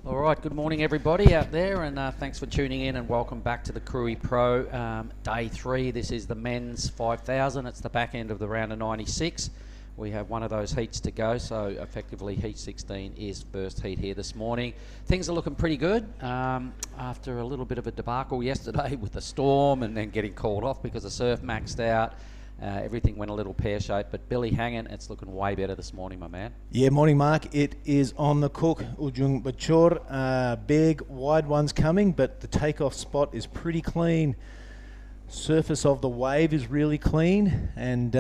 All right, good morning everybody out there, and thanks for tuning in and welcome back to the Krui Pro Day 3. This is the men's 5,000. It's the back end of the round of 96. We have one of those heats to go, so effectively heat 16 is first heat here this morning. Things are looking pretty good after a little bit of a debacle yesterday with the storm and then getting called off because the surf maxed out. Everything went a little pear-shaped, but Billy hanging, it's looking way better this morning, my man. Yeah, morning, Mark. It is on the cook. Ujung Bachor, big, wide ones coming, but the takeoff spot is pretty clean. Surface of the wave is really clean, and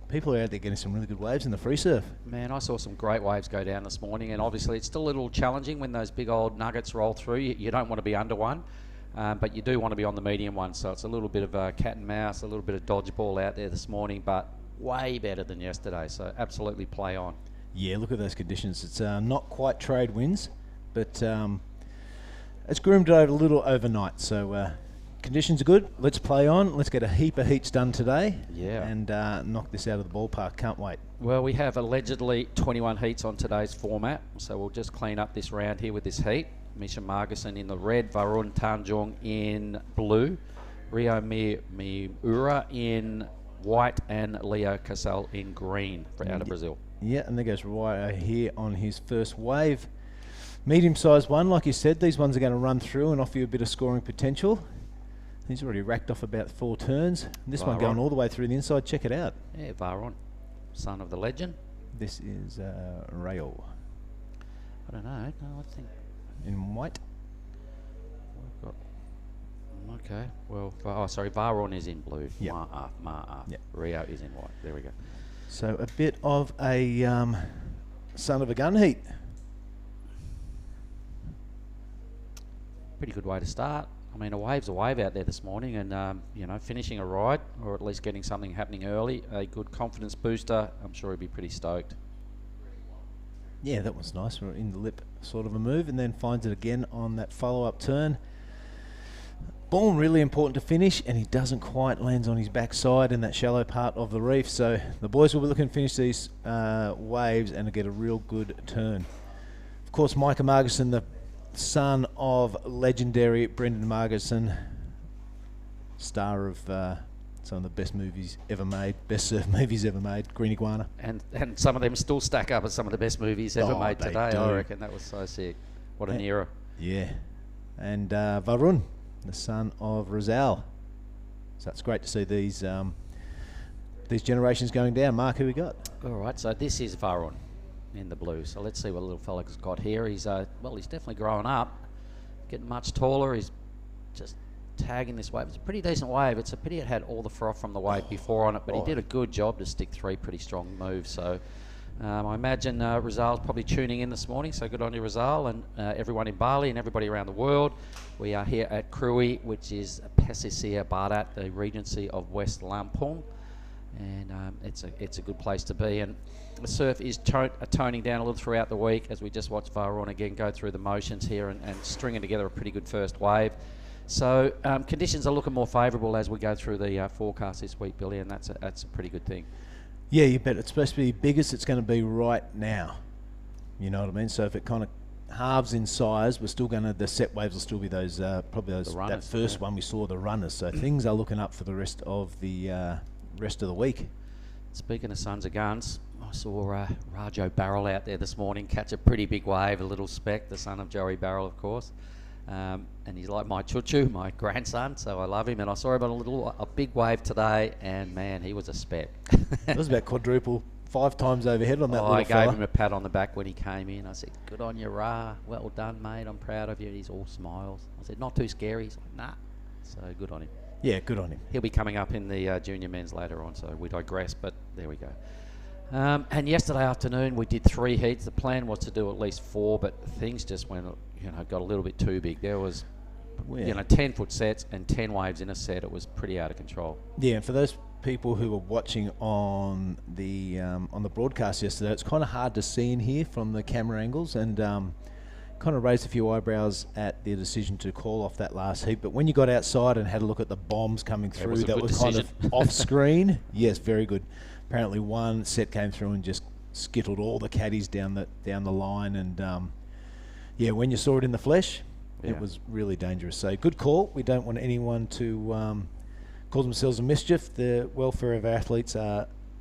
people are out there getting some really good waves in the free surf. Man, I saw some great waves go down this morning, and obviously it's still a little challenging when those big old nuggets roll through. You don't want to be under one. But you do want to be on the medium one, so it's a little bit of a cat and mouse, a little bit of dodgeball out there this morning, but way better than yesterday, so absolutely play on. Yeah, look at those conditions. It's not quite trade winds, but it's groomed over a little overnight, so conditions are good. Let's play on. Let's get a heap of heats done today, and knock this out of the ballpark. Can't wait. Well, we have allegedly 21 heats on today's format, so we'll just clean up this round here with this heat. Misha Marguson in the red, Varun Tanjung in blue, Rio Miura in white, and Leo Casal in green out of Brazil. Yeah, and there goes Rio here on his first wave. Medium-sized one, like you said, these ones are going to run through and offer you a bit of scoring potential. He's already racked off about 4 turns. This one going all the way through the inside. Check it out. Yeah, Varun, son of the legend. This is Rayo. I don't know. No, I think... in white. Okay, well, sorry, Varon is in blue. Yeah. Ma'af. Yeah. Rio is in white. There we go. So a bit of a son of a gun heat. Pretty good way to start. I mean, a wave's a wave out there this morning, and you know, finishing a ride or at least getting something happening early, a good confidence booster. I'm sure he'd be pretty stoked. Yeah, that was nice. We're in the lip sort of a move, and then finds it again on that follow-up turn. Bourne really important to finish, and he doesn't quite, lands on his backside in that shallow part of the reef. So the boys will be looking to finish these waves and get a real good turn. Of course, Micah Margerson, the son of legendary Brendan Margerson, star of some of the best movies ever made, best surf movies ever made, Green Iguana. And some of them still stack up as some of the best movies ever made today. Do. I reckon that was so sick. What an era. Yeah. And Varun, the son of Rizal. So it's great to see these generations going down. Mark, who we got? All right, so this is Varun in the blue. So let's see what little fella's got here. He's well, he's definitely growing up, getting much taller. He's just tagging this wave. It's a pretty decent wave. It's a pity it had all the froth from the wave before on it, but he did a good job to stick 3 pretty strong moves. So I imagine Rizal's probably tuning in this morning, so good on you, Rizal, and everyone in Bali and everybody around the world. We are here at Krui, which is Pesisir Barat, the Regency of West Lampung, and it's a good place to be. And the surf is toning down a little throughout the week as we just watch Varun again go through the motions here and stringing together a pretty good first wave. So conditions are looking more favourable as we go through the forecast this week, Billy, and that's a pretty good thing. Yeah, you bet. It's supposed to be biggest it's going to be right now. You know what I mean? So if it kind of halves in size, we're still going to, the set waves will still be those, probably those, runners, that first one we saw, the runners. So things are looking up for the rest of the week. Speaking of sons of guns, I saw Rajo Barrel out there this morning catch a pretty big wave, a little speck, the son of Joey Barrel, of course. And he's like my chuchu, my grandson, so I love him. And I saw him on a big wave today, and man, he was a speck. It was about quadruple, 5 times overhead on that little I fella. gave him a pat on the back when he came in. I said, good on you, Ra. Well done, mate. I'm proud of you. He's all smiles. I said, not too scary. He's like, nah. So good on him. Yeah, good on him. He'll be coming up in the junior men's later on, so we digress, but there we go. And yesterday afternoon we did 3 heats. The plan was to do at least 4, but things just went, got a little bit too big. There was, 10-foot sets and 10 waves in a set. It was pretty out of control. Yeah, and for those people who were watching on the broadcast yesterday, it's kind of hard to see in here from the camera angles, and kind of raised a few eyebrows at their decision to call off that last heat. But when you got outside and had a look at the bombs coming through, that was kind of off screen. Yes, very good. Apparently one set came through and just skittled all the caddies down the line, and when you saw it in the flesh, it was really dangerous. So good call. We don't want anyone to cause themselves a mischief. The welfare of our athletes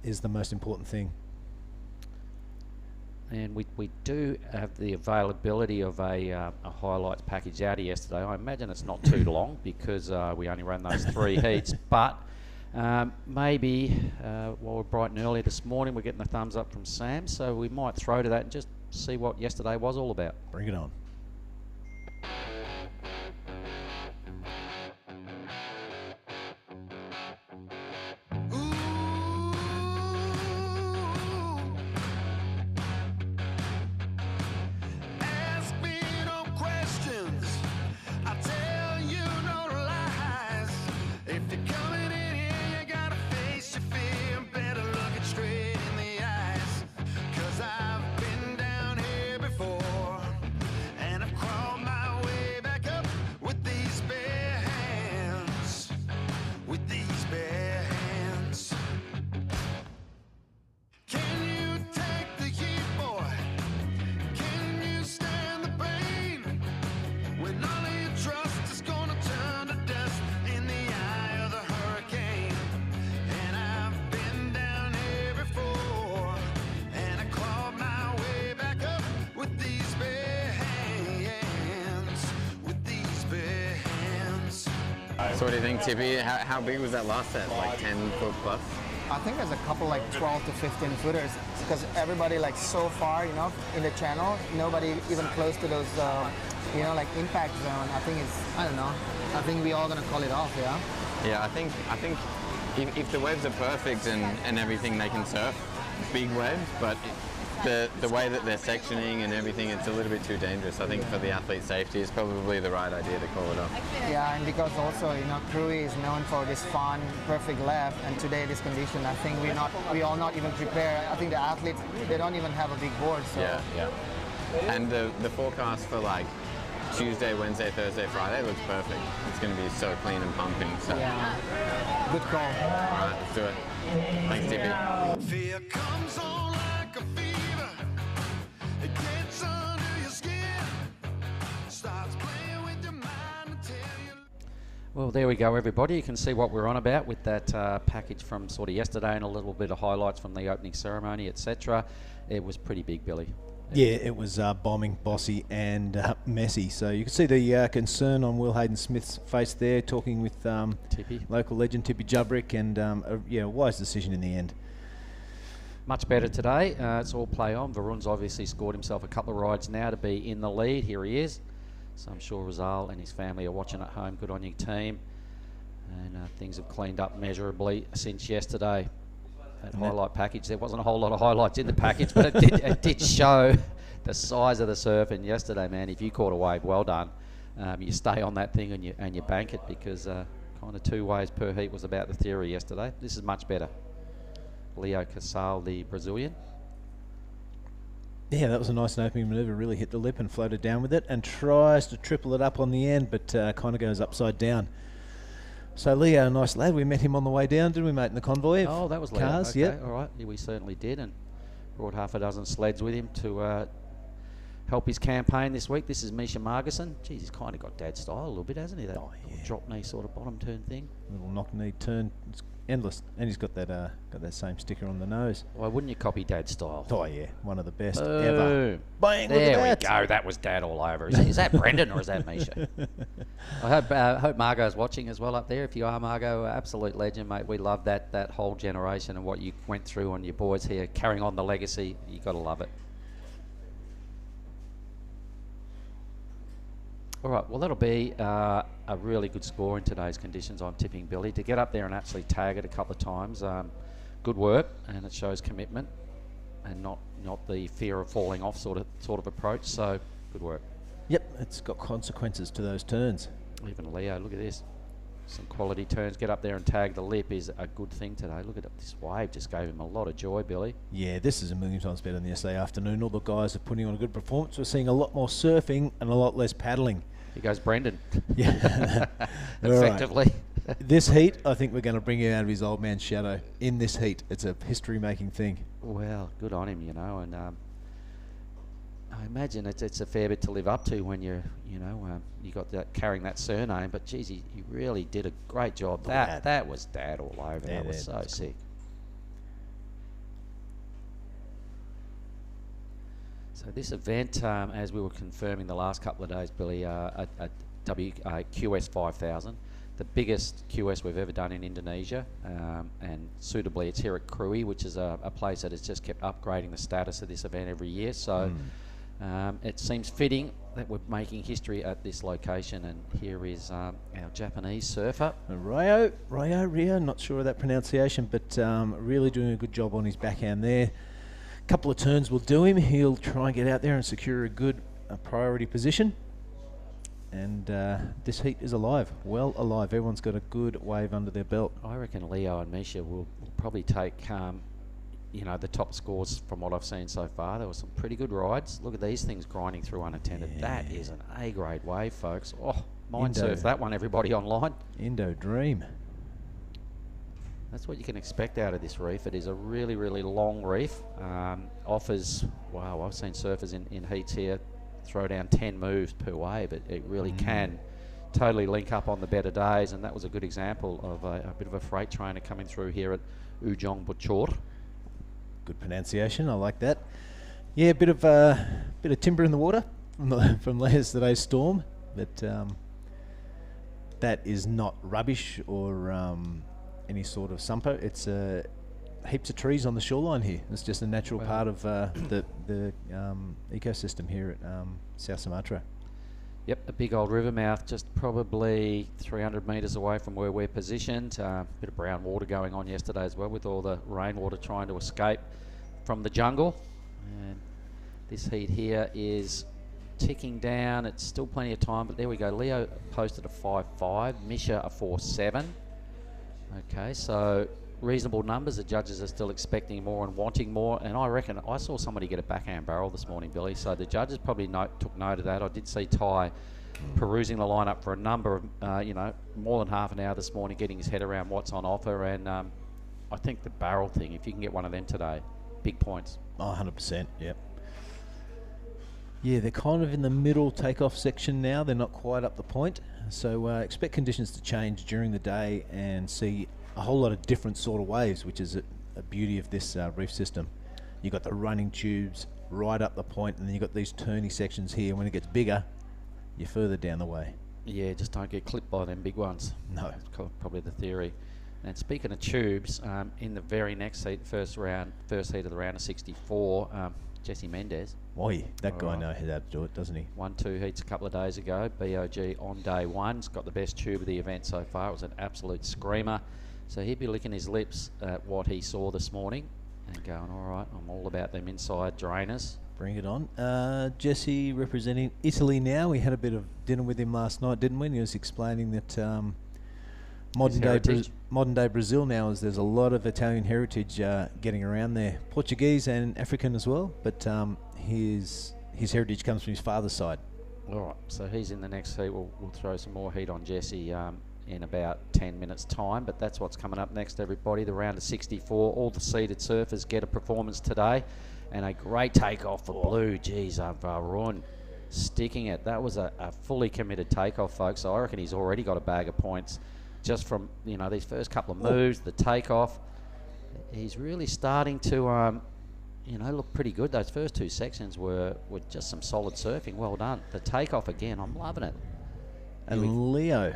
is the most important thing. And we do have the availability of a highlights package out yesterday. I imagine it's not too long because we only ran those 3 heats, but maybe while we're bright and early this morning, we're getting a thumbs up from Sam, so we might throw to that and just see what yesterday was all about. Bring it on. So what do you think, Tippy? How big was that last set? Like 10 foot plus? I think there's a couple like 12 to 15 footers because everybody like so far, in the channel, nobody even close to those, like impact zone. I think I don't know. I think we all gonna call it off, yeah? Yeah, I think if the waves are perfect and everything, they can surf. big waves, but the way that they're sectioning and everything, it's a little bit too dangerous. I think for the athlete safety, it's probably the right idea to call it off. Yeah, and because also, you know, Krui is known for this fun, perfect lap, and today this condition, I think we all not even prepared. I think the athletes, they don't even have a big board. So. Yeah. And the forecast for like Tuesday, Wednesday, Thursday, Friday looks perfect. It's going to be so clean and pumping. So. Yeah, good call. All right, let's do it. Thanks, Tippy. Fear comes on like a fever. It gets under your skin. Starts playing with your mind until you. Well, there we go, everybody. You can see what we're on about with that package from sort of yesterday and a little bit of highlights from the opening ceremony, etc. It was pretty big, Billy. Yeah, it was bombing, bossy and messy. So you can see the concern on Will Hayden-Smith's face there, talking with Tippy. local legend Tippy Jubrick, and a wise decision in the end. Much better today. It's all play on. Varun's obviously scored himself a couple of rides now to be in the lead. Here he is. So I'm sure Rizal and his family are watching at home. Good on your team. And things have cleaned up measurably since yesterday. That highlight package, there wasn't a whole lot of highlights in the package, but it did show the size of the surf. And yesterday, man, if you caught a wave, well done. You stay on that thing and you bank it, because kind of 2 waves per heat was about the theory yesterday. This is much better. Leo Casal, the Brazilian. Yeah, that was a nice opening manoeuvre. Really hit the lip and floated down with it, and tries to triple it up on the end, but kind of goes upside down. So Leo, nice lad. We met him on the way down, didn't we, mate, in the convoy of Oh, that was Leo. cars? Okay, Yeah. all right. Yeah, we certainly did, and brought half a dozen sleds with him to help his campaign this week. This is Misha Margison. Geez, he's kind of got dad style a little bit, hasn't he? That Oh, yeah. drop knee sort of bottom turn thing. Little knock knee turn. It's endless, and he's got that same sticker on the nose. Why wouldn't you copy dad's style? Oh yeah, one of the best Boom. ever. Bang! There look we at that. go. That was dad all over. Is that Brendan or is that Misha? I hope Margot's watching as well up there. If you are, Margot, absolute legend, mate. We love that whole generation and what you went through on your boys here, carrying on the legacy. You got to love it. All right, well, that'll be a really good score in today's conditions, I'm tipping, Billy. To get up there and actually tag it a couple of times, good work, and it shows commitment and not the fear of falling off sort of approach, so good work. Yep, it's got consequences to those turns. Even Leo, look at this. Some quality turns. Get up there and tag the lip is a good thing today. Look at it. This wave just gave him a lot of joy, Billy. Yeah, this is a million times better than yesterday afternoon. All the guys are putting on a good performance. We're seeing a lot more surfing and a lot less paddling. Here goes Brendan. Yeah. Effectively. This heat, I think we're going to bring him out of his old man's shadow. In this heat, it's a history-making thing. Well, good on him, and I imagine it's a fair bit to live up to when you got that carrying that surname. But geez, he really did a great job. That was dad all over. Yeah, that was so sick. So this event, as we were confirming the last couple of days, Billy, a QS 5000, the biggest QS we've ever done in Indonesia, and suitably it's here at Krui, which is a place that has just kept upgrading the status of this event every year. So it seems fitting that we're making history at this location, and here is our Japanese surfer. Rio, not sure of that pronunciation, but really doing a good job on his backhand there. Couple of turns will do him. He'll try and get out there and secure a good priority position. And this heat is alive, well alive. Everyone's got a good wave under their belt. I reckon Leo and Misha will probably take, the top scores from what I've seen so far. There were some pretty good rides. Look at these things grinding through unattended. Yeah. That is an A-grade wave, folks. Oh, mind Indo. surf that one, everybody online. Indo Dream. That's what you can expect out of this reef. It is a really, really long reef. Offers, wow, I've seen surfers in heats here throw down 10 moves per wave. It really can totally link up on the better days, and that was a good example of a bit of a freight trainer coming through here at Ujong Bocor. Good pronunciation, I like that. Yeah, a bit of timber in the water from yesterday's storm, but that is not rubbish or any sort of sumpo. It's heaps of trees on the shoreline here. It's just a natural part of the ecosystem here at South Sumatra. Yep, a big old river mouth, just probably 300 metres away from where we're positioned. Bit of brown water going on yesterday as well, with all the rainwater trying to escape from the jungle. And this heat here is ticking down. It's still plenty of time, but there we go. Leo posted a 5.5, Misha a 4.7. Okay, so reasonable numbers. The judges are still expecting more and wanting more, and I reckon I saw somebody get a backhand barrel this morning, Billy, so the judges probably took note of that. I did see Ty perusing the lineup for a number of, more than half an hour this morning, getting his head around what's on offer, and I think the barrel thing, if you can get one of them today, big points. Oh, 100%, yep. Yeah, they're kind of in the middle takeoff section now. They're not quite up the point. So expect conditions to change during the day and see a whole lot of different sort of waves, which is a beauty of this reef system. You've got the running tubes right up the point, and then you've got these turny sections here. When it gets bigger, you're further down the way. Yeah, just don't get clipped by them big ones. No. That's probably the theory. And speaking of tubes, in the very next heat, first heat of the round of 64, Jesse Mendez. Boy, that guy knows how to do it, doesn't he? 1-2 heats a couple of days ago. BOG on day one. He's got the best tube of the event so far. It was an absolute screamer. So he'd be licking his lips at what he saw this morning and going, all right, I'm all about them inside drainers. Bring it on. Jesse representing Italy now. We had a bit of dinner with him last night, didn't we? And he was explaining that modern day Brazil now is there's a lot of Italian heritage getting around there, Portuguese and African as well. But his heritage comes from his father's side. All right, so he's in the next heat. We'll throw some more heat on Jesse in about 10 minutes time, but that's what's coming up next, everybody. The round of 64. All the seeded surfers get a performance today, and a great takeoff for Blue. Geez, Varun sticking it. That was a fully committed takeoff, folks. So I reckon he's already got a bag of points just from these first couple of moves, the takeoff. He's really starting to look pretty good. Those first two sections were just some solid surfing. Well done. The takeoff again, I'm loving it. And Leo,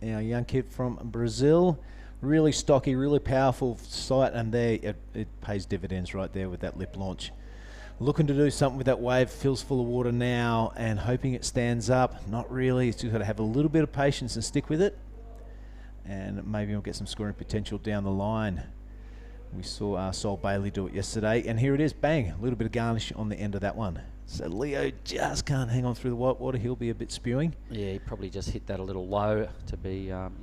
our young kid from Brazil, really stocky, really powerful sight, and there it pays dividends right there with that lip launch. Looking to do something with that wave, feels full of water now, and hoping it stands up. Not really. It's just got to have a little bit of patience and stick with it, and maybe we'll get some scoring potential down the line. We saw Sol Bailey do it yesterday, and here it is, bang, a little bit of garnish on the end of that one. So Leo just can't hang on through the white water. He'll be a bit spewing. Yeah, he probably just hit that a little low to be, on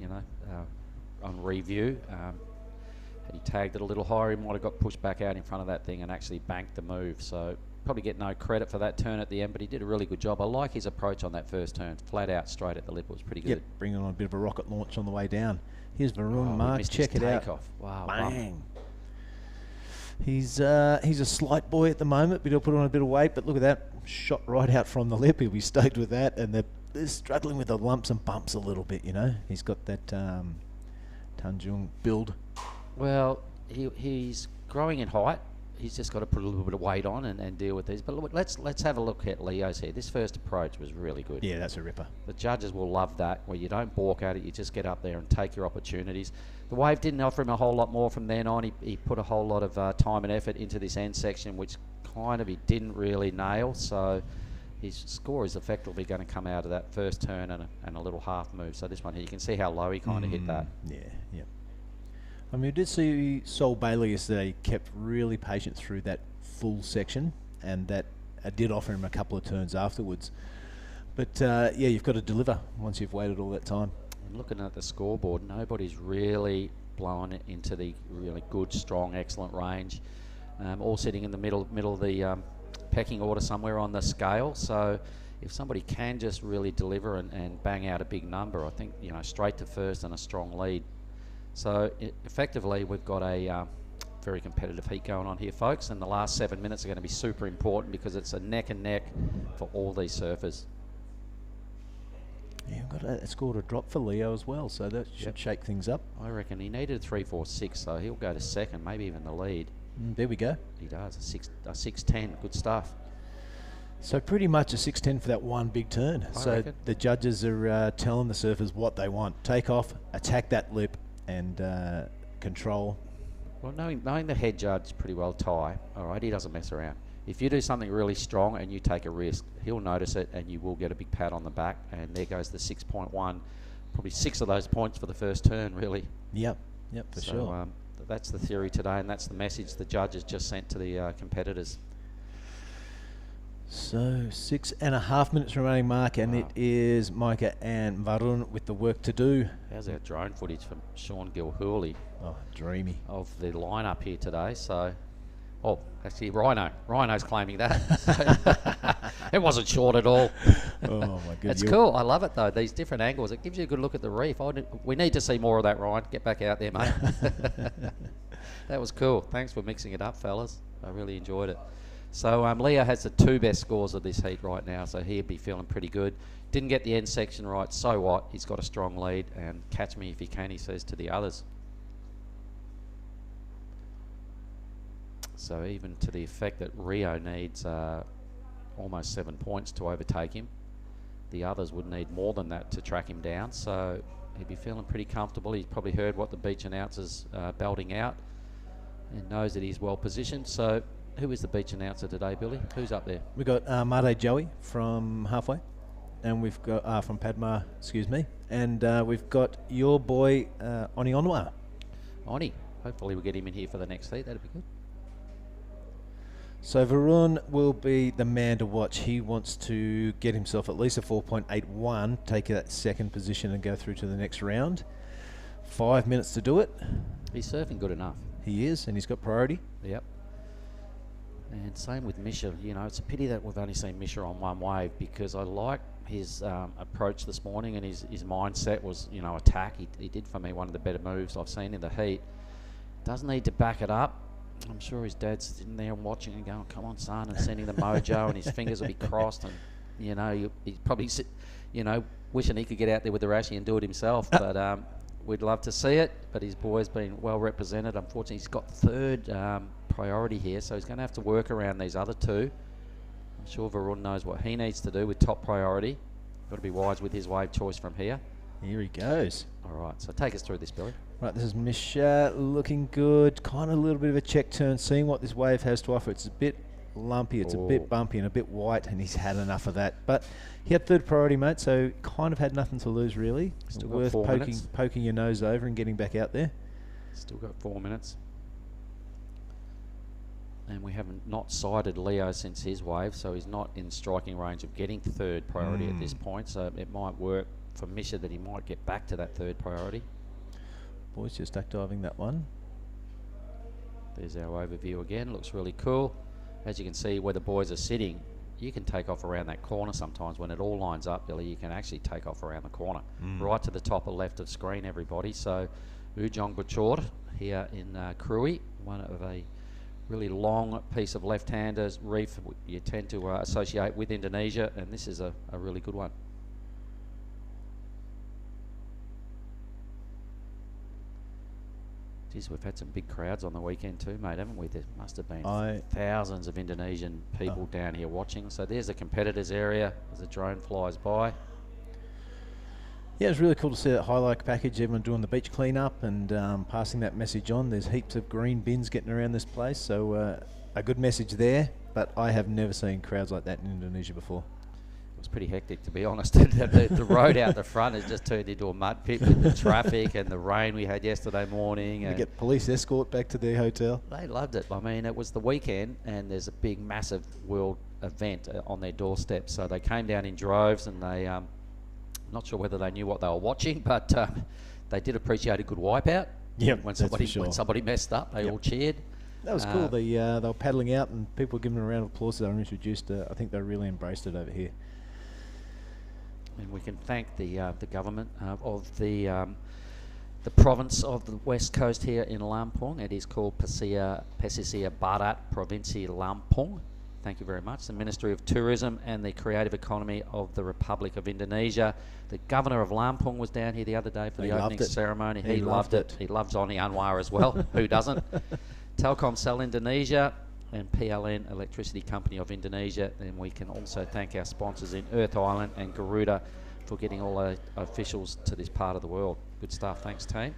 review. Had he tagged it a little higher, he might have got pushed back out in front of that thing and actually banked the move. So probably get no credit for that turn at the end, but he did a really good job. I like his approach on that first turn, flat out, straight at the lip. It was pretty good. Yep, bringing on a bit of a rocket launch on the way down. Here's Varun Mark, check it out. Wow, bang. He's a slight boy at the moment, but he'll put on a bit of weight. But look at that, shot right out from the lip. He'll be stoked with that, and they're struggling with the lumps and bumps a little bit. He's got that Tanjung build. Well, he's growing in height. He's just got to put a little bit of weight on and deal with these. But look, let's have a look at Leo's here. This first approach was really good. Yeah, that's a ripper. The judges will love that, where you don't balk at it, you just get up there and take your opportunities. The wave didn't offer him a whole lot more from then on. He put a whole lot of time and effort into this end section, which kind of he didn't really nail. So his score is effectively going to come out of that first turn and a little half move. So this one here, you can see how low he kind of hit that. Yeah. I mean, we did see Sol Bailey yesterday kept really patient through that full section, and that did offer him a couple of turns afterwards. But you've got to deliver once you've waited all that time. And looking at the scoreboard, nobody's really blown it into the really good, strong, excellent range. All sitting in the middle of the pecking order somewhere on the scale. So if somebody can just really deliver and bang out a big number, I think straight to first and a strong lead. So effectively, we've got a very competitive heat going on here, folks, and the last 7 minutes are going to be super important because it's a neck and neck for all these surfers. Yeah, we've got scored a drop for Leo as well, so that should shake things up. I reckon he needed a 3.46, so he'll go to second, maybe even the lead. There we go. He does, a 6.10, good stuff. So pretty much a 6.10 for that one big turn. I reckon. The judges are telling the surfers what they want. Take off, attack that lip, and control. Well, knowing the head judge pretty well, Ty, all right, he doesn't mess around. If you do something really strong and you take a risk, he'll notice it and you will get a big pat on the back. And there goes the 6.1, probably 6 of those points for the first turn, really. Yep, for sure. that's the theory today, and that's the message the judges just sent to the competitors. So 6.5 minutes remaining, Mark, and Wow. it is Micah and Varun with the work to do. How's our drone footage from Sean Gilhooly Oh, dreamy. of the lineup here today? So, oh, actually, Rhino's claiming that. It wasn't short at all. Oh my goodness. It's cool. I love it though. These different angles. It gives you a good look at the reef. We need to see more of that, Ryan. Get back out there, mate. That was cool. Thanks for mixing it up, fellas. I really enjoyed it. So Leo has the 2 best scores of this heat right now, so he'll be feeling pretty good. Didn't get the end section right, so what? He's got a strong lead, and catch me if he can, he says to the others. So even to the effect that Rio needs almost 7 points to overtake him, the others would need more than that to track him down, so he'd be feeling pretty comfortable. He's probably heard what the beach announcer's belting out and knows that he's well positioned. So who is the beach announcer today, Billy? Who's up there? We've got Mate Joey from Halfway, and we've got from Padma, excuse me, and we've got your boy Oni Onwa. Oni. Hopefully we'll get him in here for the next heat. That'd be good. So Varun will be the man to watch. He wants to get himself at least a 4.81, take that second position and go through to the next round. 5 minutes to do it. He's surfing good enough. He is, and he's got priority. Yep. And same with Misha. You know, it's a pity that we've only seen Misha on one wave, because I like his approach this morning, and his mindset was, you know, attack. He did for me one of the better moves I've seen in the heat. Doesn't need to back it up. I'm sure his dad's sitting there watching and going, come on, son, and sending the mojo, and his fingers will be crossed, and, you know, he's probably, wishing he could get out there with the Rashi and do it himself, but we'd love to see it, but his boy's been well represented. Unfortunately, he's got third priority here, so he's going to have to work around these other 2. I'm sure Varun knows what he needs to do with top priority. Got to be wise with his wave choice from here. Here he goes. All right, so take us through this, Billy. Right, this is Misha, looking good. Kind of a little bit of a check turn, seeing what this wave has to offer. It's a bit lumpy, it's a bit bumpy and a bit white, and he's had enough of that. But he had third priority, mate, so kind of had nothing to lose, really. Still got worth 4 minutes. poking your nose over and getting back out there. Still got 4 minutes. And we haven't not sighted Leo since his wave, so he's not in striking range of getting third priority at this point, so it might work for Misha that he might get back to that third priority. Boys just duck diving that one. There's our overview again. Looks really cool. As you can see where the boys are sitting, you can take off around that corner sometimes. When it all lines up, Billy, you can actually take off around the corner. Right to the top or left of screen, everybody. So Ujong Bachor here in Krui, one of a really long piece of left-handers reef you tend to associate with Indonesia, and this is a really good one. Geez, we've had some big crowds on the weekend too, mate, haven't we? There must have been thousands of Indonesian people down here watching. So there's the competitors area as the drone flies by. Yeah, it was really cool to see that highlight package, everyone doing the beach cleanup and passing that message on. There's heaps of green bins getting around this place, so a good message there, but I have never seen crowds like that in Indonesia before. It was pretty hectic, to be honest. The road out the front has just turned into a mud pit with the traffic and the rain we had yesterday morning. We get police escort back to their hotel. They loved it. I mean, it was the weekend, and there's a big, massive world event on their doorstep. So they came down in droves, and they, not sure whether they knew what they were watching, but they did appreciate a good wipeout. Yep, when that's for sure. When somebody messed up, they all cheered. That was cool. They were paddling out, and people were giving them a round of applause as they were introduced. I think they really embraced it over here. And we can thank the government of the province of the west coast here in Lampung. It is called Pesisir Barat Provinsi Lampung. Thank you very much. The Ministry of Tourism and the Creative Economy of the Republic of Indonesia. The Governor of Lampung was down here the other day for the opening ceremony. He loved it. He loves Oni Anwar as well. Who doesn't? Telkomsel Indonesia and PLN Electricity Company of Indonesia. And we can also thank our sponsors in Earth Island and Garuda for getting all our officials to this part of the world. Good stuff. Thanks, team.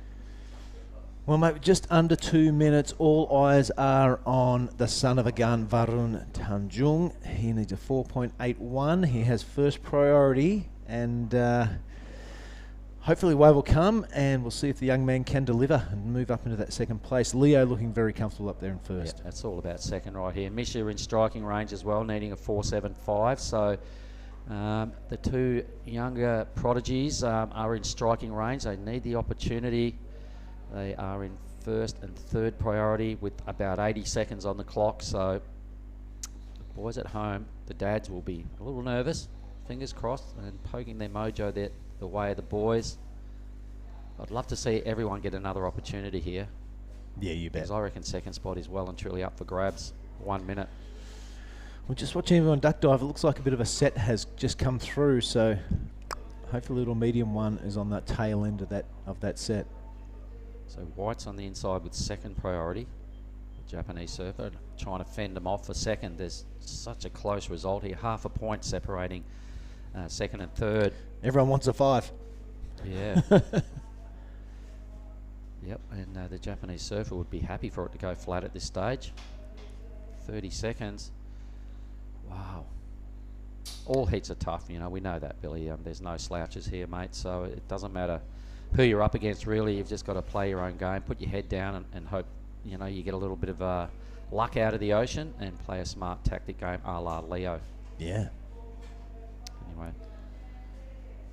Well, mate, just under 2 minutes. All eyes are on the son of a gun, Varun Tanjung. He needs a 4.81. He has first priority, and hopefully wave will come, and we'll see if the young man can deliver and move up into that second place. Leo looking very comfortable up there in first. Yeah, that's all about second right here. Misha in striking range as well, needing a 4.75. So the two younger prodigies are in striking range. They need the opportunity. They are in first and third priority with about 80 seconds on the clock. So the boys at home, the dads will be a little nervous, fingers crossed, and poking their mojo the way of the boys. I'd love to see everyone get another opportunity here. Yeah, you bet. Because I reckon second spot is well and truly up for grabs. 1 minute. We're just watching everyone duck dive. It looks like a bit of a set has just come through, so hopefully little medium one is on that tail end of that set. So White's on the inside with second priority. The Japanese surfer trying to fend them off for second. There's such a close result here. Half a point separating second and third. Everyone wants a 5. Yeah. Yep, and the Japanese surfer would be happy for it to go flat at this stage. 30 seconds. Wow. All heats are tough, you know, we know that, Billy. There's no slouches here, mate, so it doesn't matter who you're up against, really. You've just got to play your own game, put your head down and hope, you know, you get a little bit of luck out of the ocean and play a smart tactic game a la Leo. Yeah. Anyway,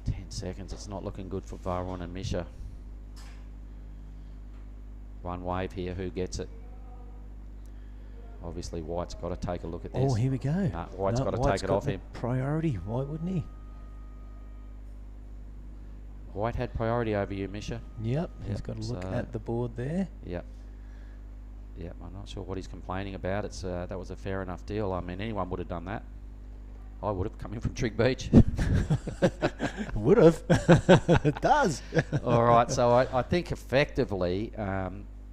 10 seconds. It's not looking good for Varun and Misha. One wave here. Who gets it? Obviously, White's got to take a look at this. Oh, here we go. White's got to take it off him. Priority. Why wouldn't he? White had priority over you, Misha. Yep. He's got to look at the board there. Yep. Yep. I'm not sure what he's complaining about. It's that was a fair enough deal. I mean, anyone would have done that. I would have come in from Trig Beach. Would have. It does. All right, so I think effectively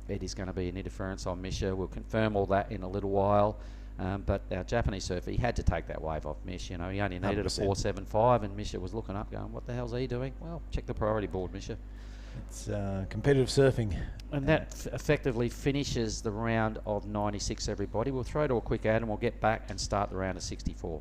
it is going to be an interference on Misha. We'll confirm all that in a little while. But our Japanese surfer, he had to take that wave off Mish. You know, he only needed 100%. A 4.75, and Misha was looking up going, what the hell's he doing? Well, check the priority board, Misha. It's competitive surfing. And that effectively finishes the round of 96, everybody. We'll throw to a quick ad and we'll get back and start the round of 64.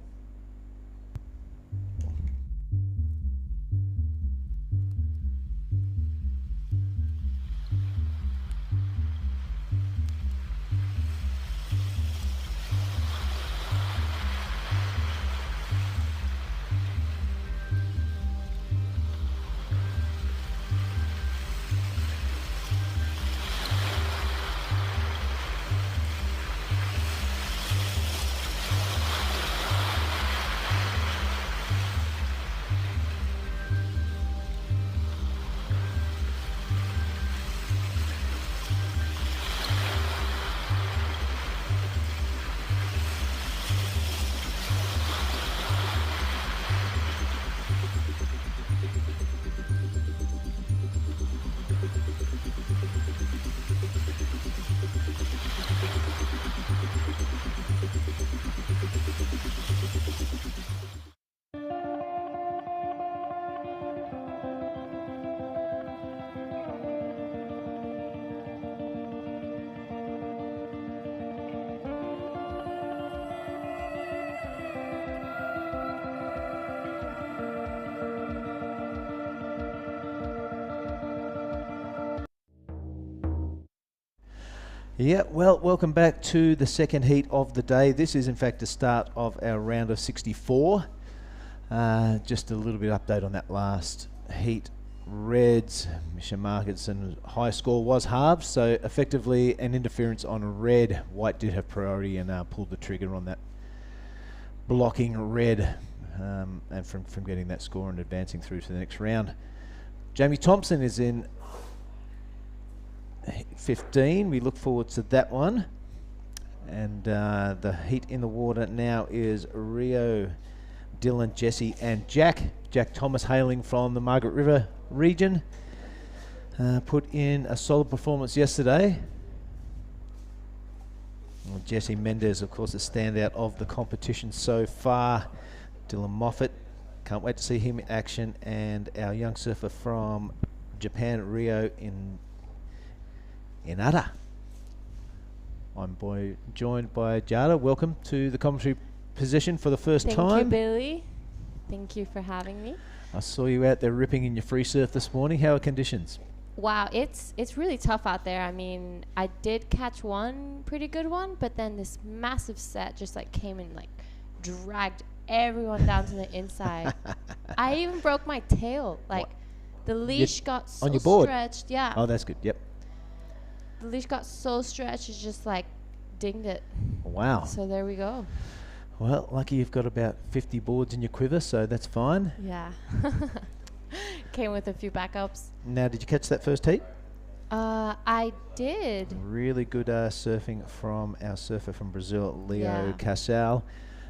Yeah, well, welcome back to the second heat of the day. This is, in fact, the start of our round of 64. Just a little bit of update on that last heat. Reds, Misha Markinson, high score was halved, so effectively an interference on red. White did have priority and pulled the trigger on that blocking red and from getting that score and advancing through to the next round. Jamie Thompson is in 15. We look forward to that one. And the heat in the water now is Rio, Dylan, Jesse and Jack. Jack Thomas, hailing from the Margaret River region, put in a solid performance yesterday. Well, Jesse Mendez, of course, the standout of the competition so far. Dylan Moffat, can't wait to see him in action. And our young surfer from Japan, Rio in Ada. I'm joined by Jada. Welcome to the commentary position for the first time. Thank you, Billy. Thank you for having me. I saw you out there ripping in your free surf this morning. How are conditions? Wow, it's really tough out there. I mean, I did catch one pretty good one, but then this massive set just like came and like dragged everyone down to the inside. I even broke my tail. Like the leash got so on your board? stretched. Yeah. Oh, that's good. Yep. The leash got so stretched, it just like dinged it. Wow. So there we go. Well, lucky you've got about 50 boards in your quiver, so that's fine. Yeah. Came with a few backups. Now, did you catch that first heat? I did. Really good surfing from our surfer from Brazil, Leo Yeah. Casal.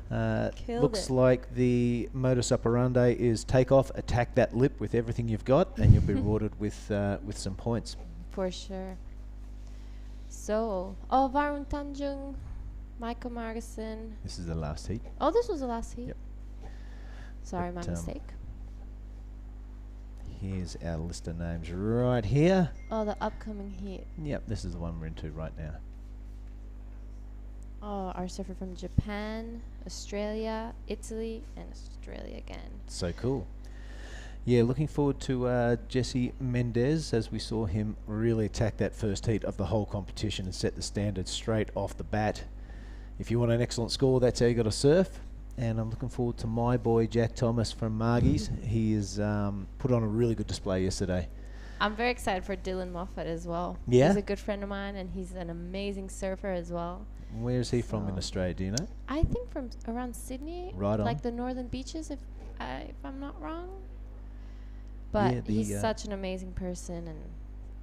Killed Looks it. like the modus operandi is take off, attack that lip with everything you've got, and you'll be rewarded with some points. For sure. So, oh, Varun Tanjung, Michael Margison. This is the last heat. Oh, this was the last heat. Yep. Sorry, my But, mistake. Here's our list of names right here. Oh, the upcoming heat. Yep, this is the one we're into right now. Oh, our surfer from Japan, Australia, Italy, and Australia again. So cool. Yeah, looking forward to Jesse Mendez as we saw him really attack that first heat of the whole competition and set the standard straight off the bat. If you want an excellent score, that's how you got to surf. And I'm looking forward to my boy Jack Thomas from Margie's. He has put on a really good display yesterday. I'm very excited for Dylan Moffat as well. Yeah? He's a good friend of mine, and he's an amazing surfer as well. Where is he from in So- Australia, do you know? I think from around Sydney, Right on. like the northern beaches, if I'm not wrong. But Yeah, the, he's such an amazing person and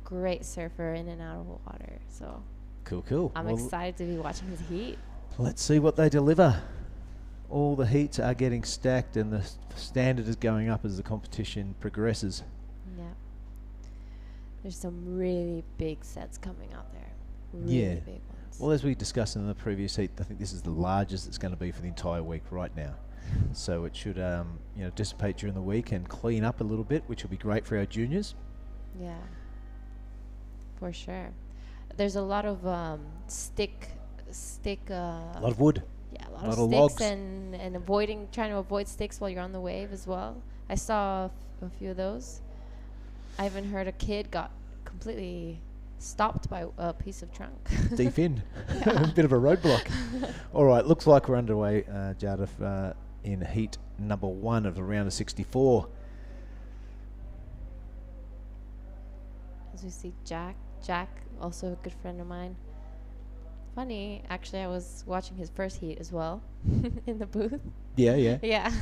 great surfer in and out of the water. So Cool, cool. I'm Well, excited to be watching his heat. let's see what they deliver. All the heats are getting stacked and the standard is going up as the competition progresses. Yeah. There's some really big sets coming out there. Really Yeah. big ones. Well, as we discussed in the previous heat, I think this is the largest it's going to be for the entire week right now. So it should, dissipate during the week and clean up a little bit, which will be great for our juniors. Yeah. For sure. There's a lot of stick. A lot of wood. Yeah, a lot, lot of of sticks logs. and trying to avoid sticks while you're on the wave as well. I saw a few of those. I even heard a kid got completely stopped by a piece of trunk. Deep in. A bit of a roadblock. All right, looks like we're underway, Jada, in heat number 1 of the round of 64. As we see Jack, also a good friend of mine. Funny, actually, I was watching his first heat as well in the booth. Yeah, yeah. Yeah.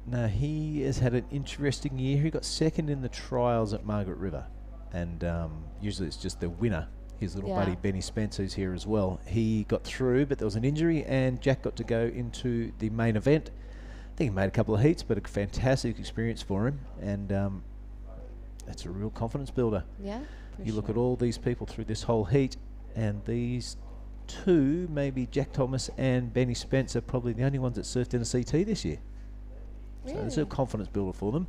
No, he has had an interesting year. He got second in the trials at Margaret River. And usually it's just the winner. His little Yeah. buddy Benny Spence, who's here as well. He got through, but there was an injury, and Jack got to go into the main event. I think he made a couple of heats, but a fantastic experience for him. And that's a real confidence builder. Yeah. for You look sure. at all these people through this whole heat, and these two, maybe Jack Thomas and Benny Spence, are probably the only ones that surfed in a CT this year. So it's a Really? confidence builder for them.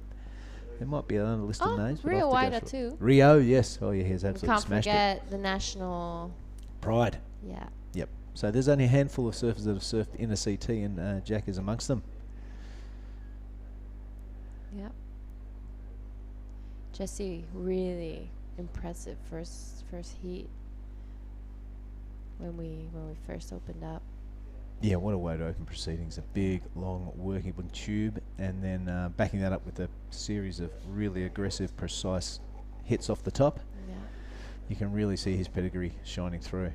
There might be another list of Oh, names. but Rio I'll have to Wida go through it. too. Rio, yes. Oh, yeah, he's We absolutely can't smashed it. forget the national. Pride. Yeah. Yep. So there's only a handful of surfers that have surfed in a CT, and Jack is amongst them. Yep. Jesse, really impressive first heat when we first opened up. Yeah, what a way to open proceedings. A big, long, working tube, and then backing that up with a series of really aggressive, precise hits off the top. Yeah. You can really see his pedigree shining through.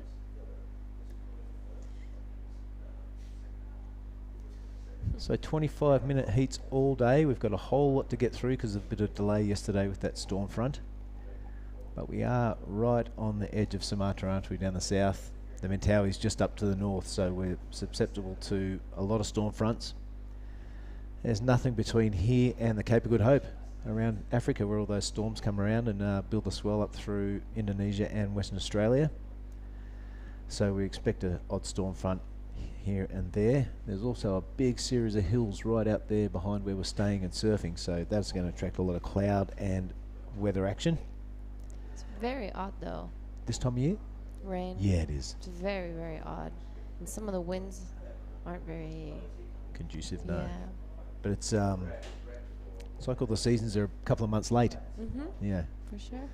So 25-minute heats all day. We've got a whole lot to get through because of a bit of delay yesterday with that storm front. But we are right on the edge of Sumatra, aren't we, down the south? The Mentawai's just up to the north, so we're susceptible to a lot of storm fronts. There's nothing between here and the Cape of Good Hope around Africa, where all those storms come around and build the swell up through Indonesia and Western Australia. So we expect an odd storm front here and there. There's also a big series of hills right out there behind where we're staying and surfing, so that's going to attract a lot of cloud and weather action. It's very odd though. This time of year? Rain. Yeah, it is. It's very, very odd. And some of the winds aren't very. Conducive, no. Yeah. But it's like all the seasons are a couple of months late. Yeah. For sure.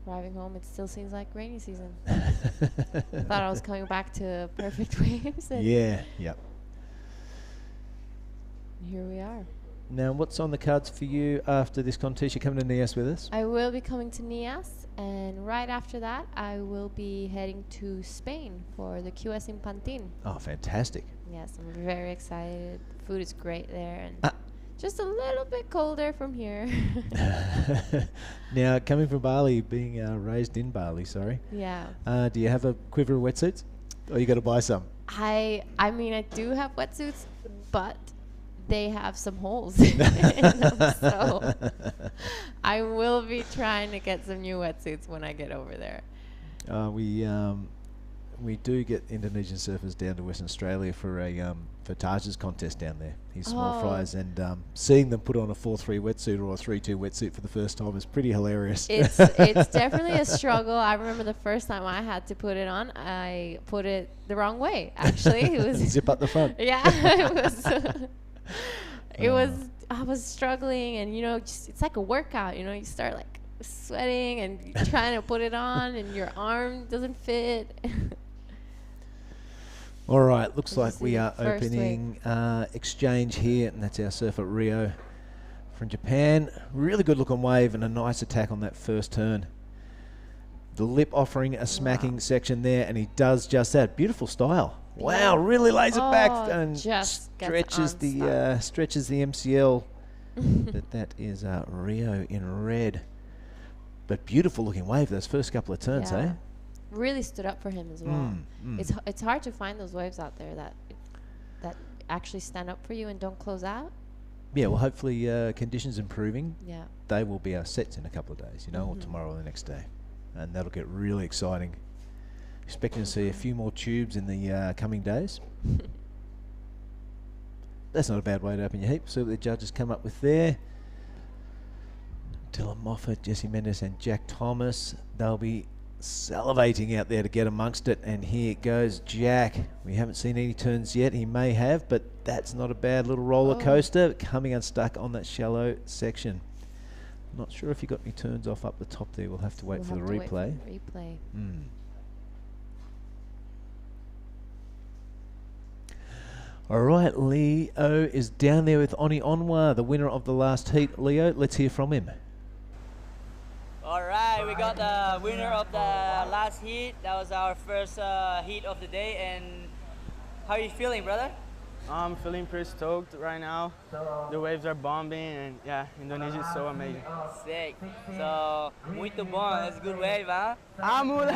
Arriving home, it still seems like rainy season. Thought I was coming back to perfect waves. And Yeah. Yep. here we are. Now, what's on the cards for you after this contest? You're coming to Nias with us? I will be coming to Nias, and right after that, I will be heading to Spain for the QS in Pantin. Oh, fantastic. Yes, I'm very excited. Food is great there, and just a little bit colder from here. Now, coming from Bali, being raised in Bali, sorry. Yeah. Do you have a quiver of wetsuits? Or you got to buy some? I mean, I do have wetsuits, but they have some holes in them, so I will be trying to get some new wetsuits when I get over there. We do get Indonesian surfers down to Western Australia for a for Taj's contest down there. He's small fries, and seeing them put on a 4-3 wetsuit or a 3-2 wetsuit for the first time is pretty hilarious. It's definitely a struggle. I remember the first time I had to put it on, I put it the wrong way. Actually, it was zip up the front. Yeah, it was. It was. I was struggling, and it's like a workout. You start like sweating and trying to put it on, and your arm doesn't fit. All right, looks like This we is are the first opening exchange here, and that's our surf at Rio from Japan. Really good looking wave and a nice attack on that first turn. The lip offering a smacking section there, and he does just that. Beautiful style. Wow, really lays it back and just stretches the MCL. But that is Rio in red. But beautiful looking wave those first couple of turns, eh? Really stood up for him as well. It's hard to find those waves out there that actually stand up for you and don't close out. Yeah, well, hopefully conditions improving. Yeah. They will be our sets in a couple of days, or tomorrow or the next day. And that'll get really exciting. Expecting to see a few more tubes in the coming days. That's not a bad way to open your heap. See what the judges come up with there. Dylan Moffat, Jesse Mendes and Jack Thomas. They'll be salivating out there to get amongst it. And here goes Jack. We haven't seen any turns yet. He may have, but that's not a bad little roller coaster. Coming unstuck on that shallow section. Not sure if he got any turns off up the top there. We'll have to wait for the replay. All right, Leo is down there with Oni Onwa, the winner of the last heat. Leo, let's hear from him. All right, we got the winner of the last heat. That was our first heat of the day. And how are you feeling, brother? I'm feeling pretty stoked right now. The waves are bombing, and yeah, Indonesia is so amazing. Sick. So, muito bom. That's a good wave, huh? Amule!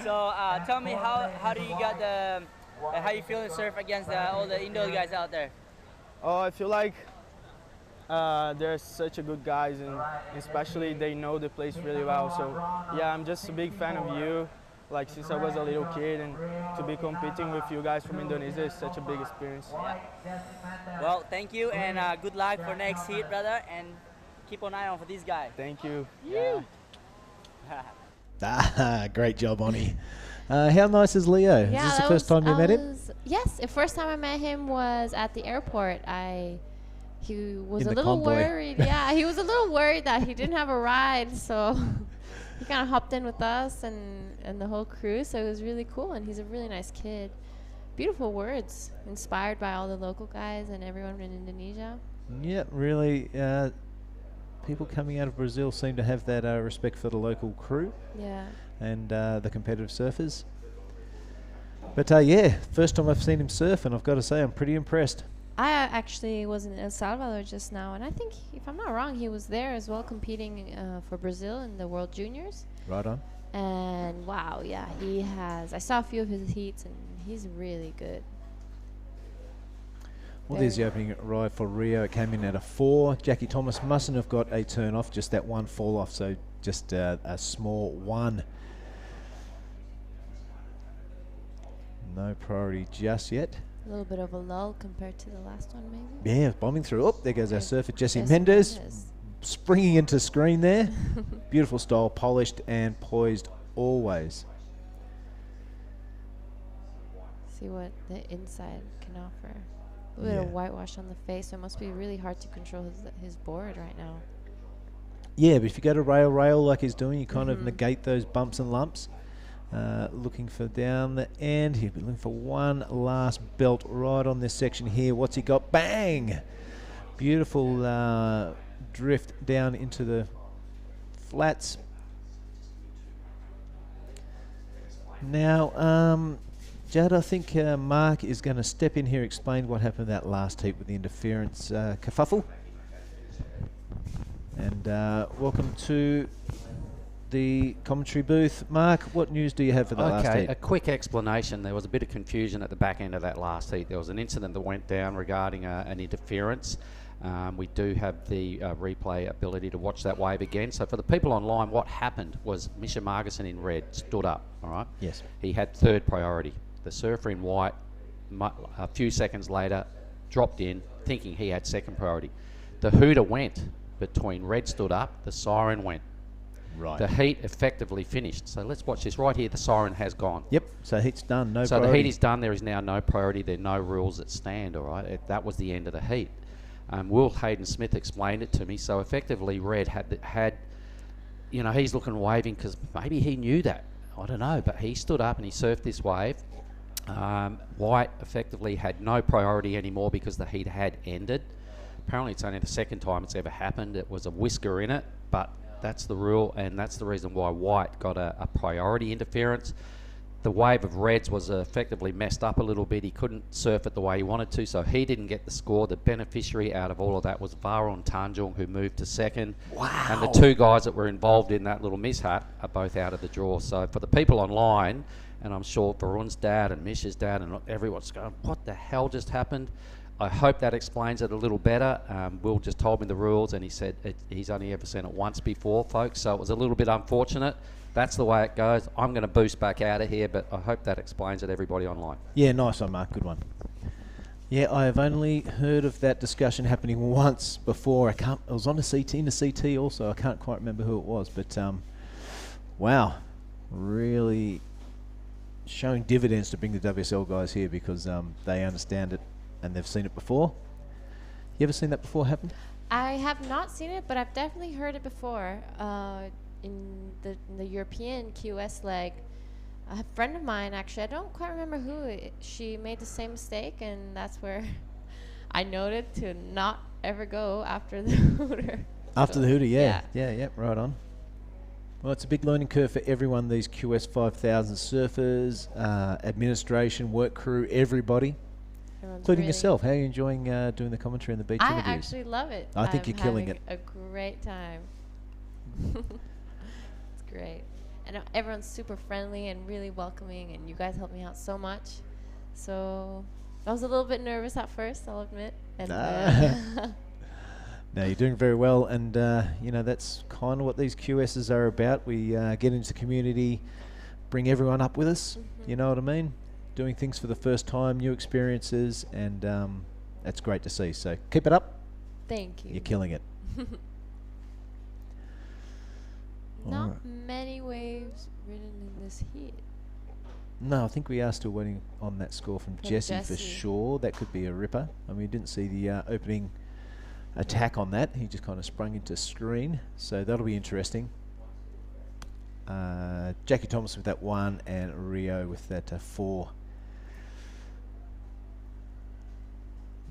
So, tell me how do you got the how you feeling surf against all the Indo guys out there? Oh, I feel like they're such a good guys, and especially they know the place really well. So yeah, I'm just a big fan of you. Like since I was a little kid, and to be competing with you guys from Indonesia is such a big experience. Well, thank you, and good luck for next heat, brother, and keep an eye on for this guy. Thank you. Great job, Oni. How nice is Leo? Yeah, is this the first time you met him? Yes, the first time I met him was at the airport. He was In a the little convoy. worried. Yeah, he was a little worried that he didn't have a ride, so he kind of hopped in with us and the whole crew. So it was really cool, and he's a really nice kid. Beautiful words, inspired by all the local guys and everyone in Indonesia. Yeah, really. People coming out of Brazil seem to have that respect for the local crew. Yeah. And the competitive surfers. But yeah, first time I've seen him surf, and I've got to say I'm pretty impressed. I actually was in El Salvador just now, and I think, if I'm not wrong, he was there as well competing for Brazil in the World Juniors. Right on. And wow, yeah, I saw a few of his heats, and he's really good. Well, there's the opening ride for Rio. It came in at a 4. Jackie Thomas mustn't have got a turn off, just that one fall off, so just a small 1. No priority just yet. A little bit of a lull compared to the last one, maybe. Yeah, bombing through. Oh, there goes our surfer, Jesse Mendes. Springing into screen there. Beautiful style, polished and poised always. See what the inside can offer. A little bit of whitewash on the face, so it must be really hard to control his board right now. Yeah, but if you go to rail like he's doing, you kind of negate those bumps and lumps. Looking for down the end. He'll be looking for one last belt right on this section here. What's he got? Bang! Beautiful drift down into the flats. Now, Jada, I think Mark is going to step in here, explain what happened that last heat with the interference kerfuffle. And welcome to the commentary booth. Mark, what news do you have for the last heat? A quick explanation. There was a bit of confusion at the back end of that last heat. There was an incident that went down regarding an interference. We do have the replay ability to watch that wave again. So for the people online, what happened was Misha Marguson in red stood up, all right? Yes. He had third priority. The surfer in white, a few seconds later, dropped in, thinking he had second priority. The hooter went between red stood up, the siren went. Right. The heat effectively finished. So let's watch this right here. The siren has gone. Yep. So heat's done. No so priority. the heat is done. There is now no priority. There are no rules that stand, all right? That was the end of the heat. Will Hayden Smith explained it to me. So effectively, red had you know, he's looking waving because maybe he knew that. I don't know. But he stood up and he surfed this wave. White effectively had no priority anymore because the heat had ended. Apparently, it's only the second time it's ever happened. It was a whisker in it, but that's the rule, and that's the reason why white got a priority interference. The wave of reds was effectively messed up a little bit. He couldn't surf it the way he wanted to, so he didn't get the score. The beneficiary out of all of that was Varun Tanjung, who moved to second. Wow. And the two guys that were involved in that little mishap are both out of the draw. So for the people online, and I'm sure Varun's dad and Misha's dad and everyone's going, what the hell just happened? I hope that explains it a little better. Will just told me the rules, and he said he's only ever seen it once before, folks, so it was a little bit unfortunate. That's the way it goes. I'm going to boost back out of here, but I hope that explains it, everybody online. Yeah, nice one, Mark. Good one. Yeah, I have only heard of that discussion happening once before. It was on a CT, in a CT also. I can't quite remember who it was, but wow, really showing dividends to bring the WSL guys here because they understand it and they've seen it before. You ever seen that before happen? I have not seen it, but I've definitely heard it before. In the European QS leg, a friend of mine, actually, I don't quite remember who, she made the same mistake, and that's where I noted to not ever go after the hooter. After the hooter, yeah, right on. Well, it's a big learning curve for everyone, these QS 5000 surfers, administration, work crew, everybody. Including yourself. How are you enjoying doing the commentary and the beach interviews? I actually love it. I think you're killing it. A great time. It's great. And everyone's super friendly and really welcoming, and you guys helped me out so much. So I was a little bit nervous at first, I'll admit. And no, you're doing very well, and you know, that's kind of what these QSs are about. We get into the community, bring everyone up with us, you know what I mean? Doing things for the first time, new experiences, and that's great to see. So keep it up. Thank you. You're killing it. Not many waves ridden in this heat. No, I think we are still waiting on that score from Jesse for sure. That could be a ripper. I mean, we didn't see the opening attack on that. He just kind of sprung into screen. So that'll be interesting. Jackie Thomas with that 1 and Rio with that 4.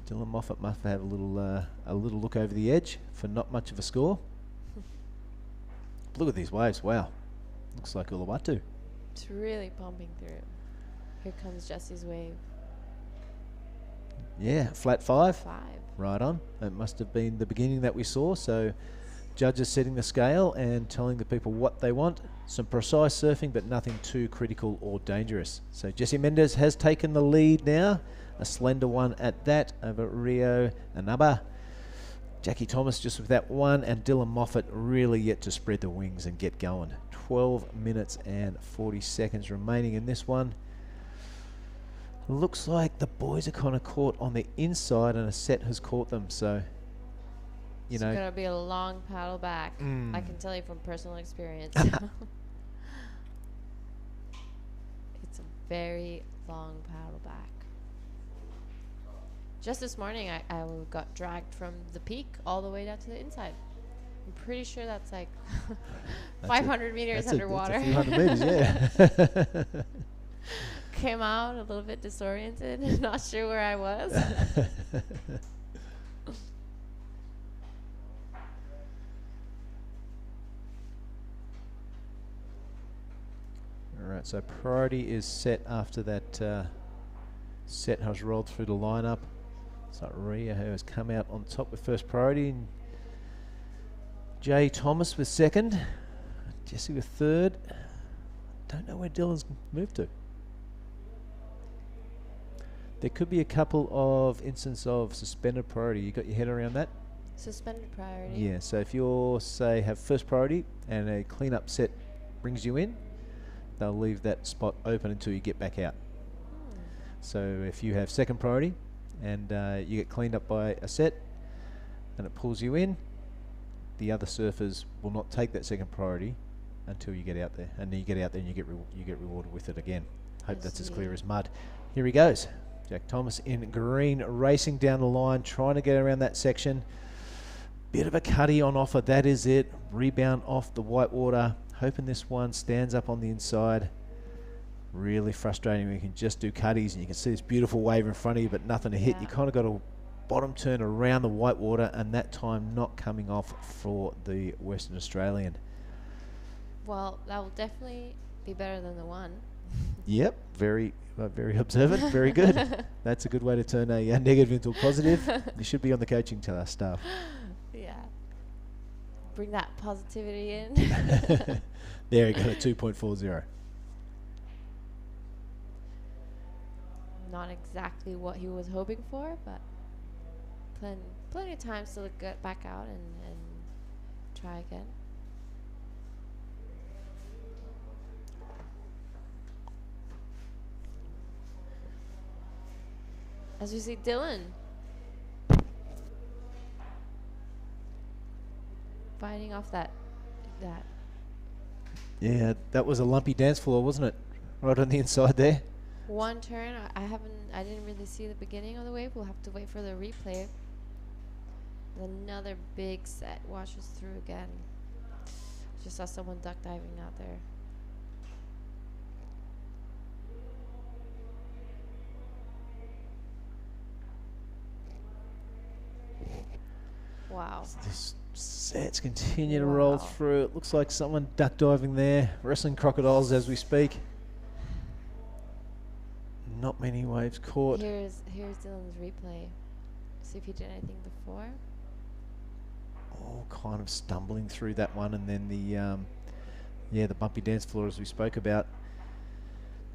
Dylan Moffat must have a little look over the edge for not much of a score. Look at these waves, wow. Looks like Uluwatu. It's really pumping through. Here comes Jesse's wave. Yeah, flat 5. 5. Right on. It must have been the beginning that we saw, so judges setting the scale and telling the people what they want. Some precise surfing, but nothing too critical or dangerous. So Jesse Mendez has taken the lead now. A slender one at that over Rio Anaba. Jackie Thomas just with that 1, and Dylan Moffat really yet to spread the wings and get going. 12 minutes and 40 seconds remaining in this one. Looks like the boys are kind of caught on the inside and a set has caught them, so you know. It's going to be a long paddle back. I can tell you from personal experience. It's a very long paddle back. Just this morning, I got dragged from the peak all the way down to the inside. I'm pretty sure that's like 500 meters underwater. That's a few hundred meters, yeah. Came out a little bit disoriented, not sure where I was. All right, so priority is set after that set has rolled through the lineup. So Ria, who has come out on top with first priority, and Jay Thomas with second, Jesse with third. Don't know where Dylan's moved to. There could be a couple of instances of suspended priority. You got your head around that? Suspended priority. Yeah, so if you're, say, have first priority and a cleanup set brings you in, they'll leave that spot open until you get back out. So if you have second priority and you get cleaned up by a set and it pulls you in, the other surfers will not take that second priority until you get out there. And then you get out there and you get rewarded with it again. Hope that's as clear as mud. Here he goes. Jack Thomas in green, racing down the line, trying to get around that section. Bit of a cutty on offer, that is it. Rebound off the white water. Hoping this one stands up on the inside. Really frustrating when you can just do cutties and you can see this beautiful wave in front of you but nothing to hit. You kind of got a bottom turn around the white water, and that time not coming off for the Western Australian. Well, that will definitely be better than the one. Yep, very observant, very good. That's a good way to turn a negative into a positive. You should be on the coaching staff. Yeah. Bring that positivity in. There you go, 2.40. Not exactly what he was hoping for, but plenty of time still to get back out and try again. As we see Dylan fighting off that. Yeah, that was a lumpy dance floor, wasn't it? Right on the inside there. One turn. I didn't really see the beginning of the wave. We'll have to wait for the replay. Another big set washes through again. Just saw someone duck diving out there. Wow. This sets continue to roll through. It looks like someone duck diving there, wrestling crocodiles as we speak. Not many waves caught. Here's Dylan's replay. See if he did anything before. All kind of stumbling through that one, and then the bumpy dance floor as we spoke about.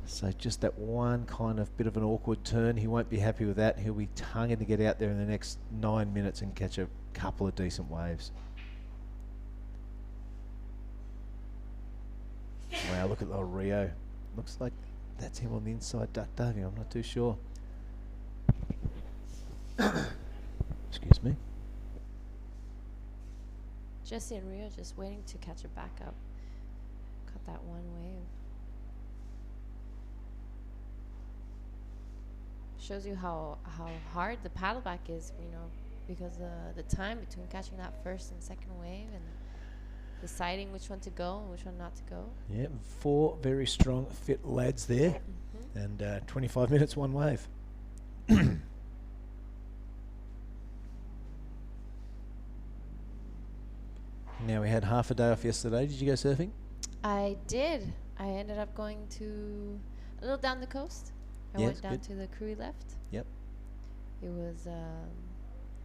So just that one kind of bit of an awkward turn. He won't be happy with that. He'll be tonguing to get out there in the next 9 minutes and catch a couple of decent waves. Wow, look at the Rio. Looks like that's him on the inside duck diving. I'm not too sure. Excuse me. Jesse and Rio just waiting to catch a backup. Caught that one wave. Shows you how hard the paddleback is, because the time between catching that first and second wave and deciding which one to go and which one not to go. Yeah, 4 very strong, fit lads there, and 25 minutes, one wave. Now, we had half a day off yesterday. Did you go surfing? I did. I ended up going to a little down the coast. I went down to the Krui left. Yep. It was a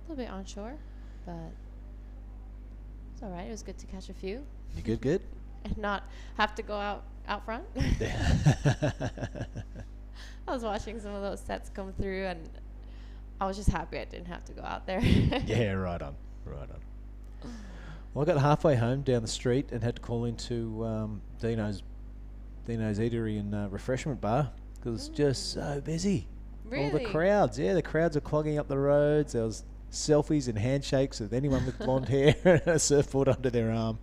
little bit onshore, but it's all right. It was good to catch a few. You good? And not have to go out front. I was watching some of those sets come through, and I was just happy I didn't have to go out there. Yeah, right on. Well, I got halfway home down the street and had to call into Dino's Eatery and Refreshment Bar because it's just so busy. Really? All the crowds, the crowds are clogging up the roads. There was selfies and handshakes of anyone with blonde hair and a surfboard under their arm.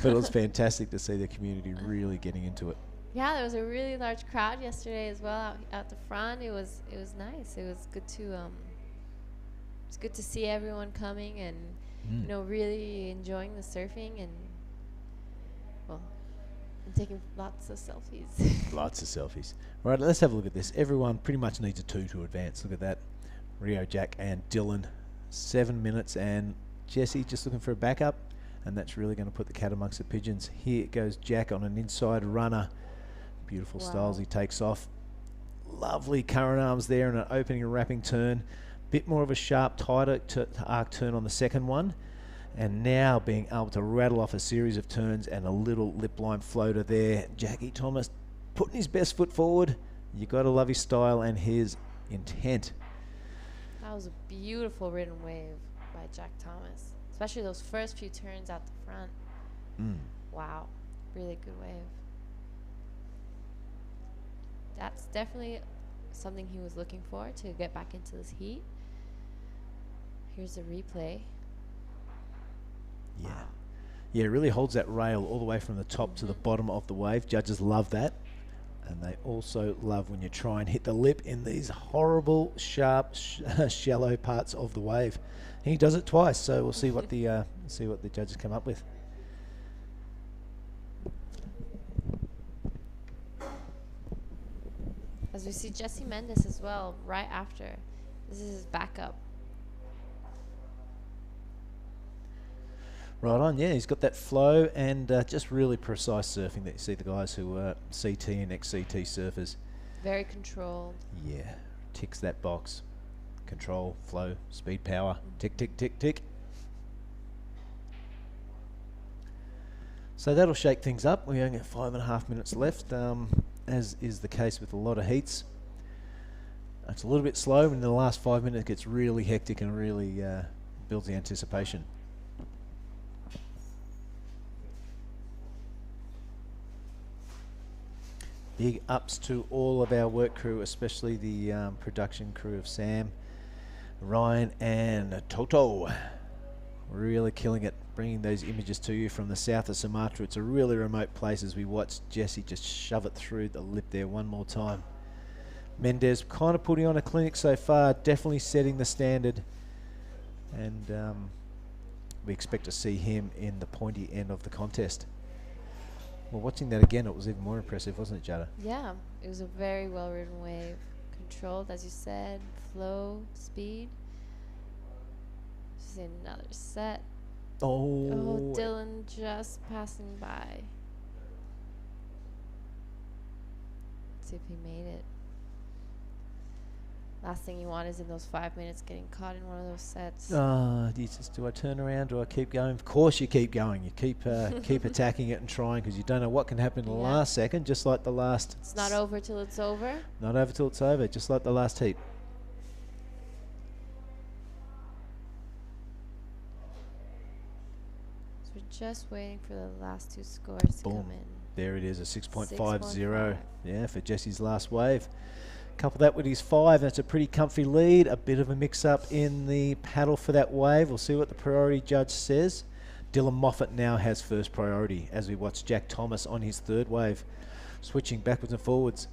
But it was fantastic to see the community really getting into it. Yeah, there was a really large crowd yesterday as well out the front. It was nice. It was good to it's good to see everyone coming and really enjoying the surfing and well, and taking lots of selfies. Lots of selfies. Right, let's have a look at this. Everyone pretty much needs a 2 to advance. Look at that. Rio, Jack and Dylan. 7 minutes, and Jesse just looking for a backup, and that's really going to put the cat amongst the pigeons. Here goes Jack on an inside runner. Beautiful styles he takes off. Lovely current arms there and an opening and wrapping turn. Bit more of a sharp, tighter arc turn on the second one. And now being able to rattle off a series of turns and a little lip line floater there. Jackie Thomas putting his best foot forward. You got to love his style and his intent. That was a beautiful ridden wave by Jack Thomas, especially those first few turns out the front. Wow, really good wave. That's definitely something he was looking for to get back into this heat. Here's a replay. Yeah. Yeah, it really holds that rail all the way from the top to the bottom of the wave. Judges love that. And they also love when you try and hit the lip in these horrible, sharp, shallow parts of the wave. He does it twice, so we'll see what the judges come up with. As we see Jesse Mendes as well, right after. This is his backup. Right on, yeah, he's got that flow and just really precise surfing that you see the guys who are CT and ex-CT surfers. Very controlled. Yeah, ticks that box. Control, flow, speed, power. Tick, tick, tick, tick. So that'll shake things up. We only have 5.5 minutes left, as is the case with a lot of heats. It's a little bit slow, and in the last 5 minutes it gets really hectic and really builds the anticipation. Big ups to all of our work crew, especially the production crew of Sam, Ryan and Toto. Really killing it, bringing those images to you from the south of Sumatra. It's a really remote place as we watch Jesse just shove it through the lip there one more time. Mendes kind of putting on a clinic so far, definitely setting the standard. And we expect to see him in the pointy end of the contest. Well, watching that again, it was even more impressive, wasn't it, Jada? Yeah, it was a very well-ridden wave. Controlled, as you said, flow, speed. Just another set. Oh, Dylan just passing by. See if he made it. Last thing you want is in those 5 minutes getting caught in one of those sets. Do I turn around? Do I keep going? Of course you keep going. You keep keep attacking it and trying, because you don't know what can happen in the last second, just like the last... It's not over till it's over. Not over till it's over, just like the last heat. So we're just waiting for the last two scores to come in. There it is, a 6.50. 6.5. Yeah, for Jesse's last wave. Couple that with his 5, that's a pretty comfy lead. A bit of a mix-up in the paddle for that wave. We'll see what the priority judge says. Dylan Moffat now has first priority as we watch Jack Thomas on his third wave, switching backwards and forwards.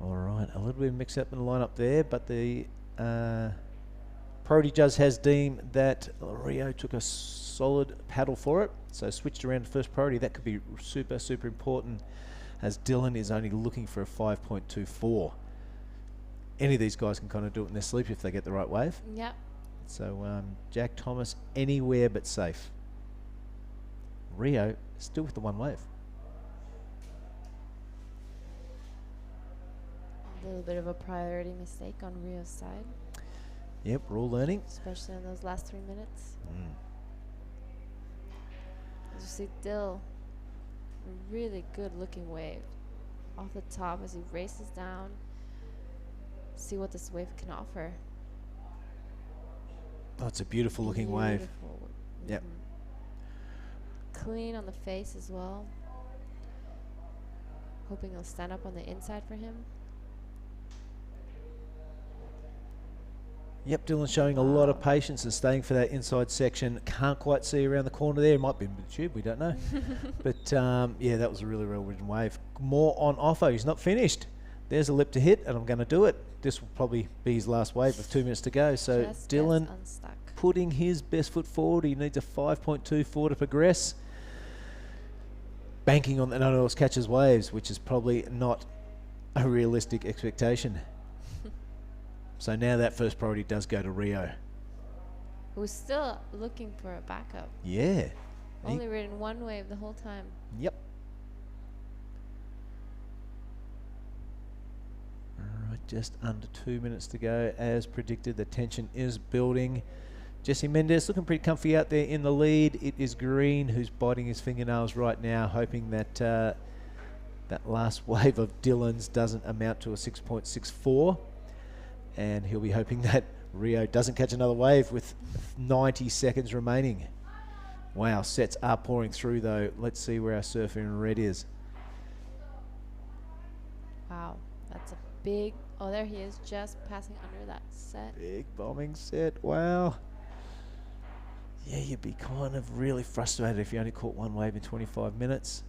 All right, a little bit of mix-up in the lineup there, but the priority judge has deemed that Rio took a solid paddle for it, so switched around to first priority. That could be super, super important, as Dylan is only looking for a 5.24. Any of these guys can kind of do it in their sleep if they get the right wave. Yep. So Jack Thomas anywhere but safe. Rio still with the one wave. A little bit of a priority mistake on Rio's side. Yep, we're all learning. Especially in those last 3 minutes. As you see Dill, a really good looking wave off the top as he races down. See what this wave can offer. Oh, it's a beautiful looking wave. Yep. Clean on the face as well. Hoping he'll stand up on the inside for him. Yep, Dylan's showing a lot of patience and staying for that inside section. Can't quite see around the corner there. It might be in the tube, we don't know. But yeah, that was a really well-ridden wave. More on offer. He's not finished. There's a lip to hit, and I'm going to do it. This will probably be his last wave with 2 minutes to go. So Just Dylan gets unstuck. putting his best foot forward. He needs a 5.24 to progress. Banking on that no one else catches waves, which is probably not a realistic expectation. So now that first priority does go to Rio. Who's still looking for a backup. Yeah. Only ridden one wave the whole time. Yep. All right, just under 2 minutes to go. As predicted, the tension is building. Jesse Mendes looking pretty comfy out there in the lead. It is Green who's biting his fingernails right now, hoping that that last wave of Dylan's doesn't amount to a 6.64. And he'll be hoping that Rio doesn't catch another wave with 90 seconds remaining. Wow, sets are pouring through though. Let's see where our surfer in red is. Wow, that's a big... Oh, there he is, just passing under that set. Big bombing set, wow. Yeah, you'd be kind of really frustrated if you only caught one wave in 25 minutes.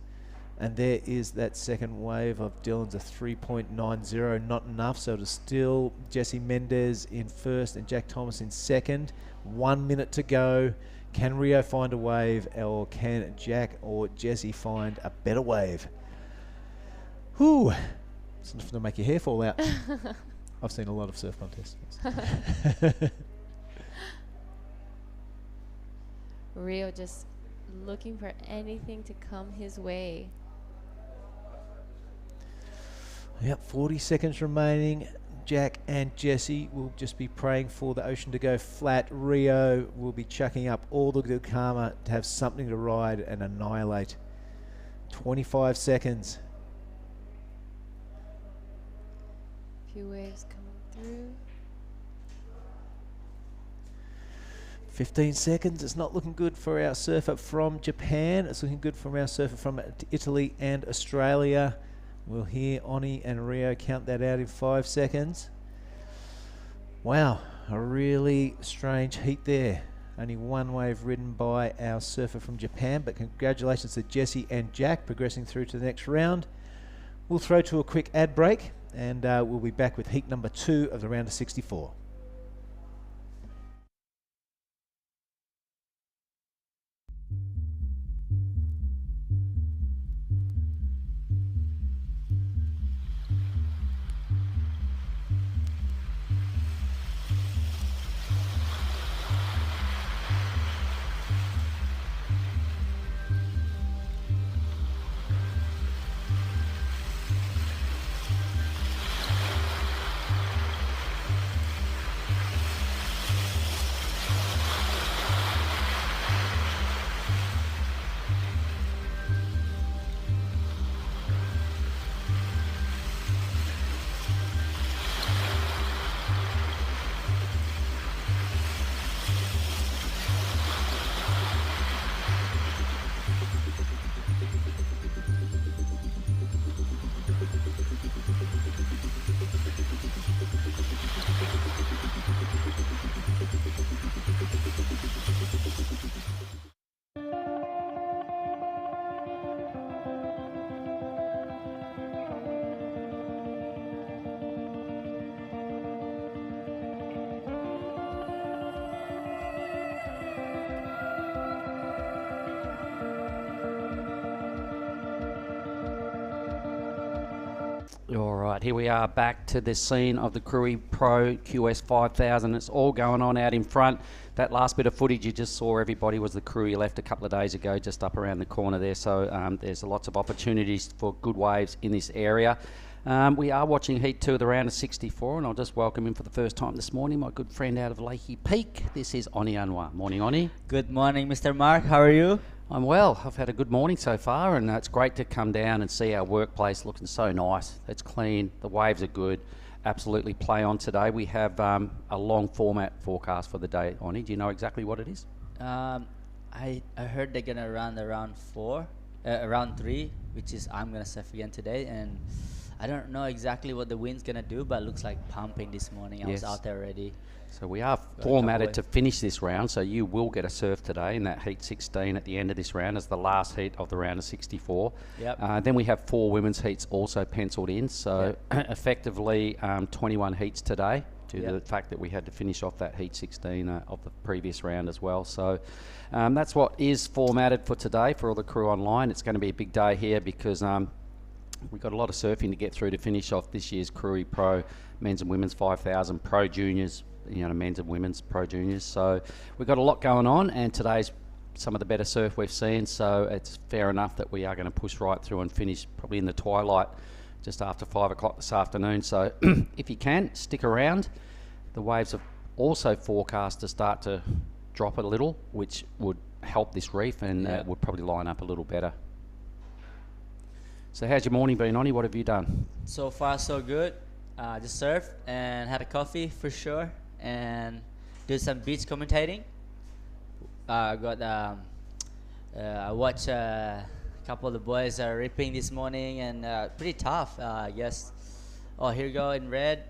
And there is that second wave of Dylan's a 3.90, not enough. So to still Jesse Mendes in first and Jack Thomas in second. 1 minute to go. Can Rio find a wave, or can Jack or Jesse find a better wave? Whew. It's enough to make your hair fall out. I've seen a lot of surf contests. Rio just looking for anything to come his way. Yep, 40 seconds remaining. Jack and Jesse will just be praying for the ocean to go flat. Rio will be chucking up all the good karma to have something to ride and annihilate. 25 seconds. Few waves coming through. 15 seconds. It's not looking good for our surfer from Japan. It's looking good from our surfer from Italy and Australia. We'll hear Oni and Rio count that out in 5 seconds. Wow, a really strange heat there. Only one wave ridden by our surfer from Japan, but congratulations to Jesse and Jack progressing through to the next round. We'll throw to a quick ad break, and we'll be back with heat number 2 of the round of 64. All right, here we are back to the scene of the Krui Pro QS 5000. It's all going on out in front. That last bit of footage you just saw, everybody, was the crew he left a couple of days ago, just up around the corner there. So there's lots of opportunities for good waves in this area. We are watching Heat 2 of the round of 64, and I'll just welcome him for the first time this morning, my good friend out of Lakey Peak. This is Oni Anwar. Morning, Oni. Good morning, Mr. Mark. How are you? I'm well. I've had a good morning so far, and it's great to come down and see our workplace looking so nice. It's clean, the waves are good. Absolutely play on today. We have a long format forecast for the day, Oni. Do you know exactly what it is? I heard they're gonna run around 3, which is I'm gonna surf again today, and I don't know exactly what the wind's gonna do, but it looks like pumping this morning. I was Yes. out there already. So we are couple formatted of- to finish this round, so you will get a surf today in that heat 16 at the end of this round as the last heat of the round of 64. Yep. Then we have 4 women's heats also penciled in, so effectively 21 heats today due to Yep. the fact that we had to finish off that heat 16 of the previous round as well. So that's what is formatted for today for all the crew online. It's going to be a big day here because we've got a lot of surfing to get through to finish off this year's Krui Pro men's and women's 5,000 Pro Juniors, men's and women's Pro Juniors. So we've got a lot going on, and today's some of the better surf we've seen, so it's fair enough that we are going to push right through and finish probably in the twilight just after 5 o'clock this afternoon. So if you can, stick around. The waves have also forecast to start to drop a little, which would help this reef and would probably line up a little better. So how's your morning been, Oni? What have you done? So far, so good. Just surfed and had a coffee for sure, and did some beach commentating. I watched a couple of the boys ripping this morning, and pretty tough, I guess. Oh, here we go in red.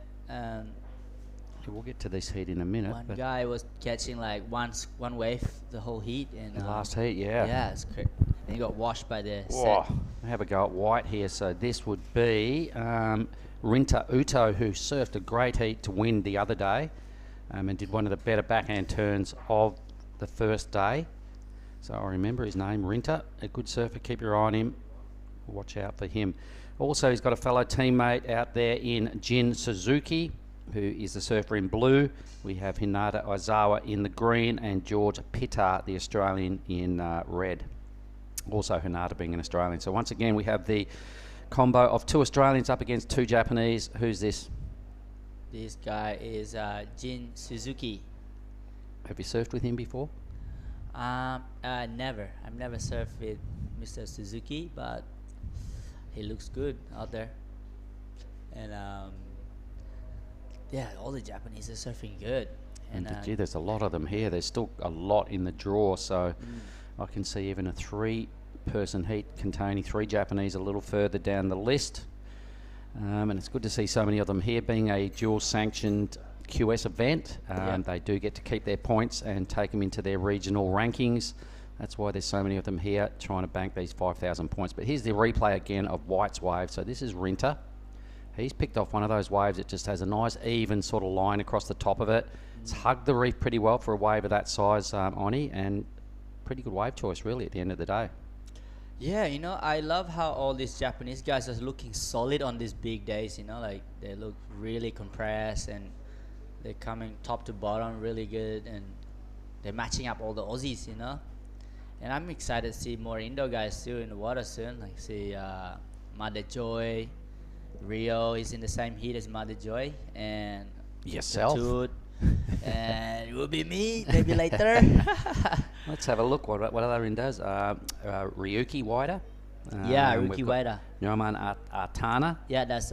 We'll get to this heat in a minute. One but guy was catching like one wave the whole heat, and the last heat, yeah. yeah, it's great. And he got washed by the Whoa. set. Have a go at white here. So this would be Rinta Uto, who surfed a great heat to win the other day and did one of the better backhand turns of the first day. So I remember his name, Rinta, a good surfer. Keep your eye on him. Watch out for him. Also, he's got a fellow teammate out there in Jin Suzuki, who is the surfer in blue. We have Hinata Aizawa in the green and George Pitar, the Australian, in red. Also Hinata being an Australian. So once again, we have the combo of 2 Australians up against 2 Japanese. Who's this? This guy is Jin Suzuki. Have you surfed with him before? Never. I've never surfed with Mr. Suzuki, but he looks good out there. And yeah, all the Japanese are surfing good. And Gee, there's a lot of them here. There's still a lot in the draw, so I can see even a 3-person heat containing 3 Japanese a little further down the list. And it's good to see so many of them here. Being a dual-sanctioned QS event, they do get to keep their points and take them into their regional rankings. That's why there's so many of them here trying to bank these 5,000 points. But here's the replay again of White's wave. So this is Rinta. He's picked off one of those waves that just has a nice even sort of line across the top of it. It's hugged the reef pretty well for a wave of that size, Oni, and pretty good wave choice really at the end of the day. yeah, I love how all these Japanese guys are looking solid on these big days. Like they look really compressed, and they're coming top to bottom really good, and they're matching up all the Aussies. And I'm excited to see more Indo guys too in the water soon. Like see Mother Joy, Rio is in the same heat as Mother Joy, and Yourself. Tattooed, and it will be me maybe later. Let's have a look. What other Indos? Ryuki Waida. Yeah, we've Ryuki got Waida. Nyoman Artana. Yeah, that's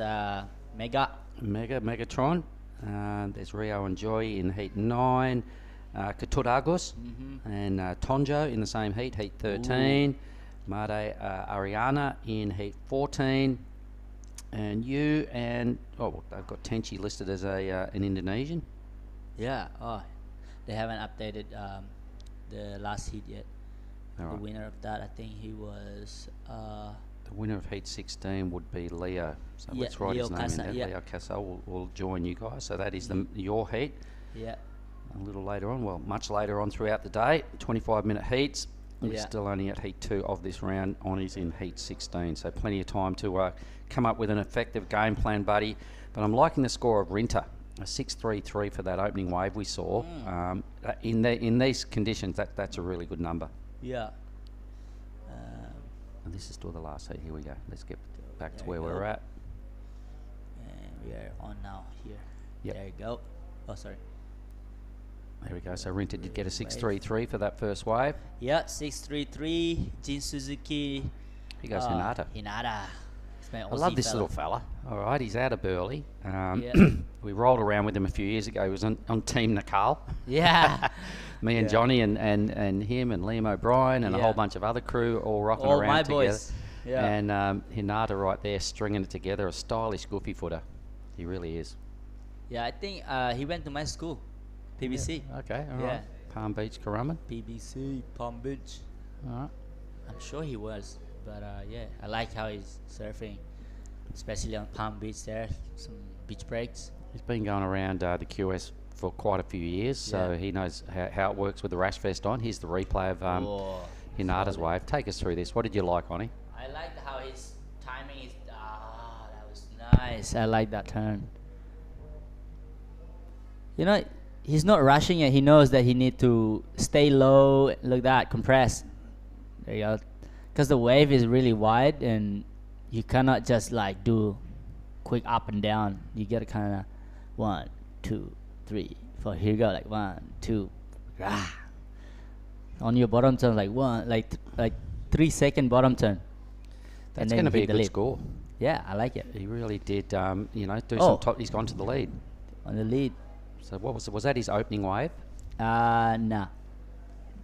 Mega. Megatron. There's Rio and Joy in heat 9. Katuragos and Tonjo in the same heat, heat 13. Made Ariana in heat 14. And you and, I've got Tenchi listed as an Indonesian. Yeah. Oh, they haven't updated the last heat yet. All The right. winner of that, I think he was. The winner of heat 16 would be Leo. So Yeah, let's write Leo his name Casa, in there. yeah. Leo Casso will join you guys. So that is your heat. Yeah. A little later on, much later on throughout the day, 25-minute heats. We're Yeah. still only at heat 2 of this round. Oni's in heat 16, so plenty of time to come up with an effective game plan, buddy. But I'm liking the score of Rinta, a 6.33 for that opening wave we saw. In these conditions, that's a really good number. Yeah. And this is still the last heat. Here we go. Let's get back to There where you we're go. at. And we are on now here. Yep. There you go. Oh, sorry. There we go. So Rinta did get a 6.33 for that first wave. Yeah, 6.33. Jin Suzuki. Here goes Hinata. Hinata. It's my I love Aussie this fella. little fella. All right, he's out of Burley. Yeah. We rolled around with him a few years ago. He was on Team Nakal. Yeah. Me and Yeah. Johnny and him and Liam O'Brien and a Yeah. whole bunch of other crew all rocking All around my together. boys. Yeah. And Hinata right there stringing it together, a stylish goofy footer. He really is. Yeah, I think he went to my school, PBC. Okay, all Yeah. right. Palm Beach, Currumbin. PBC, Palm Beach. All right. I'm sure he was, but yeah, I like how he's surfing, especially on Palm Beach there, some beach breaks. He's been going around the QS for quite a few years, so Yeah. he knows how it works with the rash vest on. Here's the replay of Hinata's solid. wave. Take us through this. What did you like, Onnie? I liked how his timing is. That was nice. I like that turn. You know, he's not rushing it. He knows that he need to stay low. Look at that, compress. There you go. Because the wave is really wide, and you cannot just like do quick up and down. You gotta kind of 1, 2, 3, 4. Here you go, like 1, 2, rah. On your bottom turn, like 3-second bottom turn. That's then going to be a hit the good lip. score. Yeah, I like it. He really did, do some Oh. top. He's gone to the lead. On the lead. So what was that his opening wave? Nah. No,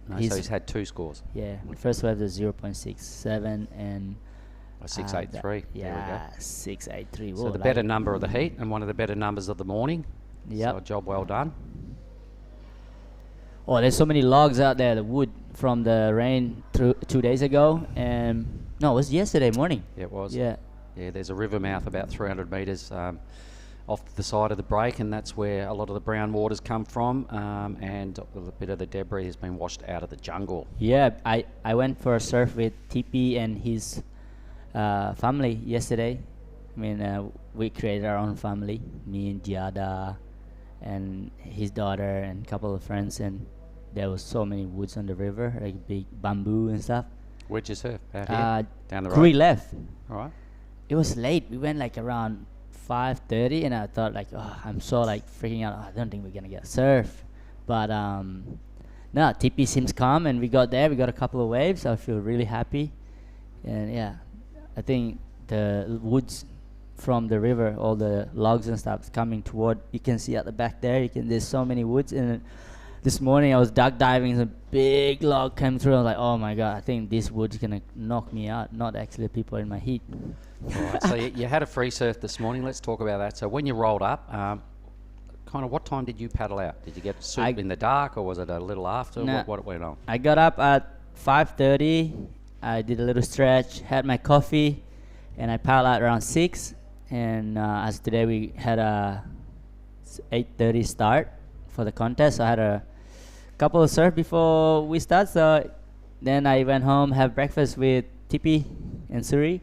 so He's- he's had 2 scores. Yeah, first wave was 0.67 and A 6.83. There yeah, 6.83. we go. Whoa, So the like better it. number of the heat and one of the better numbers of the morning. Yep. So a job well done. Oh, there's so many logs out there. The wood from the rain 2 days ago, and no, it was yesterday morning. Yeah, it was. Yeah. Yeah, there's a river mouth about 300 metres off the side of the break, and that's where a lot of the brown waters come from, and a bit of the debris has been washed out of the jungle. Yeah, I went for a surf with TP and his family yesterday. I mean, we created our own family, me and Jada and his daughter and a couple of friends, and there was so many woods on the river, like big bamboo and stuff. Where'd you surf? Out here? Down the road? Krui left. All right. It was late. We went like around 5:30, and I thought like, oh, I'm so like freaking out. Oh, I don't think we're gonna get surf, but no, TP seems calm, and we got there. We got a couple of waves. I feel really happy, and yeah, I think the woods from the river, all the logs and stuff, is coming toward. You can see at the back there. There's so many woods, and this morning I was duck diving, and a big log came through. I was like, oh my god, I think this wood's gonna knock me out. Not actually people in my heat. All right. So you had a free surf this morning. Let's talk about that. So when you rolled up, kind of what time did you paddle out? Did you get soup in the dark, or was it a little after? Nah. What went on? I got up at 5:30. I did a little stretch, had my coffee, and I paddled out around 6. And as today we had a 8:30 start for the contest, so I had a couple of surf before we start. So then I went home, have breakfast with Tipi and Suri,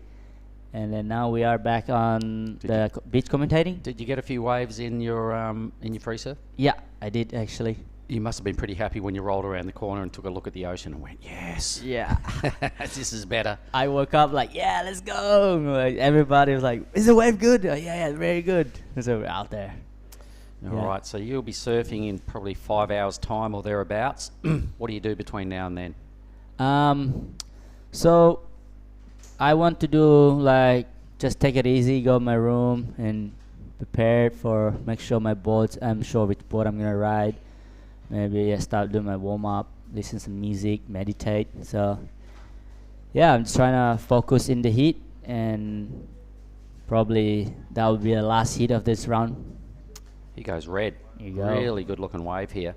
and then now we are back on beach commentating. Did you get a few waves in your free surf? Yeah, I did actually. You must have been pretty happy when you rolled around the corner and took a look at the ocean and went, yes, Yeah. this is better. I woke up like, yeah, let's go. Like, everybody was like, is the wave good? Yeah, very good. So we're out there. All right, so you'll be surfing in probably 5 hours' time or thereabouts. What do you do between now and then? So I want to do like just take it easy, go to my room and prepare for make sure my boards. I'm sure which board I'm gonna ride. Maybe I start doing my warm up, listen to some music, meditate. So yeah, I'm just trying to focus in the heat, and probably that will be the last heat of this round. He goes red. There you go. Really good looking wave here.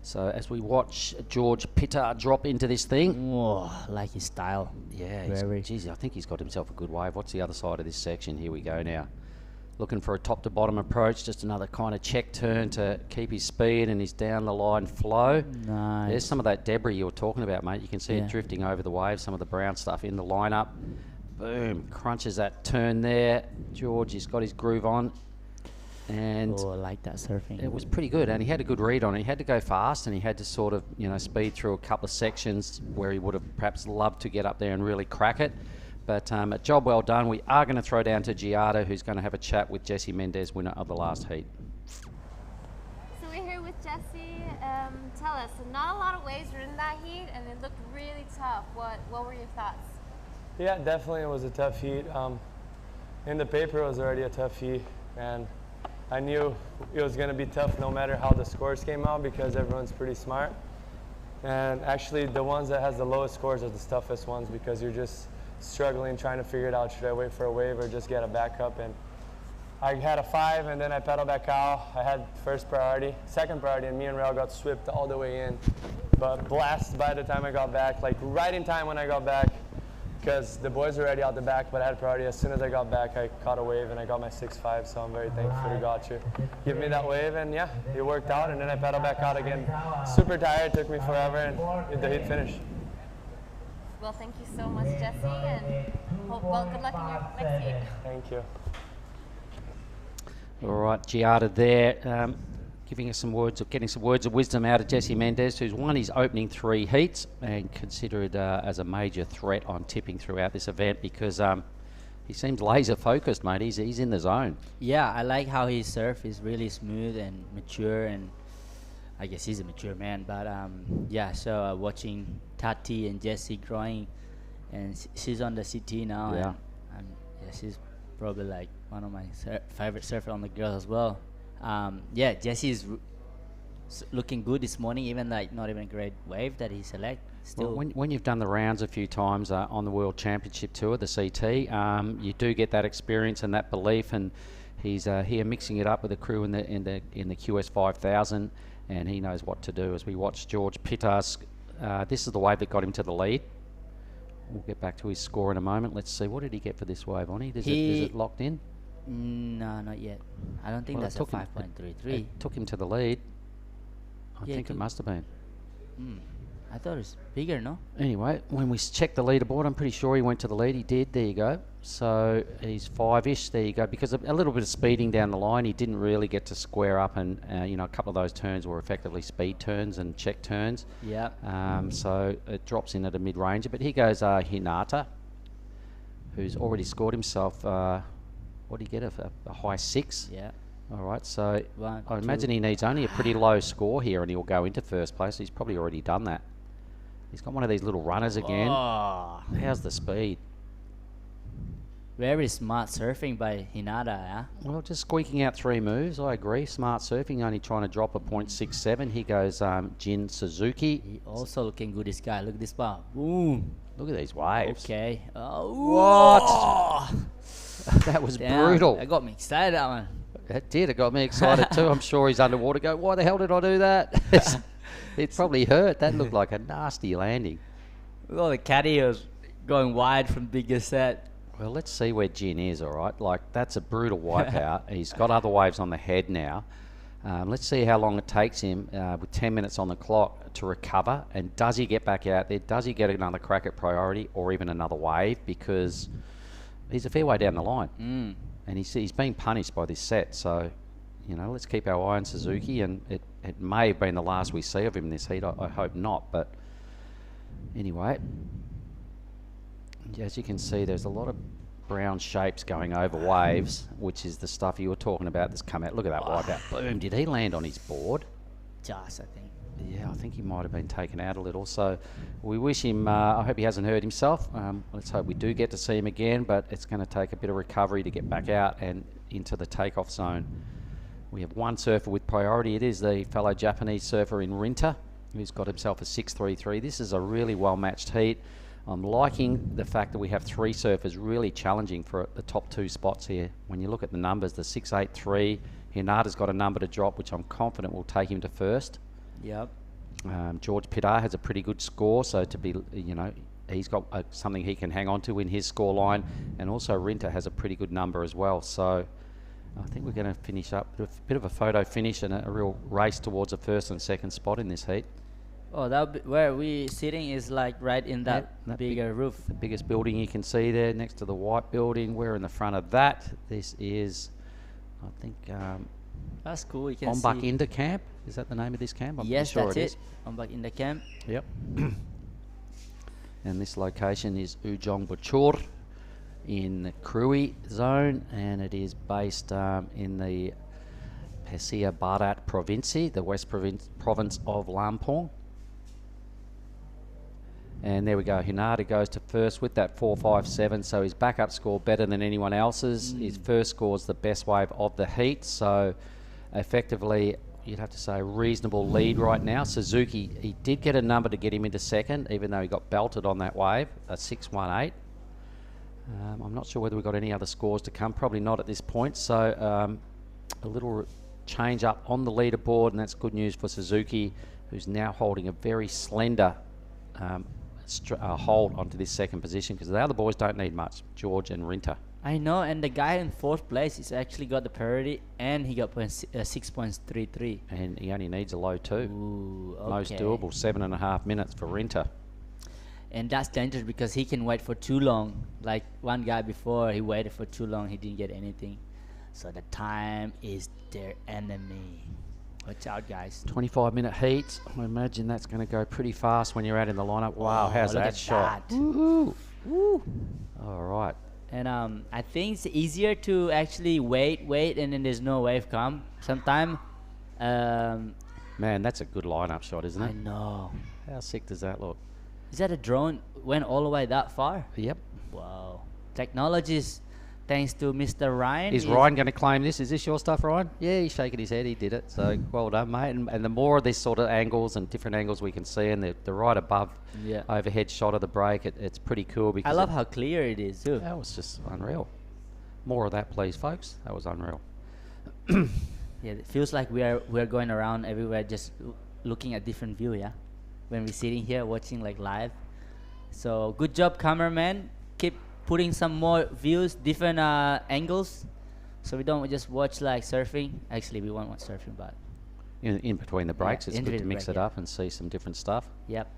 So as we watch George Pitta drop into this thing. Oh, like his style. Yeah, Very. geez, I think he's got himself a good wave. What's the other side of this section? Here we go now. Looking for a top to bottom approach, just another kind of check turn to keep his speed and his down the line flow. Nice. There's some of that debris you were talking about, mate. You can see Yeah. it drifting over the wave, some of the brown stuff in the lineup. Boom, crunches that turn there. George, he's got his groove on. And Oh, I like that surfing. it was pretty good, and he had a good read on it. He had to go fast, and he had to sort of, speed through a couple of sections where he would have perhaps loved to get up there and really crack it. But a job well done. We are going to throw down to Jada, who's going to have a chat with Jesse Mendez, winner of the last heat. So we're here with Jesse. Tell us, so not a lot of waves were in that heat, and it looked really tough. What were your thoughts? Yeah, definitely it was a tough heat. In the paper it was already a tough heat, and I knew it was going to be tough no matter how the scores came out because everyone's pretty smart. And actually the ones that has the lowest scores are the toughest ones because you're just struggling, trying to figure it out. Should I wait for a wave or just get a backup? And I had a 5, and then I pedaled back out. I had first priority, second priority, and me and Rail got swept all the way in. But blast by the time I got back, like right in time when I got back, because the boys were already out the back, but I had priority. As soon as I got back, I caught a wave and I got my 6.5, so I'm very thankful to God to give me that wave, and yeah, it worked out, and then I pedaled back out again. Super tired, took me forever, and the heat finished. Well, thank you so much, Jesse, and well, good luck in your next heat. Thank you. All right, Jada there, giving us some words, getting some words of wisdom out of Jesse Mendez, who's won his opening 3 heats and considered as a major threat on tipping throughout this event because he seems laser focused, mate. He's in the zone. Yeah, I like how his surf is really smooth and mature, and I guess he's a mature man. But yeah, so watching Tati and Jesse growing, and she's on the CT now. Yeah. And yeah, she's probably like one of my favorite surfer on the girls as well. Yeah, Jesse is looking good this morning, even like not even a great wave that he select. Still, Well, when you've done the rounds a few times on the World Championship Tour, the CT, you do get that experience and that belief. And he's here mixing it up with the crew in the QS 5000, and he knows what to do. As we watch George Pittas, this is the wave that got him to the lead. We'll get back to his score in a moment. Let's see, what did he get for this wave, Onnie? Is it locked in? No, not yet. I don't think that's a 5.33. It took him to the lead. I Yeah, think it must have been. I thought it was bigger, no? Anyway, when we checked the leaderboard, I'm pretty sure he went to the lead. He did. There you go. So he's 5-ish. There you go. Because a little bit of speeding down the line, he didn't really get to square up, and you know, a couple of those turns were effectively speed turns and check turns. Yeah. So it drops in at a mid-ranger. But here goes Hinata, who's already scored himself. What did he get? A high 6. Yeah. All right. So One, I imagine two. he needs only a pretty low score here, and he'll go into first place. He's probably already done that. He's got one of these little runners again. Oh, How's the speed? very smart surfing by Hinata, yeah? Well, just squeaking out 3 moves. I agree. Smart surfing, only trying to drop a 0.67. Here goes Jin Suzuki. He also looking good, this guy. Look at this bar. Boom. Look at these waves. Okay. Oh, What? That was damn, brutal. That got me excited, that one. It did. It got me excited too. I'm sure he's underwater. Go, why the hell did I do that? It probably hurt. That looked like a nasty landing. Well, the caddy was going wide from bigger set. Well, let's see where Jin is, all right? Like, that's a brutal wipeout. He's got other waves on the head now. Let's see how long it takes him with 10 minutes on the clock to recover. And does he get back out there? Does he get another crack at priority or even another wave? Because he's a fair way down the line. And he's being punished by this set. So, you know, let's keep our eye on Suzuki. And it may have been the last we see of him in this heat. I hope not. But anyway, as you can see, there's a lot of brown shapes going over waves, which is the stuff you were talking about that's come out. Look at that wipeout. Boom. Did he land on his board? Just, I think. Yeah, I think he might have been taken out a little. So we wish him, I hope he hasn't hurt himself. Let's hope we do get to see him again, but it's going to take a bit of recovery to get back out and into the takeoff zone. We have one surfer with priority. It is the fellow Japanese surfer in Rinta, who's got himself a 6.33. This is a really well-matched heat. I'm liking the fact that we have 3 surfers really challenging for the top 2 spots here. When you look at the numbers, the 6.83, Hinata's got a number to drop, which I'm confident will take him to first. Yep. George Pittar has a pretty good score, so to be, you know, he's got something he can hang on to in his score line, and also Rinta has a pretty good number as well. So I think we're going to finish up with a bit of a photo finish and a real race towards a first and second spot in this heat. Oh, that where we sitting is like right in that, bigger roof. The biggest building you can see there next to the white building. We're in the front of that. This is, I think, That's cool. You can Ombak see. Inda Camp. Is that the name of this camp? I'm Yes, pretty sure that's it it. I'm back in the camp. is. Yep. And this location is Ujong Bachur in the Krui zone, and it is based in the Pesia Barat province, the west province of Lampong. And there we go. Hinata goes to first with that 4.57, so his backup score better than anyone else's. His first score is the best wave of the heat, so effectively you'd have to say reasonable lead right now. Suzuki, he did get a number to get him into second, even though he got belted on that wave, a 6.18. I'm not sure whether we've got any other scores to come. Probably not at this point. So a little change up on the leaderboard, and that's good news for Suzuki, who's now holding a very slender hold onto this second position, because the other boys don't need much, George and Rinter. I know, and the guy in 4th place is actually got the priority, and he got 6.33. And he only needs a low 2. Ooh, okay. Most doable, 7.5 minutes for Rinter. And that's dangerous because he can wait for too long. Like one guy before, he waited for too long, he didn't get anything. So the time is their enemy. Watch out, guys. 25-minute heats. I imagine that's going to go pretty fast when you're out in the lineup. Wow, how's look that at shot? that. Woo-hoo. Woo. All right. And I think it's easier to actually wait, and then there's no wave come. Sometime, Man, that's a good lineup shot, isn't it? I know. How sick does that look? Is that a drone went all the way that far? Yep. Wow. Technologies, thanks to Mr. Ryan. Is Ryan going to claim this? Is this your stuff, Ryan? Yeah, he's shaking his head. He did it. So well done, mate. And the more of this sort of angles and different angles we can see, and the right above overhead shot of the break, it's pretty cool. Because I love how clear it is too. That was just unreal. More of that, please, folks. That was unreal. Yeah, it feels like we're going around everywhere, just looking at different view. Yeah, when we're sitting here watching like live. So good job, cameraman. Keep putting some more views, different angles, so we don't just watch like surfing. Actually, we won't watch surfing, but In between the breaks, it's good to mix it up and see some different stuff. Yep.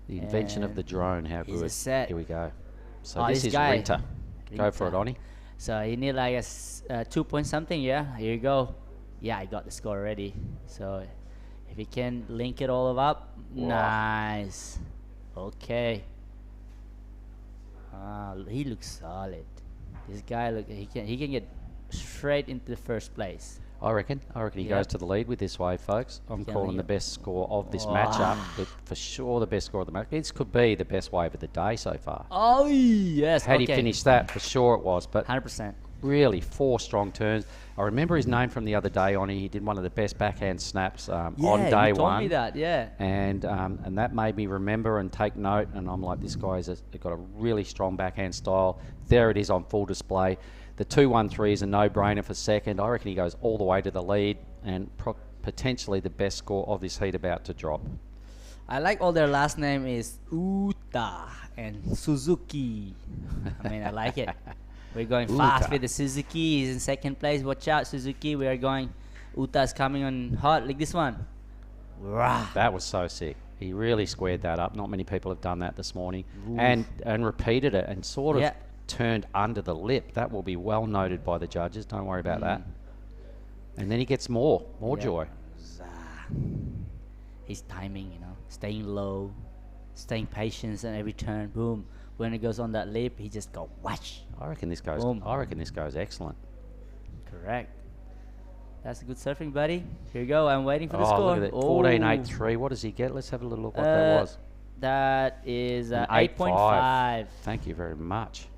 The invention of the drone, how here's good. a set. Here we go. So Oh, this this is guy. Rinter. Go for it, Rinter. Oni. So you need like a 2 point something. Yeah, here you go. Yeah, I got the score already. So if you can link it all up, nice. Okay. He looks solid. This guy he can get straight into the first place. I reckon he Yeah. goes to the lead with this wave, folks. I'm Can calling we the get- best score of this matchup. For sure the best score of the match. This could be the best wave of the day so far. Oh yes. Had he finished that, for sure it was. But 100%. really, 4 strong turns. I remember his name from the other day, Oni. He did one of the best backhand snaps on day you told one. me that. Yeah. And that made me remember and take note. And I'm like, this guy's got a really strong backhand style. There it is on full display. The 2-1-3 is a no-brainer for second. I reckon he goes all the way to the lead and potentially the best score of this heat about to drop. I like all their last name is Uta and Suzuki. I mean, I like it. We're going fast Uta. with the Suzuki. He's in second place. Watch out, Suzuki. We are going. Uta's coming on hot like this one. Rah. That was so sick. He really squared that up. Not many people have done that this morning. And repeated it and sort of turned under the lip. That will be well noted by the judges. Don't worry about that. And then he gets more joy. His timing, staying low, staying patient, and every turn, boom. When it goes on that lip, he just go whoosh. I reckon this goes. Boom. I reckon this goes excellent. Correct. That's good surfing, buddy. Here you go. I'm waiting for the Oh, score. look at that. 14.83. What does he get? Let's have a little look what that was. That is An 8.5. Thank you very much.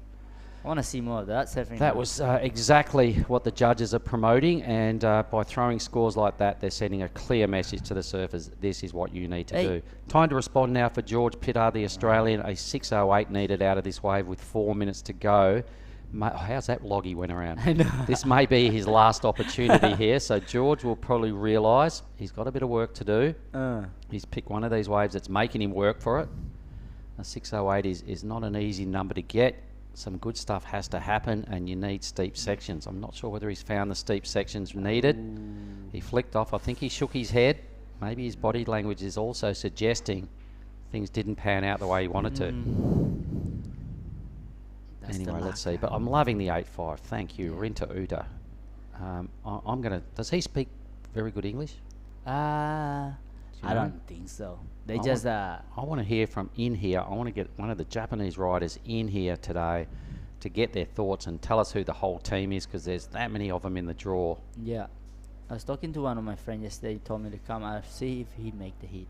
I want to see more of that surfing. That was exactly what the judges are promoting, and by throwing scores like that, they're sending a clear message to the surfers. This is what you need to do. Time to respond now for George Pittard, the Australian. A 6:08 needed out of this wave with 4 minutes to go. How's that loggy went around? I know. This may be his last opportunity here, so George will probably realise he's got a bit of work to do. He's picked one of these waves that's making him work for it. A 6:08 is not an easy number to get. Some good stuff has to happen, and you need steep sections. I'm not sure whether he's found the steep sections needed. He flicked off. I think he shook his head. Maybe his body language is also suggesting things didn't pan out the way he wanted to. Anyway, let's see. But I'm loving the 8.5. Thank you, Rinter Uta. I'm gonna. Does he speak very good English? I don't think so. They just I want to hear from in here. I want to get one of the Japanese riders in here today to get their thoughts and tell us who the whole team is, because there's that many of them in the draw. Yeah. I was talking to one of my friends yesterday. He told me to come and see if he'd make the heat.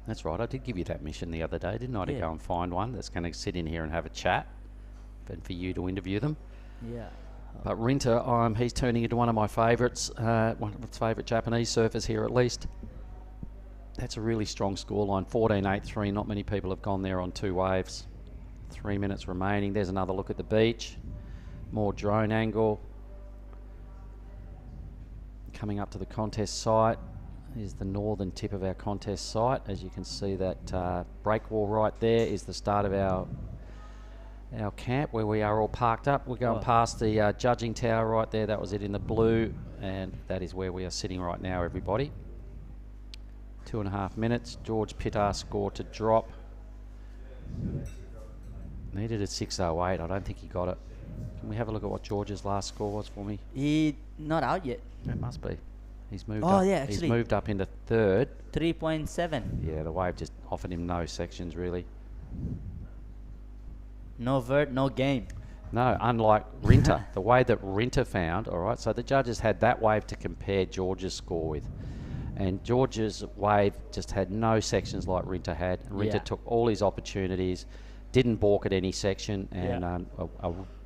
That's right. I did give you that mission the other day, didn't I? To Yeah. go and find one that's going to sit in here and have a chat, and for you to interview them. Yeah. But Rinter, he's turning into one of my favourites, one of his favourite Japanese surfers here at least. That's a really strong scoreline, 14.83. Not many people have gone there on 2 waves. 3 minutes remaining. There's another look at the beach. More drone angle. Coming up to the contest site is the northern tip of our contest site. As you can see, that break wall right there is the start of our camp where we are all parked up. We're going past the judging tower right there. That was it in the blue, and that is where we are sitting right now, everybody. 2.5 minutes. George Pittar score to drop. Needed a 6:08. I don't think he got it. Can we have a look at what George's last score was for me? He not out yet. It must be. He's moved Oh, up. yeah, actually. He's moved up into third. 3.7. Yeah, the wave just offered him no sections, really. No vert, no game. No, unlike Rinter, the wave that Rinter found, all right, so the judges had that wave to compare George's score with. And George's wave just had no sections like Rinter had. Rinter took all his opportunities, didn't balk at any section, and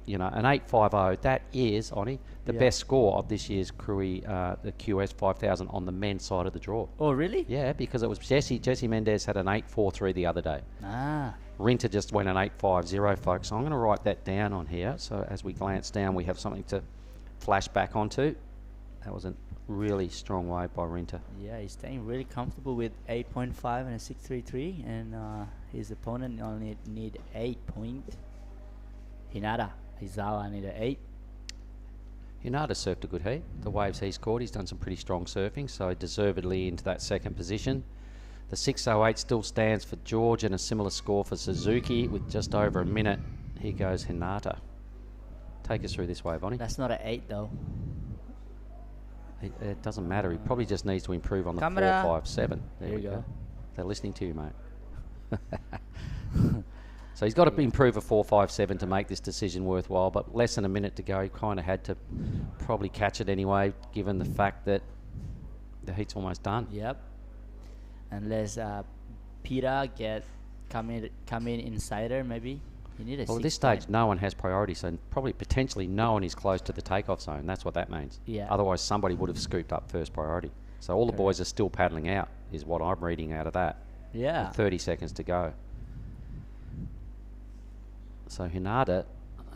you know, an 8.50. That is, Oni, the best score of this year's Krui, the QS 5000 on the men's side of the draw. Oh, really? Yeah, because it was Jesse Mendez had an 8.43 the other day. Ah. Rinter just went an 8.50, folks. So I'm going to write that down on here. So as we glance down, we have something to flash back onto. That was a really strong wave by Rinter. Yeah, he's staying really comfortable with 8.5 and a 6.33, and his opponent only need 8 point. Hinata Izawa needed 8. Hinata surfed a good heat. The waves he scored, he's done some pretty strong surfing, so deservedly into that second position. The 6.08 still stands for George, and a similar score for Suzuki with just over a minute. Here goes Hinata. Take us through this wave, Bonnie. That's not an 8 though. It doesn't matter. He probably just needs to improve on the Camera. 4.57. There you we go. They're listening to you, mate. So he's got to improve a 4.57 to make this decision worthwhile, but less than a minute to go. He kind of had to probably catch it anyway, given the fact that the heat's almost done. Yep. Unless Pira come in insider, maybe. You need a Well, at 6 this stage, point. no one has priority, so probably potentially no one is close to the takeoff zone. That's what that means. Yeah. Otherwise, somebody would have scooped up first priority. So all the boys are still paddling out, is what I'm reading out of that. Yeah. With 30 seconds to go. So Hinata,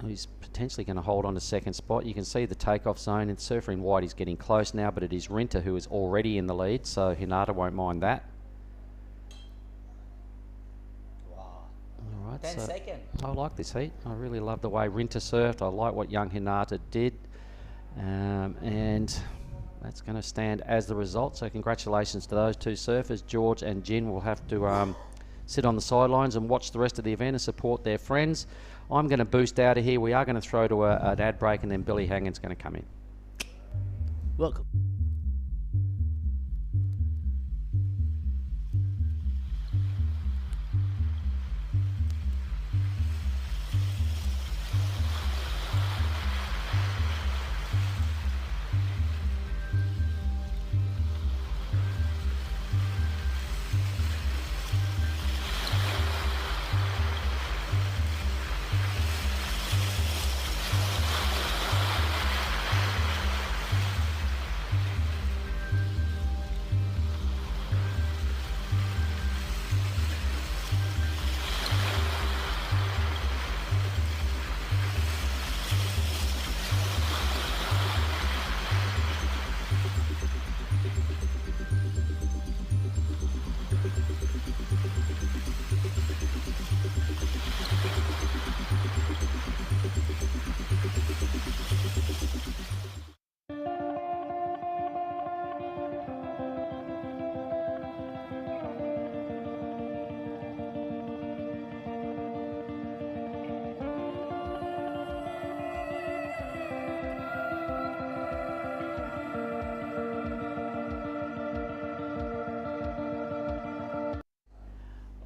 who's potentially going to hold on to second spot. You can see the takeoff zone, and surfer in white is getting close now, but it is Rinter who is already in the lead, so Hinata won't mind that. All right, 10 so seconds. I like this heat. I really love the way Rinter surfed. I like what young Hinata did. And that's going to stand as the result. So congratulations to those two surfers. George and Jin will have to sit on the sidelines and watch the rest of the event and support their friends. I'm going to boost out of here. We are going to throw to an ad break, and then Billy Hangen's going to come in. Welcome.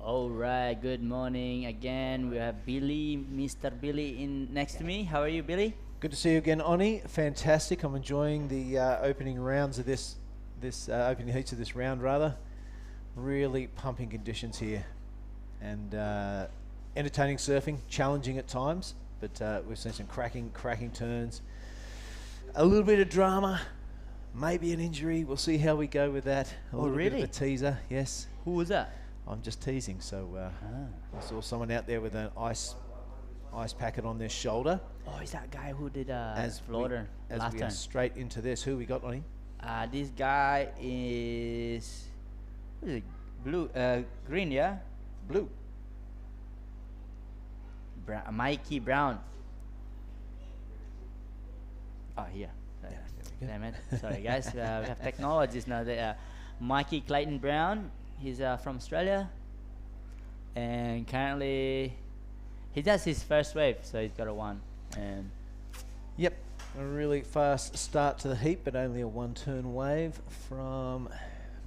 Alright, good morning again. We have Billy, Mr. Billy in next to me. How are you, Billy? Good to see you again, Oni. Fantastic. I'm enjoying the opening rounds of this opening heats of this round, rather. Really pumping conditions here, and entertaining surfing, challenging at times, but we've seen some cracking turns. A little bit of drama, maybe an injury. We'll see how we go with that. A little bit of a teaser, yes. Who was that? I'm just teasing. So I saw someone out there with an ice ice packet on their shoulder. Oh, is that guy who did As floater as last we time? are straight into this, who we got on him? This guy is, what is it? Blue, green, yeah? Blue. Mikey Brown. Oh, here. There we go. Damn it. Sorry, guys. We have technologies now. Mikey Clayton Brown. He's from Australia. And currently, he does his first wave, so he's got a 1. And Yep, a really fast start to the heat, but only a 1-turn wave from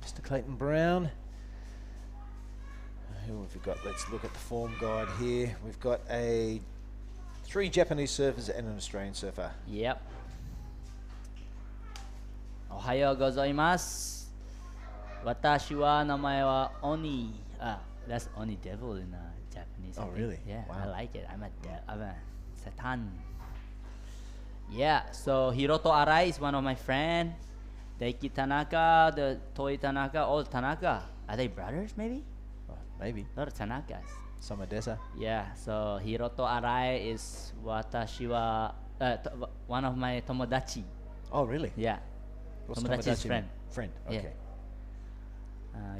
Mr. Clayton Brown. Who have we got? Let's look at the form guide here. We've got 3 Japanese surfers and an Australian surfer. yep. Ohayo gozaimasu. Watashi wa namae wa Oni. That's Oni devil in Japanese. I Oh, think. really? Yeah, I Wow. like it. I'm a Satan. Yeah, so Hiroto Arai is one of my friends. Daiki Tanaka, the Toi Tanaka, all Tanaka. Are they brothers, maybe? Oh, maybe. A lot of Tanakas. Samadesa. Yeah, so Hiroto Arai is watashi wa one of my tomodachi. Oh, really? Yeah, What's Tomodachi's Tomodachi friend. mean? Friend, Yeah. okay.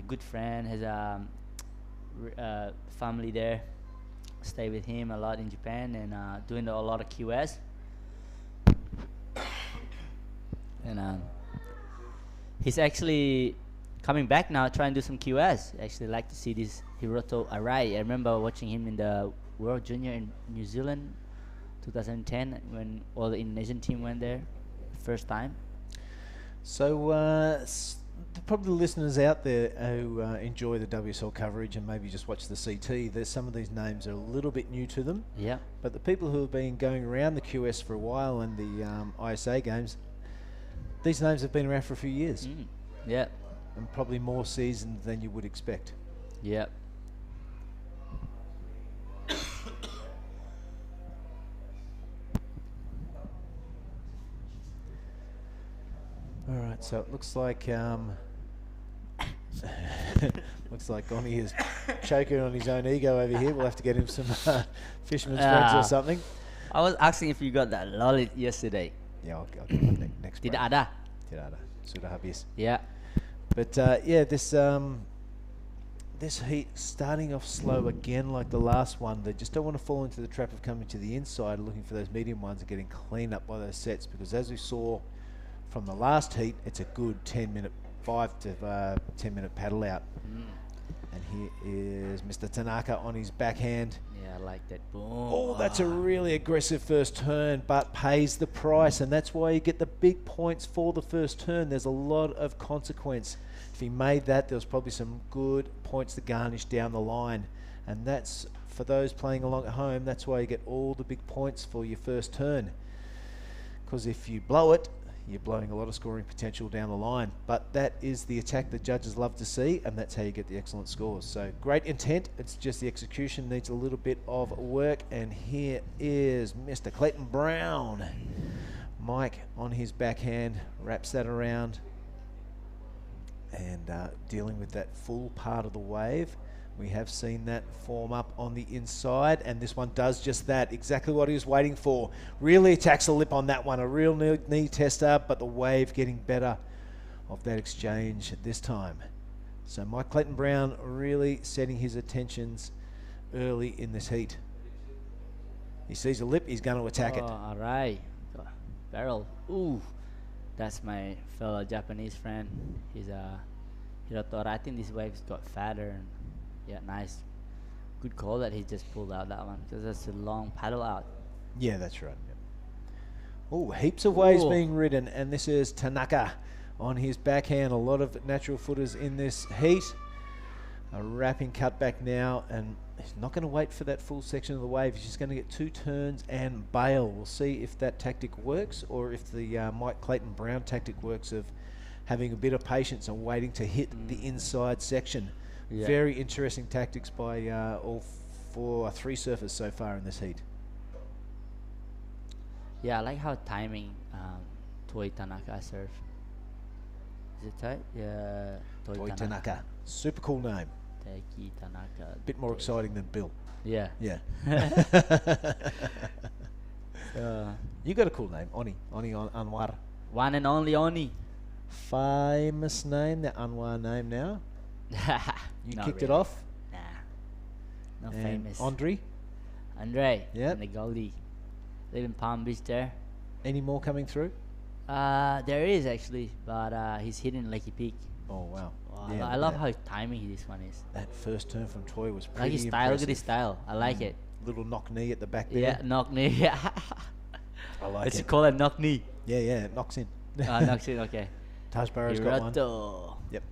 Good friend, has a family there. Stay with him a lot in Japan and doing a lot of QS. And he's actually coming back now, trying to do some QS. Actually, like to see this Hiroto Arai. I remember watching him in the World Junior in New Zealand, 2010, when all the Indonesian team went there, first time. So, probably the listeners out there who enjoy the WSL coverage and maybe just watch the CT, there's some of these names are a little bit new to them. Yeah. But the people who have been going around the QS for a while and the ISA games, these names have been around for a few years Yeah. and probably more seasoned than you would expect. Yeah. All right, so it looks like looks like Goni is choking on his own ego over here. We'll have to get him some fisherman's friends or something. I was asking if you got that lolly yesterday. Yeah, I'll get one next break. Tidak ada. Tidak ada. Sudah habis. Yeah. But yeah, this heat starting off slow again like the last one. They just don't want to fall into the trap of coming to the inside, looking for those medium ones and getting cleaned up by those sets, because as we saw from the last heat, it's a good 5 to 10 minute paddle out. And here is Mr. Tanaka on his backhand. Yeah, I like that. Boom. Oh, that's a really aggressive first turn, but pays the price, and that's why you get the big points for the first turn. There's a lot of consequence. If he made that, there was probably some good points to garnish down the line, and that's, for those playing along at home, that's why you get all the big points for your first turn. Because if you blow it, you're blowing a lot of scoring potential down the line. But that is the attack that judges love to see, and that's how you get the excellent scores. So great intent, it's just the execution needs a little bit of work. And here is Mr. Clayton Brown. Mike on his backhand, wraps that around and dealing with that full part of the wave. We have seen that form up on the inside, and this one does just that, exactly what he was waiting for. Really attacks the lip on that one, a real knee tester, but the wave getting better of that exchange this time. So Mike Clayton Brown really setting his attentions early in this heat. He sees a lip, he's going to attack it. All right. Barrel. Ooh. That's my fellow Japanese friend. He's Hiroto. I think this wave's got fatter. And yeah, nice. Good call that he just pulled out that one, because that's a long paddle out. Yeah, that's right. Yep. Oh, heaps of waves Ooh. being ridden, and this is Tanaka on his backhand. A lot of natural footers in this heat. A wrapping cutback now, and he's not going to wait for that full section of the wave. He's just going to get 2 turns and bail. We'll see if that tactic works, or if the Mike Clayton Brown tactic works of having a bit of patience and waiting to hit the inside section. Yeah. Very interesting tactics by all 3 surfers so far in this heat. Yeah, I like how timing Toi Tanaka surf. Is it tight? Yeah, Toi Tanaka. Super cool name. Daiki Tanaka. Bit more exciting than Bill. Yeah. Yeah. So, You got a cool name, Oni. Anwar. one and only Oni. Famous name, that Anwar name now. You Not kicked it really. off. Nah. Not And famous. Andre, Andre. Yep. In the Goldie. Live in Palm Beach there. any more coming through? There is actually, but he's hidden Lakey Peak. Oh, wow. Wow, Yeah, I look love at how timing this one is. that first turn from Toy was I pretty like his style. Look at his impressive. style. I like it. Little knock knee at the back there. Yeah, knock knee. Yeah. I like Let's it. call it knock knee. Yeah, it knocks in. Knocks it. Okay. Taj Barrow's got one. Hiroto. Yep.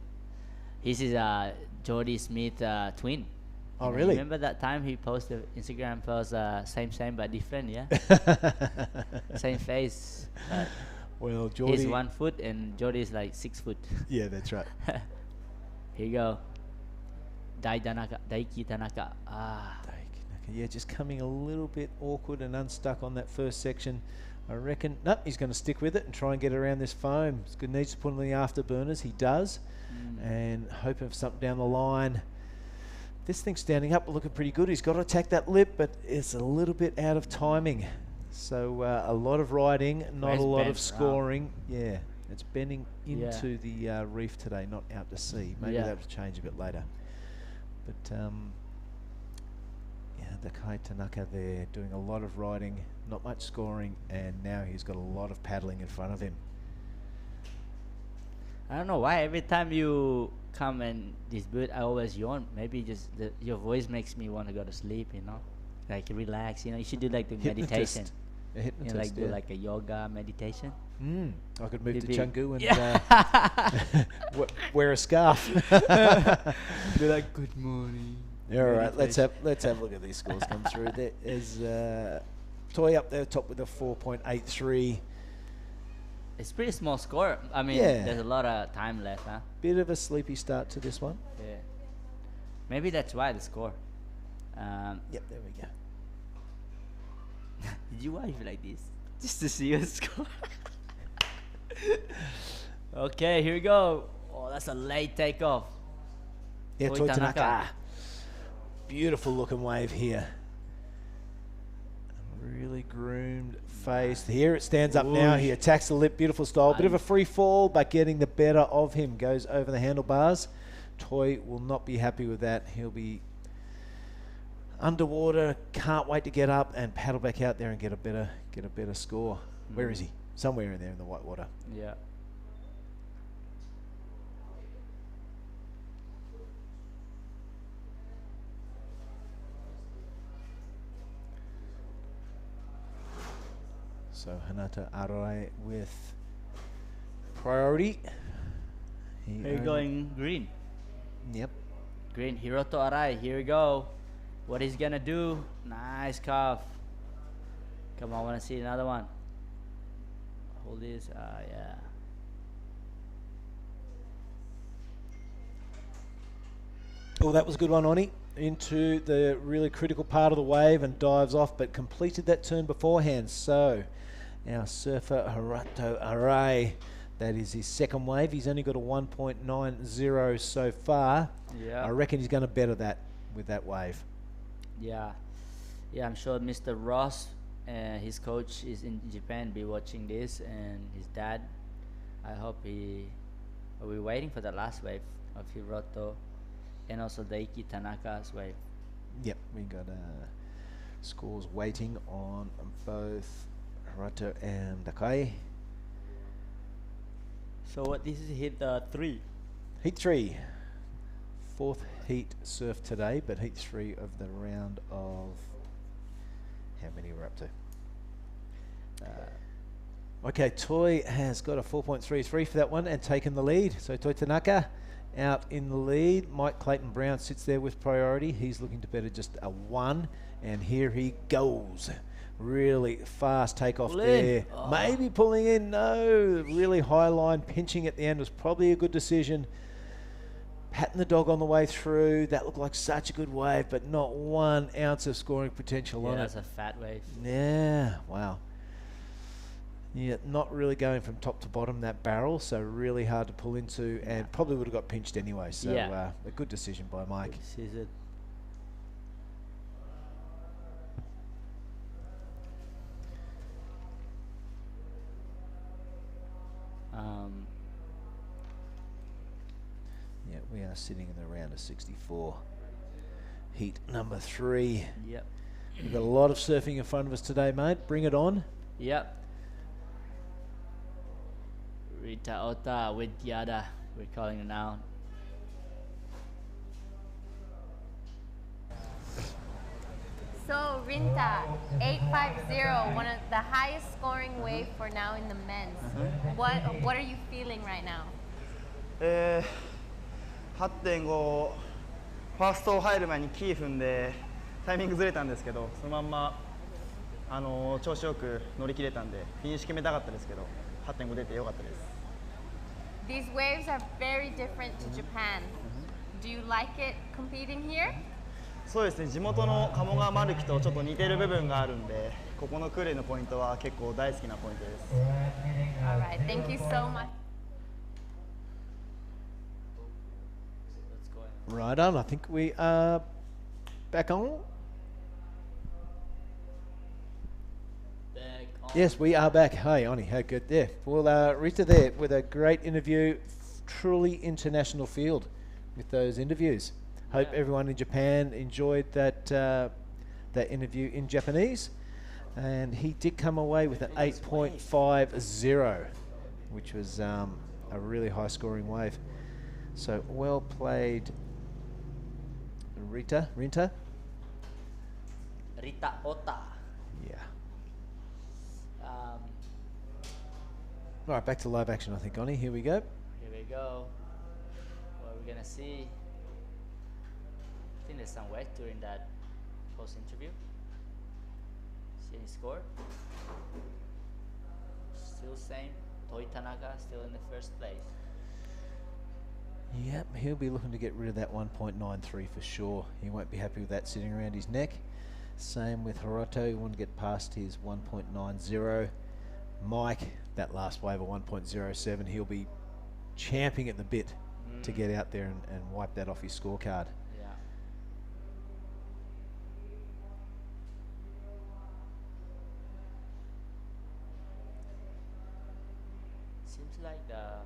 This is Jody Smith twin. Oh, You know, really? Remember that time he posted Instagram post same but different, yeah? Same face. But Well, he's Geordie. 1 foot and Jody is like 6 foot. Yeah, that's right. Here you go. Daiki Tanaka. Yeah, just coming a little bit awkward and unstuck on that first section. I reckon, nope, he's going to stick with it and try and get around this foam. He's going to need to put on the afterburners. He does. And hoping for something down the line. This thing's standing up, looking pretty good. He's got to attack that lip, but it's a little bit out of timing. So a lot of riding, not Where's a lot bent of scoring. Yeah, it's bending Yeah. into the reef today, not out to sea. Maybe Yeah. that will change a bit later. But yeah, the Kai Tanaka there doing a lot of riding, not much scoring, and now he's got a lot of paddling in front of him. I don't know why every time you come and this booth I always yawn. Maybe just your voice makes me want to go to sleep, you know? Like relax, you know, you should do like the meditation. A You hypnotist, know, like do yeah. like a yoga meditation. I could move to Maybe- Canggu and Yeah. wear a scarf. Be like, good morning. Yeah, all right, let's have a look at these scores come through. There is Toy up there top with a 4.83. It's pretty small score. I mean, Yeah. there's a lot of time left, huh? Bit of a sleepy start to this one. Yeah. Maybe that's why the score. Yep, there we go. Did you wave like this? Just to see your score? Okay, here we go. Oh, that's a late takeoff. Yeah, Toy Toy Tanaka. Tanaka. Beautiful looking wave here. Really groomed face. Here it stands up now. He attacks the lip. Beautiful style. Bit of a free fall, but getting the better of him. Goes over the handlebars. Toy will not be happy with that. He'll be underwater. Can't wait to get up and paddle back out there and get a better score. Where is he? Somewhere in there in the white water. Yeah. So Hanata Arai with priority. Here you going green. Yep. Green, Hiroto Arai. Here we go. What he's gonna do? Nice cuff. Come on, I wanna see another one. Hold this. Yeah. Oh, that was a good one, Oni. Into the really critical part of the wave and dives off, but completed that turn beforehand. So, our surfer Hiroto Arai, that is his second wave. He's only got a 1.90 so far. Yeah. I reckon he's going to better that with that wave. Yeah. Yeah, I'm sure Mr. Ross, his coach is in Japan, be watching this, and his dad. I hope we're waiting for the last wave of Hiroto and also Daiki Tanaka's wave. Yep, we got scores waiting on both Hiroto and Dakai. So what, this is hit 3. Heat 3. Fourth heat surf today, but heat 3 of the round of how many we're up to. Okay, Toy has got a 4.33 for that one and taken the lead. So Toy Tanaka out in the lead. Mike Clayton Brown sits there with priority. He's looking to better just a 1, and here he goes. Really fast takeoff Pull in. there. Maybe pulling in. No, really high line. Pinching at the end was probably a good decision. Patting the dog on the way through. That looked like such a good wave, but not 1 ounce of scoring potential Yeah, on that's it. a fat wave. Yeah, wow. Yeah, not really going from top to bottom that barrel, so really hard to pull into, and probably would have got pinched anyway. So Yeah. a good decision by Mike. This is it. Yeah, we are sitting in the round of 64. Heat number 3. Yep. We've got a lot of surfing in front of us today, mate. Bring it on. Yep. Rita Ota with Jada. We're calling it now. So Rinta, 850, one of the highest scoring wave for now in the men's. What are you feeling right now? 8.5ファースト入る前にキー踏んでタイミングずれたんですけど、そのまんま調子よく乗り切れたんでフィニッシュ決めたかったですけど 8.5 出てよかったです。 These waves are very different to Japan. Do you like it competing here? そうですね、地元の鴨川マルキとちょっと似てる部分があるんで、ここのクレーのポイントは結構大好きなポイントです。 Alright, thank you so much. Right on. I think we are back on. Back on. Yes, we are back. Hi, Oni. How good there. Well, Rita there with a great interview. Truly international field with those interviews. Hope everyone in Japan enjoyed that that interview in Japanese. And he did come away with an 8.50, which was a really high scoring wave. So well played, Rita. Rita Ota. Yeah. All right, back to live action, I think, Oni. Here we go. Here we go. What are we gonna see? I think there's some wet during that post interview. See any score? Still same. Toi Tanaka still in the first place. Yep, he'll be looking to get rid of that 1.93 for sure. He won't be happy with that sitting around his neck. Same with Hiroto, he want to get past his 1.90. Mike, that last wave of 1.07, he'll be champing at the bit to get out there and wipe that off his scorecard. Yeah. Seems like the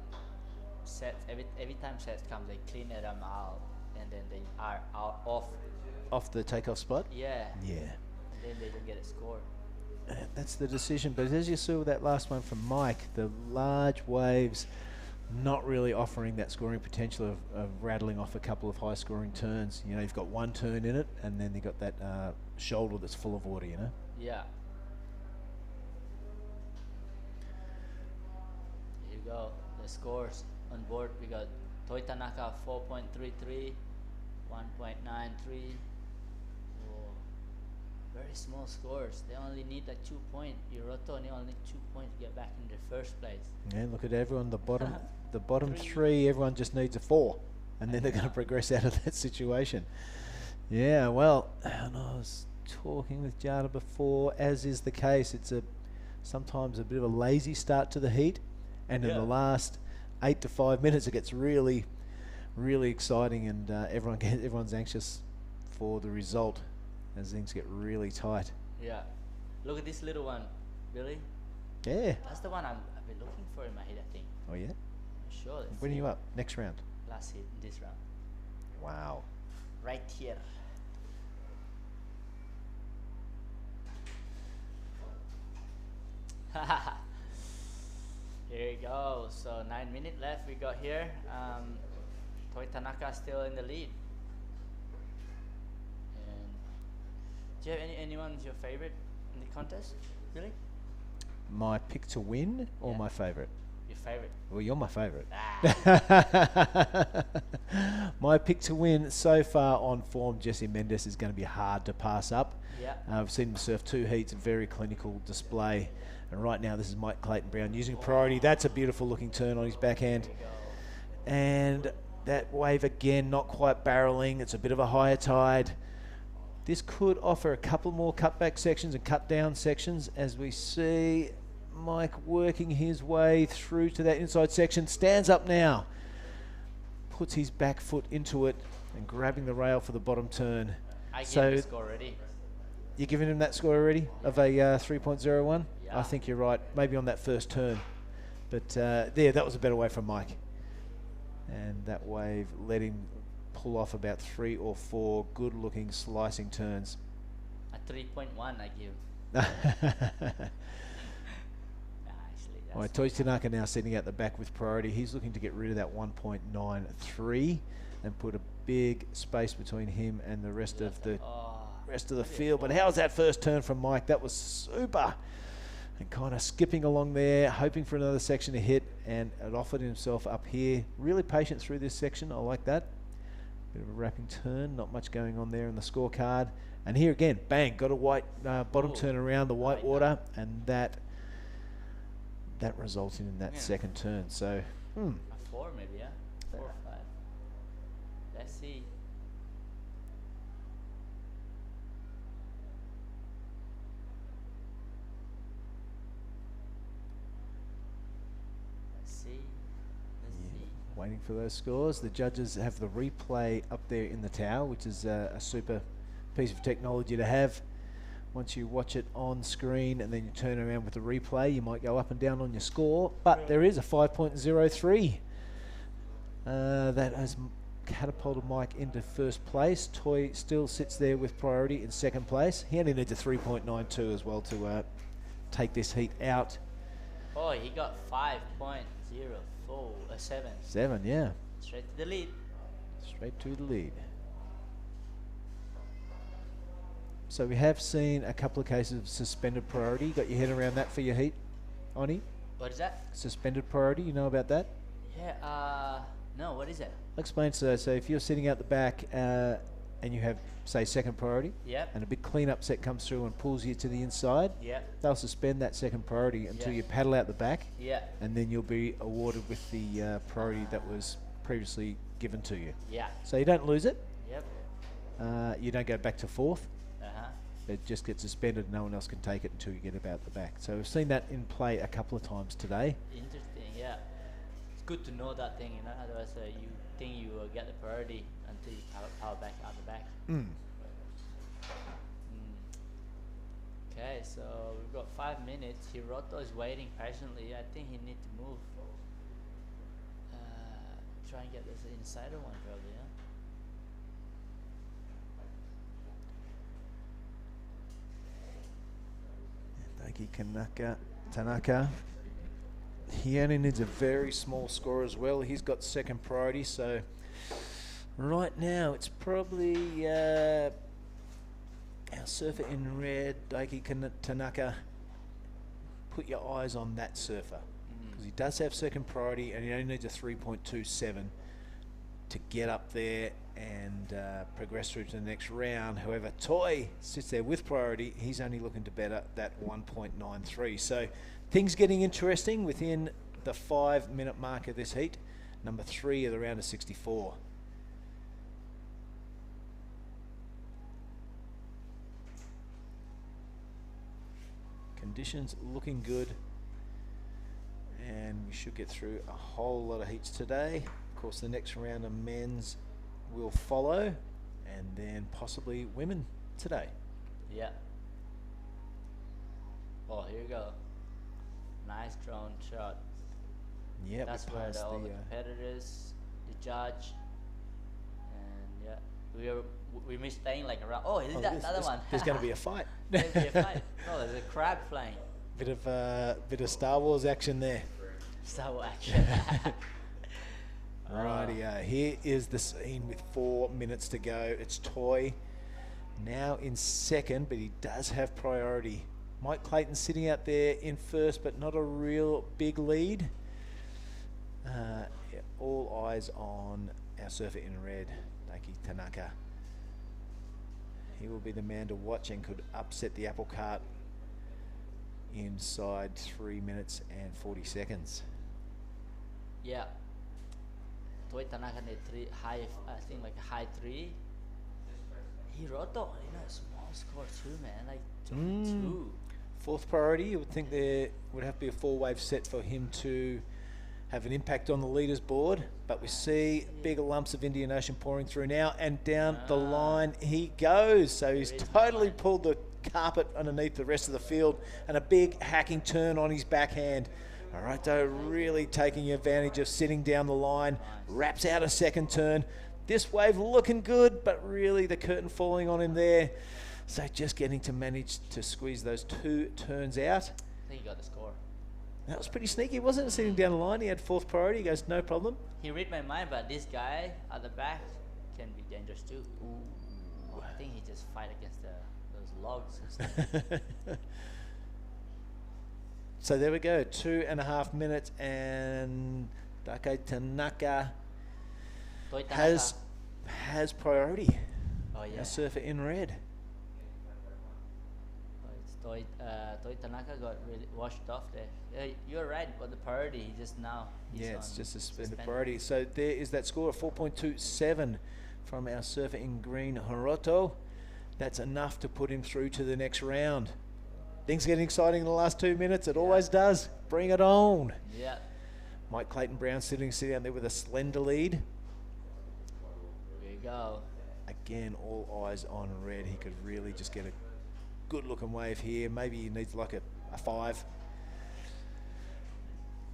sets every time sets come, they clean them out and then they are out Off the takeoff spot? Yeah. Yeah. And then they don't get a score. That's the decision. But as you saw with that last one from Mike, the large waves not really offering that scoring potential of rattling off a couple of high scoring turns. You know, you've got one turn in it and then you've got that shoulder that's full of water, you know? Yeah. Here you go. The scores on board. We got Toi Tanaka 4.33, 1.93. Very small scores. They only need like 2 points. Hiroto only need 2 points to get back in the first place. Yeah, look at everyone. The bottom three, everyone just needs a 4, and then they're going to progress out of that situation. Yeah, well, and I was talking with Jada before, as is the case. It's sometimes a bit of a lazy start to the heat, and in the last 8 to 5 minutes, it gets really, really exciting, and everyone's anxious for the result as things get really tight. Yeah. Look at this little one, Billy. Yeah. That's the one I've been looking for in my head, I think. Oh yeah. Sure. Let's When are see. you up? Next round. Last hit in this round. Wow. Right here. Here you go. So 9 minutes left we got here. Toi Tanaka still in the lead. And do you have anyone who's your favorite in the contest? Really? My pick to win or my favorite? Your favorite? Well, you're my favorite. Ah. My pick to win so far on form, Jesse Mendes, is going to be hard to pass up. Yeah. I've seen him surf 2 heats, very clinical display. And right now, this is Mike Clayton Brown using priority. That's a beautiful looking turn on his backhand. And that wave again, not quite barreling. It's a bit of a higher tide. This could offer a couple more cutback sections and cut down sections as we see Mike working his way through to that inside section. Stands up now. Puts his back foot into it and grabbing the rail for the bottom turn. I gave So the score already. you're giving him that score already of a 3.01? Yeah. I think you're right. Maybe on that first turn. But there, that was a better wave from Mike. And that wave let him pull off about 3 or 4 good-looking slicing turns. A 3.1 I give. All right, Toi Tanaka now sitting at the back with priority. He's looking to get rid of that 1.93 and put a big space between him and the rest of the field. But how's that first turn from Mike? That was super. And kind of skipping along there, hoping for another section to hit, and it offered himself up here. Really patient through this section. I like that. Bit of a wrapping turn, not much going on there in the scorecard. And here again, bang, got a white bottom turn around the white water, and that resulted in that second turn. So, A 4 maybe, yeah? 4 or 5. Let's see. waiting for those scores. The judges have the replay up there in the tower, which is a super piece of technology to have. Once you watch it on screen and then you turn around with the replay, you might go up and down on your score, but there is a 5.03. That has catapulted Mike into first place. Toi still sits there with priority in second place. He only needs a 3.92 as well to take this heat out. Oh, he got 7. 7, yeah. Straight to the lead. Straight to the lead. So we have seen a couple of cases of suspended priority. Got your head around that for your heat, Oni? What is that? Suspended priority, you know about that? Yeah, no, what is it? I'll explain. So if you're sitting out the back and you have, say, second priority, Yep. and a big cleanup set comes through and pulls you to the inside, Yep. they'll suspend that second priority until you paddle out the back, and then you'll be awarded with the priority that was previously given to you. Yeah. So you don't lose it. Yep. You don't go back to fourth. Uh-huh. It just gets suspended. No one else can take it until you get about the back. So we've seen that in play a couple of times today. Interesting, yeah. It's good to know that thing, you know. Otherwise, you think you will get the priority until you power back out the back. Okay, so we've got 5 minutes. Hiroto is waiting patiently. I think he needs to move. Try and get this insider one probably, yeah. Tanaka. He only needs a very small score as well. He's got second priority, so right now it's probably our surfer in red, Daiki Tanaka. Put your eyes on that surfer because he does have second priority and he only needs a 3.27 to get up there and progress through to the next round. However, Toi sits there with priority. He's only looking to better that 1.93. So things getting interesting within the 5-minute mark of this heat. Number 3 of the round of 64. Conditions looking good. And we should get through a whole lot of heats today. Of course, the next round of men's will follow, and then possibly women today. Yeah. Oh, here you go. Nice drone shot. Yeah, that's where all the competitors, the judge, and we missed staying like around. Oh, is that the other one? There's going to be a fight. There's be a fight. Oh, there's a crab flying. Bit of Star Wars action there. Star Wars action. Rightio, here is the scene with 4 minutes to go. It's Toi now in second, but he does have priority. Mike Clayton sitting out there in first, but not a real big lead. All eyes on our surfer in red, Daiki Tanaka. He will be the man to watch and could upset the apple cart inside 3 minutes and 40 seconds. Yeah. Toi Tanaka need I think like a high 3. Hiroto, small score too, man, like 2. Fourth priority, you would think there would have to be a 4-wave set for him to have an impact on the leaders board, but we see bigger lumps of Indian Ocean pouring through now, and down the line he goes. So he's totally pulled the carpet underneath the rest of the field, and a big hacking turn on his backhand. Arato really taking advantage of sitting down the line, wraps out a second turn. This wave looking good, but really the curtain falling on him there. So just getting to manage to squeeze those 2 turns out. I think he got the score. That was pretty sneaky, wasn't it? Sitting down the line, he had fourth priority. He goes, no problem. He read my mind, but this guy at the back can be dangerous too. Ooh. I think he just fight against those logs and stuff. So there we go, 2.5 minutes, and Dake Tanaka has priority. Oh yeah. Our surfer in red. Toy Tanaka got really washed off there. You're right, but the priority, he just now. Yeah, it's just a suspended priority. So there is that score of 4.27 from our surfer in green, Hiroto. That's enough to put him through to the next round. Things getting exciting in the last 2 minutes. It always does. Bring it on. Yeah. Mike Clayton Brown sitting down there with a slender lead. There you go. Again, all eyes on red. He could really just get a good looking wave here. Maybe he needs like a 5.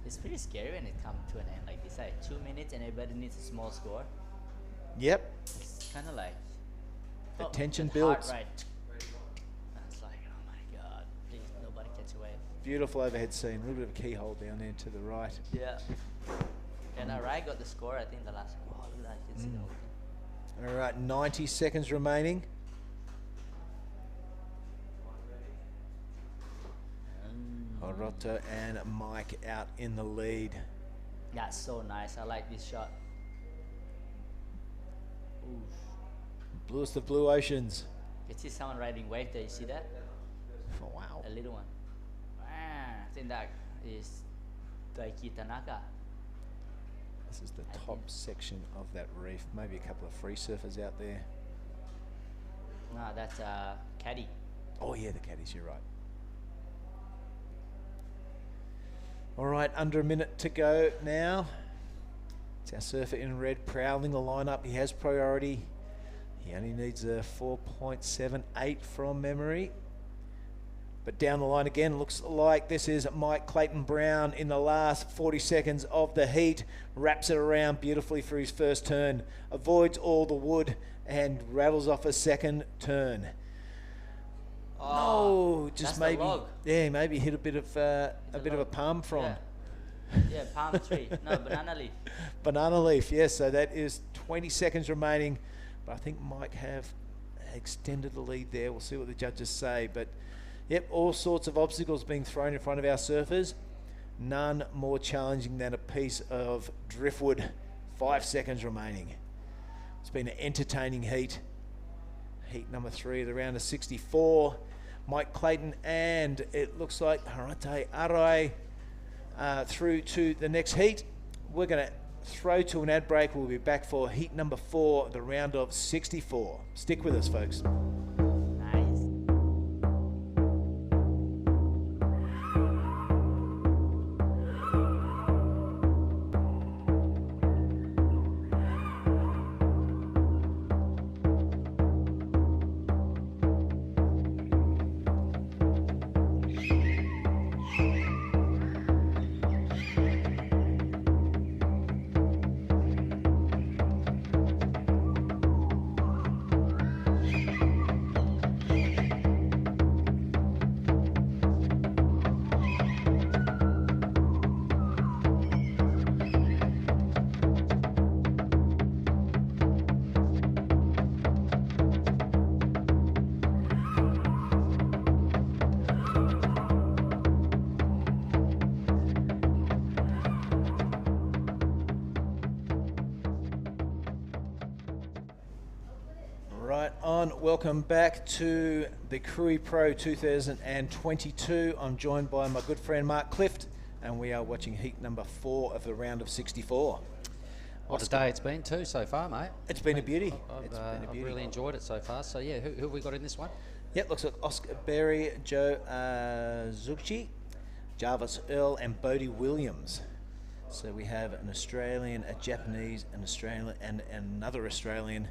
It's pretty scary when it comes to an end like this. Like 2 minutes and everybody needs a small score. Yep. It's kind of like the tension it's builds. hard, right? It's like, oh my God, please nobody catch a wave. Beautiful overhead scene. A little bit of a keyhole down there to the right. Yeah. And Arai got the score, I think, the last one. Oh, look at that. You can see the whole thing. All right, 90 seconds remaining. Hiroto and Mike out in the lead. That's so nice. I like this shot. Oof. Bluest of blue oceans. You see someone riding wave there. You see that? Oh, wow. A little one. I think that is Daiki Tanaka. This is the top section of that reef. Maybe a couple of free surfers out there. No, that's Caddy. Oh yeah, the caddies, you're right. All right, under a minute to go now. It's our surfer in red prowling the lineup. He has priority. He only needs a 4.78 from memory. But down the line again, looks like this is Mike Clayton Brown in the last 40 seconds of the heat. Wraps it around beautifully for his first turn. Avoids all the wood and rattles off a second turn. Oh, no, just that's maybe, the log. yeah, maybe hit a bit of a palm frond. Yeah, palm tree. No, banana leaf. Banana leaf, yes. So that is 20 seconds remaining. But I think Mike have extended the lead there. We'll see what the judges say. But yep, all sorts of obstacles being thrown in front of our surfers. None more challenging than a piece of driftwood. 5 seconds remaining. It's been an entertaining heat. Heat number 3 of the round of 64. Mike Clayton and it looks like Harate Arai through to the next heat. We're going to throw to an ad break. We'll be back for heat number 4, the round of 64. Stick with us, folks. Welcome back to the Krui Pro 2022. I'm joined by my good friend Mark Clift, and we are watching heat number 4 of the round of 64. What a day it's been too so far, mate. It's been a beauty. I've really enjoyed it so far. So yeah, who have we got in this one? Yep, looks like Oscar Berry, Joe Zucchi, Jarvis Earl, and Bodie Williams. So we have an Australian, a Japanese, an Australian, and another Australian.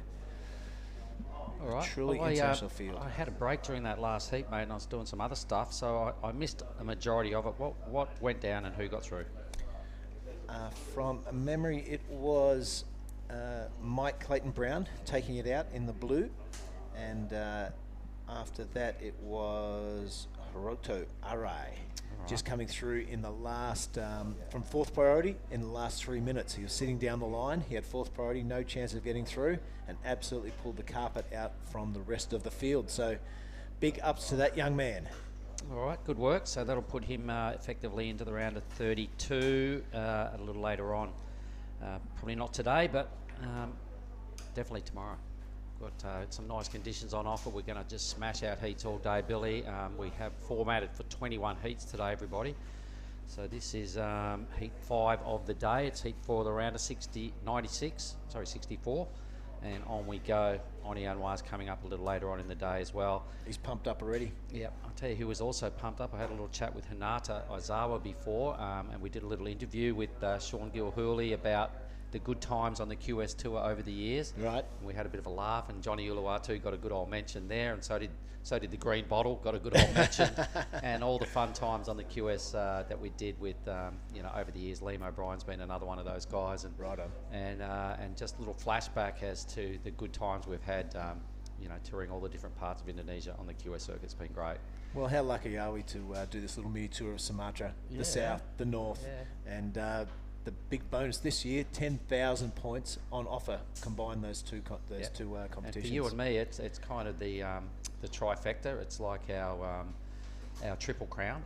All right. Truly Well, international field. I had a break during that last heat, mate, and I was doing some other stuff, so I missed a majority of it. What went down and who got through? From memory, it was Mike Clayton Brown taking it out in the blue, and after that it was Hiroto Arai just coming through in the last, from fourth priority in the last 3 minutes. He was sitting down the line, he had fourth priority, no chance of getting through, and absolutely pulled the carpet out from the rest of the field. So big ups to that young man. All right, good work. So that'll put him effectively into the round of 32 a little later on. Probably not today, but definitely tomorrow. Got some nice conditions on offer. We're going to just smash out heats all day, Billy. We have formatted for 21 heats today, everybody. So this is heat 5 of the day. It's heat 4 of the round of 64. And on we go. Oni Anwar's coming up a little later on in the day as well. He's pumped up already. Yep, I'll tell you who was also pumped up. I had a little chat with Hinata Aizawa before, and we did a little interview with Sean Gilhooly about the good times on the QS Tour over the years. Right. And we had a bit of a laugh, and Johnny Uluwatu got a good old mention there, and so did the Green Bottle, got a good old mention, and all the fun times on the QS that we did with, over the years. Liam O'Brien's been another one of those guys, and right on. And just a little flashback as to the good times we've had, touring all the different parts of Indonesia on the QS circuit. It's been great. Well, how lucky are we to do this little mini tour of Sumatra, the south, the north, and the big bonus this year, 10,000 points on offer. Combine those two competitions. And for you and me, it's kind of the trifecta. It's like our triple crown,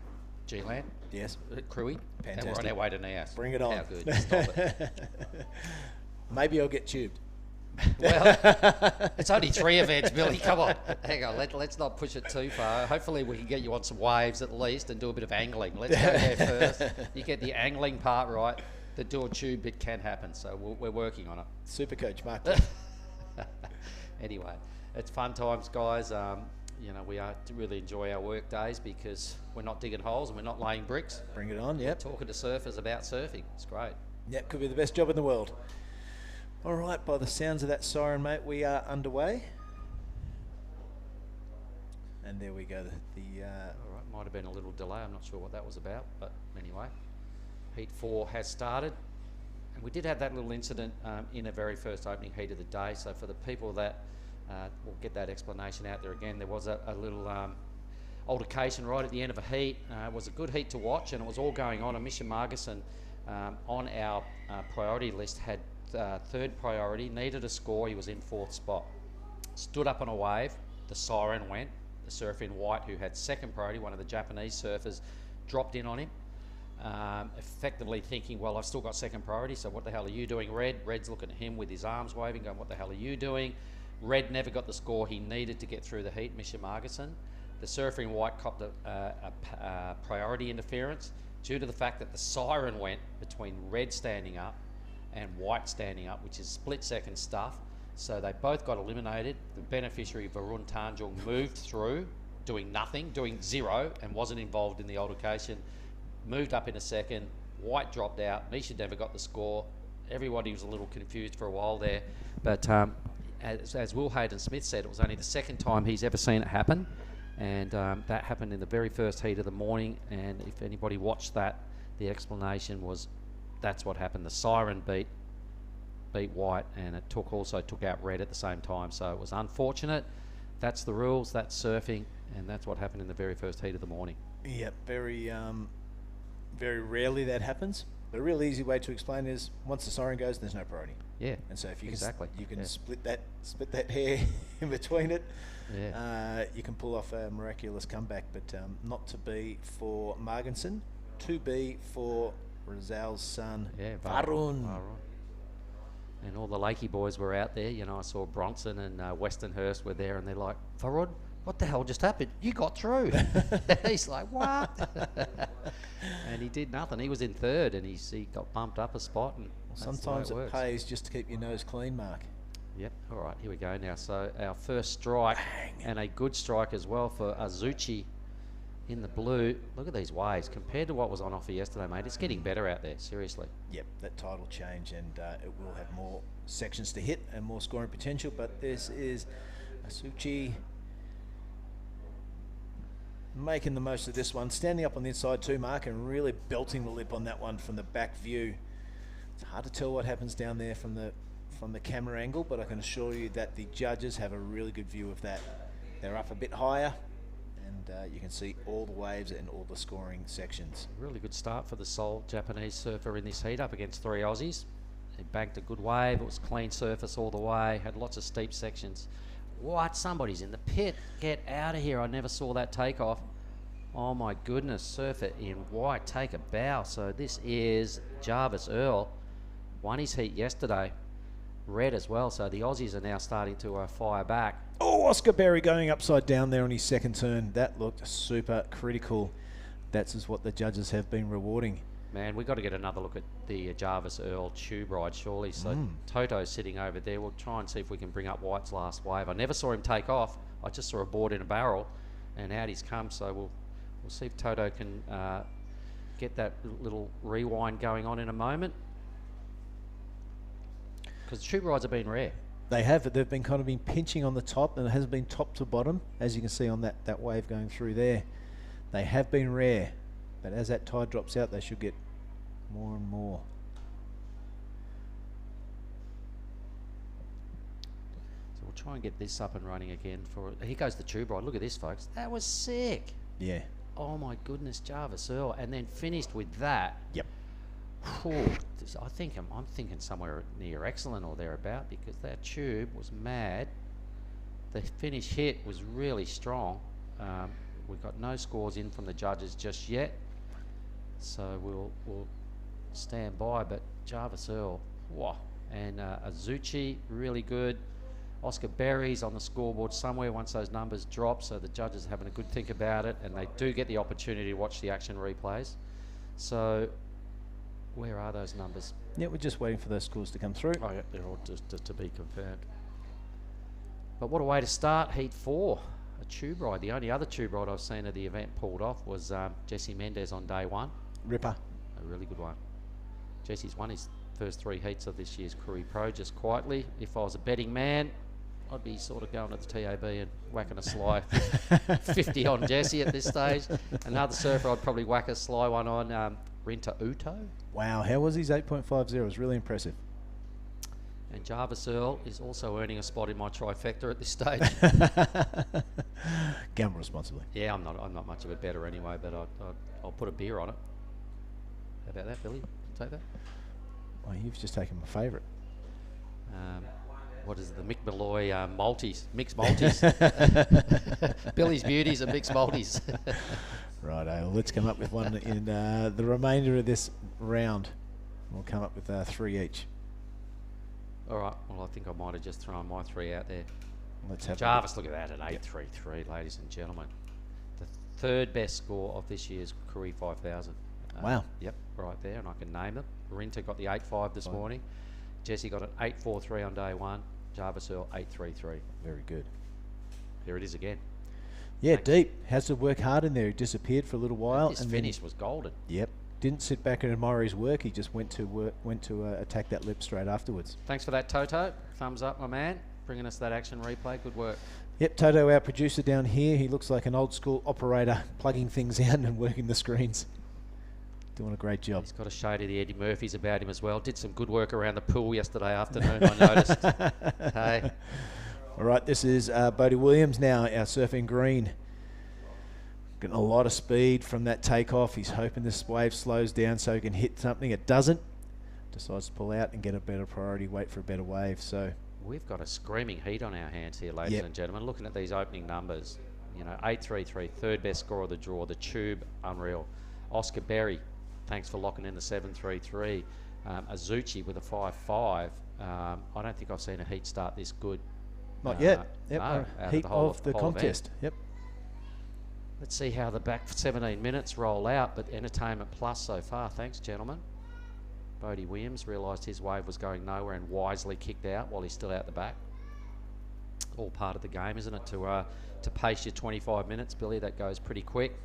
G-Land. Yes. Krui. Fantastic. And we're on our way to Nias. Bring it on. How good. Stop it. Maybe I'll get tubed. Well, it's only 3 events, Billy. Come on. Hang on. Let's not push it too far. Hopefully we can get you on some waves at least and do a bit of angling. Let's go there first. You get the angling part right. The dual tube bit can happen, so we're working on it. Super coach, Mark. Anyway, it's fun times, guys. We are to really enjoy our work days because we're not digging holes and we're not laying bricks. Bring it on, yep. We're talking to surfers about surfing. It's great. Yep, could be the best job in the world. All right, by the sounds of that siren, mate, we are underway. And there we go. All right, might have been a little delay. I'm not sure what that was about, but anyway. Heat 4 has started, and we did have that little incident in the very first opening heat of the day. So for the people that will get that explanation out there again, there was a little altercation right at the end of a heat. It was a good heat to watch, and it was all going on. And Misha Margison on our priority list had third priority, needed a score. He was in 4th spot. Stood up on a wave. The siren went. The surfer in white, who had second priority, one of the Japanese surfers, dropped in on him. Effectively thinking, well, I've still got second priority, so what the hell are you doing, Red? Red's looking at him with his arms waving, going, what the hell are you doing? Red never got the score he needed to get through the heat, Misha Margison. The surfer in white copped a priority interference due to the fact that the siren went between Red standing up and White standing up, which is split-second stuff. So they both got eliminated. The beneficiary, Varun Tanjung, moved through, doing nothing, doing 0, and wasn't involved in the altercation. Moved up in a second. White dropped out. Misha never got the score. Everybody was a little confused for a while there. But as Will Hayden Smith said, it was only the second time he's ever seen it happen. And that happened in the very first heat of the morning. And if anybody watched that, the explanation was that's what happened. The siren beat White, and it also took out Red at the same time. So it was unfortunate. That's the rules. That's surfing, and that's what happened in the very first heat of the morning. Yep, very rarely that happens. But a real easy way to explain is once the siren goes, there's no priority. Yeah, and so if you can split that hair in between it, you can pull off a miraculous comeback. But not to be for Marginson, to be for Rizal's son, Varun. And all the Lakey boys were out there. I saw Bronson and Westernhurst were there, and they're like, Varun, what the hell just happened? You got through. He's like, what? And he did nothing. He was in 3rd, and he got bumped up a spot. And sometimes it pays just to keep your nose clean, Mark. Yep. All right, here we go now. So our first strike, and a good strike as well for Azuchi in the blue. Look at these waves compared to what was on offer yesterday, mate. It's getting better out there, seriously. Yep, that tide will change, and it will have more sections to hit and more scoring potential. But this is Azuchi making the most of this one, standing up on the inside too, Mark, and really belting the lip on that one from the back view. It's hard to tell what happens down there from the camera angle, but I can assure you that the judges have a really good view of that. They're up a bit higher, and you can see all the waves and all the scoring sections. Really good start for the sole Japanese surfer in this heat up against 3 Aussies. He banked a good wave. It was clean surface all the way. Had lots of steep sections. What? Somebody's in the pit. Get out of here. I never saw that takeoff. Oh my goodness. Surfer in white. Take a bow. So this is Jarvis Earl. Won his heat yesterday. Red as well. So the Aussies are now starting to fire back. Oh, Oscar Berry going upside down there on his second turn. That looked super critical. That's just what the judges have been rewarding. Man, we've got to get another look at the Jarvis Earl tube ride, surely. So Toto's sitting over there. We'll try and see if we can bring up White's last wave. I never saw him take off. I just saw a board in a barrel, and out he's come. So we'll see if Toto can get that little rewind going on in a moment. Because tube rides have been rare. They have. They've been kind of been pinching on the top, and it hasn't been top to bottom, as you can see on that wave going through there. They have been rare, but as that tide drops out, they should get more and more. So we'll try and get this up and running again. Here goes the tube ride. Look at this, folks. That was sick. Yeah. Oh my goodness, Jarvis Earl, and then finished with that. Yep. Whew, I'm thinking somewhere near excellent or thereabout, because that tube was mad. The finish hit was really strong. We've got no scores in from the judges just yet, so we'll stand by. But Jarvis Earl, wow, and Azuchi, really good. Oscar Berry's on the scoreboard somewhere once those numbers drop, so the judges are having a good think about it, and they do get the opportunity to watch the action replays. So where are those numbers? Yeah, we're just waiting for those scores to come through. Oh yeah, they're all just to be confirmed. But what a way to start Heat 4. A tube ride. The only other tube ride I've seen at the event pulled off was Jesse Mendez on day 1. Ripper. A really good one. Jesse's won his first 3 heats of this year's Krui Pro just quietly. If I was a betting man, I'd be sort of going to the TAB and whacking a sly 50 on Jesse at this stage. Another surfer I'd probably whack a sly one on, Rinta Uto. Wow, how was his 8.50? It was really impressive. And Jarvis Earl is also earning a spot in my trifecta at this stage. Gamble responsibly. Yeah, I'm not much of a bettor anyway, but I'll put a beer on it. How about that, Billy? Take that. Well, you've just taken my favourite. What is it, the Mick Malloy multis, mixed multis? Billy's Beauties and mixed multis. Right, let's come up with one in the remainder of this round. We'll come up with 3 each. All right, well, I think I might have just thrown my 3 out there. Let's have Jarvis, look at that at 8.33, ladies and gentlemen. The 3rd best score of this year's Krui 5000. Wow. Yep, right there, and I can name them. Rinta got the 8.5 this morning. Jesse got an 8.43 on day 1. Jarvis Earl 8.33. Very good. There it is again. Yeah, deep. Has to work hard in there. He disappeared for a little while. His finish was golden. Yep. Didn't sit back and admire his work. He just went to attack that lip straight afterwards. Thanks for that, Toto. Thumbs up, my man. Bringing us that action replay. Good work. Yep, Toto, our producer down here. He looks like an old school operator, plugging things in and working the screens. Doing a great job. He's got a shade of the Eddie Murphys about him as well. Did some good work around the pool yesterday afternoon, I noticed. Hey. All right, this is Bodie Williams now, our surfing green. Getting a lot of speed from that takeoff. He's hoping this wave slows down so he can hit something. It doesn't. Decides to pull out and get a better priority, wait for a better wave. So we've got a screaming heat on our hands here, ladies and gentlemen. Looking at these opening numbers, 8.33, 3rd best score of the draw. The tube, unreal. Oscar Berry, thanks for locking in the 7.33. Azuchi with a 5.5. I don't think I've seen a heat start this good. Not yet. Yep. No, heat of the contest. Event. Yep. Let's see how the back 17 minutes roll out, but entertainment plus so far. Thanks, gentlemen. Bodie Williams realised his wave was going nowhere and wisely kicked out while he's still out the back. all part of the game, isn't it? To pace your 25 minutes, Billy, that goes pretty quick.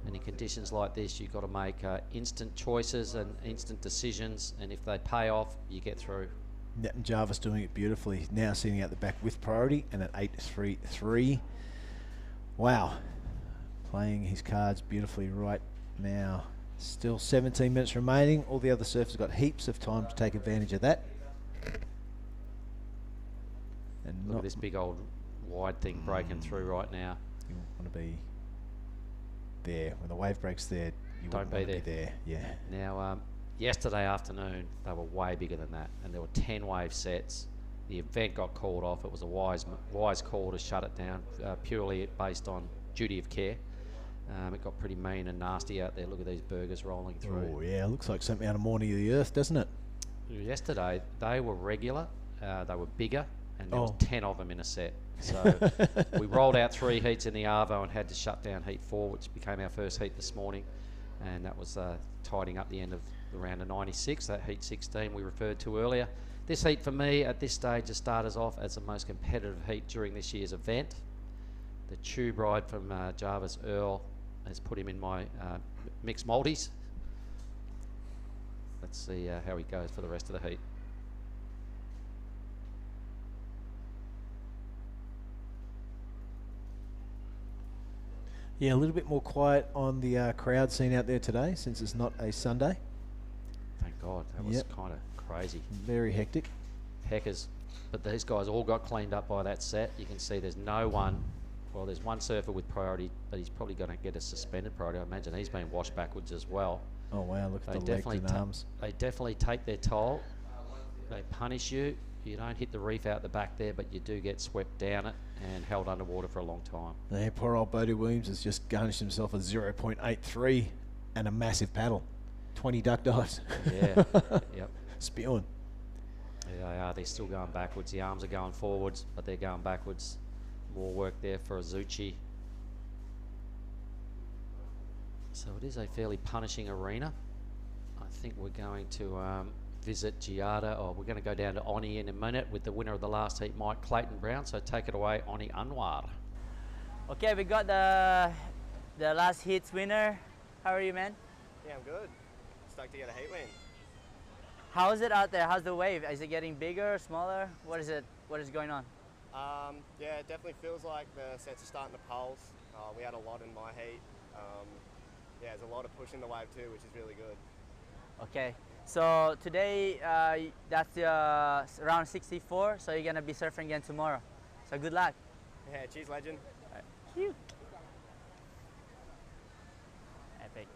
And in conditions like this, you've got to make instant choices and instant decisions. And if they pay off, you get through. Yeah, and Jarvis doing it beautifully. Now sitting out the back with priority and at 8-3-3. Wow. Playing his cards beautifully right now. Still 17 minutes remaining. All the other surfers got heaps of time to take advantage of that. And Look at this big old wide thing breaking through right now. You want to be there. When the wave breaks there, you Don't wouldn't be want to be there. Yeah. Now, yesterday afternoon, they were way bigger than that, and there were 10 wave sets. The event got called off. It was a wise call to shut it down, purely based on duty of care. It got pretty mean and nasty out there. Look at these burgers rolling through. Oh, yeah. Looks like something out of Morning of the Earth, doesn't it? Yesterday, they were regular. They were bigger, and there was 10 of them in a set. So we rolled out 3 heats in the Arvo and had to shut down heat 4, which became our first heat this morning. And that was tidying up the end of the round of 96, that heat 16 we referred to earlier. This heat for me at this stage has started off as the most competitive heat during this year's event. The tube ride from Jarvis Earl has put him in my mixed multis. Let's see how he goes for the rest of the heat. Yeah, a little bit more quiet on the crowd scene out there today, since it's not a Sunday. Thank God, that was kind of crazy. Very hectic. Heckers. But these guys all got cleaned up by that set. You can see there's no one. Well, there's one surfer with priority, but he's probably going to get a suspended priority. I imagine he's been washed backwards as well. Oh, wow, look at the legs and arms. They definitely take their toll. They punish you. You don't hit the reef out the back there, but you do get swept down it and held underwater for a long time. Yeah, poor old Bodie Williams has just garnished himself a 0.83 and a massive paddle. 20 duck dives. Yeah, yep. Spewing. Yeah, they are. They're still going backwards. The arms are going forwards, but they're going backwards. More work there for Azuchi. So it is a fairly punishing arena. I think we're going to visit Jada, or we're going to go down to Oni in a minute with the winner of the last heat, Mike Clayton Brown. So take it away, Oni Anwar. Okay, we got the last heat's winner. How are you, man? Yeah, I'm good. Stoked to get a heat win. How is it out there? How's the wave? Is it getting bigger, smaller? What is it? What is going on? Yeah, it definitely feels like the sets are starting to pulse. We had a lot in my heat. Yeah, there's a lot of push in the wave too, which is really good. Okay, so today that's round 64, so you're gonna be surfing again tomorrow. So good luck. Yeah, cheers, legend. Right. Cute. Epic.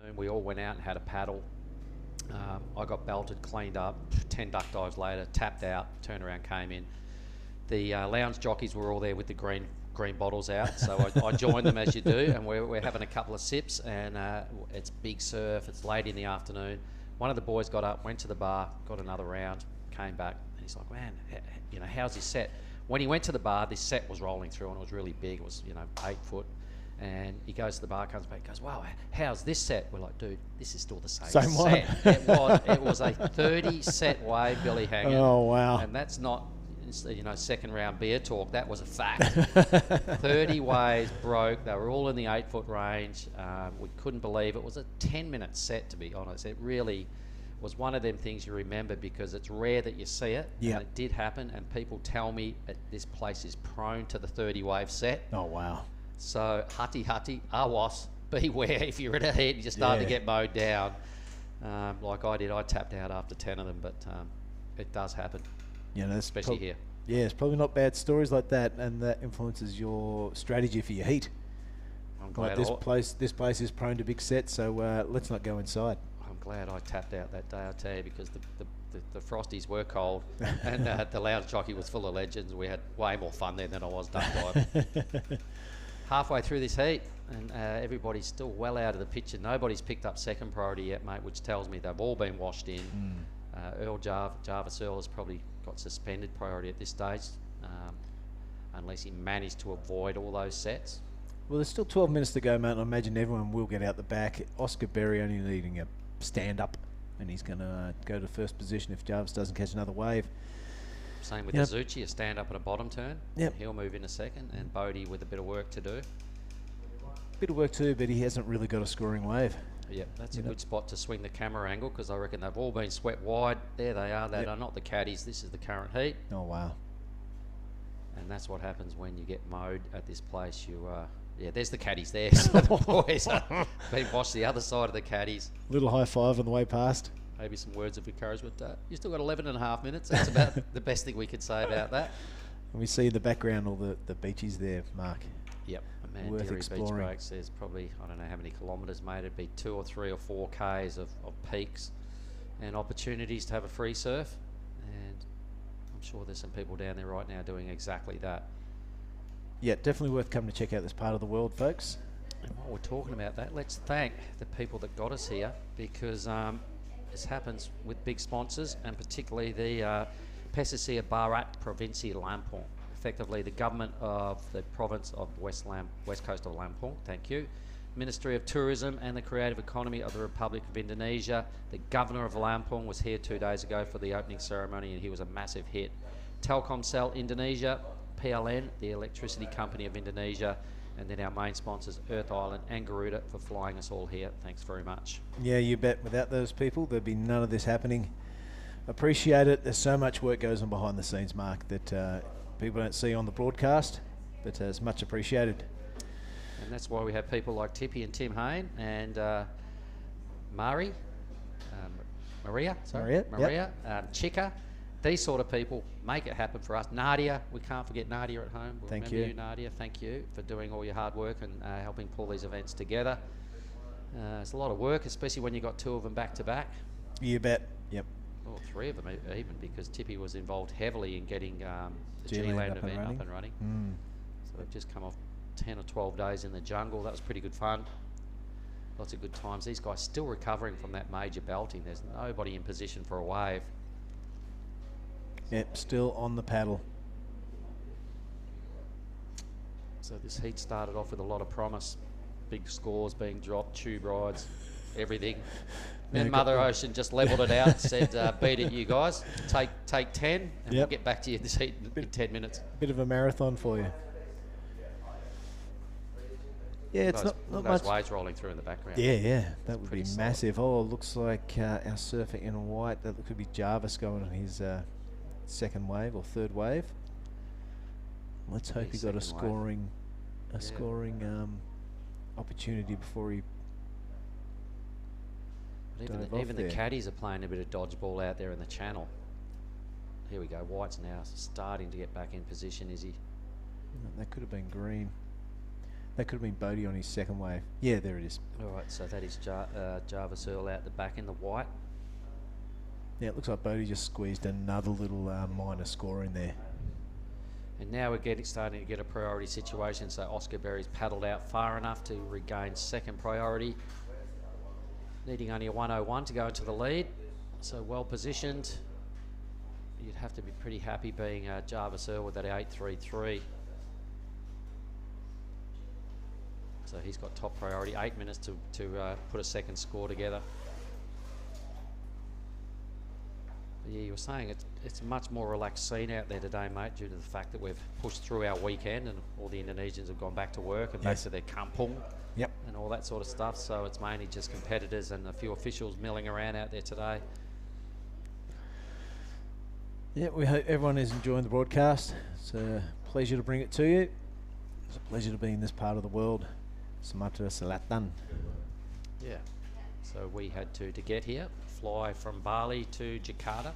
And we all went out and had a paddle. I got belted, cleaned up, 10 duck dives later, tapped out, turned around, came in. The lounge jockeys were all there with the green bottles out, so I joined them as you do, and we're having a couple of sips, and it's big surf, it's late in the afternoon. One of the boys got up, went to the bar, got another round, came back, and he's like, man, you know, how's his set? When he went to the bar, this set was rolling through, and it was really big, it was, you know, 8 foot. And he goes to the bar, comes back, goes, wow, how's this set? We're like, dude, this is still the same set. It was a 30 set wave, Billy Hanger. Oh, wow. And that's not, you know, second round beer talk. That was a fact. 30 waves broke. They were all in the 8 foot range. We couldn't believe it. It was a 10-minute set, to be honest. It really was one of them things you remember because it's rare that you see it. Yep. And it did happen. And people tell me that this place is prone to the 30 wave set. Oh, wow. So, hutty, awas, beware if you're in a heat, you just start to get mowed down. Like I did, I tapped out after 10 of them, but it does happen, especially here. Yeah, it's probably not bad stories like that, and that influences your strategy for your heat. I'm glad this place is prone to big sets, so let's not go inside. I'm glad I tapped out that day, I tell you, because the Frosties were cold, and the lounge jockey was full of legends. We had way more fun there than I was duck diving. Halfway through this heat, and everybody's still well out of the picture. Nobody's picked up second priority yet, mate, which tells me they've all been washed in. Jarvis Earl has probably got suspended priority at this stage, unless he managed to avoid all those sets. Well, there's still 12 minutes to go, mate, and I imagine everyone will get out the back. Oscar Berry only needing a stand-up, and he's going to go to first position if Jarvis doesn't catch another wave. Same with Azuchi, a stand-up at a bottom turn. Yep. He'll move in a second, and Bodie with a bit of work to do. Bit of work too, but he hasn't really got a scoring wave. Yep, that's a good spot to swing the camera angle, because I reckon they've all been swept wide. There they are. They are not the caddies. This is the current heat. Oh, wow. And that's what happens when you get mowed at this place. You yeah, there's the caddies there. So the boys are being washed the other side of the caddies. Little high five on the way past. Maybe some words of encouragement. You still got 11 and a half minutes. That's about the best thing we could say about that. And we see in the background all the beaches there, Mark. Yep. Worth Mandiri Beach exploring. Breaks. There's probably, I don't know how many kilometres, mate. It'd be 2 or 3 or 4 Ks of peaks and opportunities to have a free surf. And I'm sure there's some people down there right now doing exactly that. Yeah, definitely worth coming to check out this part of the world, folks. And while we're talking about that, let's thank the people that got us here, because this happens with big sponsors, and particularly the Pesisir Barat Provinsi Lampung, effectively the government of the province of west coast of Lampung. Thank you. Ministry of Tourism and the Creative Economy of the Republic of Indonesia. The governor of Lampung was here 2 days ago for the opening ceremony, and he was a massive hit. Telkomsel Indonesia, PLN, the electricity company of Indonesia, and then our main sponsors, Earth Island and Garuda, for flying us all here. Thanks very much. Yeah, you bet. Without those people, there'd be none of this happening. Appreciate it. There's so much work goes on behind the scenes, Mark, that people don't see on the broadcast, but it's much appreciated. And that's why we have people like Tippy and Tim Hain and Maria, Chika. These sort of people make it happen for us. Nadia, we can't forget Nadia at home. We'll Thank remember you. Nadia. Thank you for doing all your hard work and helping pull these events together. It's a lot of work, especially when you got 2 of them back to back. You bet. Yep. Well, 3 of them even, because Tippy was involved heavily in getting the G-Land G-Land event up and running. So we've just come off 10 or 12 days in the jungle. That was pretty good fun. Lots of good times. These guys still recovering from that major belting. There's nobody in position for a wave. Yep, still on the paddle. So this heat started off with a lot of promise. Big scores being dropped, tube rides, everything. Then Mother Ocean just levelled it out, said, beat it, you guys. Take 10, and we'll get back to you this heat in 10 minutes. Bit of a marathon for you. Yeah, it's not much. Those waves rolling through in the background. Yeah, that would be pretty massive. Oh, it looks like our surfer in white. That could be Jarvis going on his second wave or third wave. Let's hope he got a scoring, opportunity before he. But even the caddies are playing a bit of dodgeball out there in the channel. Here we go. White's now starting to get back in position. Is he? That could have been green. That could have been Bodie on his second wave. Yeah, there it is. All right, so that is Jarvis Earl out the back in the white. Yeah, it looks like Bodie just squeezed another little minor score in there. And now we're starting to get a priority situation. So Oscar Berry's paddled out far enough to regain second priority, needing only a 101 to go into the lead. So well positioned. You'd have to be pretty happy being Jarvis Earl with that 833. So he's got top priority. 8 minutes to put a second score together. But yeah, you were saying it's a much more relaxed scene out there today, mate, due to the fact that we've pushed through our weekend and all the Indonesians have gone back to work and back to their kampung. Yep. And all that sort of stuff. So it's mainly just competitors and a few officials milling around out there today. Yeah, we hope everyone is enjoying the broadcast. It's a pleasure to bring it to you. It's a pleasure to be in this part of the world. Sumatera Selatan. Yeah. So we had to get here, fly from Bali to Jakarta.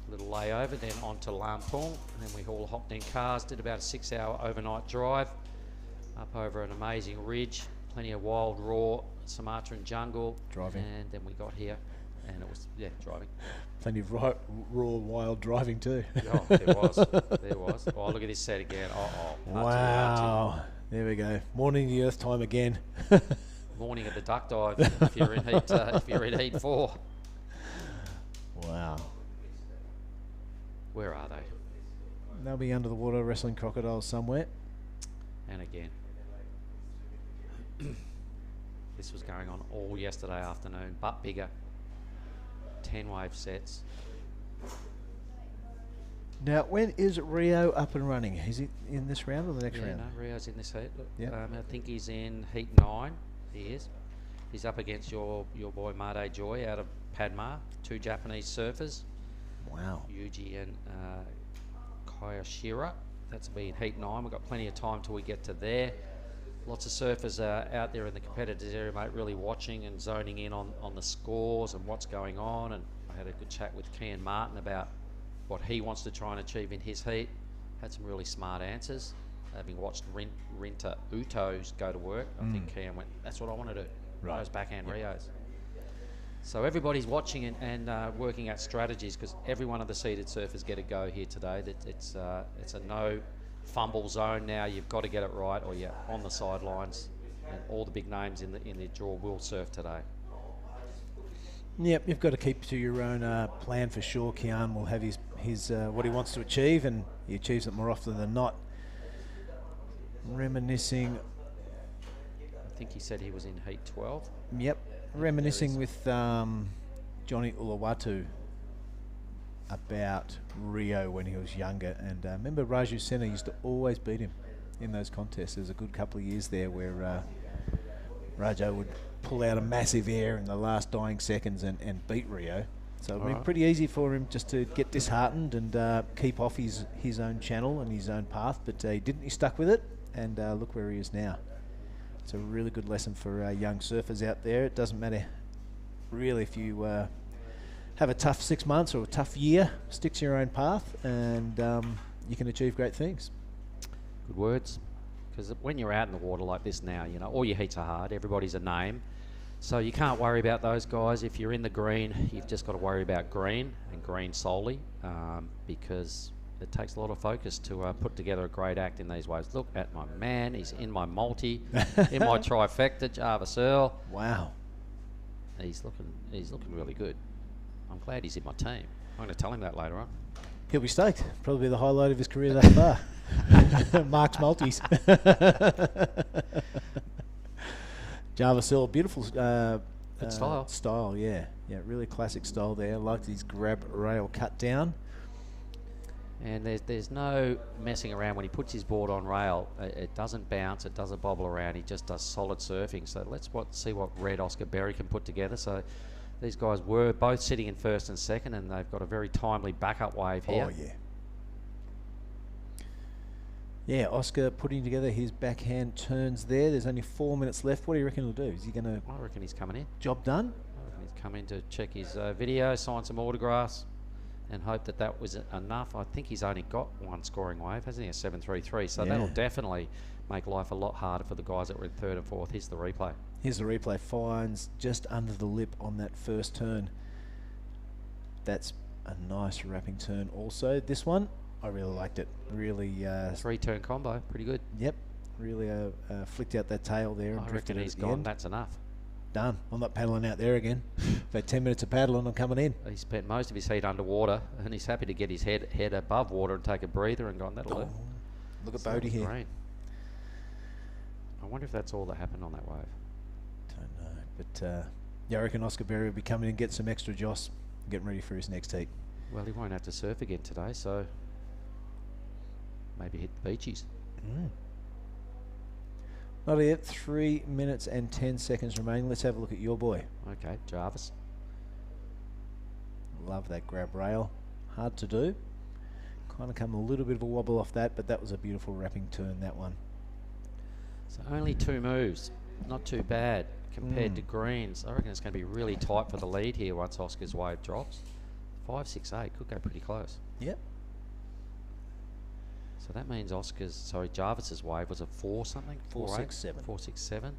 Little layover, then on to Lampung, and then we all hopped in cars, did about a 6-hour overnight drive up over an amazing ridge, plenty of wild, raw Sumatran jungle. Driving. And then we got here and it was, driving. Plenty of raw, wild driving too. Oh, there was. There was. Oh, look at this set again. Wow. There we go. Morning the Earth time again. Morning at the duck dive if you're in heat 4. Wow. Where are they? They'll be under the water wrestling crocodiles somewhere. And again. This was going on all yesterday afternoon, but bigger. 10 wave sets. Now, when is Rio up and running? Is he in this round or the next round? No, Rio's in this heat. Look, Yep. I think he's in heat 9. He is. He's up against your boy Made Joy out of Padma. 2 Japanese surfers. Wow. Yuji and Kayashira. That's be in heat 9. We've got plenty of time till we get to there. Lots of surfers out there in the competitors area, mate, really watching and zoning in on the scores and what's going on. And I had a good chat with Kian Martin about what he wants to try and achieve in his heat. Had some really smart answers. Having watched Rinta Utos go to work, I think Kian went, that's what I want to do. Right. Those backhand Rios. So everybody's watching and working out strategies, because every one of the seeded surfers get a go here today. It's a no fumble zone now. You've got to get it right, or you're on the sidelines. And all the big names in the draw will surf today. Yep, you've got to keep to your own plan for sure. Kian will have his what he wants to achieve, and he achieves it more often than not. Reminiscing. I think he said he was in heat 12. Yep, reminiscing with Johnny Uluwatu about Rio when he was younger, and remember Raju Senna used to always beat him in those contests. There was a good couple of years there where Raju would pull out a massive air in the last dying seconds and beat Rio. So it'd been pretty easy for him just to get disheartened and keep off his own channel and his own path, but he didn't. He stuck with it, and look where he is now. It's a really good lesson for young surfers out there. It doesn't matter really if you have a tough 6 months or a tough year, stick to your own path, and you can achieve great things. Good words. Because when you're out in the water like this now, you know, all your heats are hard. Everybody's a name. So you can't worry about those guys. If you're in the green, you've just got to worry about green, and green solely, because it takes a lot of focus to put together a great act in these waves. Look at my man. He's in my multi, in my trifecta, Jarvis Earl. Wow. He's looking really good. I'm glad he's in my team. I'm going to tell him that later on. He'll be stoked. Probably the highlight of his career thus far. Mark's multis. Jarvis Earl, beautiful Good style. Style, yeah. Yeah, really classic style there. Liked his grab rail cut down. And there's no messing around when he puts his board on rail. It doesn't bounce, it doesn't bobble around. He just does solid surfing. So let's see what Red Oscar Berry can put together. So these guys were both sitting in first and second, and they've got a very timely backup wave here. Oh, yeah. Yeah, Oscar putting together his backhand turns there. There's only 4 minutes left. What do you reckon he'll do? Is he going to... I reckon he's coming in. Job done? I reckon he's come in to check his video, sign some autographs, and hope that was enough. I think he's only got one scoring wave, hasn't he? A 7.33. So that'll definitely make life a lot harder for the guys that were in third and fourth. Here's the replay. Here's the replay. Finds just under the lip on that first turn. That's a nice wrapping turn also. This one, I really liked it. Really... 3-turn combo, pretty good. Yep. Really flicked out that tail there. I reckon he's gone. That's enough. Done. I'm not paddling out there again. About 10 minutes of paddling, I'm coming in. He spent most of his heat underwater, and he's happy to get his head above water and take a breather and gone, that'll do. Look at Bodie here. Great. I wonder if that's all that happened on that wave. Don't know. But yeah, I reckon Oscar Berry will be coming in and get some extra joss, getting ready for his next heat. Well, he won't have to surf again today, so maybe hit the beachies. Not yet. 3 minutes and 10 seconds remaining. Let's have a look at your boy. Okay, Jarvis. Love that grab rail. Hard to do. Kind of come a little bit of a wobble off that, but that was a beautiful wrapping turn, that one. So only 2 moves. Not too bad compared to Green's. I reckon it's going to be really tight for the lead here once Oscar's wave drops. 5.68 could go pretty close. Yep. So that means Jarvis's wave was a 4 something? 4.67. 4.67.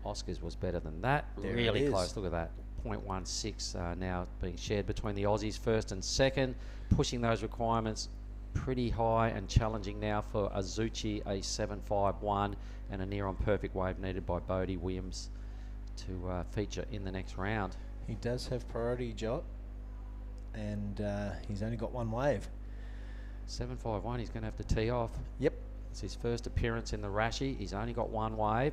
Oscar's was better than that. There really it is. close. Look at that. .16 now being shared between the Aussies first and second, pushing those requirements pretty high and challenging now for Azuchi, a 7.51, and a near-on perfect wave needed by Bodie Williams to feature in the next round. He does have priority, Jot, and he's only got one wave. 7.51, he's going to have to tee off. Yep. It's his first appearance in the Rashi. He's only got one wave.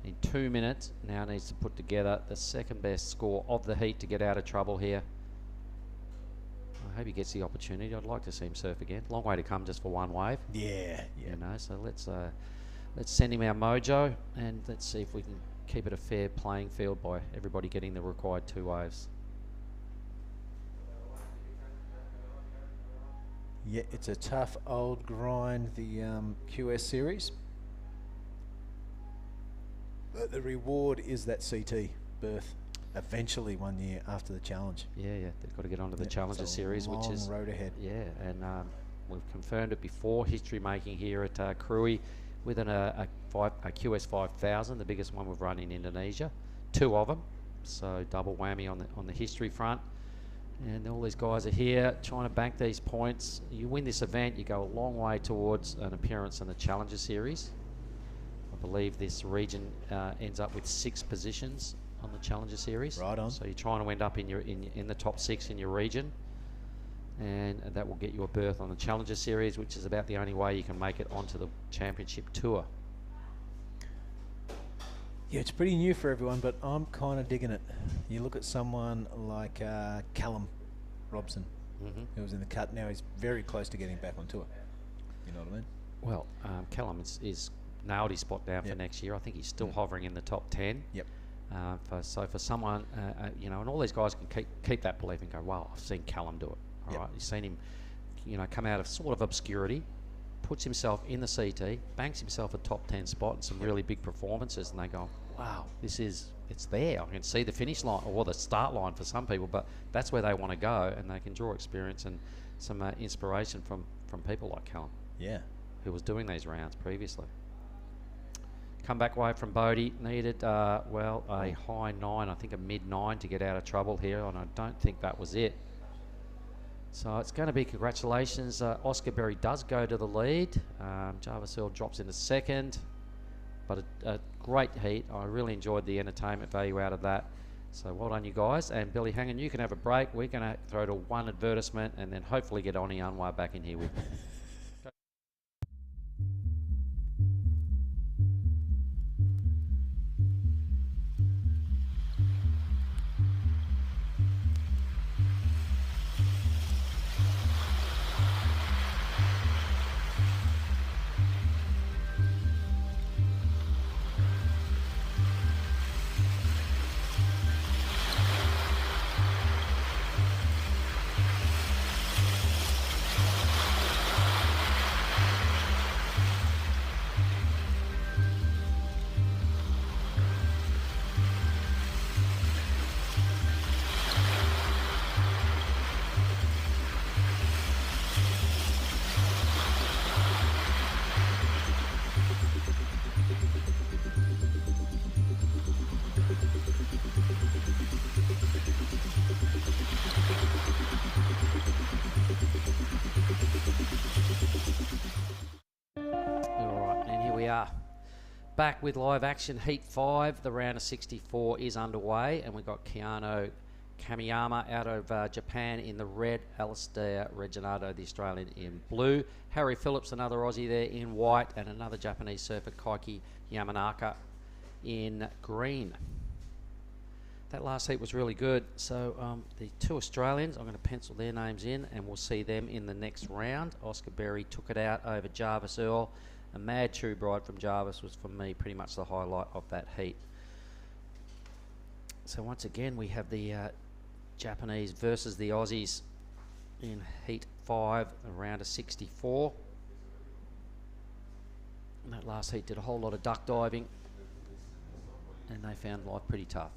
In 2 minutes, now needs to put together the second best score of the heat to get out of trouble here. I hope he gets the opportunity. I'd like to see him surf again. Long way to come just for one wave. Yeah. You know, so let's send him our mojo, and let's see if we can keep it a fair playing field by everybody getting the required 2 waves. Yeah, it's a tough old grind, the QS series. But the reward is that CT berth eventually 1 year after the challenge. Yeah, they've got to get onto the Challenger Series, which is road ahead. Yeah, and we've confirmed it before. History making here at Krui with a QS 5000, the biggest one we've run in Indonesia. 2 of them, so double whammy on the history front. And all these guys are here trying to bank these points. You win this event, you go a long way towards an appearance in the Challenger Series. I believe this region ends up with 6 positions on the Challenger Series. Right on. So you're trying to end up in the top 6 in your region, and that will get you a berth on the Challenger Series, which is about the only way you can make it onto the Championship Tour. Yeah, it's pretty new for everyone, but I'm kind of digging it. You look at someone like Callum Robson, who was in the cut. Now he's very close to getting back on tour. You know what I mean? Well, Callum is nailed his spot down for next year. I think he's still hovering in the top 10. Yep. For someone, you know, and all these guys can keep that belief and go, wow, I've seen Callum do it. All right, you've seen him, you know, come out of sort of obscurity, puts himself in the CT, banks himself a top 10 spot and some really big performances, and they go, wow, it's there. I can see the finish line or the start line for some people, but that's where they want to go, and they can draw experience and some inspiration from people like Callum. Yeah. Who was doing these rounds previously. Comeback wave from Bodie needed, a high 9, I think a mid 9 to get out of trouble here, and I don't think that was it. So it's going to be congratulations. Oscar Berry does go to the lead. Jarvis Earl drops into second, but a great heat. I really enjoyed the entertainment value out of that. So well done, you guys. And Billy Hangen, you can have a break. We're going to throw to one advertisement and then hopefully get Oni Anwar back in here with me. Back with live action, Heat 5. The round of 64 is underway, and we've got Keanu Kamiyama out of Japan in the red, Alistair Reginado, the Australian, in blue, Harry Phillips, another Aussie there, in white, and another Japanese surfer, Kaiki Yamanaka, in green. That last heat was really good. So the 2 Australians, I'm going to pencil their names in, and we'll see them in the next round. Oscar Berry took it out over Jarvis Earl. A Mad True Bride from Jarvis was, for me, pretty much the highlight of that heat. So once again, we have the Japanese versus the Aussies in Heat 5, a round of 64. And that last heat did a whole lot of duck diving, and they found life pretty tough.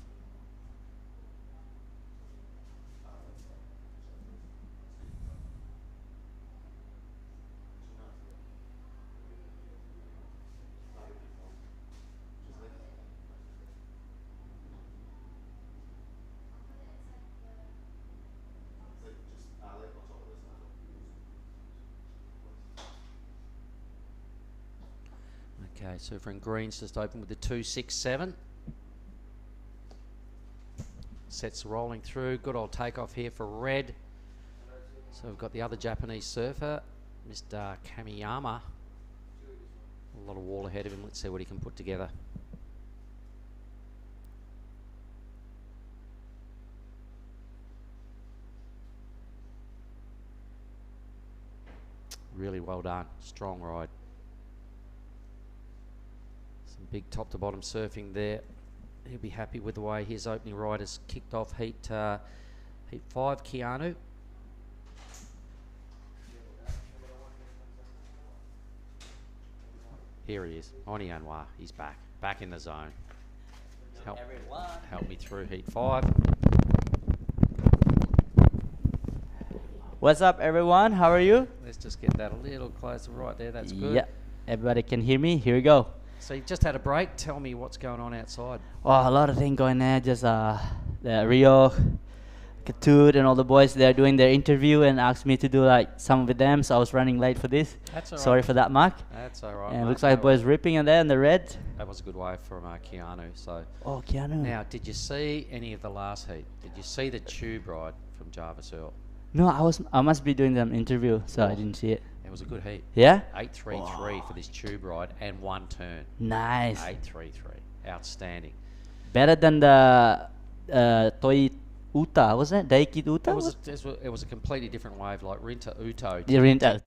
Okay, Surfer in green's just open with the 2-6-7. Sets rolling through. Good old takeoff here for red. So we've got the other Japanese surfer, Mr. Kamiyama. A lot of wall ahead of him. Let's see what he can put together. Really well done. Strong ride. Some big top to bottom surfing there. He'll be happy with the way his opening ride has kicked off heat 5, Keanu. Here he is, Oni Anwar. He's back in the zone. Help me through heat 5. What's up, everyone? How are you? Let's just get that a little closer right there. That's good. Yeah, everybody can hear me. Here we go. So you've just had a break. Tell me what's going on outside. Oh, a lot of things going on. Just the Rio, Katoot, and all the boys, they're doing their interview and asked me to do like some with them. So I was running late for this. That's all right. Sorry for that, Mark. That's all right. And it mate. looks like the boys ripping in there in the red. That was a good wave from Keanu. So. Oh, Keanu. Now, did you see any of the last heat? Did you see the tube ride from Jarvis Earl? No, I must be doing them interview, so I didn't see it. It was a good heat. Yeah? 8.33 for this tube ride and one turn. Nice. 8.33. Outstanding. Better than the Toi Uta, wasn't it? Daiki Uta? It was a completely different wave, like Rinta Uto. The Rinta.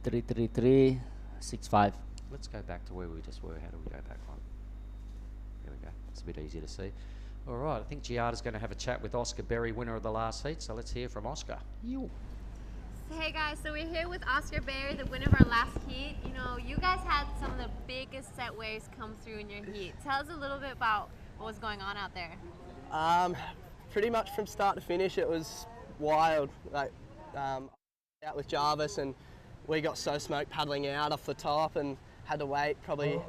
3:33.65. Let's go back to where we just were. How do we go back one? There we go. It's a bit easier to see. All right, I think Jada's going to have a chat with Oscar Berry, winner of the last heat. So let's hear from Oscar. Hey guys, so we're here with Oscar Berry, the winner of our last heat. You know, you guys had some of the biggest set waves come through in your heat. Tell us a little bit about what was going on out there. Pretty much from start to finish, it was wild. Like out with Jarvis, and we got so smoked paddling out off the top, and had to wait probably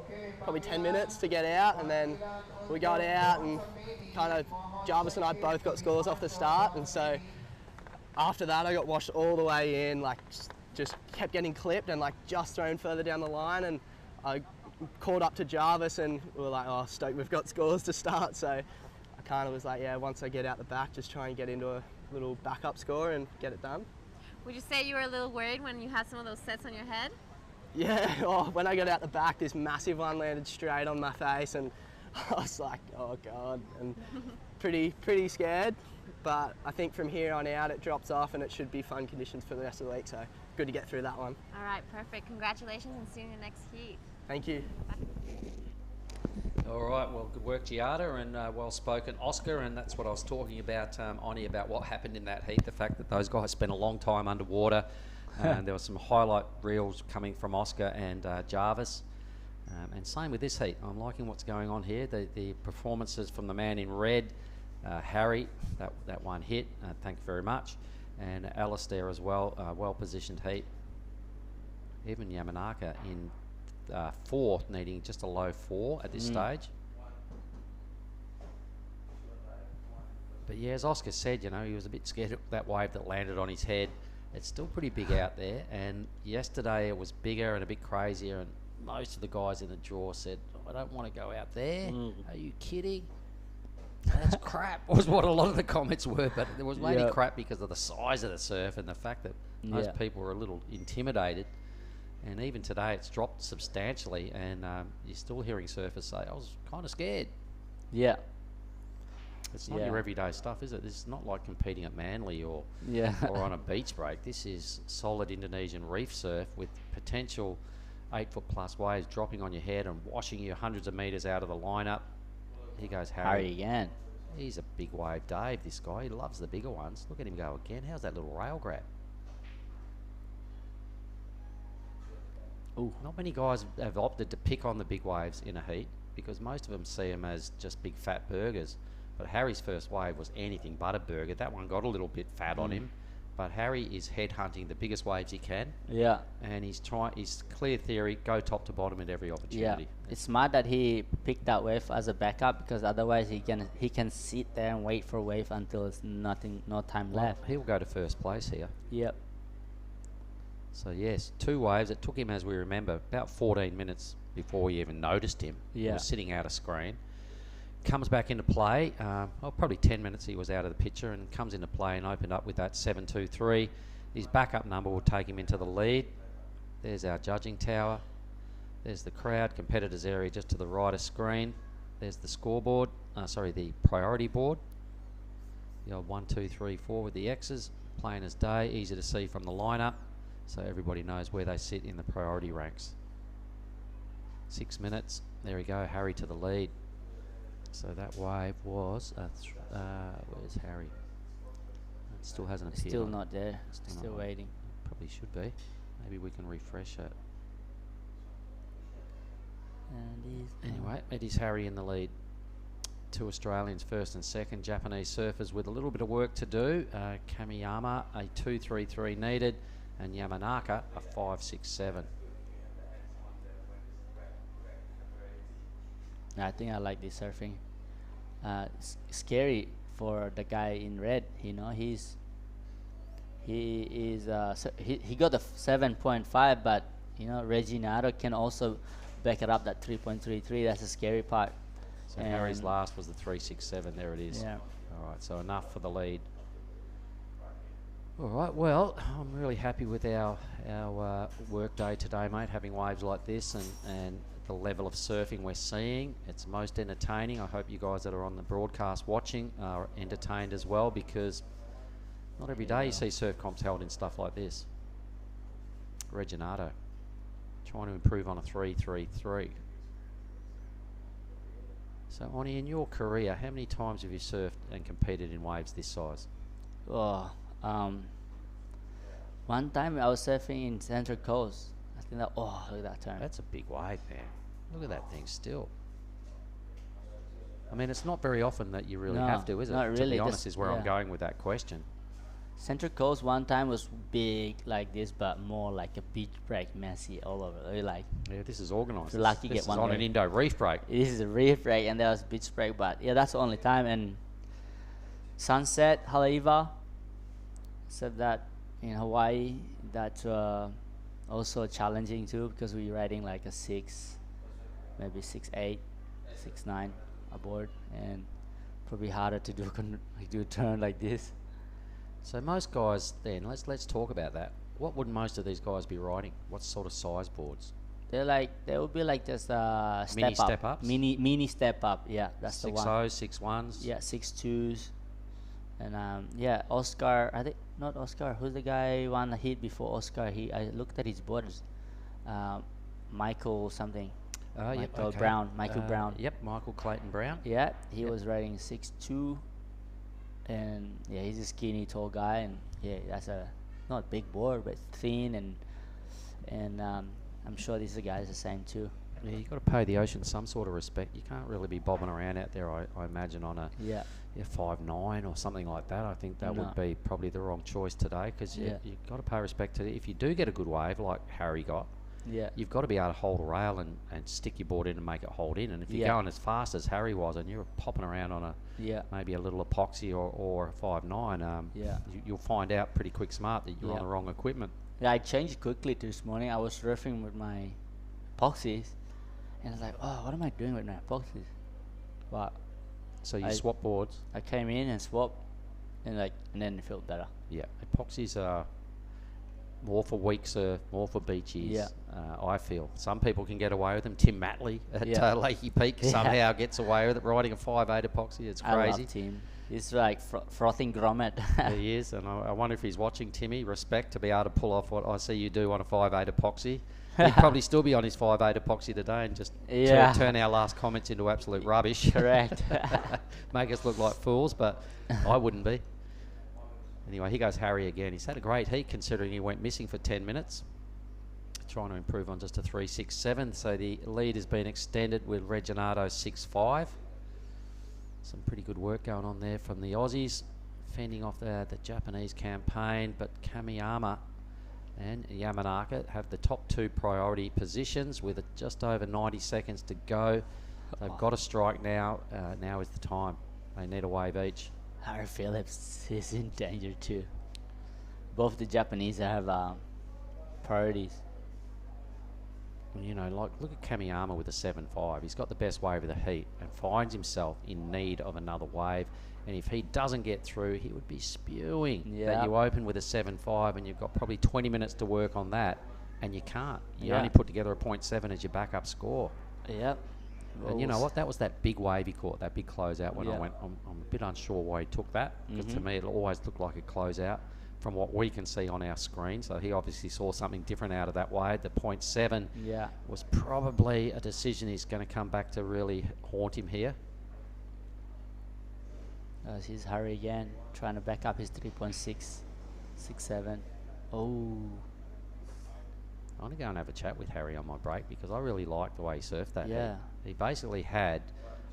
10 minutes to get out, and then we got out, and kind of Jarvis and I both got scores off the start, and so after that I got washed all the way in, like just kept getting clipped and like just thrown further down the line, and I called up to Jarvis and we were like, oh, stoked we've got scores to start. So I kind of was like, yeah, once I get out the back, just try and get into a little backup score and get it done. Would you say you were a little worried when you had some of those sets on your head? Yeah, when I got out the back, this massive one landed straight on my face, and I was like, oh God, and pretty scared. But I think from here on out it drops off and it should be fun conditions for the rest of the week, so good to get through that one. All right, perfect. Congratulations and see you in the next heat. Thank you. All right, well, good work, Jada, and well spoken, Oscar. And that's what I was talking about, Oni, about what happened in that heat. The fact that those guys spent a long time underwater, and there were some highlight reels coming from Oscar and Jarvis. And same with this heat. I'm liking what's going on here. The performances from the man in red, Harry, that one hit. Thank you very much, and Alistair as well. Well positioned heat. Even Yamanaka in fourth, needing just a low 4 at this stage. But yeah, as Oscar said, you know, he was a bit scared of that wave that landed on his head. It's still pretty big out there, and yesterday it was bigger and a bit crazier, and most of the guys in the draw said, I don't want to go out there. Are you kidding? That's crap, was what a lot of the comments were, but there was mainly crap because of the size of the surf and the fact that most people were a little intimidated. And even today it's dropped substantially, and you're still hearing surfers say, I was kind of scared. Yeah. It's not your everyday stuff, is it? This is not like competing at Manly or or on a beach break. This is solid Indonesian reef surf with potential 8-foot plus waves dropping on your head and washing you hundreds of metres out of the lineup. Here goes Harry again. He's a big wave Dave, this guy. He loves the bigger ones. Look at him go again. How's that little rail grab? Ooh. Not many guys have opted to pick on the big waves in a heat because most of them see them as just big fat burgers. But Harry's first wave was anything but a burger. That one got a little bit fat on him. But Harry is headhunting the biggest waves he can. Yeah. And he's trying. His clear theory: go top to bottom at every opportunity. Yeah. It's smart that he picked that wave as a backup, because otherwise he can sit there and wait for wave until it's no time left. He'll go to first place here. Yep. So yes, 2 waves. It took him, as we remember, about 14 minutes before we even noticed him. He was sitting out of screen. Comes back into play, probably 10 minutes he was out of the picture, and comes into play and opened up with that 7.23. His backup number will take him into the lead. There's our judging tower. There's the crowd, competitors area just to the right of screen. There's the scoreboard, the priority board. The old 1, 2, 3, 4 with the X's, plain as day, easy to see from the lineup, so everybody knows where they sit in the priority ranks. 6 minutes, there we go, Harry to the lead. So that wave was, where's Harry? It still hasn't appeared. Still not there, still waiting. Probably should be. Maybe we can refresh it. And anyway, it is Harry in the lead. 2 Australians first and second, Japanese surfers with a little bit of work to do. Kamiyama, a 2.33 needed, and Yamanaka, a 5.67. I think I like this surfing. It's scary for the guy in red. You know, he got a 7.5, but you know, Reginado can also back it up that 3.33. That's the scary part. So Harry's last was the 3.67. There it is. Yeah. All right. So enough for the lead. All right. Well, I'm really happy with our work day today, mate. Having waves like this and the level of surfing we're seeing, it's most entertaining. I hope you guys that are on the broadcast watching are entertained as well, because not every day you see surf comps held in stuff like this. Reginado trying to improve on a 3.33. So, Oni, in your career, how many times have you surfed and competed in waves this size? Oh, one time I was surfing in Central Coast. I think that, oh, look at that turn. That's a big wave, man. Look at that thing still. I mean, it's not very often that you really No, have to, is it? not To really, be just- honest, is where I'm yeah. going with that question. Central Coast one time was big like this, but more like a beach break, messy all over. Really like, Yeah, this is organised. You're lucky This get is one on day. an Indo reef break. this is a reef break, and there was beach break, but yeah, that's the only time. And sunset, Haleiwa, said that in Hawaii, that's also challenging too, because we're riding like a 6, maybe 6.8, 6.9 aboard, and probably harder to do do a turn like this. So most guys, then let's talk about that. What would most of these guys be riding? What sort of size boards? They would be like just Mini step up, step ups? mini step up. Yeah, that's the Six one. O's, 6.1s. Yeah, 6.2s, and yeah, Oscar. I think not Oscar. Who's the guy who won the heat before Oscar? I looked at his boards. Michael something. Yep, Michael okay. Brown. Michael Brown. Yep, Michael Clayton Brown. Yeah, he Yep. was riding 6.2, and yeah, he's a skinny, tall guy, and yeah, that's a not big board, but thin, and I'm sure these guys are the same too. Yeah, you've got to pay the ocean some sort of respect. You can't really be bobbing around out there, I imagine, on a Yeah. 5.9 or something like that. I think that No. would be probably the wrong choice today, because Yeah. you've got to pay respect to it. If you do get a good wave like Harry got, Yeah. you've got to be able to hold a rail and stick your board in and make it hold in. And if you're Yeah. going as fast as Harry was and you're popping around on a Yeah. maybe a little epoxy or a 5.9, Yeah. you'll find out pretty quick smart that you're on Yeah. the wrong equipment. Yeah, I changed quickly this morning. I was surfing with my epoxies, and I was like, oh, what am I doing with my epoxies? But So you I- swap boards. I came in and swapped, and then it felt better. Yeah, epoxies are more for weak surf, more for beaches. Yeah. I feel some people can get away with them. Tim Matley at Yeah. Lakey Peak Yeah. somehow gets away with it, riding a 5.8 epoxy. It's I crazy. love Tim. He's like frothing grommet. He is, and I wonder if he's watching. Timmy, respect to be able to pull off what I see you do on a 5.8 epoxy. He'd probably still be on his 5.8 epoxy today and just Yeah. turn our last comments into absolute rubbish. Correct. Make us look like fools, but I wouldn't be. Anyway, here goes Harry again. He's had a great heat considering he went missing for 10 minutes. Trying to improve on just a 3.67. So the lead has been extended with Reginado 6.5. Some pretty good work going on there from the Aussies, fending off the Japanese campaign. But Kamiyama and Yamanaka have the top two priority positions with just over 90 seconds to go. They've got a strike now. Now is the time. They need a wave each. Harry Phillips is in danger too. Both the Japanese have priorities. Well, you know, like look at Kamiyama with a 7.5. He's got the best wave of the heat and finds himself in need of another wave. And if he doesn't get through, he would be spewing that Yeah. you open with a 7.5 and you've got probably 20 minutes to work on that, and you can't. You Yeah. only put together a 0.7 as your backup score. Yep. And you know what? That was that big wave he caught, that big closeout when I Yeah. went. I'm a bit unsure why he took that, because to Mhm. me it always looked like a closeout from what we can see on our screen. So he obviously saw something different out of that wave. The 0.7 Yeah. was probably a decision he's going to come back to really haunt him here. Here's Harry again, trying to back up his 3.6, 6.7. Oh. I want to go and have a chat with Harry on my break because I really liked the way he surfed that Yeah. heat. He basically had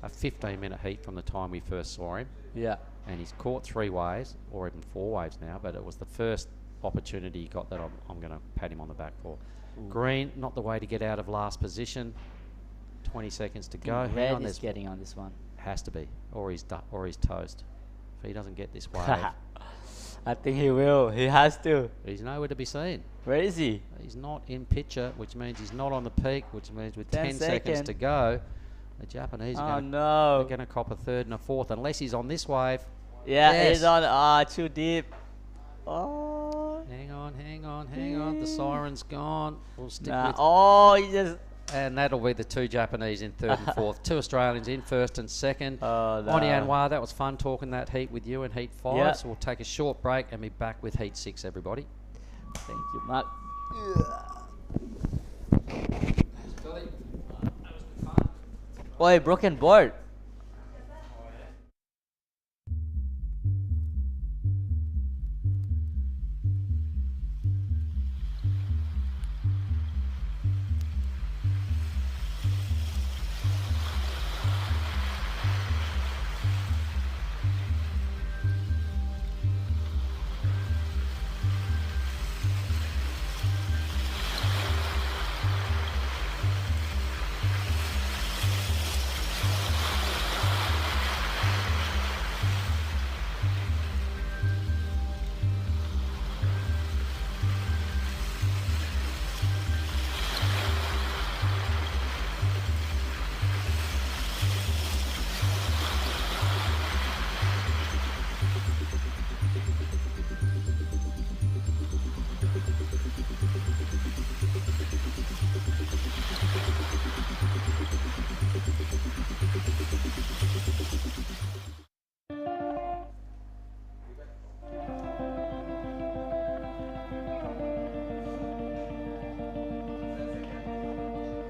a 15-minute heat from the time we first saw him. Yeah. And he's caught 3 waves, or even 4 waves now, but it was the first opportunity he got that I'm going to pat him on the back for. Ooh. Green, not the way to get out of last position. 20 seconds to go. Hang Red on, is there's- getting on this one. Has to be, or he's toast. If he doesn't get this wave, I think he will. He has to. he's nowhere to be seen. Where is he? He's not in picture, which means he's not on the peak, which means with 10 10 seconds second. to go, the Japanese Oh, are no. going to cop a third and a fourth, unless he's on this wave. Yeah, Yes. he's on. Too deep. Oh. Hang on. The siren's gone. We'll stick Nah. with... Oh, he just. And that'll be the 2 Japanese in third and fourth. 2 Australians in first and second. Oh, no. Oni Anwar, that was fun talking that heat with you in heat 5. Yeah. So we'll take a short break and be back with heat 6, everybody. Thank you, Mark. Oi, broken board.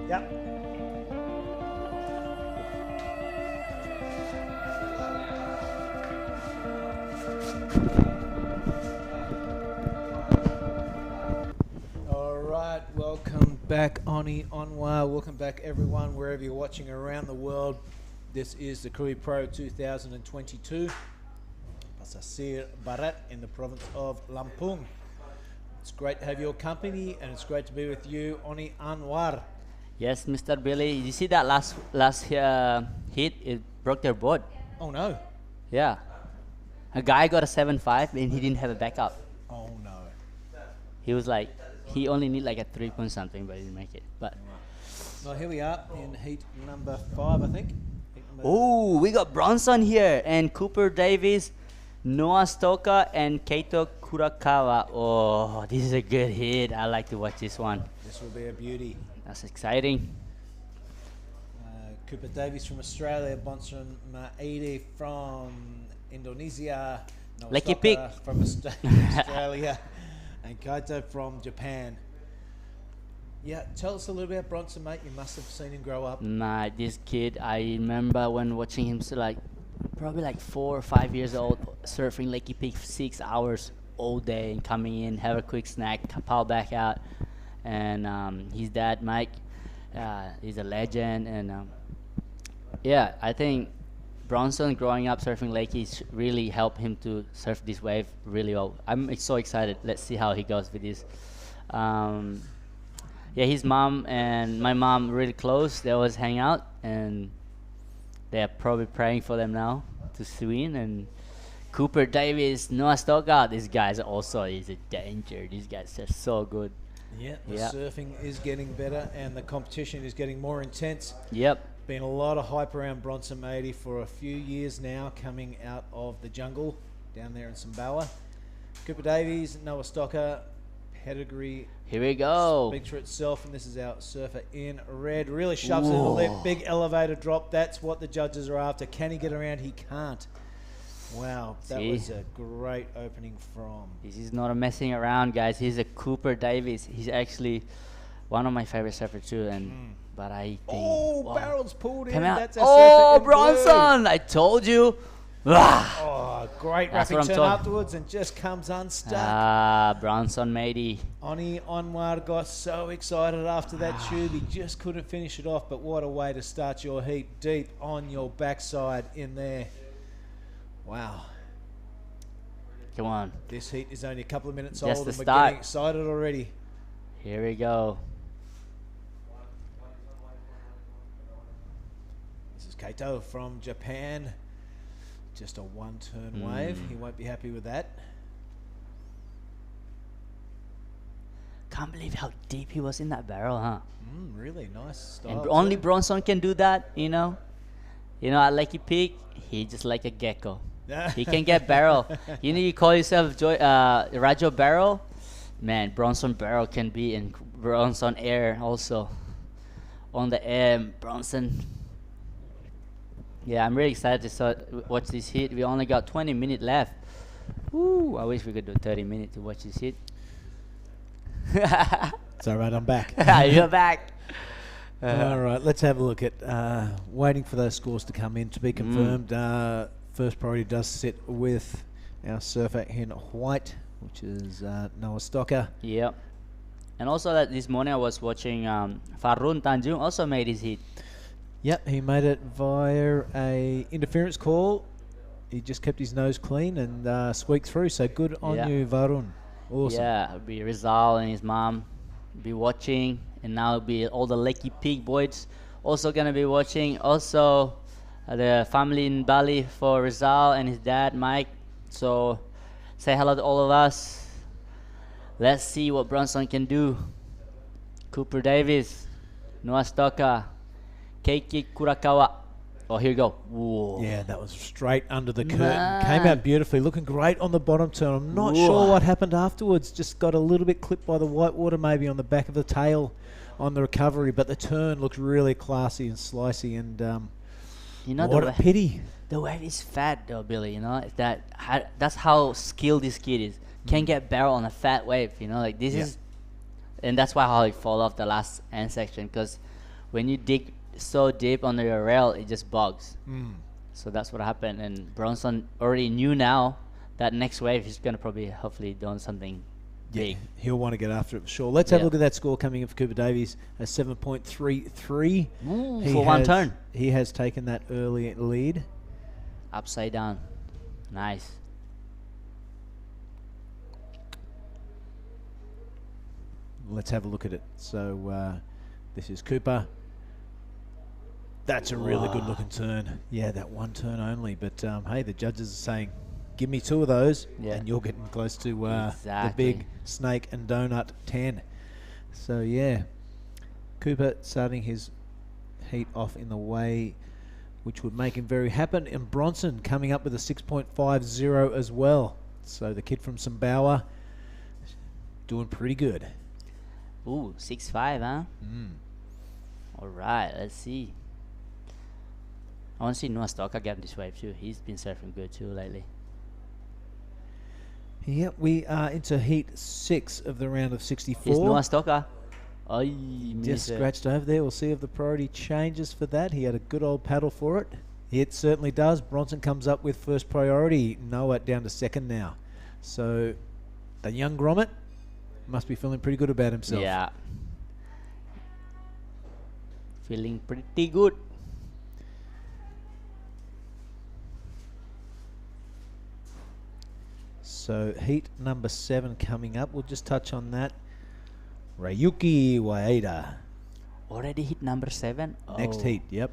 Yep. All right, welcome back, Oni Onwa. Welcome back, everyone, wherever you're watching around the world. This is the Krui Pro 2022, Pasasir Barat in the province of Lampung. It's great to have your company, and it's great to be with you, Oni Anwar. Yes, Mr. Billy. You see that last hit? It broke their board. Oh no. Yeah. A guy got a 7.5 and he didn't have a backup. Oh no. He was like, he only need like a 3 point something, but he didn't make it. But Well, here we are in heat number 5, I think. oh, we got Bronson here and Cooper Davis, Noah Stoker, and Keito Kurakawa. Oh, this is a good hit. I like to watch this one. This will be a beauty. That's exciting. Cooper Davies from Australia, Bonson Maede from Indonesia, Noah Lucky Stocker pick. from Australia, and Kaito from Japan. Yeah, tell us a little bit about Bronson, mate. You must have seen him grow up. Nah, this kid, I remember when watching him, so like probably like 4 or 5 years old, surfing Lakey Peak 6 hours all day and coming in, have a quick snack, power back out. And his dad, Mike, he's a legend. And yeah, I think Bronson growing up surfing Lakey really helped him to surf this wave really well. I'm so excited. Let's see how he goes with this. Yeah, his mom and my mom really close. They always hang out, and they're probably praying for them now to win. And Cooper Davis, Noah Stoker, these guys also is a danger. These guys are so good. Yeah, the surfing is getting better and the competition is getting more intense. Yep. Been a lot of hype around Bronson Maede for a few years now, coming out of the jungle down there in Sumbawa. Cooper Davies, Noah Stocker, pedigree. Here we go. Speaks for itself, and this is our surfer in red. Really shoves it in the lip. Big elevator drop. That's what the judges are after. Can he get around? He can't. Wow, that was a great opening from. This is not a messing around, guys. He's a Cooper Davis. He's actually one of my favorite surfers too. And but I think barrels pulled in. come out. That's our surfer in blue. Bronson! I told you. Oh, great That's rapid what I'm turn talking- afterwards and just comes unstuck. Bronson Maede. Oni Onwar got so excited after that tube, he just couldn't finish it off. But what a way to start your heat, deep on your backside in there. Wow. Come on. This heat is only a couple of minutes Just old the and we're start. getting excited already. Here we go. This is Kaito from Japan. Just a one-turn wave. He won't be happy with that. Can't believe how deep he was in that barrel, huh? Really nice style. And only too. Bronson can do that, you know. You know, at Lakey Peak, he just like a gecko. He can get barrel. You know, you call yourself Rajo Barrel. Man, Bronson Barrel can be in Bronson Air also. On the air, Bronson. Yeah, I'm really excited to watch this hit. We only got 20 minutes left. Woo, I wish we could do 30 minutes to watch this hit. It's all right, I'm back. You're back. All right, let's have a look at waiting for those scores to come in to be confirmed. First priority does sit with our surfer in white, which is Noah Stocker. Yep. And also that this morning I was watching Farun Tanjung also made his hit. Yep, he made it via a interference call. He just kept his nose clean and squeaked through. So good on you, Varun. Awesome. Yeah, it'll be Rizal and his mom be watching, and now it'll be all the Lucky Pig boys also gonna be watching. Also, the family in Bali for Rizal and his dad Mike. So say hello to all of us. Let's see what Bronson can do. Cooper Davis, Noah Stocker, Keiki Kurakawa. Oh, here you go. Whoa. Yeah, that was straight under the curtain. Came out beautifully, looking great on the bottom turn. I'm not sure what happened afterwards. Just got a little bit clipped by the white water, maybe on the back of the tail on the recovery. But the turn looked really classy and slicey. And you know, what a pity. The wave is fat, though, Billy. You know, that's how skilled this kid is. Can get barrel on a fat wave. You know, like this is, and that's why how he fall off the last end section. Because when you dig so deep under your rail, it just bogs. So that's what happened. And Bronson already knew now that next wave he's gonna probably hopefully do something big. He'll want to get after it for sure. Let's have a look at that score coming in for Cooper Davies, a 7.33 for one turn. He has taken that early lead. Upside down, nice. Let's have a look at it. So this is Cooper. That's a really good looking turn. Yeah, that one turn only. But hey, the judges are saying, give me two of those, and you're getting close to the big snake and donut 10. So yeah, Cooper starting his heat off in the way which would make him very happy. And Bronson coming up with a 6.50 as well. So the kid from Sumbawa doing pretty good. Ooh, 6.5, huh? All right, let's see. I want to see Noah Stocker get this wave too. He's been surfing good too lately. Yep, we are into heat 6 of the round of 64. Is Noah Stocker? Oh, just scratched over there. We'll see if the priority changes for that. He had a good old paddle for it. It certainly does. Bronson comes up with first priority. Noah down to second now. So the young grommet must be feeling pretty good about himself. Yeah. Feeling pretty good. So heat number 7 coming up. We'll just touch on that. Ryuki Waeda. Already hit number 7? Next heat, yep.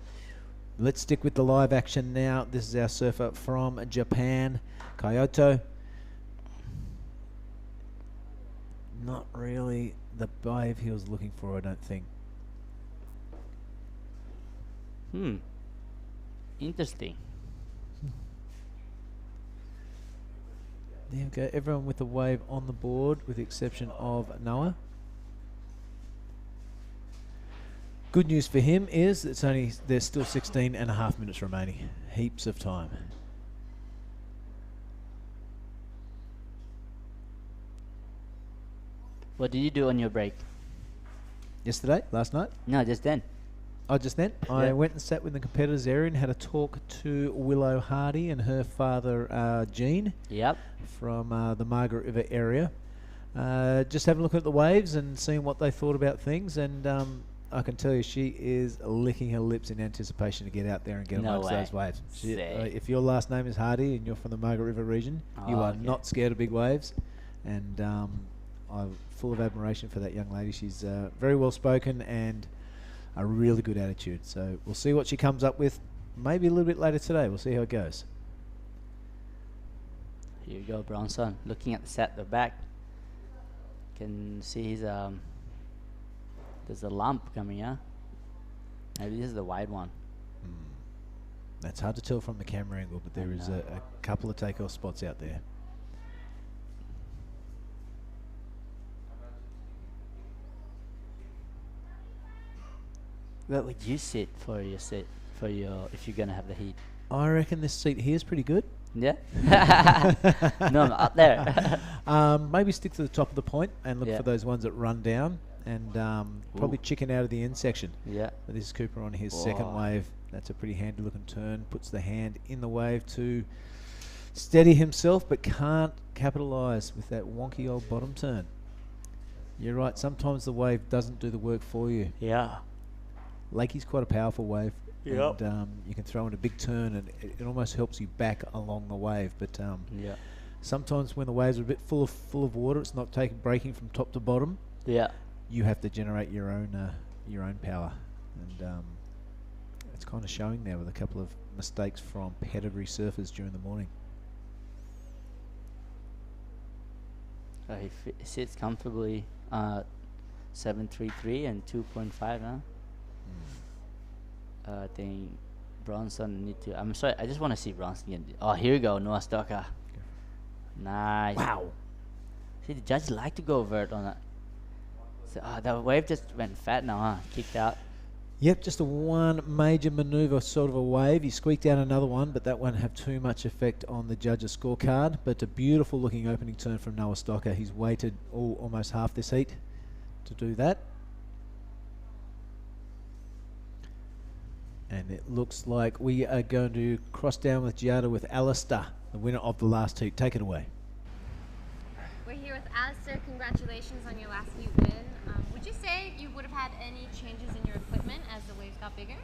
Let's stick with the live action now. This is our surfer from Japan, Kyoto. Not really the wave he was looking for, I don't think. Interesting. There we go. Everyone with the wave on the board, with the exception of Noah. Good news for him is there's still 16 and a half minutes remaining. Heaps of time. What did you do on your break? Yesterday? Last night? No, just then. Oh, just then? I went and sat with the competitors area and had a talk to Willow Hardy and her father, Jean. Yep. From the Margaret River area. Just having a look at the waves and seeing what they thought about things. And I can tell you she is licking her lips in anticipation to get out there and get amongst those waves. If your last name is Hardy and you're from the Margaret River region, you are not scared of big waves. And I'm full of admiration for that young lady. She's very well spoken and a really good attitude. So we'll see what she comes up with maybe a little bit later today. We'll see how it goes. Here you go, Bronson. Looking at the set at the back. Can see his there's a lump coming, yeah? Maybe this is the wide one. That's hard to tell from the camera angle, but there is a couple of takeoff spots out there. Where would you sit for your if you're gonna have the heat? I reckon this seat here is pretty good. Yeah. No, I'm up there. Maybe stick to the top of the point and look for those ones that run down. and probably chicken out of the end section. Yeah. But this is Cooper on his second wave. That's a pretty handy looking turn. Puts the hand in the wave to steady himself, but can't capitalise with that wonky old bottom turn. You're right. Sometimes the wave doesn't do the work for you. Yeah. Lakey's quite a powerful wave. Yep. And you can throw in a big turn, and it almost helps you back along the wave. But Yeah. sometimes when the waves are a bit full of water, it's not breaking from top to bottom. Yeah. You have to generate your own power, and it's kind of showing there with a couple of mistakes from pedigree surfers during the morning. He sits comfortably 7.33 and 2.5 now. I think Bronson need to. I'm sorry. I just want to see Bronson again. Oh, here we go. Noah Stocker. Nice. Wow. See, the judges like to go vert on that. So, that wave just went fat now, huh? Kicked out. Yep, just a one major manoeuvre sort of a wave. He squeaked out another one, but that won't have too much effect on the judges' scorecard. But a beautiful looking opening turn from Noah Stocker. He's waited almost half this heat to do that. And it looks like we are going to cross down with Jada with Alistair, the winner of the last heat. Take it away. We're here with Alistair. Congratulations on your last heat win. Would you say you would have had any changes in your equipment as the waves got bigger?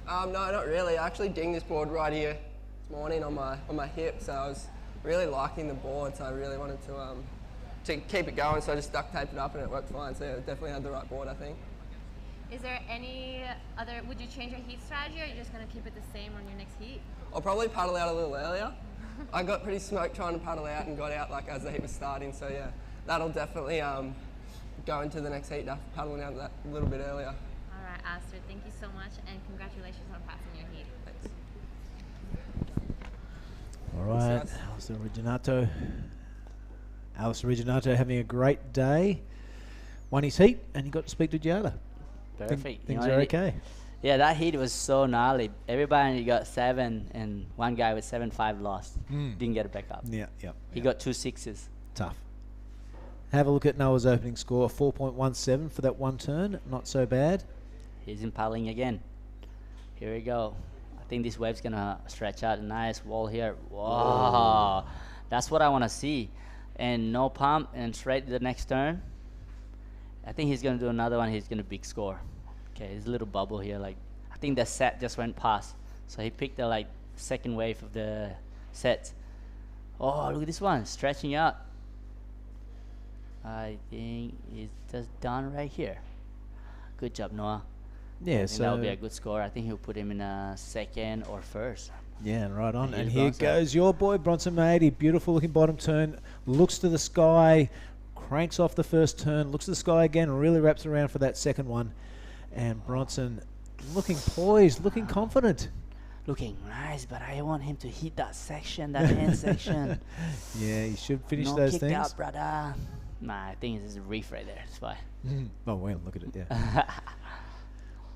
No, not really. I actually dinged this board right here this morning on my hip, so I was really liking the board, so I really wanted to keep it going, so I just duct taped it up and it worked fine. So yeah, definitely had the right board, I think. Is there any other, would you change your heat strategy, or are you just going to keep it the same on your next heat? I'll probably paddle out a little earlier. I got pretty smoked trying to paddle out and got out like as the heat was starting, so yeah, that'll definitely go into the next heat, paddling out that a little bit earlier. All right, Alistair, thank you so much, and congratulations on passing your heat. Thanks. All right, Alistair Reginato having a great day. Won his heat, and he got to speak to Jada. Perfect. Things are okay. Yeah, that heat was so gnarly. Everybody got 7, and one guy with 7.5 lost. Didn't get it back up. Yeah. He got 2 6s. Tough. Have a look at Noah's opening score, 4.17 for that one turn. Not so bad. He's impaling again. Here we go. I think this wave's gonna stretch out a nice wall here. Wow, that's what I want to see. And no pump, and straight to the next turn. I think he's gonna do another one. He's gonna big score. Okay, his little bubble here. Like, I think the set just went past. So he picked the second wave of the set. Oh, look at this one, stretching out. I think it's just done right here. Good job, Noah. Yeah, so that'll be a good score. I think he'll put him in a second or first. Yeah, right on. And Bronson. here goes your boy, Bronson Maady. Beautiful looking bottom turn. Looks to the sky. Cranks off the first turn. Looks to the sky again. Really wraps around for that second one. And Bronson looking poised, looking confident. Looking nice, but I want him to hit that section, that end section. Yeah, he should finish no those kicked things. out, brother. Nah, I think it's a reef right there. That's why. Oh, well, look at it, yeah.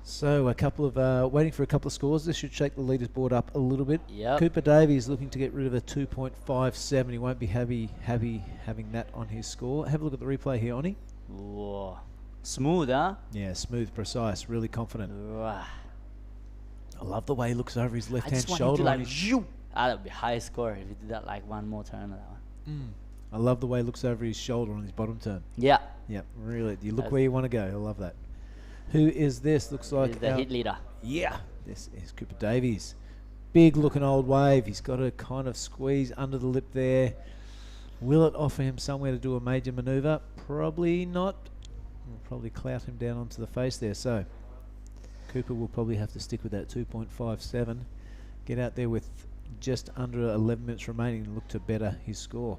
So a couple of waiting for a couple of scores. This should shake the leaders board up a little bit. Yep. Cooper Davies looking to get rid of a 2.57. He won't be happy having that on his score. Have a look at the replay here, Oni. Whoa. Smooth, huh? Yeah, smooth, precise, really confident. Whoa. I love the way he looks over his left-hand I just shoulder. want him to that would be high score if he did that one more turn on that one. I love the way he looks over his shoulder on his bottom turn. Yeah. Yeah, really. You look where you want to go. I love that. Who is this? Looks like He's the hit leader. Yeah, this is Cooper Davies. Big looking old wave. He's got to kind of squeeze under the lip there. Will it offer him somewhere to do a major maneuver? Probably not. Will probably clout him down onto the face there. So Cooper will probably have to stick with that 2.57. Get out there with just under 11 minutes remaining and look to better his score.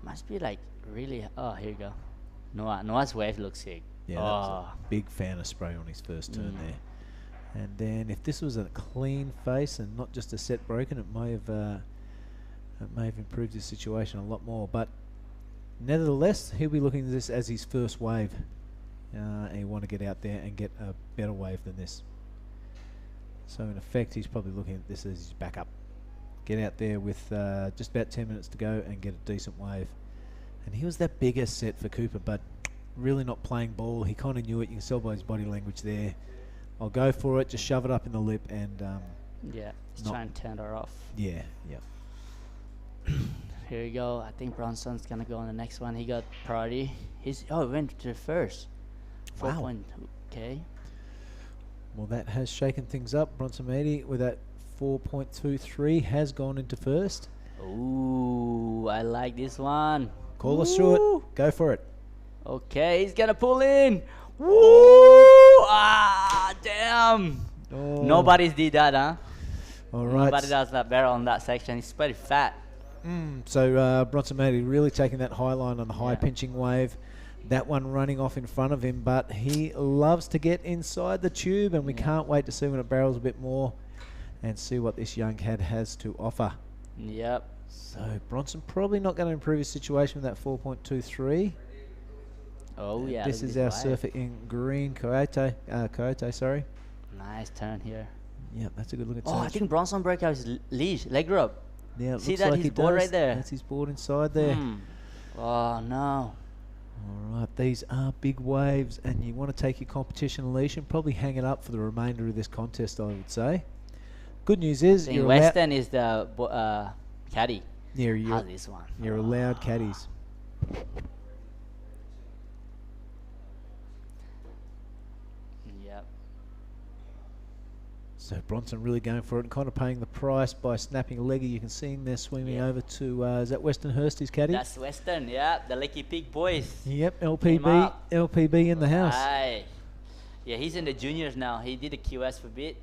Must be really. Oh, here you go. Noah's wave looks sick. Yeah, that was a big fan of spray on his first turn there. And then if this was a clean face and not just a set broken, it may have improved his situation a lot more. But nevertheless, he'll be looking at this as his first wave. And he want to get out there and get a better wave than this. So in effect, he's probably looking at this as his backup. get out there with just about 10 minutes to go and get a decent wave. And he was that bigger set for Cooper, but really not playing ball. He kind of knew it. You can tell by his body language there. I'll go for it, just shove it up in the lip and... yeah, just try and turn her off. Yeah. Here we go. I think Bronson's going to go on the next one. He got priority. He went to first. 4 Wow. point. Okay. Well, that has shaken things up. Bronson Mady with that 4.23 has gone into first. Ooh, I like this one. Call us through it. Go for it. Okay, he's going to pull in. Woo! Ah, damn. Oh. Nobody's did that, huh? All right. Nobody does that better on that section. He's pretty fat. So Bronson Mady really taking that high line on the high pinching wave. That one running off in front of him, but he loves to get inside the tube, and we can't wait to see when it barrels a bit more and see what this young cat has to offer. Yep. So Bronson probably not going to improve his situation with that 4.23. Oh, yeah. This is our surfer in green, Coyote, sorry. Nice turn here. Yeah, that's a good look at I think Bronson broke out his leg rub. Yeah, it see looks that like his board does. right there. That's his board inside there. Oh no. All right, these are big waves, and you want to take your competition leash and probably hang it up for the remainder of this contest, I would say. Good news is you're Western is the caddy. Yeah, you're this one. You're allowed caddies. Yep. So Bronson really going for it and kind of paying the price by snapping a leggy. You can see him there swimming over to, is that Western Hurst, his caddy? That's Western, yeah. The Lecky Pig boys. Yep, LPB in the house. Aye. Yeah, he's in the juniors now. He did a QS for a bit.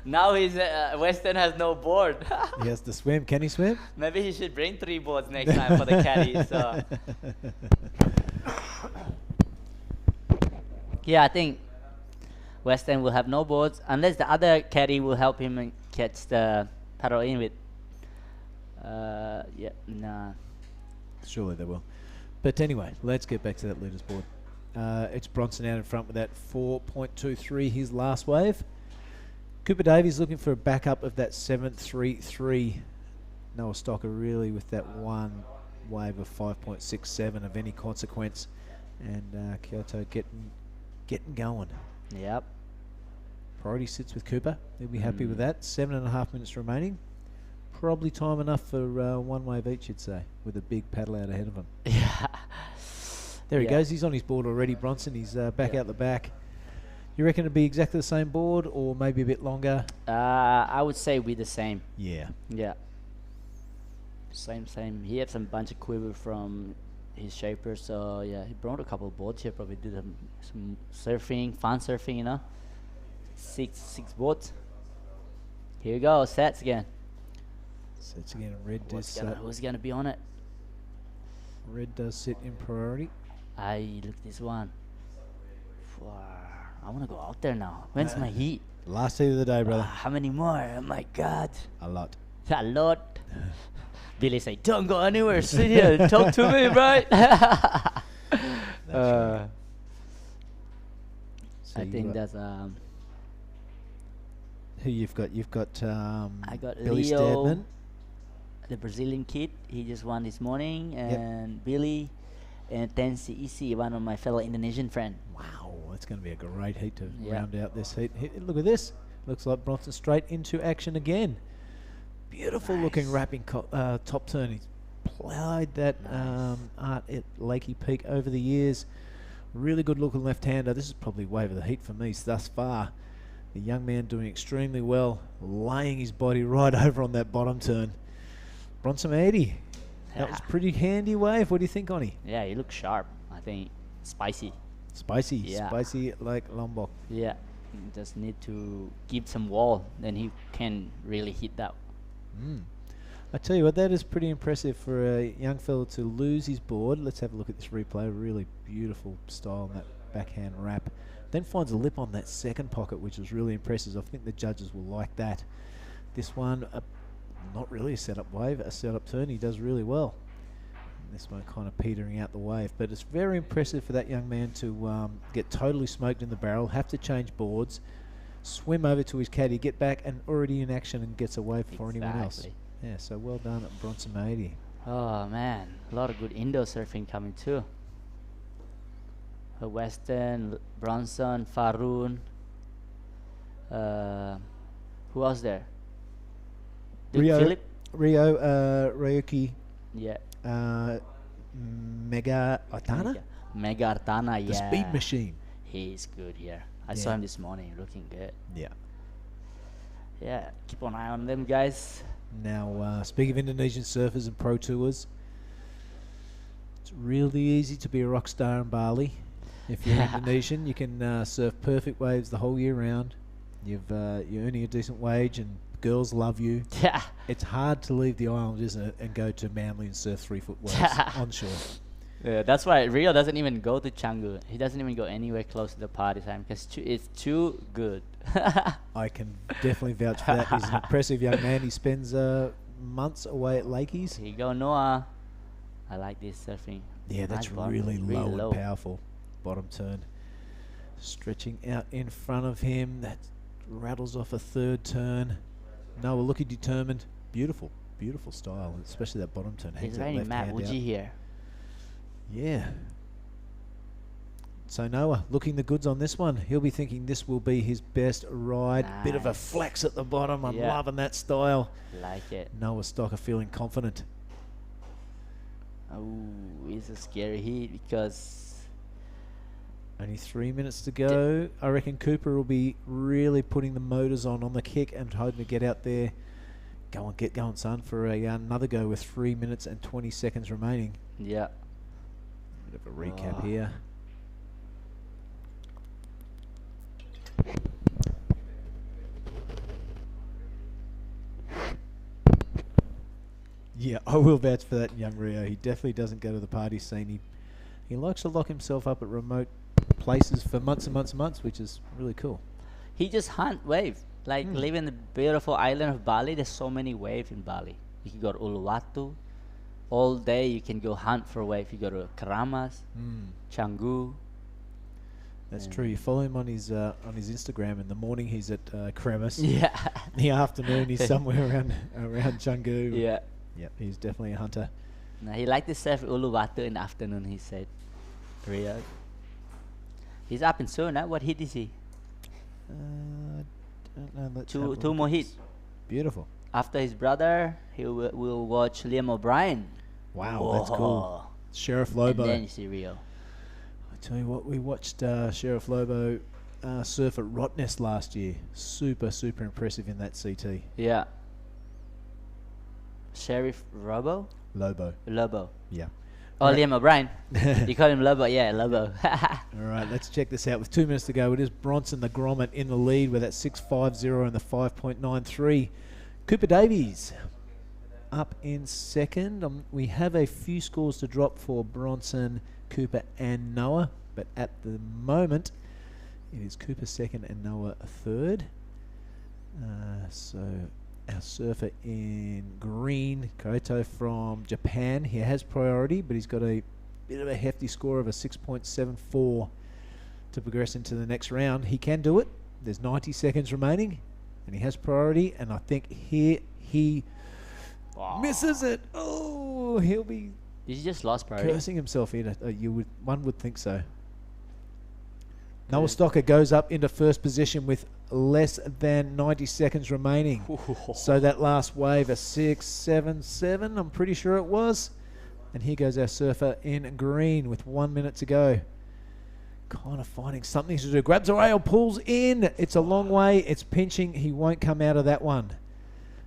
Now he's Western has no board. He has to swim. Can he swim? Maybe he should bring 3 boards next time for the caddies. So. Yeah, I think Western will have no boards unless the other caddy will help him and catch the paddle in with. Nah. Surely they will. But anyway, let's get back to that leaders board. It's Bronson out in front with that 4.23, his last wave. Cooper Davies looking for a backup of that 7.33. Noah Stocker really with that one wave of 5.67 of any consequence. And Kyoto getting going. Yep. Priority sits with Cooper. He'll be happy with that. 7.5 minutes remaining. Probably time enough for one wave each, you'd say, with a big paddle out ahead of him. Yeah. There he goes. He's on his board already, Bronson. He's back out the back. You reckon it'd be exactly the same board or maybe a bit longer? I would say we the same. Yeah. Yeah. Same. He had some bunch of quiver from his shaper, so yeah, he brought a couple of boards here. Probably do some surfing, fun surfing, you know. Six boards. Here we go, sets again. Sets again. Red Who's gonna be on it? Red does sit in priority. Look at this one. I want to go out there now. When's my heat? Last heat of the day, brother. How many more? Oh my God. A lot. A lot. Billy say, don't go anywhere. Sit here and talk to me, right? I think that's who you've got? You've got I got Billy Leo, Stadman, the Brazilian kid. He just won this morning, and Billy and Tensi Isi, one of my fellow Indonesian friend. Wow, that's going to be a great heat to round out this heat. Look at this. Looks like Bronson straight into action again. Beautiful looking wrapping top turn. He's played that art at Lakey Peak over the years. Really good looking left-hander. This is probably wave of the heat for me thus far. The young man doing extremely well, laying his body right over on that bottom turn. Bronson Mady. That was pretty handy wave. What do you think, Oni? Yeah, he looks sharp. I think spicy. Spicy. Yeah. Spicy like Lombok. Yeah. Just need to give some wall, then he can really hit that. I tell you what, that is pretty impressive for a young fella to lose his board. Let's have a look at this replay. Really beautiful style on that backhand wrap. Then finds a lip on that second pocket, which is really impressive. I think the judges will like that. This one, not really a setup wave, a setup turn. He does really well. And this one kind of petering out the wave. But it's very impressive for that young man to get totally smoked in the barrel, have to change boards, swim over to his caddy, get back, and already in action and gets away before anyone else. Exactly. Yeah, so well done at Bronson Mahady. Oh man, a lot of good indoor surfing coming too. Weston, Bronson, Faroon. Who else there? Duke Philip. Rio, Ryuki, Yeah. Mega Atana, Mega Artana, yeah. the speed machine. He's good here. I saw Yeah. him this morning, looking good. Yeah. Yeah, keep an eye on them guys. Now, speaking of Indonesian surfers and pro tours, it's really easy to be a rock star in Bali. If you're Indonesian, you can surf perfect waves the whole year round. You're earning a decent wage, and girls love you. Yeah. It's hard to leave the island, isn't it, and go to Manly and surf 3-foot waves onshore. Yeah, that's why Rio doesn't even go to Canggu. He doesn't even go anywhere close to the party time because it's too good. I can definitely vouch for that. He's an impressive young man. He spends months away at Lakeys. Here you go, Noah. I like this surfing. Yeah, that's Nice bottom, really low low. and powerful. Bottom turn. Stretching out in front of him. That rattles off a third turn. Noah looking determined. Beautiful, beautiful style, especially that bottom turn. He's Hangs that riding left Matt hand Uji out. here. Yeah. So Noah looking the goods on this one. He'll be thinking this will be his best ride. Bit of a Nice. flex at the bottom. I'm Yeah. loving that style. Like it. Noah Stocker feeling confident. Oh, it's a scary heat because Only 3 minutes to go. I reckon Cooper will be really putting the motors on the kick and hoping to get out there. Go on, get going, son, for another go with 3 minutes and 20 seconds remaining. yeah. Bit of a recap Oh. here. Yeah, I will vouch for that young Rio. He definitely doesn't go to the party scene. He likes to lock himself up at remote places for months and months and months, which is really cool. He just hunt wave. Like live in the beautiful island of Bali. There's so many waves in Bali. You can go to Uluwatu. All day you can go hunt for wave. You go to Keramas, Canggu. That's true. You follow him on his Instagram. In the morning he's at Kremis. Yeah. In the afternoon he's somewhere around Canggu. Yeah. Yep, he's definitely a hunter. Now he liked to surf Uluwatu in the afternoon. He said, Rio. He's up in soon. What hit is he? Don't know. Let's have a Two look. more hits. Beautiful. After his brother, he will watch Liam O'Brien. Wow, that's cool. Whoa. Sheriff Lobo. And then you see Rio. I tell you what, we watched Sheriff Lobo surf at Rottnest last year. Super, super impressive in that CT. Yeah. Sheriff Lobo? Lobo. Yeah. Oh, Right. Liam O'Brien. You call him Lobo? Yeah, Lobo. All right, let's check this out. With 2 minutes to go, it is Bronson the Grommet in the lead with that 6.50 and the 5.93. Cooper Davies up in second. We have a few scores to drop for Bronson, Cooper and Noah, but at the moment it is Cooper second and Noah third. So our surfer in green, Koto from Japan, he has priority, but he's got a bit of a hefty score of a 6.74 to progress into the next round. He can do it. There's 90 seconds remaining, and he has priority, and I think here he misses it. Oh, he'll be Did you just lost priority? cursing himself in it. One would think so. Noah Stocker goes up into first position with less than 90 seconds remaining. So that last wave, a 6.77, I'm pretty sure it was. And here goes our surfer in green with 1 minute to go. Kind of finding something to do. Grabs a rail, pulls in. It's a long way. It's pinching. He won't come out of that one.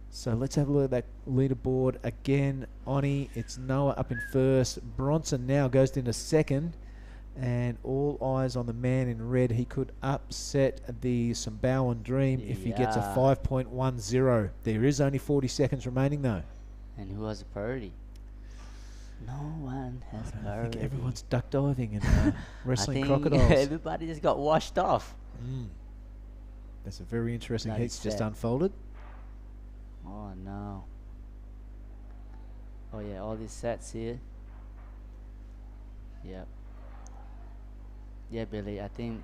So let's have a look at that leaderboard again. Oni, it's Noah up in first. Bronson now goes into second. And all eyes on the man in red. He could upset the Sumbawan Dream if he gets a Yeah. 5.10. There is only 40 seconds remaining though. And who has a priority? No one has I priority. think everyone's duck diving and wrestling I think crocodiles. everybody just got washed off. That's a very interesting Bloody heat's just set. unfolded. Oh no. Oh yeah, all these sets here. Yep. Yeah, Billy, I think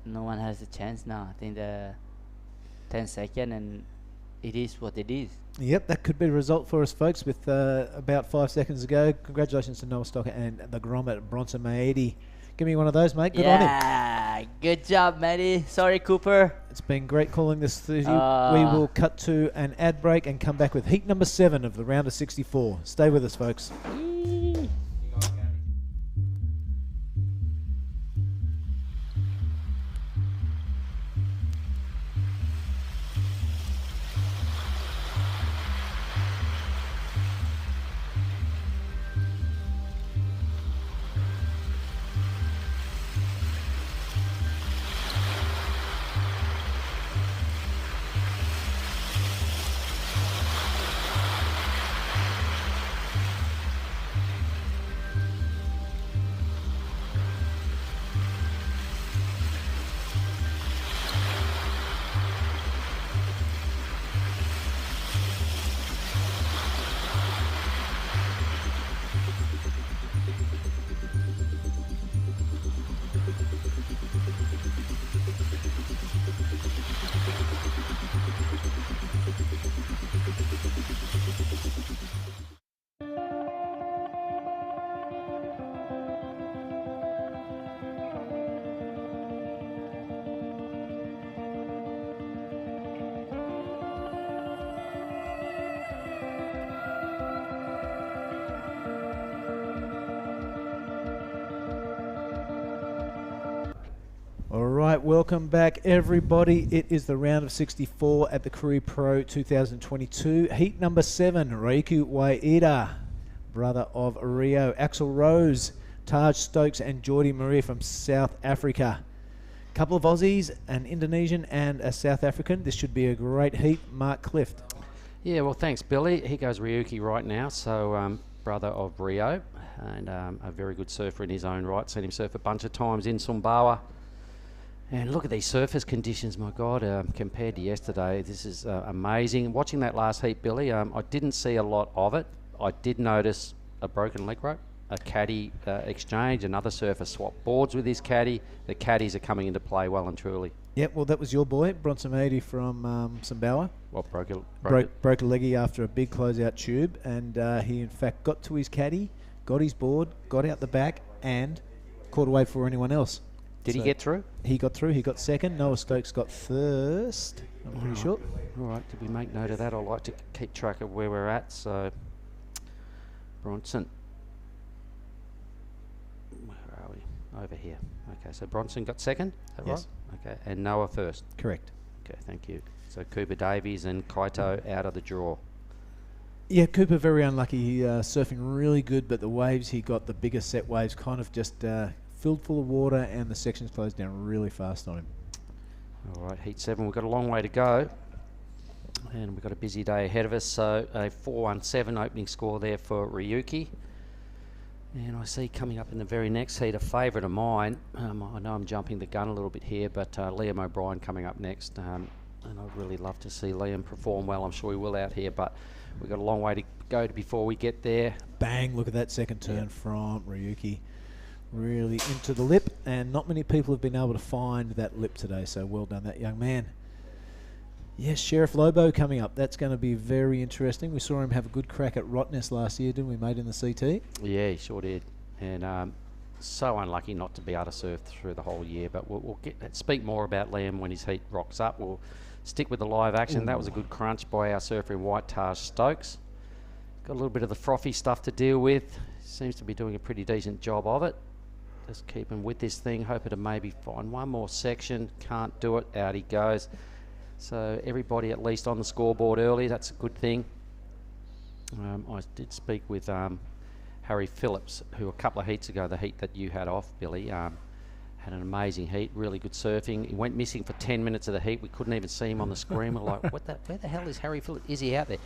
no one has a chance now. I think the 10 second and it is what it is. Yep, that could be a result for us, folks, with about 5 seconds to go. Congratulations to Noah Stocker and the Grommet, Bronson Maedi. Give me one of those, mate. Good on him. Yeah, good job, Matty. Sorry, Cooper. It's been great calling this to you. We will cut to an ad break and come back with heat number 7 of the round of 64. Stay with us, folks. All right, welcome back, everybody. It is the round of 64 at the Krui Pro 2022. Heat number 7, Reiku Waida, brother of Rio, Axel Rose, Taj Stokes, and Geordie Maria from South Africa. Couple of Aussies, an Indonesian and a South African. This should be a great heat. Mark Clift. Yeah, well, thanks, Billy. Here goes Ryuki right now. So, brother of Rio, and a very good surfer in his own right. Seen him surf a bunch of times in Sumbawa. And look at these surface conditions, my God, compared to yesterday. This is amazing. Watching that last heat, Billy, I didn't see a lot of it. I did notice a broken leg rope, a caddy exchange, another surfer swapped boards with his caddy. The caddies are coming into play well and truly. Yep, well, that was your boy, Bronson Maedi from Sumbawa. What, broke a leggy after a big closeout tube, and he, in fact, got to his caddy, got his board, got out the back, and caught away for anyone else. Did he get through? He got through. He got second. Noah Stokes got first. I'm pretty sure. All right. Did we make note of that? I like to keep track of where we're at. So, Bronson. Where are we? Over here. Okay. So Bronson got second. Is that Yes. right? Okay. And Noah first. Correct. Okay. Thank you. So Cooper Davies and Kaito out of the draw. Yeah, Cooper very unlucky. Surfing really good, but the waves he got, the bigger set waves, kind of just filled full of water, and the sections closed down really fast on him. All right, heat 7, we've got a long way to go, and we've got a busy day ahead of us. So a 417 opening score there for Ryuki, and I see coming up in the very next heat a favourite of mine. I know I'm jumping the gun a little bit here, but Liam O'Brien coming up next, and I'd really love to see Liam perform well. I'm sure he will out here, but we've got a long way to go before we get there. Bang, look at that second turn from Ryuki. Really into the lip, and not many people have been able to find that lip today, so well done, that young man. Yes, Sheriff Lobo coming up. That's going to be very interesting. We saw him have a good crack at Rottnest last year, didn't we, mate, in the CT? Yeah, he sure did. And so unlucky not to be able to surf through the whole year, but we'll speak more about Liam when his heat rocks up. We'll stick with the live action. Ooh. That was a good crunch by our surfer in white, Taj Stokes. Got a little bit of the frothy stuff to deal with. Seems to be doing a pretty decent job of it. Just keeping with this thing, hoping to maybe find one more section. Can't do it. Out he goes. So everybody at least on the scoreboard early. That's a good thing. I did speak with Harry Phillips, who a couple of heats ago, the heat that you had off, Billy, had an amazing heat, really good surfing. He went missing for 10 minutes of the heat. We couldn't even see him on the screen. We're like, where the hell is Harry Phillips? Is he out there?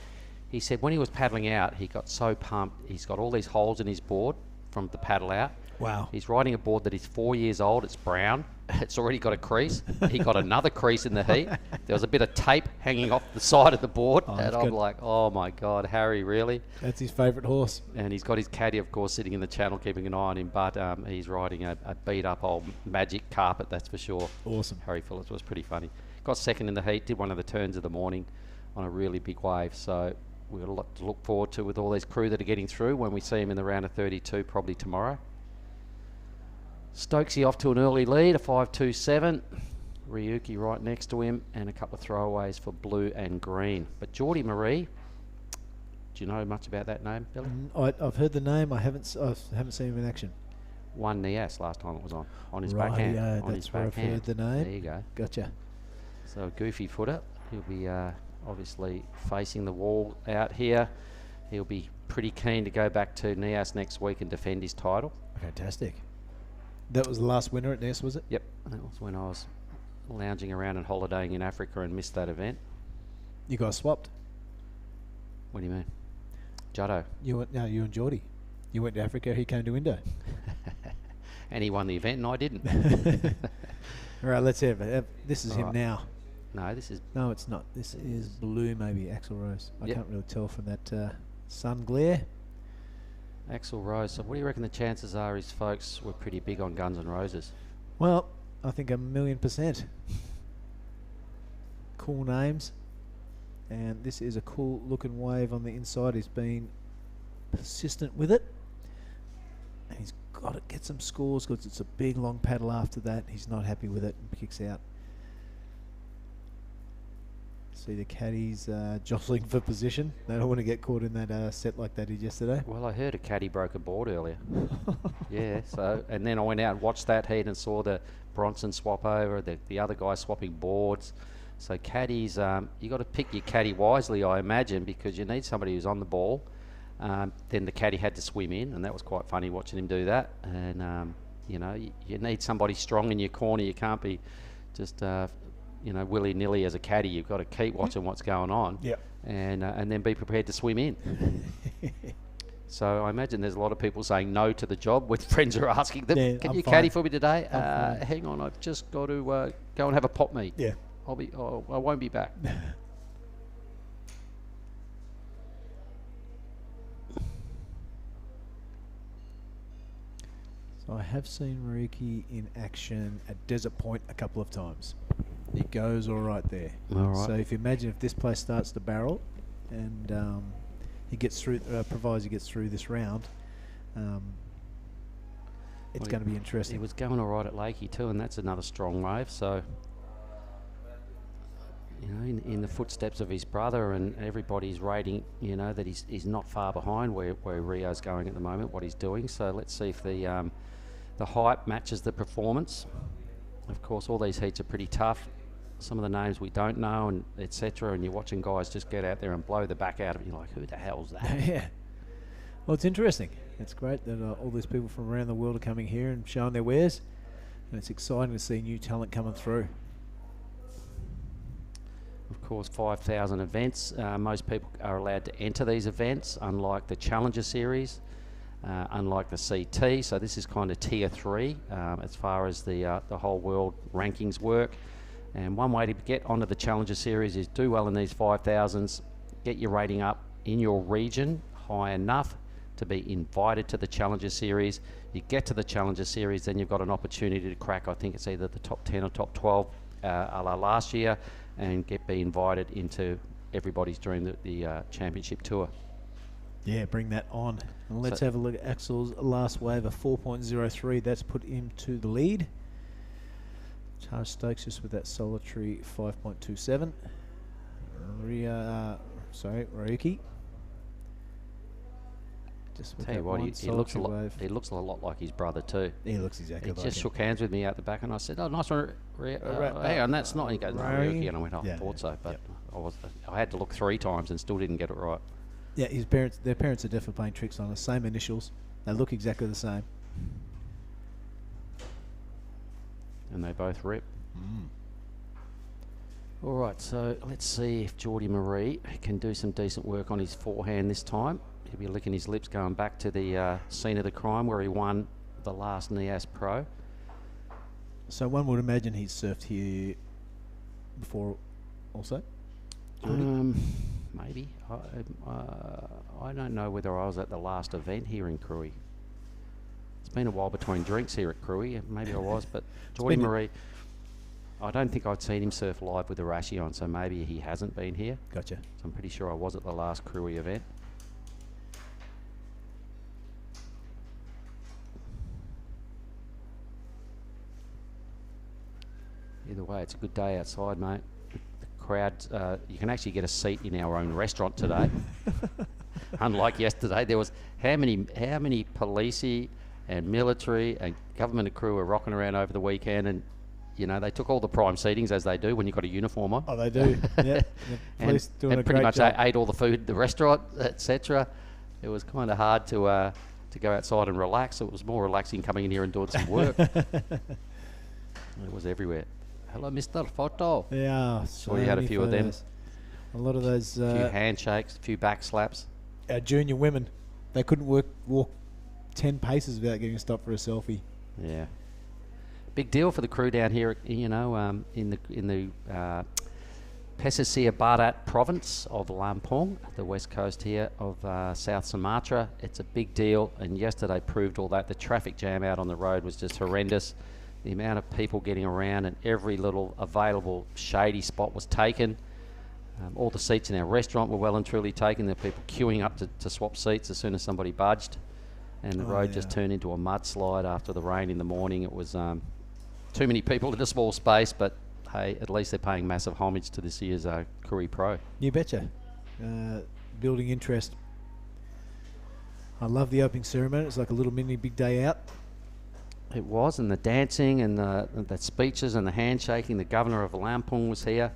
He said when he was paddling out, he got so pumped. He's got all these holes in his board from the paddle out. Wow. He's riding a board that is 4 years old. It's brown. It's already got a crease. He got another crease in the heat. There was a bit of tape hanging off the side of the board. Oh, and I'm like, oh my God, Harry, really? That's his favourite horse. And he's got his caddy, of course, sitting in the channel, keeping an eye on him. But he's riding a beat-up old magic carpet, that's for sure. Awesome. Harry Phillips was pretty funny. Got second in the heat, did one of the turns of the morning on a really big wave. So we've got a lot to look forward to with all these crew that are getting through when we see him in the round of 32, probably tomorrow. Stokesy off to an early lead, a 5.27. Ryuki right next to him, and a couple of throwaways for blue and green. But Geordie Marie, do you know much about that name, Billy? I've heard the name. I haven't seen him in action. Won Nias last time it was on his Right, backhand. yeah, on his that's where I've backhand. heard the name. There you go. Gotcha. So a goofy footer. He'll be obviously facing the wall out here. He'll be pretty keen to go back to Nias next week and defend his title. Fantastic. That was the last winner at Ness, was it? Yep. That was when I was lounging around and holidaying in Africa and missed that event. You guys swapped. What do you mean? Jada. You and Geordie. You went to Africa, he came to Indo. And he won the event and I didn't. All right, let's have it. This is All him right. now. No, this is... No, it's not. This is blue, maybe, Axel Rose. I Yep. can't really tell from that sun glare. Axel Rose. So what do you reckon the chances are his folks were pretty big on Guns N' Roses? Well, I think 1,000,000%. Cool names. And this is a cool looking wave on the inside. He's been persistent with it. And he's got to get some scores because it's a big long paddle after that. He's not happy with it and kicks out. See the caddies jostling for position. They don't want to get caught in that set like they did yesterday. Well, I heard a caddy broke a board earlier. Yeah, so, and then I went out and watched that heat and saw the Bronson swap over, the other guy swapping boards. So caddies, you got to pick your caddy wisely, I imagine, because you need somebody who's on the ball. Then the caddy had to swim in, and that was quite funny watching him do that. And, you know, you need somebody strong in your corner. You can't be just... you know, willy-nilly as a caddy. You've got to keep watching what's going on. Yep. And then be prepared to swim in. So I imagine there's a lot of people saying no to the job when friends are asking them, Yeah, can I'm you fine. caddy for me today? I'm fine. Hang on, I've just got to go and have a pot meet. Yeah. I won't be back. So I have seen Ryuki in action at Desert Point a couple of times. He goes all right there. All right. So if you imagine if this place starts to barrel and he gets through, provides he gets through this round, it's going to be interesting. He was going all right at Lakey too, and that's another strong wave. So, you know, in the footsteps of his brother, and everybody's rating, you know, that he's not far behind where Rio's going at the moment, what he's doing. So let's see if the hype matches the performance. Of course, all these heats are pretty tough. Some of the names we don't know, and etc. And you're watching guys just get out there and blow the back out of it. You're like, who the hell's that? Yeah. Well, it's interesting. It's great that all these people from around the world are coming here and showing their wares, and it's exciting to see new talent coming through. Of course, 5,000 events. Most people are allowed to enter these events, unlike the Challenger Series, unlike the CT. So this is kind of tier 3 as far as the whole world rankings work. And one way to get onto the Challenger Series is do well in these 5,000s, get your rating up in your region high enough to be invited to the Challenger Series. You get to the Challenger Series, then you've got an opportunity to crack, I think it's either the top 10 or top 12 a la last year, and be invited into everybody's during the championship tour. Yeah, bring that on. And let's have a look at Axel's last wave of 4.03. That's put him to the lead. Charles Stokes just with that solitary 5.27. Ryuki. Just with Tell you that what, one he looks a lot. wave. He looks a lot like his brother too. He looks exactly He like just him. shook hands with me out the back, and I said, "Oh, nice one, hang on, that's not." He goes, "No, Ryuki," and I went, "Oh, I thought so," but I had to look 3 times and still didn't get it right. Yeah, their parents are definitely playing tricks on the same initials. They look exactly the same. And they both rip. All right, so let's see if Geordie Marie can do some decent work on his forehand this time. He'll be licking his lips going back to the scene of the crime where he won the last NIAS Pro. So one would imagine he's surfed here before also? Maybe. I don't know whether I was at the last event here in Krui. It's been a while between drinks here at Krui. Maybe I was, but Jordy Marie, I don't think I'd seen him surf live with the Rashi on, so maybe he hasn't been here. Gotcha. So I'm pretty sure I was at the last Krui event. Either way, it's a good day outside, mate. The crowd, you can actually get a seat in our own restaurant today. Unlike yesterday, there was how many policey and military and government crew were rocking around over the weekend, and you know they took all the prime seatings as they do when you've got a uniform on. Oh, they do. Yeah. and pretty much ate all the food at the restaurant, etc. It was kind of hard to go outside and relax. It was more relaxing coming in here and doing some work. It was everywhere. Hello, Mr. Photo. Yeah, so you had a few of them. A lot of those. A few handshakes, a few back slaps. Our junior women, they couldn't walk 10 paces without getting stopped for a selfie. Yeah, big deal for the crew down here. You know, in the Pesisir Barat province of Lampung, the west coast here of South Sumatra. It's a big deal, and yesterday proved all that. The traffic jam out on the road was just horrendous. The amount of people getting around, and every little available shady spot was taken. All the seats in our restaurant were well and truly taken. There were people queuing up to swap seats as soon as somebody budged. And the road just turned into a mudslide after the rain in the morning. It was too many people in a small space, but hey, at least they're paying massive homage to this year's Krui Pro. You betcha. Building interest. I love the opening ceremony. It's like a little mini big day out. It was, and the dancing and the speeches and the handshaking. The governor of Lampung was here.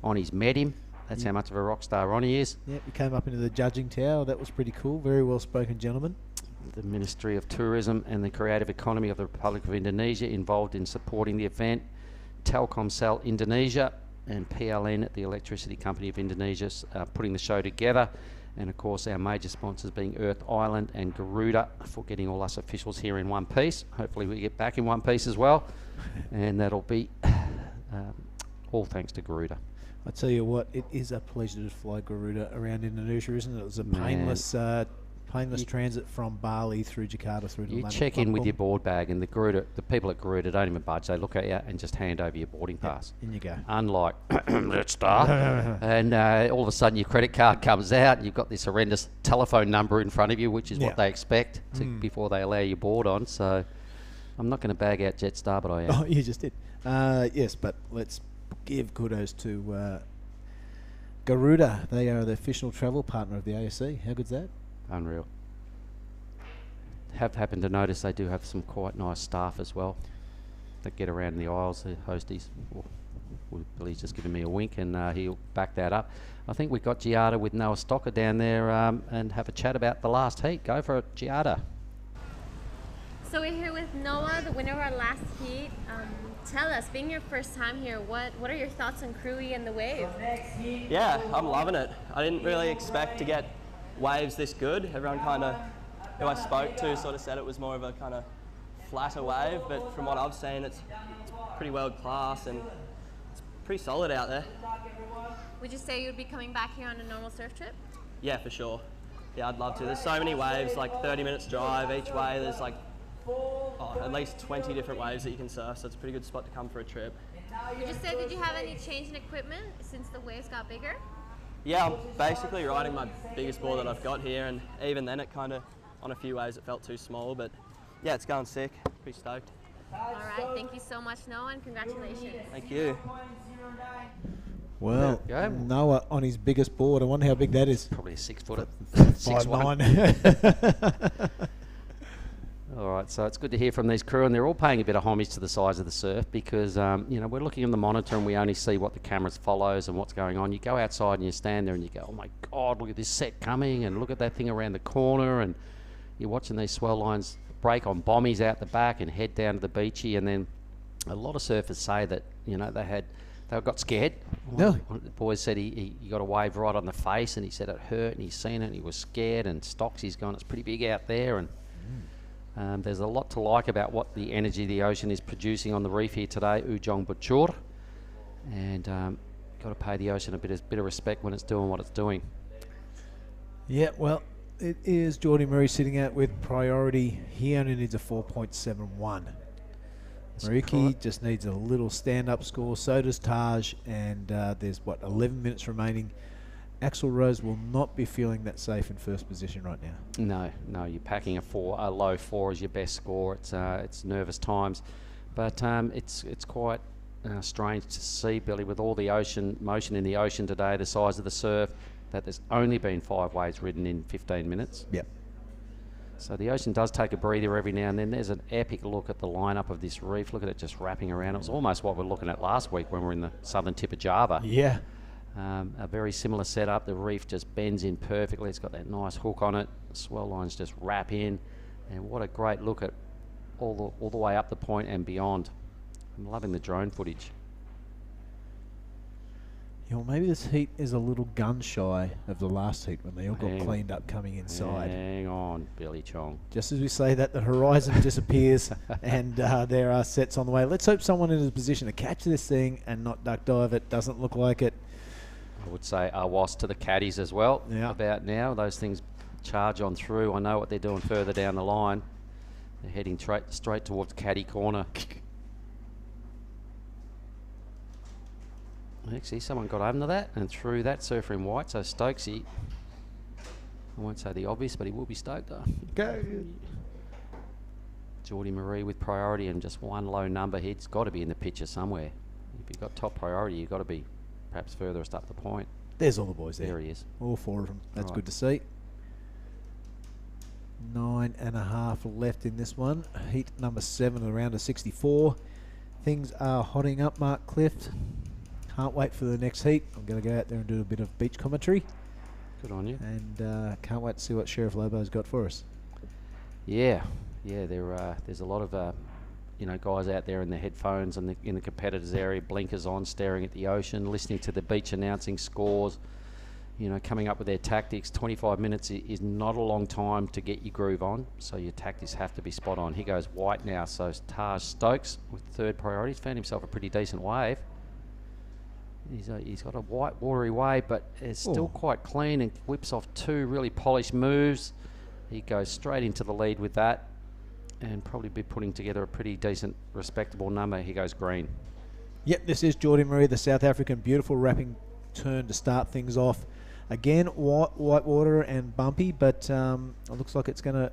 Ronnie's met him. That's how much of a rock star Ronnie is. Yeah, we came up into the judging tower. That was pretty cool. Very well spoken gentleman. The Ministry of Tourism and the Creative Economy of the Republic of Indonesia involved in supporting the event. Telkomsel Indonesia and PLN, the Electricity Company of Indonesia, putting the show together. And of course our major sponsors being Earth Island and Garuda for getting all us officials here in one piece. Hopefully we get back in one piece as well. And that'll be all thanks to Garuda. I tell you what, it is a pleasure to fly Garuda around Indonesia, isn't it? It was a painless transit from Bali through Jakarta through to London. You check in with your board bag, and the people at Garuda don't even budge. They look at you and just hand over your boarding pass. In you go. Unlike Jetstar, and all of a sudden your credit card comes out, and you've got this horrendous telephone number in front of you, which is what they expect before they allow you board on. So I'm not going to bag out Jetstar, but I am. Oh, you just did. Yes, but let's give kudos to Garuda. They are the official travel partner of the ASC. How good's that? Unreal. Have happened to notice they do have some quite nice staff as well that get around in the aisles, the hosties. Billy's just giving me a wink, and he'll back that up. I think we've got Jada with Noah Stocker down there and have a chat about the last heat. Go for it, Jada. So we're here with Noah, the winner of our last heat. Tell us, being your first time here, what are your thoughts on Krui and the wave? Yeah, I'm loving it. I didn't really expect to get waves this good. Everyone kind of, who I spoke to, sort of said it was more of a kind of flatter wave, but from what I've seen, it's pretty world class and it's pretty solid out there. Would you say you'd be coming back here on a normal surf trip? Yeah, for sure. Yeah, I'd love to. There's so many waves, like 30 minutes drive each way. There's like at least 20 different waves that you can surf, so it's a pretty good spot to come for a trip. Would you say, did you have any change in equipment since the waves got bigger? Yeah, I'm basically riding my biggest board that I've got here, and even then it kind of, on a few waves it felt too small, but yeah, it's going sick. Pretty stoked. All right, thank you so much, Noah, and congratulations. Thank you. Well, Noah on his biggest board. I wonder how big that is. Probably a 6 footer. 5'9". All right, so it's good to hear from these crew, and they're all paying a bit of homage to the size of the surf because, you know, we're looking on the monitor and we only see what the cameras follows and what's going on. You go outside and you stand there and you go, oh my God, look at this set coming and look at that thing around the corner, and you're watching these swell lines break on bommies out the back and head down to the beachy, and then a lot of surfers say that, you know, they got scared. No. One of the boys said he got a wave right on the face and he said it hurt and he's seen it and he was scared, and Stocks, he's gone, it's pretty big out there, and There's a lot to like about what the energy the ocean is producing on the reef here today, Ujong Bachur. And got to pay the ocean a bit of respect when it's doing what it's doing. Yeah, well, it is Geordie Murray sitting out with priority. He only needs a 4.71. Mariki just needs a little stand-up score. So does Taj. And there's, 11 minutes remaining. Axel Rose will not be feeling that safe in first position right now. No, you're packing a low 4 as your best score. It's nervous times, but it's quite strange to see, Billy, with all the motion in the ocean today, the size of the surf, that there's only been 5 waves ridden in 15 minutes. Yep. So the ocean does take a breather every now and then. There's an epic look at the lineup of this reef. Look at it just wrapping around. It was almost what we're looking at last week when we were in the southern tip of Java. Yeah. A very similar setup. The reef just bends in perfectly. It's got that nice hook on it. The swell lines just wrap in. And what a great look at all the way up the point and beyond. I'm loving the drone footage. Yeah, well, maybe this heat is a little gun shy of the last heat when they all got cleaned up coming inside. Hang on, Billy Chong. Just as we say that, the horizon disappears and there are sets on the way. Let's hope someone in a position to catch this thing and not duck dive it. Doesn't look like it. I would say Awas to the caddies as well. Yeah. About now, those things charge on through. I know what they're doing further down the line. They're heading straight towards caddy corner. Actually, someone got over to that and threw that surfer in white. So Stokesy, I won't say the obvious, but he will be stoked though. Go. Geordie Marie with priority and just one low number. He's got to be in the picture somewhere. If you've got top priority, you've got to be perhaps furthest up the point. There's all the boys there. There he is. All 4 of them. That's Right. good to see. 9.5 left in this one. Heat number 7 around a 64. Things are hotting up, Mark Clift. Can't wait for the next heat. I'm going to go out there and do a bit of beach commentary. Good on you. And can't wait to see what Sheriff Lobo's got for us. Yeah, there's a lot of guys out there in their headphones and in the competitors area, blinkers on, staring at the ocean, listening to the beach announcing scores, coming up with their tactics. 25 minutes is not a long time to get your groove on, so your tactics have to be spot on. He goes white now, so Taj Stokes with 3rd priority. He's found himself a pretty decent wave. He's got a white watery wave, but it's still quite clean and whips off 2 really polished moves. He goes straight into the lead with that and probably be putting together a pretty decent, respectable number. He goes green. Yep, this is Geordie Murray, the South African. Beautiful wrapping turn to start things off. Again, white water and bumpy, but it looks like it's going to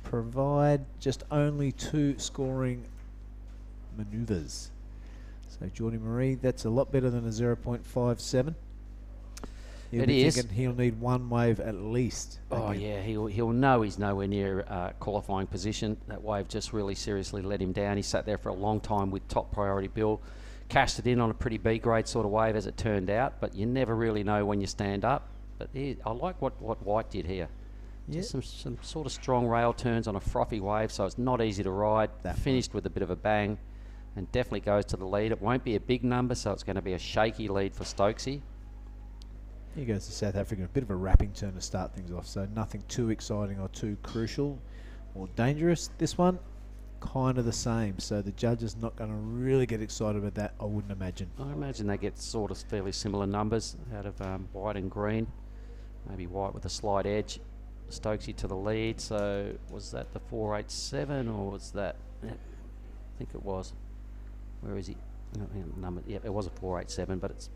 provide just only 2 scoring manoeuvres. So Geordie Marie, that's a lot better than a 0.57. He'll be thinking he'll need 1 wave at least. Oh yeah, he'll know he's nowhere near qualifying position. That wave just really seriously let him down. He sat there for a long time with top priority Bill, cashed it in on a pretty B grade sort of wave as it turned out, but you never really know when you stand up. But I like what White did here. Yeah. Just some sort of strong rail turns on a frothy wave, so it's not easy to ride. Finished with a bit of a bang. And definitely goes to the lead. It won't be a big number, so it's going to be a shaky lead for Stokesy. Here goes the South African. A bit of a wrapping turn to start things off, so nothing too exciting or too crucial or dangerous. This one, kind of the same, so the judge is not going to really get excited about that, I wouldn't imagine. I imagine they get sort of fairly similar numbers out of white and green. Maybe white with a slight edge. Stokesy to the lead, so was that the 487 or was that... Yeah, I think it was. Where is he? Number? Yeah, it was a 487, but it's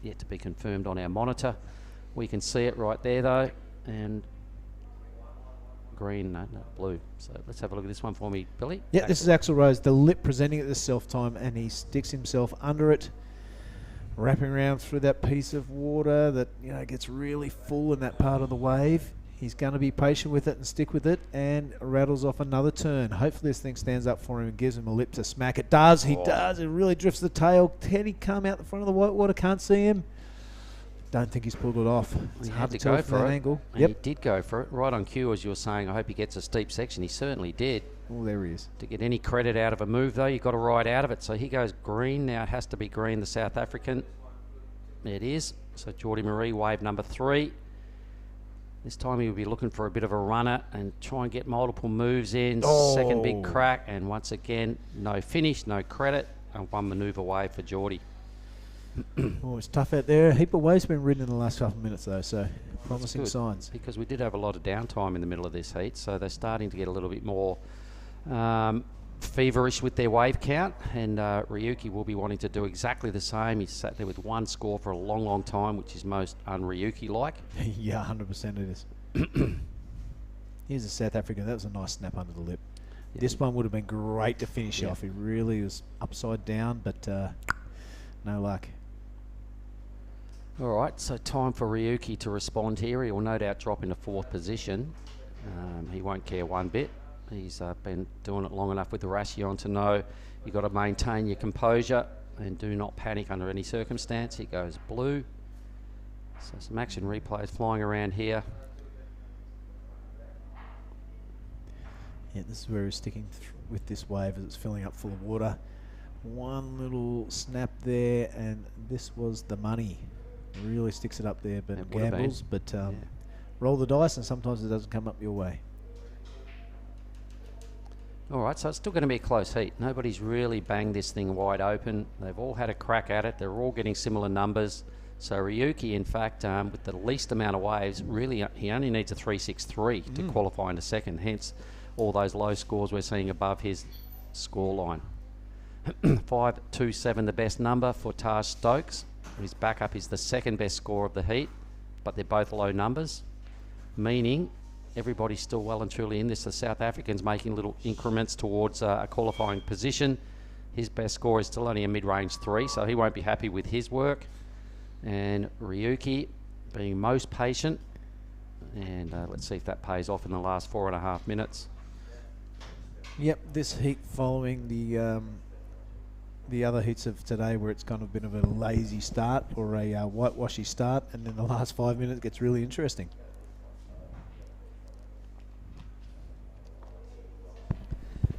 yet to be confirmed on our monitor. We can see it right there though, and green, no, blue. So let's have a look at this one for me, Billy. Yeah, this is Axel Rose, the lip presenting at the self-time, and he sticks himself under it, wrapping around through that piece of water that gets really full in that part of the wave. He's going to be patient with it and stick with it and rattles off another turn. Hopefully this thing stands up for him and gives him a lip to smack. It does. He does. It really drifts the tail. Can he come out the front of the white water? Can't see him. Don't think he's pulled it off. It's hard to tell from that angle. Yep. He did go for it. Right on cue, as you were saying. I hope he gets a steep section. He certainly did. Oh, there he is. To get any credit out of a move, though, you've got to ride out of it. So he goes green. Now it has to be green, the South African. It is. So Geordie Marie, wave number 3. This time he'll be looking for a bit of a runner and try and get multiple moves in. Oh. Second big crack, and once again, no finish, no credit, and one manoeuvre away for Geordie. Oh, it's tough out there. A heap of waves been ridden in the last couple of minutes though, so promising Good, signs. because we did have a lot of downtime in the middle of this heat, so they're starting to get a little bit more feverish with their wave count, and Ryuki will be wanting to do exactly the same. He's sat there with one score for a long, long time, which is most un-Ryuki-like. Yeah, 100% it is. Here's a South African. That was a nice snap under the lip. Yeah. This one would have been great to finish off. He really was upside down, but no luck. All right, so time for Ryuki to respond here. He will no doubt drop into fourth position. He won't care one bit. He's been doing it long enough with the Ration to know you've got to maintain your composure and do not panic under any circumstance. He goes blue. So some action replays flying around here. Yeah, this is where he's sticking with this wave as it's filling up full of water. One little snap there, and this was the money. Really sticks it up there, but It would have gambles. been. But roll the dice, and sometimes it doesn't come up your way. All right, so it's still going to be a close heat. Nobody's really banged this thing wide open. They've all had a crack at it. They're all getting similar numbers. So Ryuki, in fact, with the least amount of waves, really he only needs a 363 to qualify into second. Hence, all those low scores we're seeing above his score line. 5.27, the best number for Taj Stokes. His backup is the second best score of the heat, but they're both low numbers, meaning everybody's still well and truly in this. The South Africans making little increments towards a qualifying position. His best score is still only a mid-range 3, so he won't be happy with his work. And Ryuki being most patient, and let's see if that pays off in the last 4.5 minutes. Yep, this heat following the other heats of today, where it's kind of been of a lazy start or a whitewashy start, and then the last 5 minutes gets really interesting.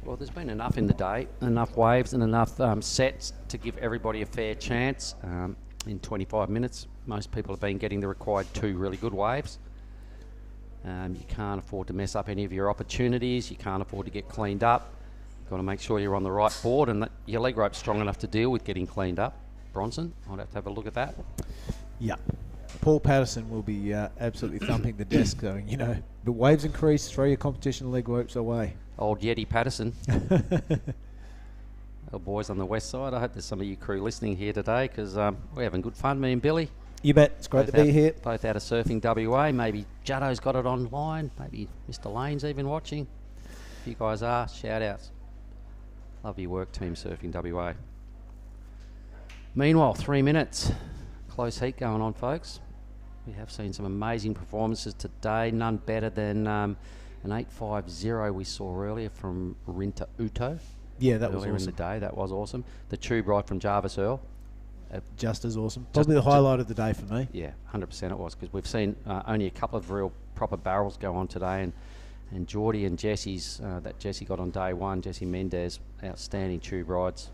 Well, there's been enough in the day, enough waves and enough sets to give everybody a fair chance. In 25 minutes, most people have been getting the required 2 really good waves. You can't afford to mess up any of your opportunities. You can't afford to get cleaned up. You've got to make sure you're on the right board and that your leg rope's strong enough to deal with getting cleaned up. Bronson, I'd have to have a look at that. Yeah. Paul Patterson will be absolutely thumping the desk, going, the waves increase, throw your competition leg ropes away. Old Yeti Patterson. Our boys on the west side. I hope there's some of you crew listening here today, because we're having good fun, me and Billy. You bet. It's great to be here. Both out of Surfing WA. Maybe Jada's got it online. Maybe Mr. Lane's even watching. If you guys are, shout outs. Love your work, Team Surfing WA. Meanwhile, 3 minutes. Close heat going on, folks. We have seen some amazing performances today. None better than an 8.50 we saw earlier from Rinta Uto. Yeah, that was earlier awesome. in the day. That was awesome. The tube ride from Jarvis Earl. Just as awesome. Probably the highlight of the day for me. Yeah, 100% it was, because we've seen only a couple of real proper barrels go on today, and Geordie and Jesse's, that Jesse got on day one, Jesse Mendez, outstanding tube rides.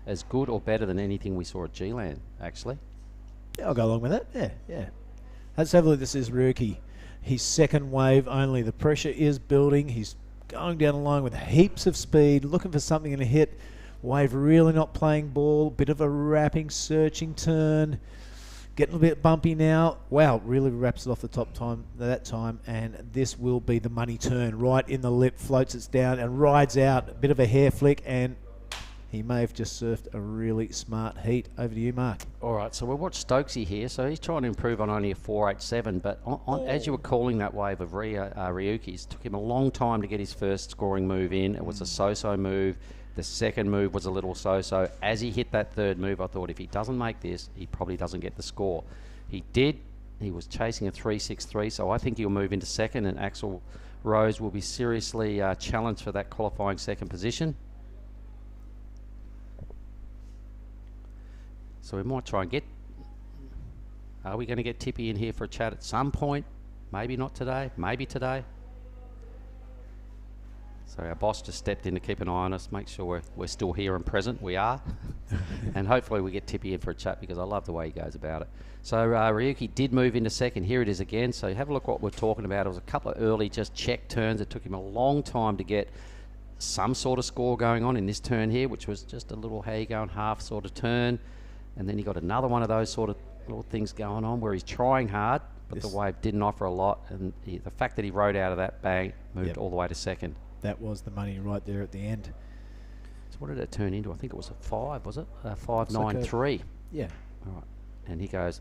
As good or better than anything we saw at G-Land, actually. Yeah, I'll go along with that. Yeah. Let's have a look. This is Ryuki. His second wave only. The pressure is building. He's going down the line with heaps of speed, looking for something in a hit. Wave really not playing ball. Bit of a wrapping, searching turn. Getting a bit bumpy now. Wow, really wraps it off the top time that time, and this will be the money turn. Right in the lip, floats it down and rides out. A bit of a hair flick, and he may have just surfed a really smart heat. Over to you, Mark. All right, so we'll watch Stokesy here. So he's trying to improve on only a 4.87, but as you were calling that wave of Ryuki's, it took him a long time to get his first scoring move in. It was a so-so move. The second move was a little so-so. As he hit that third move, I thought if he doesn't make this, he probably doesn't get the score. He did. He was chasing a 3.63, so I think he'll move into second, and Axel Rose will be seriously challenged for that qualifying second position. So we might try and get... Are we going to get Tippy in here for a chat at some point? Maybe not today, maybe today. So our boss just stepped in to keep an eye on us, make sure we're still here and present. We are. And hopefully we get Tippy in for a chat because I love the way he goes about it. So Ryuki did move into second. Here it is again. So have a look what we're talking about. It was a couple of early just check turns. It took him a long time to get some sort of score going on in this turn here, which was just a little how you going half sort of turn. And then he got another one of those sort of little things going on where he's trying hard, but the wave didn't offer a lot. And the fact that he rode out of that bang moved all the way to second. That was the money right there at the end. So what did it turn into? I think it was a 5, was it? 5.93. Yeah. All right. And he goes,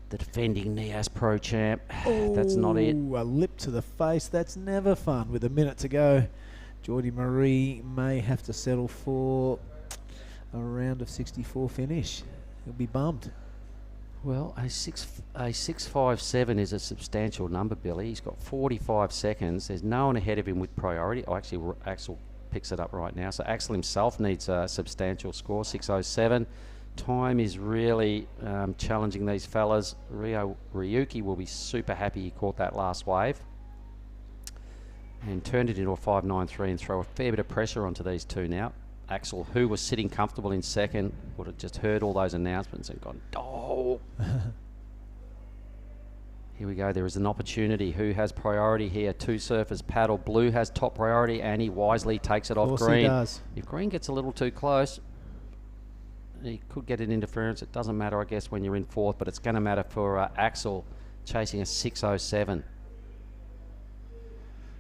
the defending NIAS Pro Champ. That's not it. A lip to the face. That's never fun. With a minute to go, Geordie Marie may have to settle for a round of 64 finish. He'll be bummed. Well, a 6.57 is a substantial number, Billy. He's got 45 seconds. There's no one ahead of him with priority. Oh, actually, Axel picks it up right now. So Axel himself needs a substantial score, 6.07. Time is really challenging these fellas. Ryuki will be super happy he caught that last wave and turned it into a 5.93 and throw a fair bit of pressure onto these two now. Axel, who was sitting comfortable in second, would have just heard all those announcements and gone, oh. Here we go. There is an opportunity. Who has priority here? Two surfers paddle. Blue has top priority, and he wisely takes it off green. He does. If green gets a little too close, he could get an interference. It doesn't matter, I guess, when you're in fourth, but it's going to matter for Axel chasing a 6.07.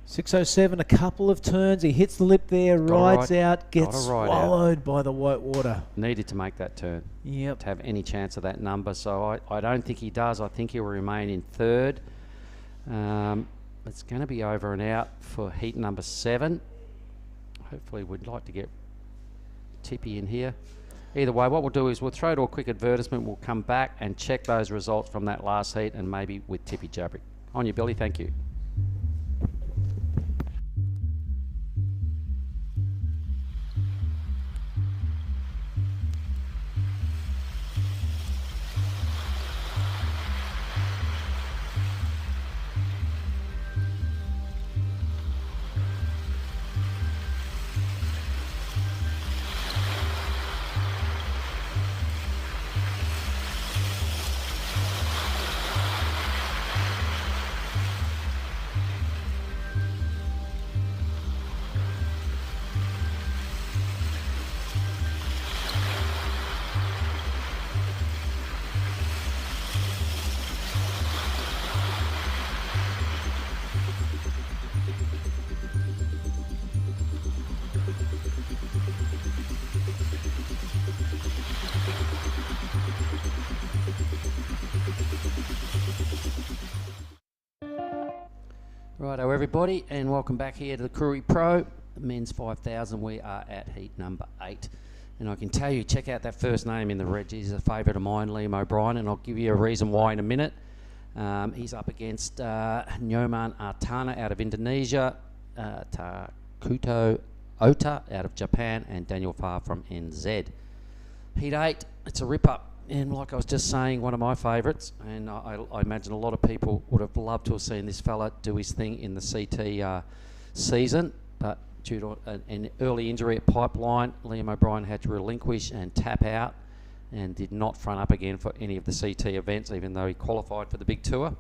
6.07, a couple of turns. He hits the lip there, rides out, gets swallowed by the white water. Needed to make that turn. Yep. To have any chance of that number. So I don't think he does. I think he'll remain in third. It's going to be over and out for heat number 7. Hopefully we'd like to get Tippy in here. Either way, what we'll do is we'll throw to a quick advertisement. We'll come back and check those results from that last heat and maybe with Tippy Jabrick. On you, Billy. Thank you. Righto everybody, and welcome back here to the Krui Pro Men's 5000. We are at heat number 8, and I can tell you, check out that first name in the red. He's a favourite of mine, Liam O'Brien, and I'll give you a reason why in a minute. He's up against Nyoman Artana out of Indonesia, Takuto Ota out of Japan, and Daniel Farr from NZ. Heat 8, it's a rip-up. And like I was just saying, one of my favourites, and I imagine a lot of people would have loved to have seen this fella do his thing in the CT season, but due to an early injury at Pipeline, Liam O'Brien had to relinquish and tap out and did not front up again for any of the CT events, even though he qualified for the big tour.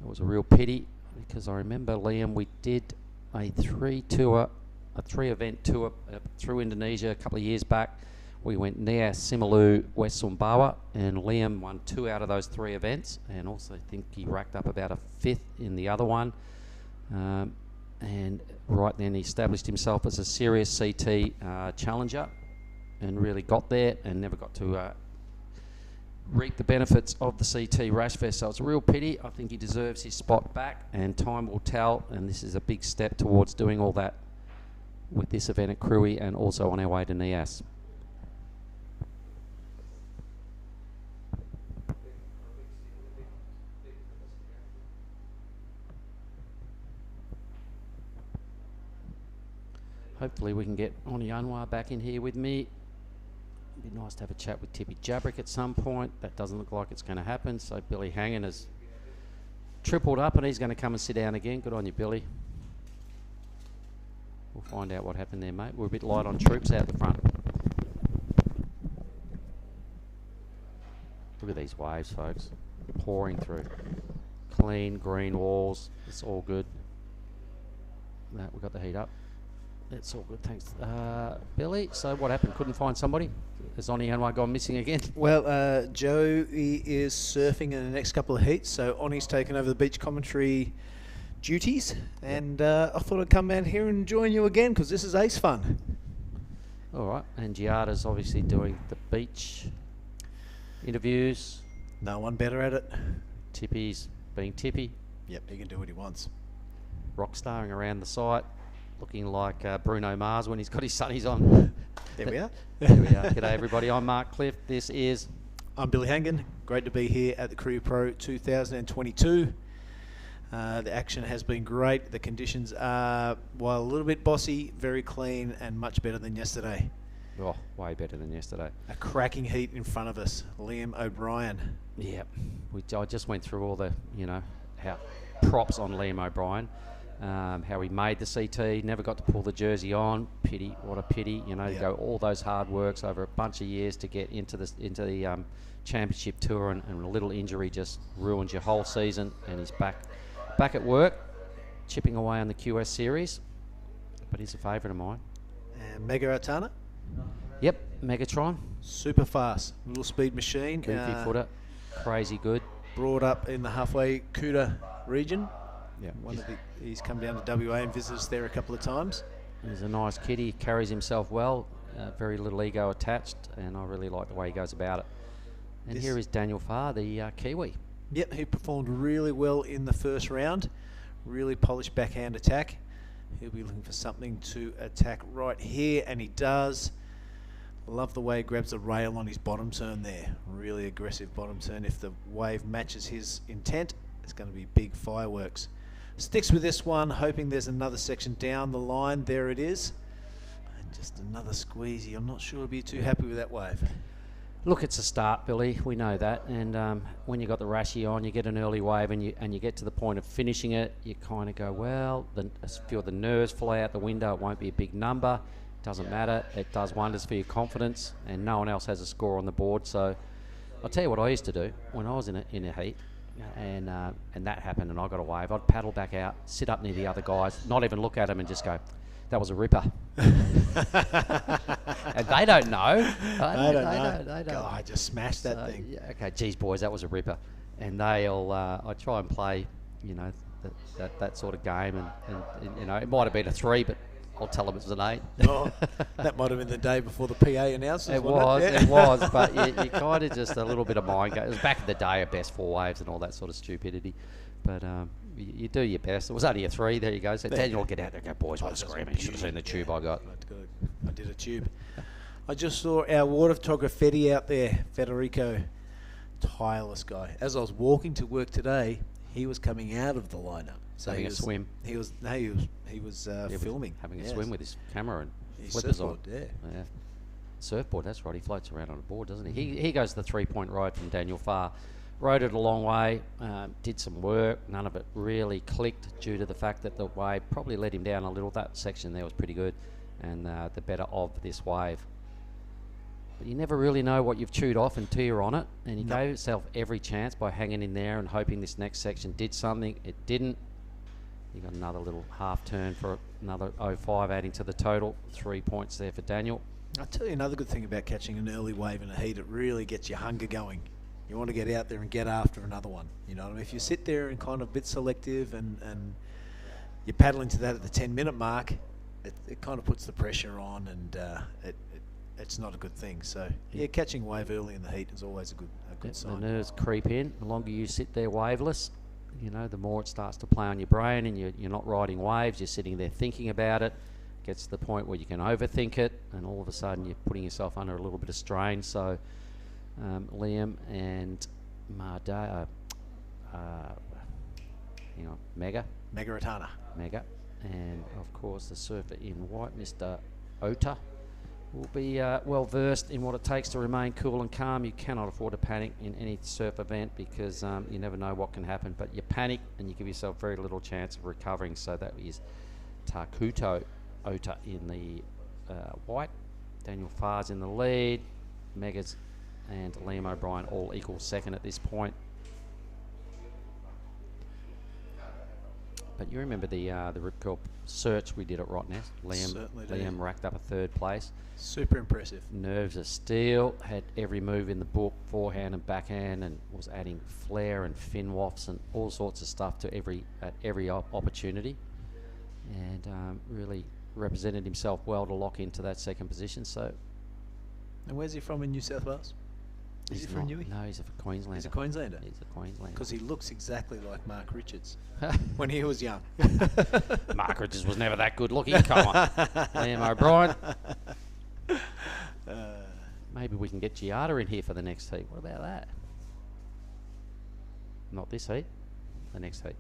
It was a real pity because I remember, Liam, we did a 3-event tour through Indonesia a couple of years back. We went near Simalu, West Sumbawa, and Liam won 2 out of those 3 events, and also think he racked up about a 5th in the other one. And right then he established himself as a serious CT challenger and really got there and never got to reap the benefits of the CT Rashfest. So it's a real pity. I think he deserves his spot back, and time will tell, and this is a big step towards doing all that with this event at Krui and also on our way to NIAS. Hopefully we can get Oni Anwar back in here with me. It'd be nice to have a chat with Tippy Jabrick at some point. That doesn't look like it's going to happen. So Billy Hangen has tripled up and he's going to come and sit down again. Good on you, Billy. We'll find out what happened there, mate. We're a bit light on troops out the front. Look at these waves, folks. Pouring through. Clean, green walls. It's all good. We've got the heat up. That's all good, thanks. Billy, so what happened? Couldn't find somebody? Has Oni Anwar gone missing again? Well, Joey is surfing in the next couple of heats, so Oni's taken over the beach commentary duties, and I thought I'd come down here and join you again because this is ace fun. All right, and Jada's obviously doing the beach interviews. No one better at it. Tippy's being Tippy. Yep, he can do what he wants. Rock starring around the site, looking like Bruno Mars when he's got his sunnies on. There we are. There we are. G'day everybody, I'm Mark Cliff. This is... I'm Billy Hangan. Great to be here at the Krui Pro 2022. The action has been great. The conditions are, while a little bit bossy, very clean and much better than yesterday. Oh, way better than yesterday. A cracking heat in front of us. Liam O'Brien. Yeah, I just went through all the, how props on Liam O'Brien. How he made the CT, never got to pull the jersey on. Pity, what a pity, to go all those hard works over a bunch of years to get into the championship tour, and a little injury just ruins your whole season. And he's back at work, chipping away on the QS series. But he's a favourite of mine. And Mega Atana. Yep, Megatron. Super fast, little speed machine. Goofy footer, crazy good. Brought up in the halfway Kuta region. Yeah, he's come down to WA and visited us there a couple of times. He's a nice kid. He carries himself well. Very little ego attached, and I really like the way he goes about it. And here is Daniel Farr, the Kiwi. Yep, he performed really well in the first round. Really polished backhand attack. He'll be looking for something to attack right here, and he does. Love the way he grabs the rail on his bottom turn there. Really aggressive bottom turn. If the wave matches his intent, it's going to be big fireworks. Sticks with this one, hoping there's another section down the line. There it is. And just another squeezy. I'm not sure he'll be too happy with that wave. Look, it's a start, Billy. We know that. And when you got the Rashi on, you get an early wave, and you get to the point of finishing it, you kind of go, well, a few of the nerves fly out the window. It won't be a big number. Doesn't matter. It does wonders for your confidence, and no one else has a score on the board. So I'll tell you what I used to do when I was in a heat, and that happened, and I got a wave. I'd paddle back out, sit up near the other guys, not even look at them, and just go, "That was a ripper." And they don't know. They don't. God, I just smashed that thing. Yeah, okay, geez, boys, that was a ripper. And they'll, I try and play, that sort of game, and it might have been a 3, but I'll tell them it was an 8. Oh, that might have been the day before the PA announced it. It was, but you kind of just a little bit of mind game. It was back in the day of best 4 waves and all that sort of stupidity. But you do your best. It was only a 3. There you go. So Daniel will get out there and go, boys, what a screaming. You should have seen the tube I got. I did a tube. I just saw our water photographer Fetty out there, Federico. Tireless guy. As I was walking to work today, he was coming out of the lineup. So having a swim. He was filming. Having a swim with his camera and his flippers surfboard, on. Yeah. Surfboard, that's right. He floats around on a board, doesn't he? He goes the 3-point ride from Daniel Farr. Rode it a long way, did some work. None of it really clicked due to the fact that the wave probably let him down a little. That section there was pretty good, and the better of this wave. But you never really know what you've chewed off until you're on it, and he gave himself every chance by hanging in there and hoping this next section did something. It didn't. You got another little half turn for another 0.5 adding to the total. 3 points there for Daniel. I'll tell you another good thing about catching an early wave in a heat. It really gets your hunger going. You want to get out there and get after another one. You know what I mean? If you sit there and kind of a bit selective and you're paddling to that at the 10-minute mark, it kind of puts the pressure on, and it's not a good thing. So yeah, catching wave early in the heat is always a good sign. The nerves creep in. The longer you sit there waveless, the more it starts to play on your brain, and you're not riding waves. You're sitting there thinking about it. Gets to the point where you can overthink it, and all of a sudden you're putting yourself under a little bit of strain. So Liam and Mega Atana. Mega, and of course the surfer in white, Mr. Ota, will be well versed in what it takes to remain cool and calm. You cannot afford to panic in any surf event because you never know what can happen. But you panic and you give yourself very little chance of recovering. So that is Takuto Ota in the white. Daniel Farr's in the lead. Megas and Liam O'Brien all equal second at this point. But you remember the Rip Curl search we did at Rottnest? Certainly do. Liam racked up a third place. Super impressive. Nerves of steel, had every move in the book, forehand and backhand, and was adding flair and fin wafts and all sorts of stuff to every opportunity, and really represented himself well to lock into that second position. So, And where's he from in New South Wales? Is he from Newey? No, he's a Queenslander. He's a Queenslander? He's a Queenslander. Because he looks exactly like Mark Richards when he was young. Mark Richards was never that good looking. Come on. Liam O'Brien. Maybe we can get Jada in here for the next heat. What about that? Not this heat. The next heat.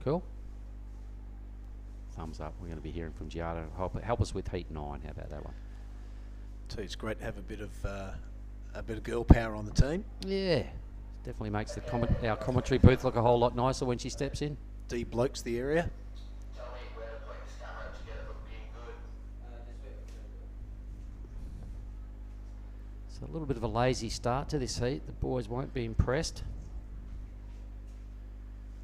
Cool? Thumbs up. We're going to be hearing from Jada. Help us with heat 9. How about that one? So it's great to have a bit of girl power on the team. Yeah. Definitely makes our commentary booth look a whole lot nicer when she steps in. De-blokes the area. So a little bit of a lazy start to this heat. The boys won't be impressed.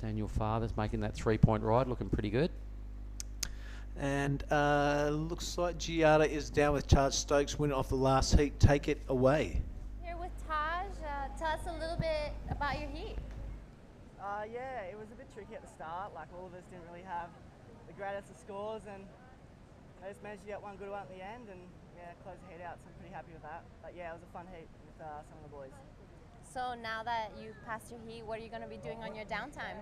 Daniel Farr's making that 3-point ride, looking pretty good. And looks like Giada is down with Charles Stokes, winner off the last heat. Take it away. Here with Taj. Tell us a little bit about your heat. Yeah, it was a bit tricky at the start. Like, all of us didn't really have the greatest of scores, and I just managed to get one good one at the end, and yeah, close the heat out. So I'm pretty happy with that. But yeah, it was a fun heat with some of the boys. So now that you've passed your heat, what are you going to be doing on your downtime?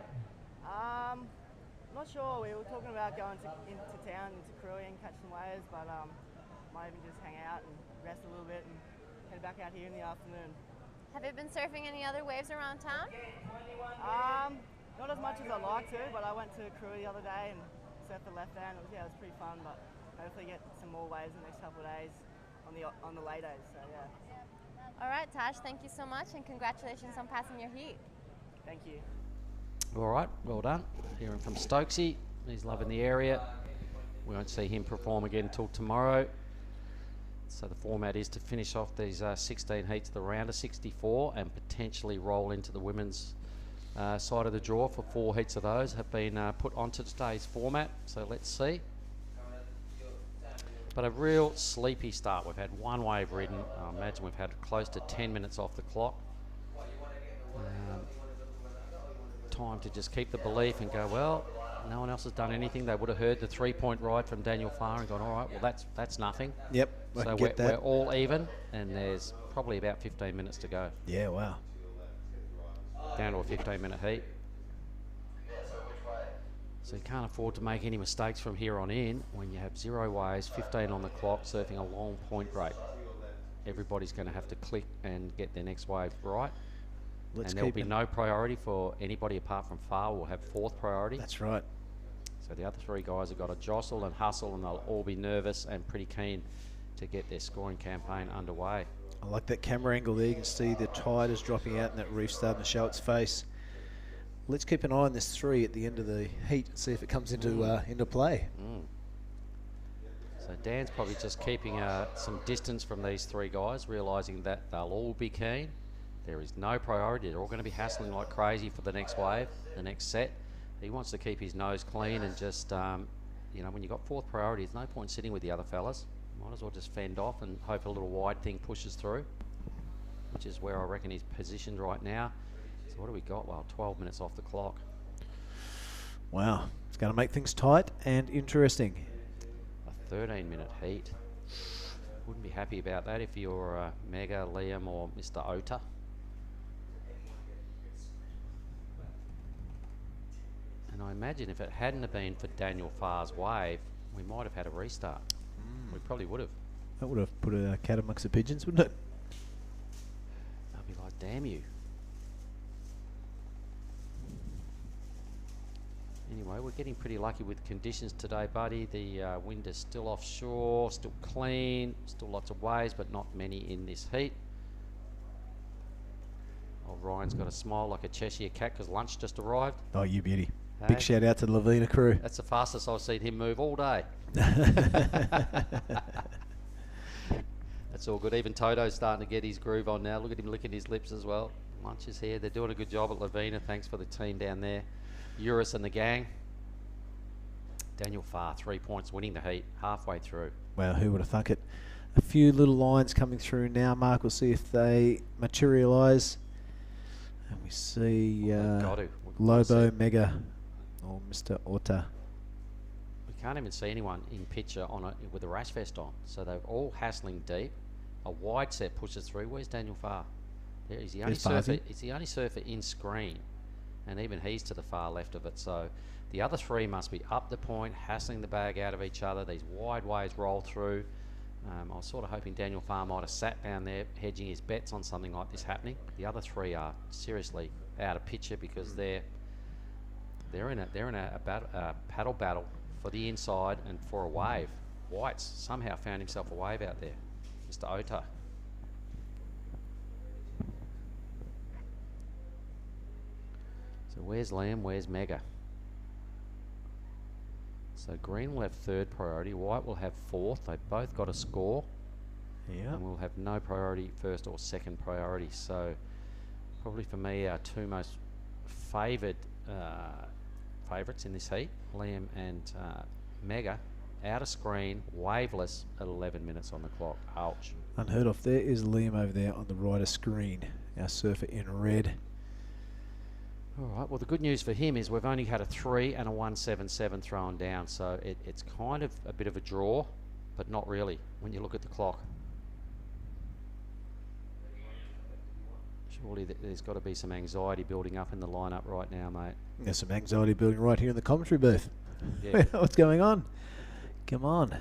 Not sure. We were talking about going into town, into Krui, and catch some waves, but might even just hang out and rest a little bit and head back out here in the afternoon. Have you been surfing any other waves around town? Not as much as I like to, but I went to Krui the other day and surfed the left hand. It was pretty fun, but hopefully get some more waves in the next couple of days on the lay days. So yeah. All right, Taj, thank you so much, and congratulations on passing your heat. Thank you. All right, well done. Hearing from Stokesy. He's loving the area. We won't see him perform again until tomorrow. So the format is to finish off these 16 heats of the round of 64 and potentially roll into the women's side of the draw for 4 heats of those have been put onto today's format. So let's see. But a real sleepy start. We've had one wave ridden. I imagine we've had close to 10 minutes off the clock. Time to just keep the belief and go, well, no one else has done anything. They would have heard the 3-point ride from Daniel Farr and gone, all right, well, that's nothing. Yep, so we're all even, and there's probably about 15 minutes to go. Yeah, wow. Down to a 15-minute heat. So you can't afford to make any mistakes from here on in when you have 0 waves, 15 on the clock, surfing a long point break. Everybody's going to have to click and get their next wave right. And there will be no priority for anybody apart from Farr. Will have 4th priority. That's right. So the other 3 guys have got to jostle and hustle, and they'll all be nervous and pretty keen to get their scoring campaign underway. I like that camera angle there. You can see the tide is dropping out and that reef starting to show its face. Let's keep an eye on this 3 at the end of the heat and see if it comes into play. So Dan's probably just keeping some distance from these 3 guys, realising that they'll all be keen. There is no priority. They're all going to be hassling like crazy for the next wave, the next set. He wants to keep his nose clean and just, you know, when you've got 4th priority, there's no point sitting with the other fellas. Might as well just fend off and hope a little wide thing pushes through, which is where I reckon he's positioned right now. So what do we got? Well, 12 minutes off the clock. Wow. It's going to make things tight and interesting. A 13-minute heat. Wouldn't be happy about that if you're Mega, Liam or Mr. Ota. And I imagine if it hadn't have been for Daniel Farr's wave, we might have had a restart. We probably would have. That would have put a cat amongst the pigeons, wouldn't it? I'd be like, damn you. Anyway, we're getting pretty lucky with conditions today, buddy. The wind is still offshore, still clean, still lots of waves, but not many in this heat. Old Ryan's got a smile like a Cheshire cat because lunch just arrived. Oh, you beauty. Big shout out to the Lavina crew. That's the fastest I've seen him move all day. That's all good. Even Toto's starting to get his groove on now. Look at him licking his lips as well. Lunch is here. They're doing a good job at Lavina. Thanks for the team down there. Eurus and the gang. Daniel Farr, 3 points, winning the heat halfway through. Well, who would have thunk it? A few little lines coming through now, Mark. We'll see if they materialise. And we see Lobo, Mega, or Mr. Orta. We can't even see anyone in picture with a rash vest on. So they're all hassling deep. A wide set pushes through. Where's Daniel Farr? There, he's the only surfer. He's the only surfer in screen, and even he's to the far left of it. So the other three must be up the point, hassling the bag out of each other. These wide waves roll through. I was sort of hoping Daniel Farr might have sat down there hedging his bets on something like this happening. The other three are seriously out of picture because they're in a paddle battle for the inside and for a wave. White's somehow found himself a wave out there. Mr. Ota. So where's Liam? Where's Mega? So green will have third priority. White will have fourth. They've both got a score. Yeah. And we'll have no priority, first or second priority. So probably for me, our two most favoured favourites in this heat, Liam and Mega, out of screen, waveless at 11 minutes on the clock. Ouch. Unheard of. There is Liam over there on the right of screen. Our surfer in red. All right, well, the good news for him is we've only had a 3 and a 177 thrown down, so it's kind of a bit of a draw, but not really when you look at the clock. Surely there's got to be some anxiety building up in the lineup right now, mate. There's some anxiety building right here in the commentary booth. Yeah. What's going on? Come on.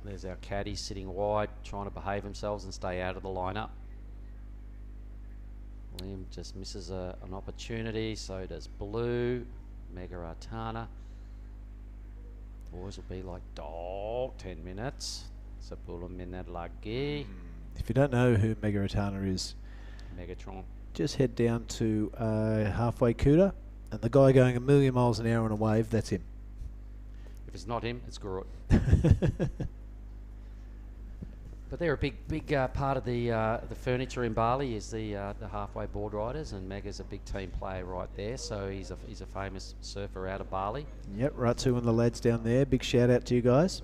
There's our caddies sitting wide, trying to behave themselves and stay out of the lineup. Liam just misses an opportunity, so does Blue, Mega Artana. Boys will be like, 10 minutes. Sepuluh minute lagi. If you don't know who Mega Artana is, Megatron. Just head down to halfway Kuta, and the guy going 1,000,000 miles an hour on a wave, that's him. If it's not him, it's Gurut. But they're a big part of the furniture in Bali is the halfway board riders, and Mega's a big team player right there. So he's a famous surfer out of Bali. Yep, Ratu and the lads down there. Big shout out to you guys.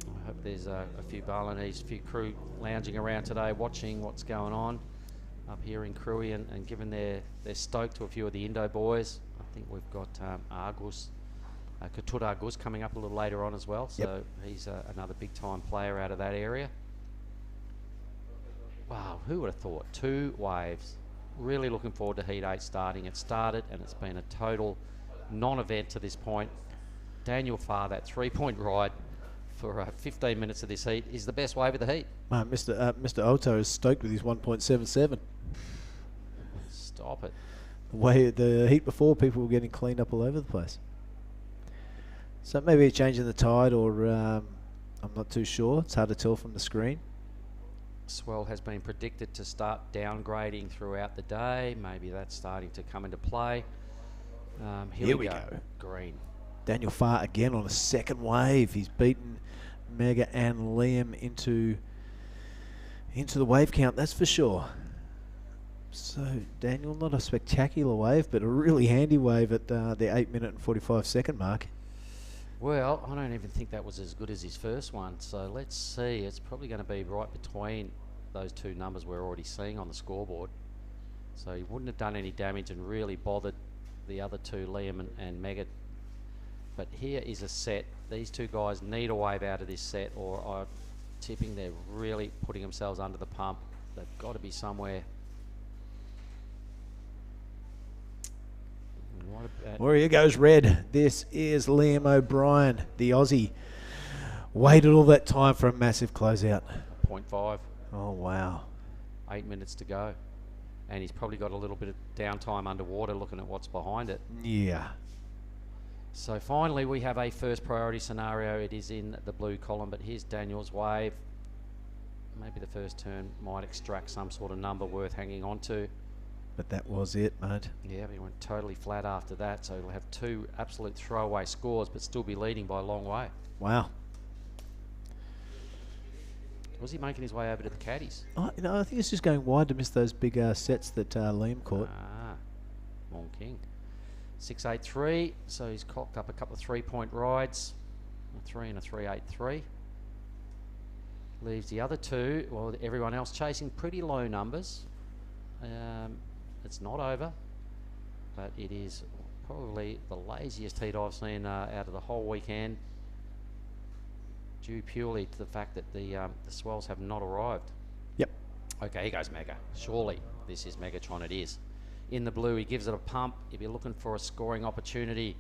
I hope there's a few Balinese, a few crew lounging around today, watching what's going on up here in Krui, and given they're stoked to a few of the Indo boys. I think we've got Argus. Katut Argus coming up a little later on as well, so he's another big time player out of that area. Wow, who would have thought? 2 waves. Really looking forward to Heat 8 starting. It started and it's been a total non-event to this point. Daniel Farr, that 3-point ride for 15 minutes of this heat is the best wave of the heat. Mr. Oto is stoked with his 1.77. Stop it. The heat before, people were getting cleaned up all over the place. So maybe a change in the tide, or I'm not too sure. It's hard to tell from the screen. Swell has been predicted to start downgrading throughout the day. Maybe that's starting to come into play. Here we go. Green. Daniel Farr again on a second wave. He's beaten Mega and Liam into the wave count, that's for sure. So Daniel, not a spectacular wave, but a really handy wave at the 8-minute and 45-second mark. Well, I don't even think that was as good as his first one. So let's see. It's probably going to be right between those two numbers we're already seeing on the scoreboard. So he wouldn't have done any damage and really bothered the other two, Liam and Mega. But here is a set. These two guys need a wave out of this set, or I'm tipping they're really putting themselves under the pump. They've got to be somewhere. Well, here goes red. This is Liam O'Brien, the Aussie. Waited all that time for a massive closeout. 0.5. Oh, wow. 8 minutes to go. And he's probably got a little bit of downtime underwater looking at what's behind it. Yeah. So finally we have a first priority scenario. It is in the blue column, but here's Daniel's wave. Maybe the first turn might extract some sort of number worth hanging on to. But that was it, mate. Yeah, but he went totally flat after that, so he'll have 2 absolute throwaway scores, but still be leading by a long way. Wow. Was he making his way over to the caddies? I think it's just going wide to miss those big sets that Liam caught. Long King. 6.83, so he's cocked up a couple of 3-point rides. A 3 and a 3.83. Leaves the other 2, well, everyone else chasing pretty low numbers. It's not over, but it is probably the laziest heat I've seen out of the whole weekend, due purely to the fact that the swells have not arrived. Yep. Okay, here goes Mega. Surely this is Megatron, it is. In the blue, he gives it a pump. If you're looking for a scoring opportunity,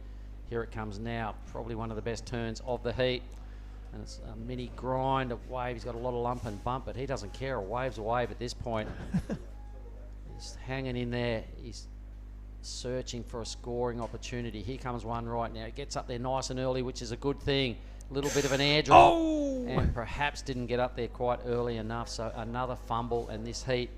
here it comes now. Probably one of the best turns of the heat. And it's a mini grind, a wave. He's got a lot of lump and bump, but he doesn't care. A wave's a wave at this point. He's hanging in there. He's searching for a scoring opportunity. Here comes one right now. He gets up there nice and early, which is a good thing. A little bit of an air drop. Oh! And perhaps didn't get up there quite early enough. So another fumble, and this heat,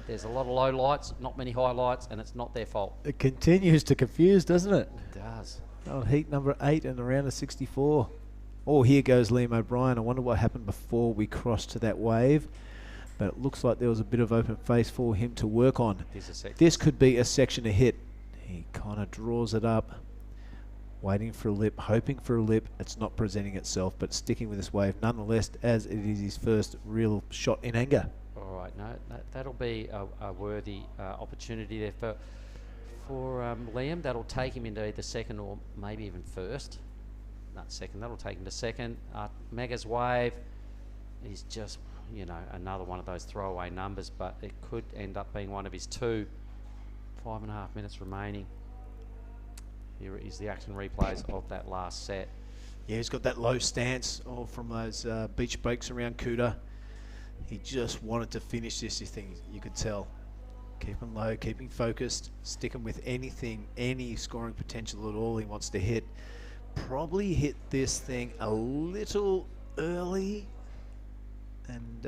there's a lot of low lights, not many high lights, and it's not their fault. It continues to confuse, doesn't it? It does. Oh, heat number 8 and around a 64. Oh, here goes Liam O'Brien. I wonder what happened before we crossed to that wave. But it looks like there was a bit of open face for him to work on. This could be a section to hit. He kind of draws it up, waiting for a lip, hoping for a lip. It's not presenting itself, but sticking with this wave nonetheless, as it is his first real shot in anger. All right, no, that'll be a worthy opportunity there for Liam. That'll take him into either second or maybe even first. Not second, that'll take him to second. Mega's wave is just, another one of those throwaway numbers, but it could end up being one of his 2. 5.5 minutes remaining. Here is the action replays of that last set. Yeah, he's got that low stance from those beach breaks around Kuta. He just wanted to finish this, you could tell. Keeping low, keeping focused, sticking with anything, any scoring potential at all he wants to hit. Probably hit this thing a little early and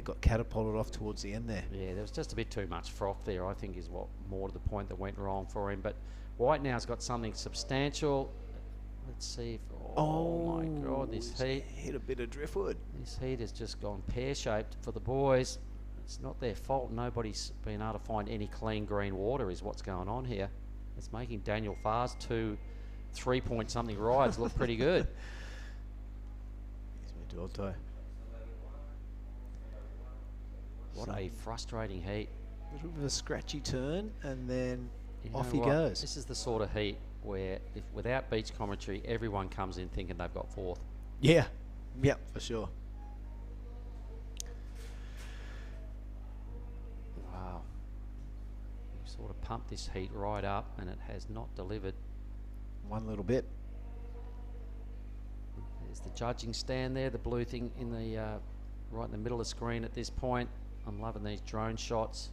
got catapulted off towards the end there. Yeah, there was just a bit too much froth there, I think, is what more to the point that went wrong for him. But White now's got something substantial. Let's see if, oh my God, this heat. Hit a bit of driftwood. This heat has just gone pear-shaped for the boys. It's not their fault. Nobody's been able to find any clean green water is what's going on here. It's making Daniel Farr's 2 3-point something rides look pretty good. What a frustrating heat. A little bit of a scratchy turn, and then off he what? goes. This is the sort of heat where, if without beach commentary, everyone comes in thinking they've got 4th. Yeah, yep, for sure. Wow. We've sort of pumped this heat right up, and it has not delivered. One little bit. There's the judging stand there, the blue thing in the right in the middle of the screen at this point. I'm loving these drone shots.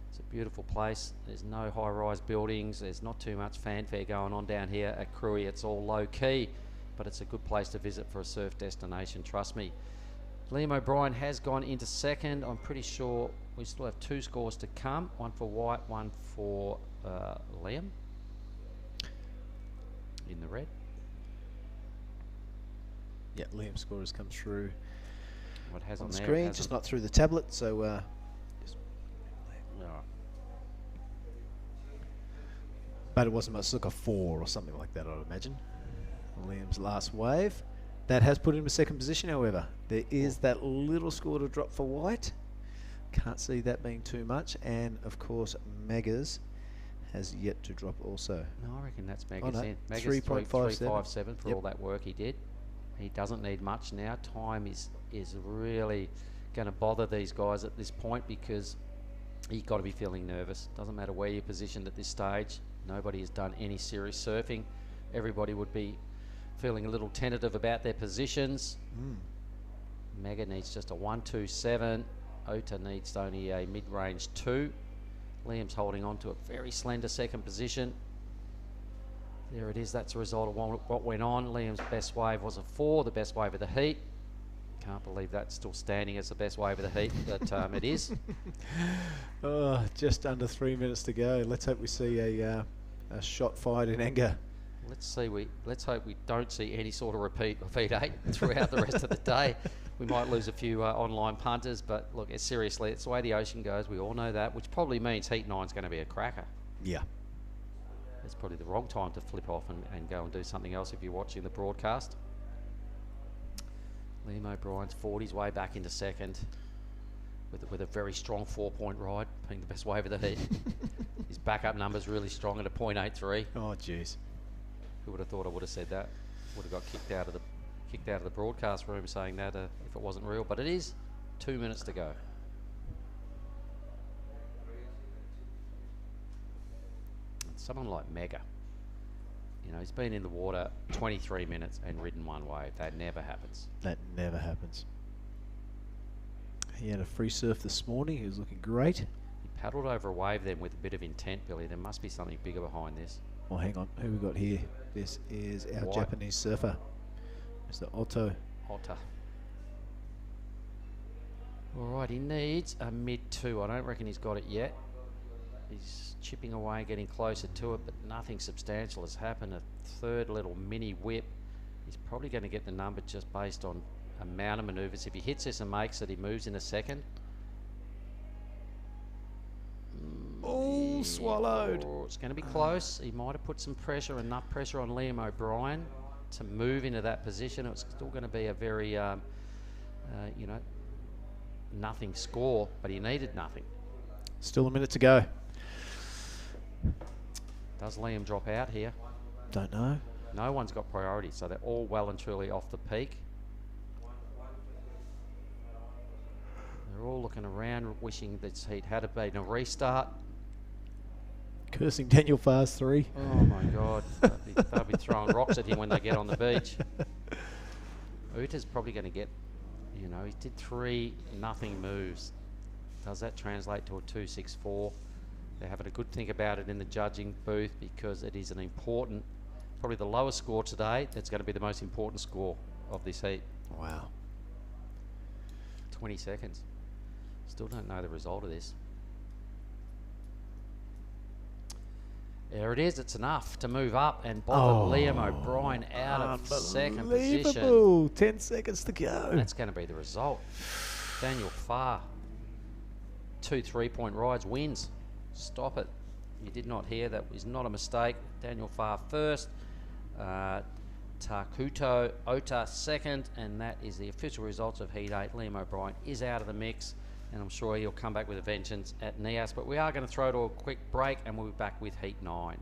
It's a beautiful place. There's no high-rise buildings. There's not too much fanfare going on down here at Krui. It's all low-key, but it's a good place to visit for a surf destination, trust me. Liam O'Brien has gone into second. I'm pretty sure we still have 2 scores to come. One for White, one for Liam. In the red. Yeah, Liam's score has come through what has on there, screen, just not through the tablet, so but it wasn't much, like a 4 or something like that, I'd imagine. Liam's last wave. That has put him in second position, however. There is that little score to drop for White. Can't see that being too much. And, of course, Megas has yet to drop also. No, I reckon that's Megas in. Megas 3.57 for all that work he did. He doesn't need much now. Time is really going to bother these guys at this point because you've got to be feeling nervous. Doesn't matter where you're positioned at this stage. Nobody has done any serious surfing. Everybody would be feeling a little tentative about their positions. Mega needs just a 1-2-7. Ota needs only a mid-range 2. Liam's holding on to a very slender second position. There it is. That's a result of what went on. Liam's best wave was a 4, the best wave of the heat. Can't believe that's still standing as the best wave of the heat, but it is. Oh, just under 3 minutes to go. Let's hope we see a shot fired in anger. Let's hope we don't see any sort of repeat of Heat 8 throughout the rest of the day. We might lose a few online punters, but look, seriously, it's the way the ocean goes. We all know that, which probably means Heat 9 is going to be a cracker. Yeah. It's probably the wrong time to flip off and go and do something else if you're watching the broadcast. Liam O'Brien's 40's way back into second with a very strong 4-point ride, being the best wave of the heat. His backup number's really strong at a .83. Oh, jeez. Who would have thought I would have said that? Would have got kicked out of the broadcast room saying that if it wasn't real, but it is. 2 minutes to go. Someone like Mega, you know, he's been in the water 23 minutes and ridden one wave. That never happens. That never happens. He had a free surf this morning. He was looking great. He paddled over a wave then with a bit of intent, Billy. There must be something bigger behind this. Oh, hang on. Who we got here? This is our Japanese surfer, Mr. Otto. All right, he needs a mid-2. I don't reckon he's got it yet. He's chipping away, getting closer to it, but nothing substantial has happened. A third little mini whip. He's probably going to get the number just based on amount of manoeuvres. If he hits this and makes it, he moves in a second. Oh, swallowed. Oh, it's going to be close. He might have put some pressure, enough pressure on Liam O'Brien to move into that position. It's still going to be a very, you know, nothing score, but he needed nothing. Still a minute to go. Does Liam drop out here? Don't know. No one's got priority, so they're all well and truly off the peak. They're all looking around, wishing this heat had been a restart. Cursing Daniel Farr's 3. Oh my God, they'll be throwing rocks at him when they get on the beach. Uta's probably going to get, you know, he did 3 nothing moves. Does that translate to a 2.64? They're having a good think about it in the judging booth because it is an important, probably the lowest score today. That's going to be the most important score of this heat. Wow. 20 seconds. Still don't know the result of this. There it is. It's enough to move up and bother Liam O'Brien out of second position. Unbelievable. 10 seconds to go. That's going to be the result. Daniel Farr, 2 3-point rides, wins. Stop it. You did not hear. That was not a mistake. Daniel Farr first. Takuto Ota second. And that is the official results of Heat 8. Liam O'Brien is out of the mix. And I'm sure he'll come back with a vengeance at Nias. But we are going to throw to a quick break and we'll be back with Heat 9.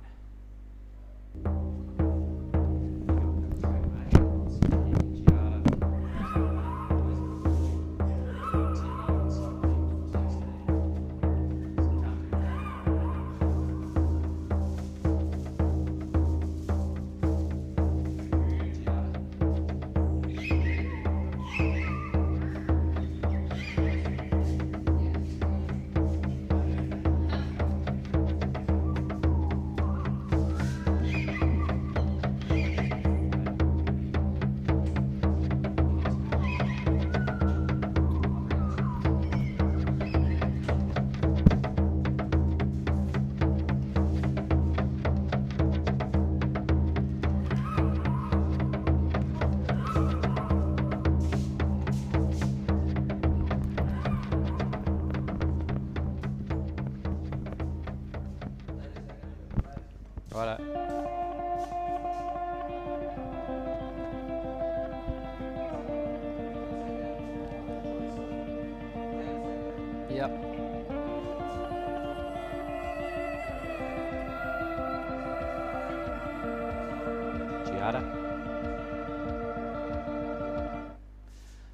Righto. Yep. Jada.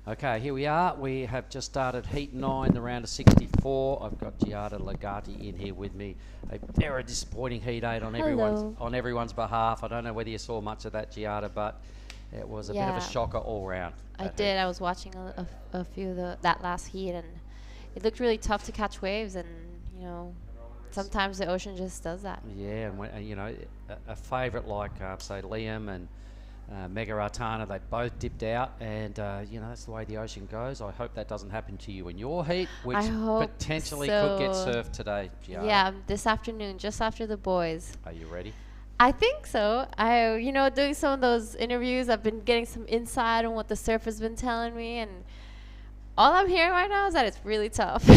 Okay, here we are. We have just started Heat 9, the round of 64. I've got Jada Legati in here with me. A very disappointing Heat 8 on everyone's behalf. I don't know whether you saw much of that, Jada, but it was a bit of a shocker all round. I did. I was watching a few of that last heat, and it looked really tough to catch waves. And you know, sometimes the ocean just does that. Yeah, and when, you know, a favourite like say Liam and Mega Artana, they both dipped out, and that's the way the ocean goes. I hope that doesn't happen to you in your heat, which I hope potentially could get so. surfed today. Jada. Yeah, this afternoon, just after the boys. Are you ready? I think so. Doing some of those interviews, I've been getting some insight on what the surfer's been telling me, and all I'm hearing right now is that it's really tough.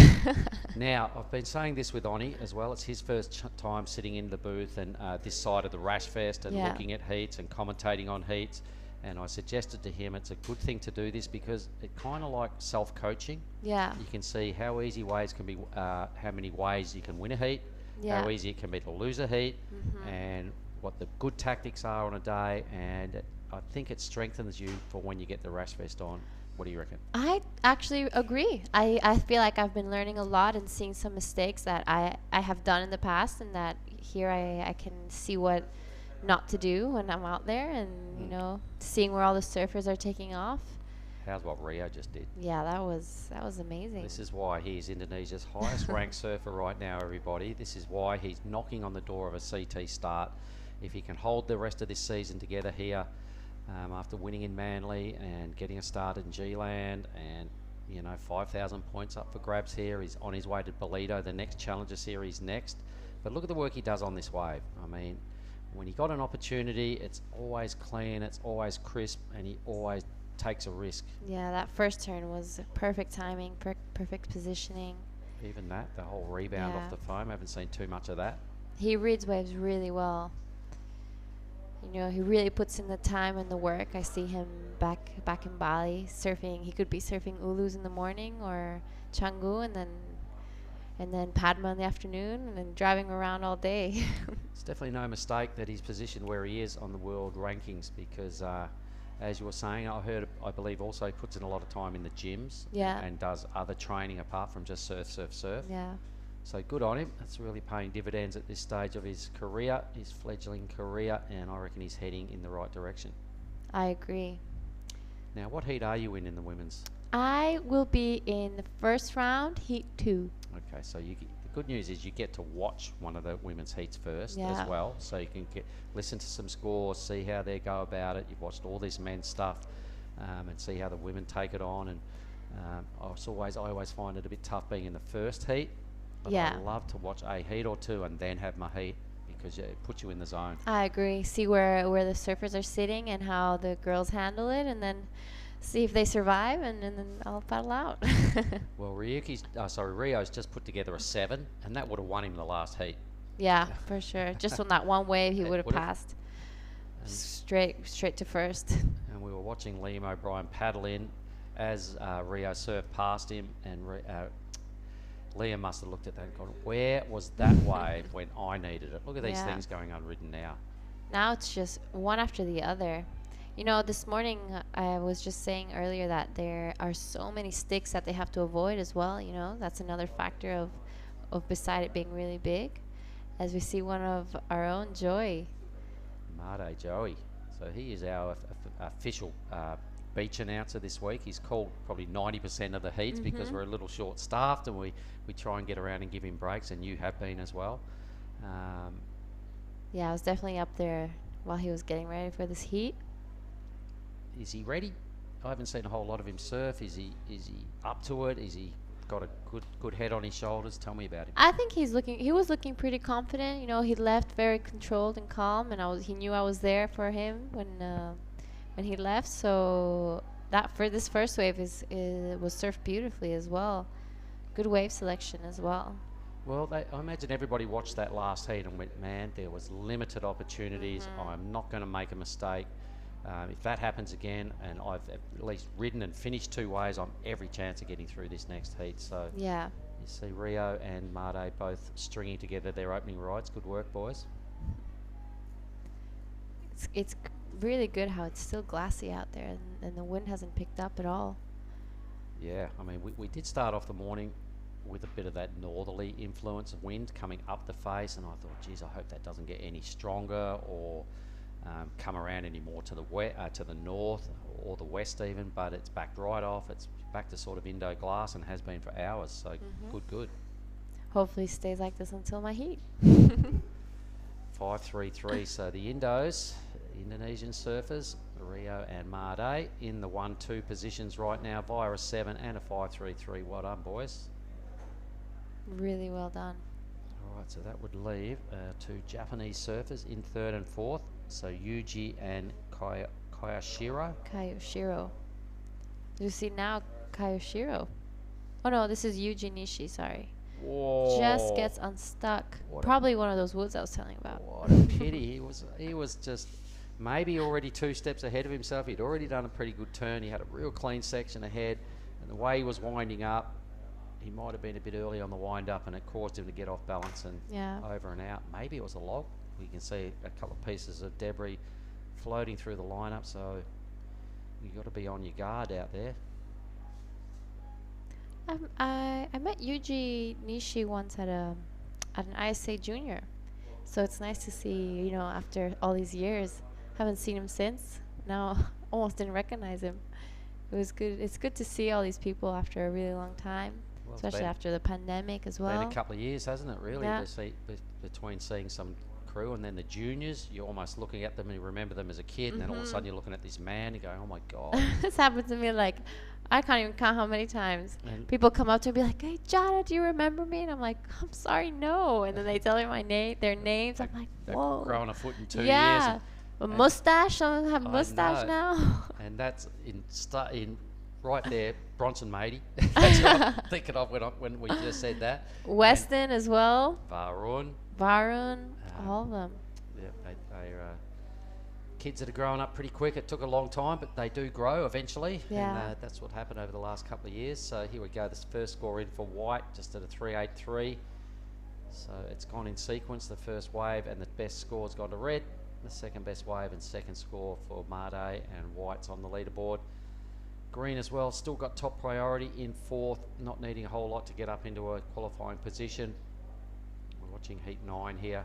Now, I've been saying this with Oni as well. It's his first time sitting in the booth and this side of the Rash Fest and Yeah. looking at heats and commentating on heats. And I suggested to him it's a good thing to do this because it kind of like self-coaching. Yeah. You can see how easy ways can be, how many ways you can win a heat, Yeah. how easy it can be to lose a heat, Mhm. and what the good tactics are on a day. And I think it strengthens you for when you get the Rash Fest on. What do you reckon? I actually agree. I feel like I've been learning a lot and seeing some mistakes that I have done in the past, and that here I can see what not to do when I'm out there, and seeing where all the surfers are taking off. How's what Rio just did? Yeah, that was amazing. This is why he's Indonesia's highest ranked surfer right now, everybody. This is why he's knocking on the door of a CT start. If he can hold the rest of this season together here, after winning in Manly and getting a start in G-Land, and 5,000 points up for grabs here. He's on his way to Bolito, the next Challenger Series next. But look at the work he does on this wave. I mean, when he got an opportunity, it's always clean, it's always crisp, and he always takes a risk. Yeah, that first turn was perfect timing, perfect positioning. Even that, the whole rebound Yeah. off the foam, haven't seen too much of that. He reads waves really well. He really puts in the time and the work. I see him back in Bali surfing. He could be surfing Ulus in the morning or Canggu, and then Padma in the afternoon, and then driving around all day. It's definitely no mistake that he's positioned where he is on the world rankings because, as you were saying, I believe also he puts in a lot of time in the gyms. Yeah. And does other training apart from just surf. Yeah. So good on him. That's really paying dividends at this stage of his career, his fledgling career, and I reckon he's heading in the right direction. I agree. Now, what heat are you in the women's? I will be in the first round, heat 2. Okay, so the good news is you get to watch one of the women's heats first Yeah. as well, so you can listen to some scores, see how they go about it. You've watched all this men's stuff, and see how the women take it on. And I always find it a bit tough being in the first heat. But Yeah. I love to watch a heat or two and then have my heat because it puts you in the zone. I agree. See where the surfers are sitting and how the girls handle it, and then see if they survive, and then I'll paddle out. Well, Rio's just put together a 7, and that would have won him the last heat. Yeah, for sure. Just on that one wave, he It would have would've. passed straight to first. And we were watching Liam O'Brien paddle in as Rio surfed past him, and Liam must have looked at that and gone, where was that wave when I needed it? Look at these Yeah. things going unridden now. Now it's just one after the other. This morning I was just saying earlier that there are so many sticks that they have to avoid as well. That's another factor of beside it being really big. As we see one of our own, Joy. Made Joey. So he is our official beach announcer this week. He's called probably 90% of the heats because we're a little short-staffed, and we try and get around and give him breaks, and you have been as well. Yeah, I was definitely up there while he was getting ready for this heat. Is he ready? I haven't seen a whole lot of him surf. Is he up to it? Is he got a good head on his shoulders? Tell me about him. I think he was looking pretty confident. He left very controlled and calm, and he knew I was there for him when he left. So that for this first wave was surfed beautifully as well. Good wave selection as well. Well, I imagine everybody watched that last heat and went, man, there was limited opportunities. I'm not going to make a mistake. If that happens again, and I've at least ridden and finished 2 waves, I'm every chance of getting through this next heat. So Yeah. you see Rio and Made both stringing together their opening rides. Good work, boys. It's really good how it's still glassy out there, and the wind hasn't picked up at all. Yeah, I mean, we did start off the morning with a bit of that northerly influence of wind coming up the face, and I thought, geez, I hope that doesn't get any stronger or come around any more to the north or the west even, but it's backed right off. It's back to sort of Indo glass and has been for hours, so good. Hopefully stays like this until my heat. 5-3-3, so the Indonesian surfers, Carrillo and Marde in the 1-2 positions right now via a 7 and a 5-3-3. Well done, boys. Really well done. All right, so that would leave 2 Japanese surfers in 3rd and 4th. So Yuji and Kayashiro. Kayoshiro. You see now Kayoshiro. Oh no, this is Yuji Nishi, sorry. Whoa. Just gets unstuck. Probably one of those woods I was telling about. What a pity. He was just maybe already 2 steps ahead of himself. He'd already done a pretty good turn. He had a real clean section ahead. And the way he was winding up, he might have been a bit early on the wind up, and it caused him to get off balance and over and out. Maybe it was a log. We can see a couple of pieces of debris floating through the lineup, so you've got to be on your guard out there. I met Yuji Nishi once at an ISA junior, so it's nice to see, you know, after all these years. Haven't seen him since. Now almost didn't recognize him. It was good. It's good to see all these people after a really long time, Well, especially after the pandemic as well. Been a couple of years, hasn't it? Really, Yeah. between seeing some crew and then the juniors, you're almost looking at them and you remember them as a kid, and then all of a sudden you're looking at this man, you go, oh my god. This happened to me, like, I can't even count how many times And people come up to me and be like, hey Jada, do you remember me? And I'm like, I'm sorry, no. And then they tell me their names. I'm like, they're whoa. growing a foot in 2 years. Yeah. A mustache. Some have a I mustache know. now. And that's in right there, Bronson Matey. That's what I'm thinking of when we just said that. Weston as well. Varun. All of them. Yeah, they're kids that are growing up pretty quick. It took a long time, but they do grow eventually. Yeah. And that's what happened over the last couple of years. So here we go. This first score in for White, just at a 3.83. So it's gone in sequence. The first wave and the best score's gone to Red. The second best wave and second score for Marde, and White's on the leaderboard. Green as well, still got top priority in 4th, not needing a whole lot to get up into a qualifying position. We're watching heat 9 here.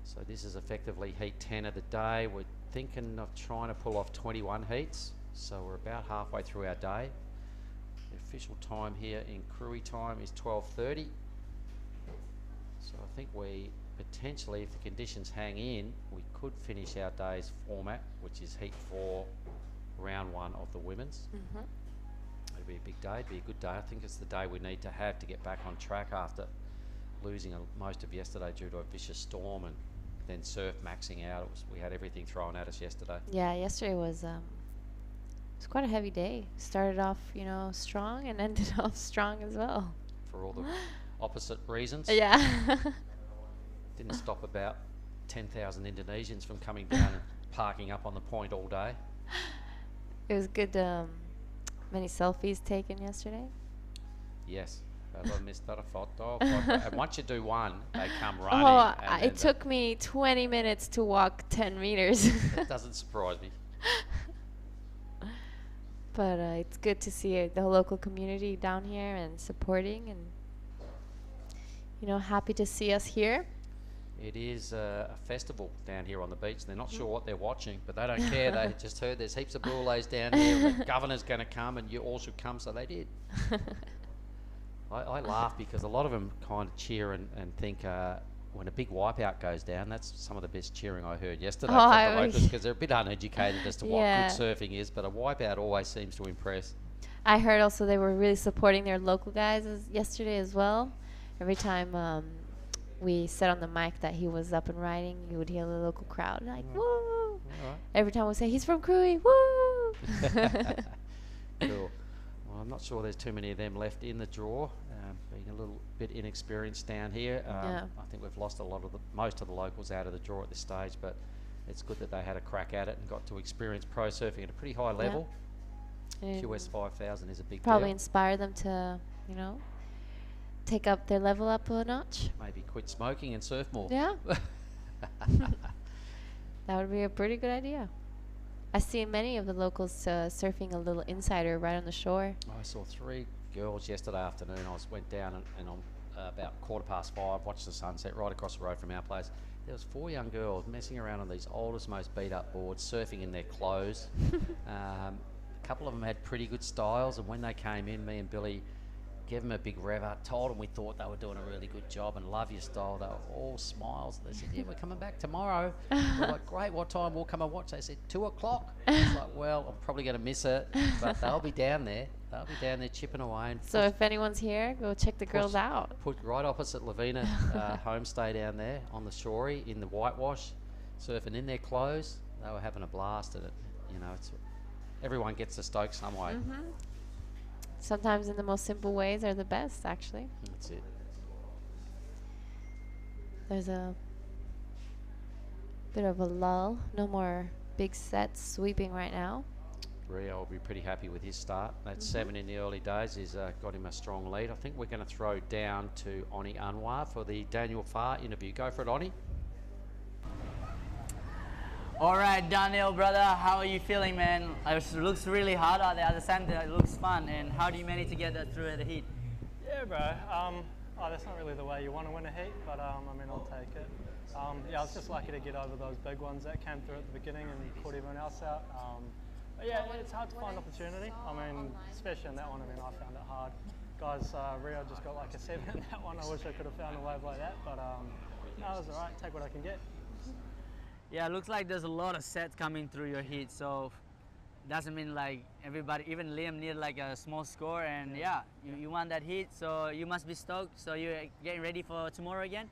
So this is effectively heat 10 of the day. We're thinking of trying to pull off 21 heats. So we're about halfway through our day. The official time here in Krui time is 12:30. So I think we potentially, if the conditions hang in, we could finish our day's format, which is heat 4, round 1 of the women's. It'll be a big day, it'll be a good day. I think it's the day we need to have to get back on track after losing most of yesterday due to a vicious storm, and then surf maxing out. We had everything thrown at us yesterday. Yeah, yesterday was quite a heavy day. Started off, you know, strong and ended off strong as well. For all the opposite reasons. Yeah. Didn't stop about 10,000 Indonesians from coming down and parking up on the point all day. It was good. Many selfies taken yesterday. Yes. I missed that a photo. And once you do one, they come running. Oh, and it took me 20 minutes to walk 10 meters. That doesn't surprise me. But it's good to see the local community down here and supporting, and, you know, happy to see us here. It is a festival down here on the beach. They're not sure what they're watching, but they don't care. They just heard there's heaps of boulays down here. The governor's going to come and you all should come, so they did. I laugh because a lot of them kind of cheer and think when a big wipeout goes down, that's some of the best cheering I heard yesterday from the locals, because they're a bit uneducated as to what good surfing is, but a wipeout always seems to impress. I heard also they were really supporting their local guys yesterday as well. Every time we said on the mic that he was up and riding, you would hear the local crowd like, woo! Right. Every time we say, he's from Krui, woo! Cool. Well, I'm not sure there's too many of them left in the draw, being a little bit inexperienced down here. I think we've lost most of the locals out of the draw at this stage, but it's good that they had a crack at it and got to experience pro surfing at a pretty high level. QS 5000 is a big probably deal. inspire them to, you know, take up their level up a notch. Maybe quit smoking and surf more. Yeah. That would be a pretty good idea. I see many of the locals surfing a little insider right on the shore. I saw 3 girls yesterday afternoon. Went down and on about 5:15, watched the sunset right across the road from our place. There was 4 young girls messing around on these oldest, most beat up boards, surfing in their clothes. A couple of them had pretty good styles, and when they came in, me and Billy gave them a big rev up, told them we thought they were doing a really good job and love your style. They were all smiles. They said, yeah, we're coming back tomorrow. We're like, great, what time? We'll come and watch. They said, 2 o'clock. I was like, well, I'm probably going to miss it, but they'll be down there. They'll be down there chipping away. And So if anyone's here, go check the girls out. Put right opposite Lavina homestay down there on the shorey in the whitewash, surfing in their clothes. They were having a blast at it. You know, it's everyone gets to Stoke some way. Sometimes in the most simple ways are the best, actually. That's it. There's a bit of a lull. No more big sets sweeping right now. Rio will be pretty happy with his start. That 7 in the early days has got him a strong lead. I think we're going to throw down to Oni Anwar for the Daniel Farr interview. Go for it, Oni. All right, Daniel, brother, how are you feeling, man? It looks really hard out there. At the same time, it looks fun. And how do you manage to get that through the heat? Yeah, bro. That's not really the way you want to win a heat, but I mean, I'll take it. Yeah, I was just lucky to get over those big ones that came through at the beginning and caught everyone else out. But yeah, it's hard to find opportunity. I mean, especially in that one, I mean, I found it hard. Guys, Rio just got like a 7 in that one. I wish I could have found a wave like that, but no, it was all right. Take what I can get. Yeah, it looks like there's a lot of sets coming through your heat, so doesn't mean like everybody, even Liam needed like a small score, and yeah, you won that heat, so you must be stoked. So you're getting ready for tomorrow again?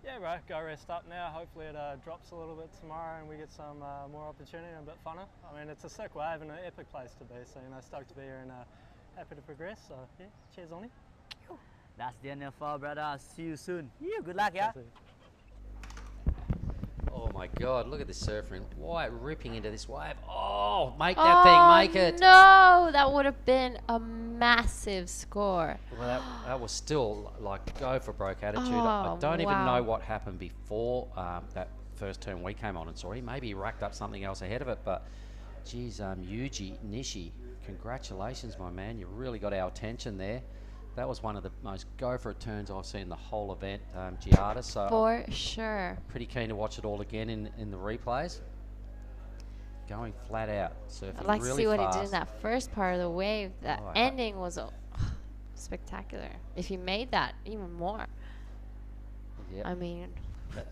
Yeah, bro, go rest up now. Hopefully it drops a little bit tomorrow and we get some more opportunity and a bit funner. I mean, it's a sick wave and an epic place to be, so, you know, stoked to be here and happy to progress. So, yeah, cheers, Oni. That's Daniel Farr, brother. I'll see you soon. Yeah, good luck, yeah? Oh my God, look at this surfer. Why ripping into this wave? Oh, make that thing, make it. No, that would have been a massive score. Well, that was still like go for broke attitude. Oh, I don't even wow. know what happened before that first turn we came on and saw him. Maybe he racked up something else ahead of it, but geez, Yuji Nishi, congratulations, my man. You really got our attention there. That was one of the most go-for-it turns I've seen the whole event, Jada. So for sure. Pretty keen to watch it all again in the replays. Going flat out, surfing I'd like really to see what fast. he did in that first part of the wave. That ending was spectacular. If he made that, even more. Yep. I mean,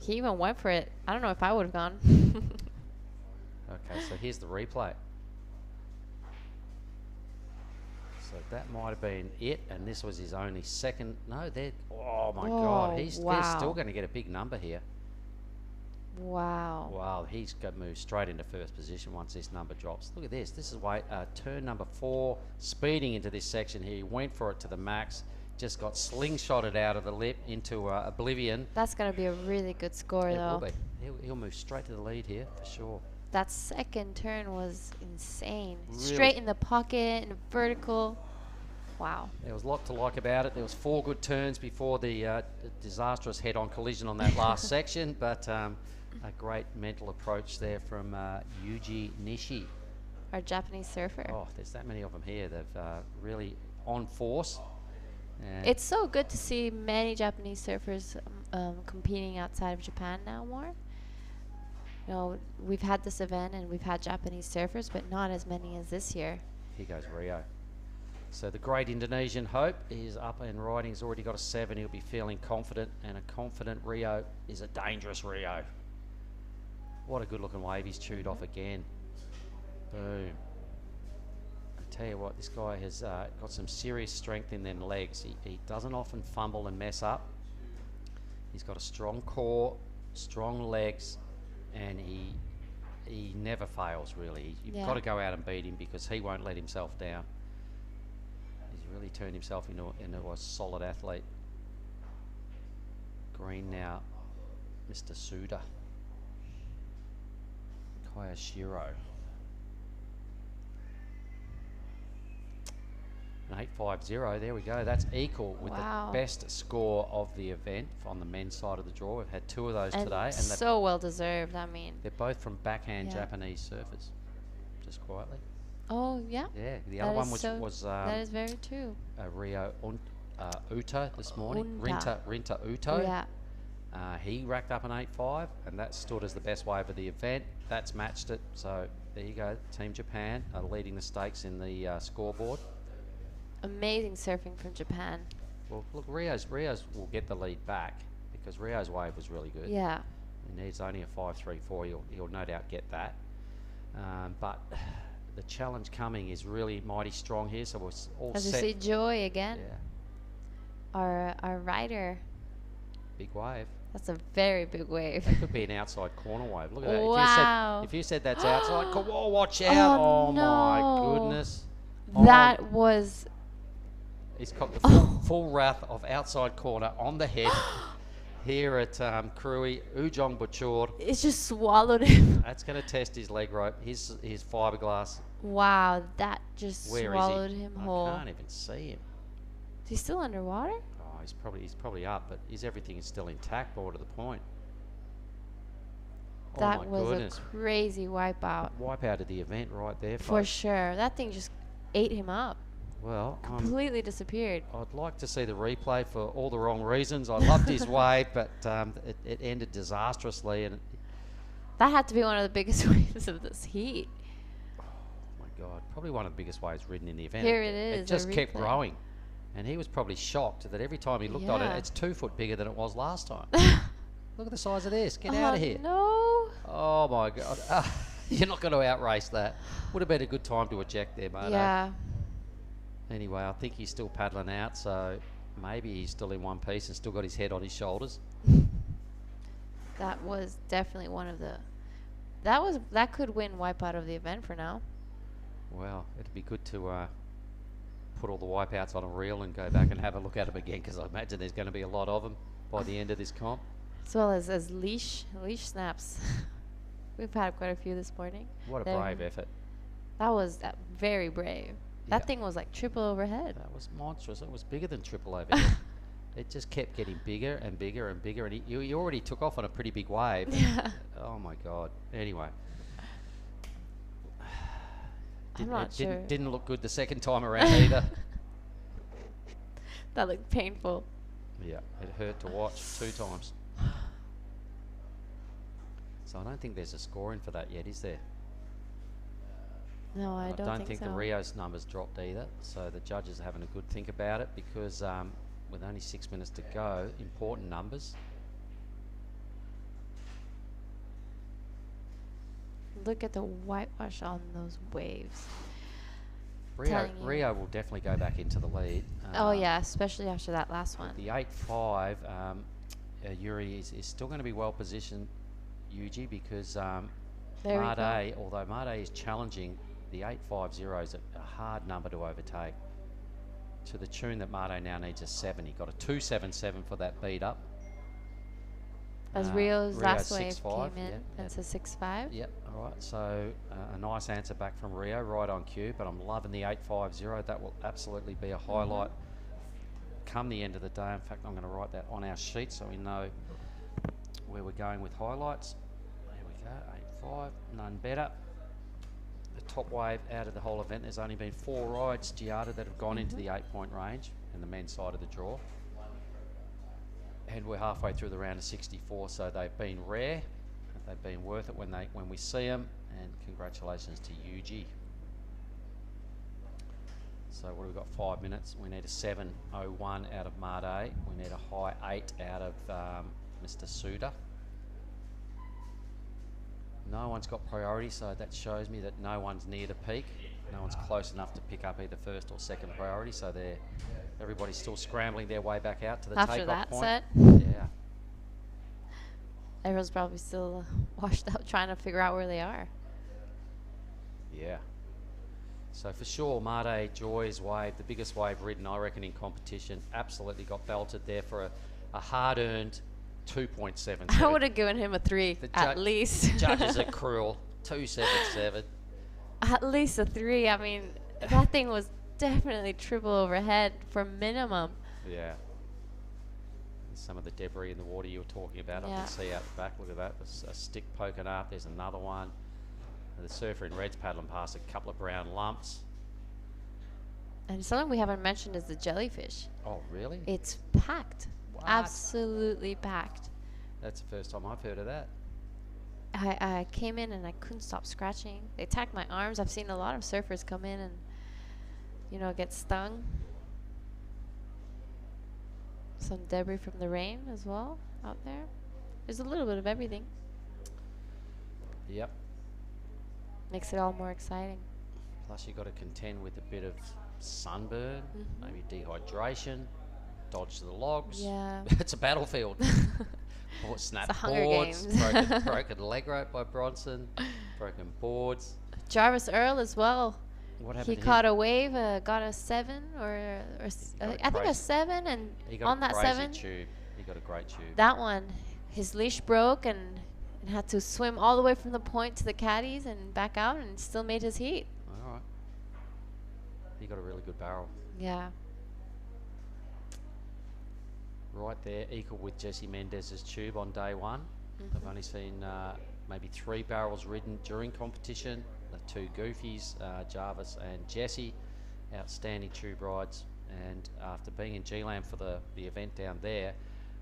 he even went for it. I don't know if I would have gone. Okay, so here's the replay. So that might have been it, and this was his only second. No, they're. Oh my God, he's still going to get a big number here. Wow. Wow, he's going to move straight into first position once this number drops. Look at this. This is turn number 4, speeding into this section here. He went for it to the max, just got slingshotted out of the lip into oblivion. That's going to be a really good score, It though. will be. He'll move straight to the lead here for sure. That second turn was insane. Really? Straight in the pocket and vertical. Wow. There was a lot to like about it. There was 4 good turns before the disastrous head-on collision on that last section, but a great mental approach there from Yuji Nishi. Our Japanese surfer. Oh, there's that many of them here. They've really on force. And It's so good to see many Japanese surfers competing outside of Japan now more. You know, we've had this event and we've had Japanese surfers, but not as many as this year. Here goes Rio. So the great Indonesian hope is up and riding. He's already got a 7. He'll be feeling confident, and a confident Rio is a dangerous Rio. What a good looking wave he's chewed off again. Boom. I tell you what, this guy has got some serious strength in them legs. He doesn't often fumble and mess up. He's got a strong core, strong legs, and he never fails really. You've got to go out and beat him because he won't let himself down. He's really turned himself into a solid athlete. Green now, Mr. Suda. Koyashiro. An 8.50, there we go. That's equal with the best score of the event on the men's side of the draw. We've had 2 of those today. And so well deserved, I mean. They're both from backhand Japanese surfers, just quietly. Oh, yeah? Yeah, the other one was that is very true. Rio Uto this morning. Unta. Rinta Uto. Yeah. He racked up an 8.5, and that stood as the best wave of the event. That's matched it. So there you go. Team Japan are leading the stakes in the scoreboard. Amazing surfing from Japan. Well, look, Rio's will get the lead back because Rio's wave was really good. Yeah. He needs only a 5.34. He'll no doubt get that. But the challenge coming is really mighty strong here, so we're all As you set. see Joy again. Yeah. Our rider. Big wave. That's a very big wave. That could be an outside corner wave. Look at that. Wow. If you said that's outside, whoa, watch out. Oh, my goodness. That was... He's got the full wrath of outside corner on the head here at Krui Pro. It's just swallowed him. That's going to test his leg rope, his fiberglass. Wow, that just Where swallowed is he? him I whole. can't even see him. Is he still underwater? Oh, he's probably up, but everything is still intact, more to the point. That oh my was goodness. a crazy wipeout. Wipeout of the event right there, For folks. sure. That thing just ate him up. Well, Completely disappeared. I'd like to see the replay for all the wrong reasons. I loved his wave, but it ended disastrously. And That had to be one of the biggest waves of this heat. oh my God, probably one of the biggest waves ridden in the event. Here it is, It just a kept replay. growing. And he was probably shocked that every time he looked on Yeah. it, it's 2 foot bigger than it was last time. Look at the size of this. Get out of here. No. Oh my God. You're not going to outrace that. Would have been a good time to eject there, mate. Yeah. Anyway, I think he's still paddling out, so maybe he's still in one piece and still got his head on his shoulders. That was definitely one of the... That could win wipeout of the event for now. Well, it'd be good to put all the wipeouts on a reel and go back and have a look at them again, because I imagine there's going to be a lot of them by the end of this comp. As well as leash snaps. We've had quite a few this morning. What a They're- brave effort. That was very brave. That Yeah. thing was like triple overhead. That was monstrous. It was bigger than triple overhead. It just kept getting bigger and bigger and bigger, and you already took off on a pretty big wave. Yeah. Oh my God. Anyway. I'm not sure. Didn't look good the second time around either. That looked painful. Yeah, it hurt to watch 2 times. So I don't think there's a scoring for that yet, is there? No, I don't think the so. Rio's numbers dropped either, so the judges are having a good think about it, because with only 6 minutes to go, important numbers. Look at the whitewash on those waves. Telling you. Rio will definitely go back into the lead. Oh yeah, especially after that last one. The 8.5, Yuri is still going to be well positioned, Yuji, because There we Made, although Made is challenging, the 8.50 is a hard number to overtake. To the tune that Made now needs a 7. He got a 2.77 for that beat up. As Rio's last wave 6.5, came in, yeah, that's a 6.5. Yep, all right. So a nice answer back from Rio, right on cue. But I'm loving the 8.50. That will absolutely be a highlight come the end of the day. In fact, I'm going to write that on our sheet so we know where we're going with highlights. There we go, 8.5, none better. The top wave out of the whole event. There's only been 4 rides, Jada, that have gone into the 8-point range in the men's side of the draw. And we're halfway through the round of 64, so they've been rare. They've been worth it when we see them. And congratulations to Yuji. So what have we got? 5 minutes. We need a 7.01 out of Made. We need a high 8 out of Mr. Suda. No one's got priority, so that shows me that no one's near the peak. No one's close enough to pick up either first or second priority, so everybody's still scrambling their way back out to the After takeoff that point. set? Yeah. Everyone's probably still washed out trying to figure out where they are. Yeah. So for sure, Made Joy's wave, the biggest wave ridden, I reckon, in competition, absolutely got belted there for a hard-earned 2.77. I would have given him a 3 at least. The judges are cruel. 2.77. At least a 3. I mean, that thing was definitely triple overhead for minimum. Yeah. Some of the debris in the water you were talking about, I Yeah. can see out the back. Look at that. There's a stick poking up. There's another one. The surfer in red's paddling past a couple of brown lumps. And something we haven't mentioned is the jellyfish. Oh, really? It's packed. What? Absolutely packed. That's the first time I've heard of that. I came in and I couldn't stop scratching. They attacked my arms. I've seen a lot of surfers come in and, get stung. Some debris from the rain as well out there. There's a little bit of everything. Yep. Makes it all more exciting. Plus you've got to contend with a bit of sunburn, maybe dehydration, dodge the logs. Yeah. It's a battlefield. Or snap It's the Hunger boards, Games. broken leg rope by Bronson, broken boards. Jarvis Earl as well. What He happened to caught him? a wave, got a 7 I think a 7, and He got on a that crazy 7, tube. He got a great tube. that one, his leash broke and had to swim all the way from the point to the caddies and back out, and still made his heat. All right. He got a really good barrel. Yeah. Right there, equal with Jesse Mendez's tube on day one. I've only seen maybe 3 barrels ridden during competition. The 2 goofies, Jarvis and Jesse, outstanding tube rides. And after being in G-Land for the event down there,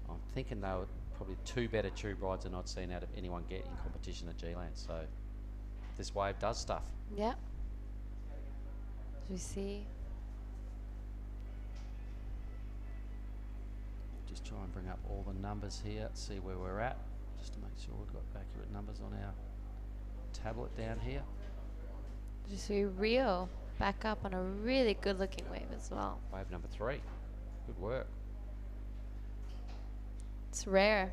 I'm thinking they were probably 2 better tube rides than I'd seen out of anyone get in competition at G-Land. So this wave does stuff. Yep. As we see. Just try and bring up all the numbers here, see where we're at, just to make sure we've got accurate numbers on our tablet down here. You see Rio back up on a really good looking wave as well. Wave number 3. Good work. It's rare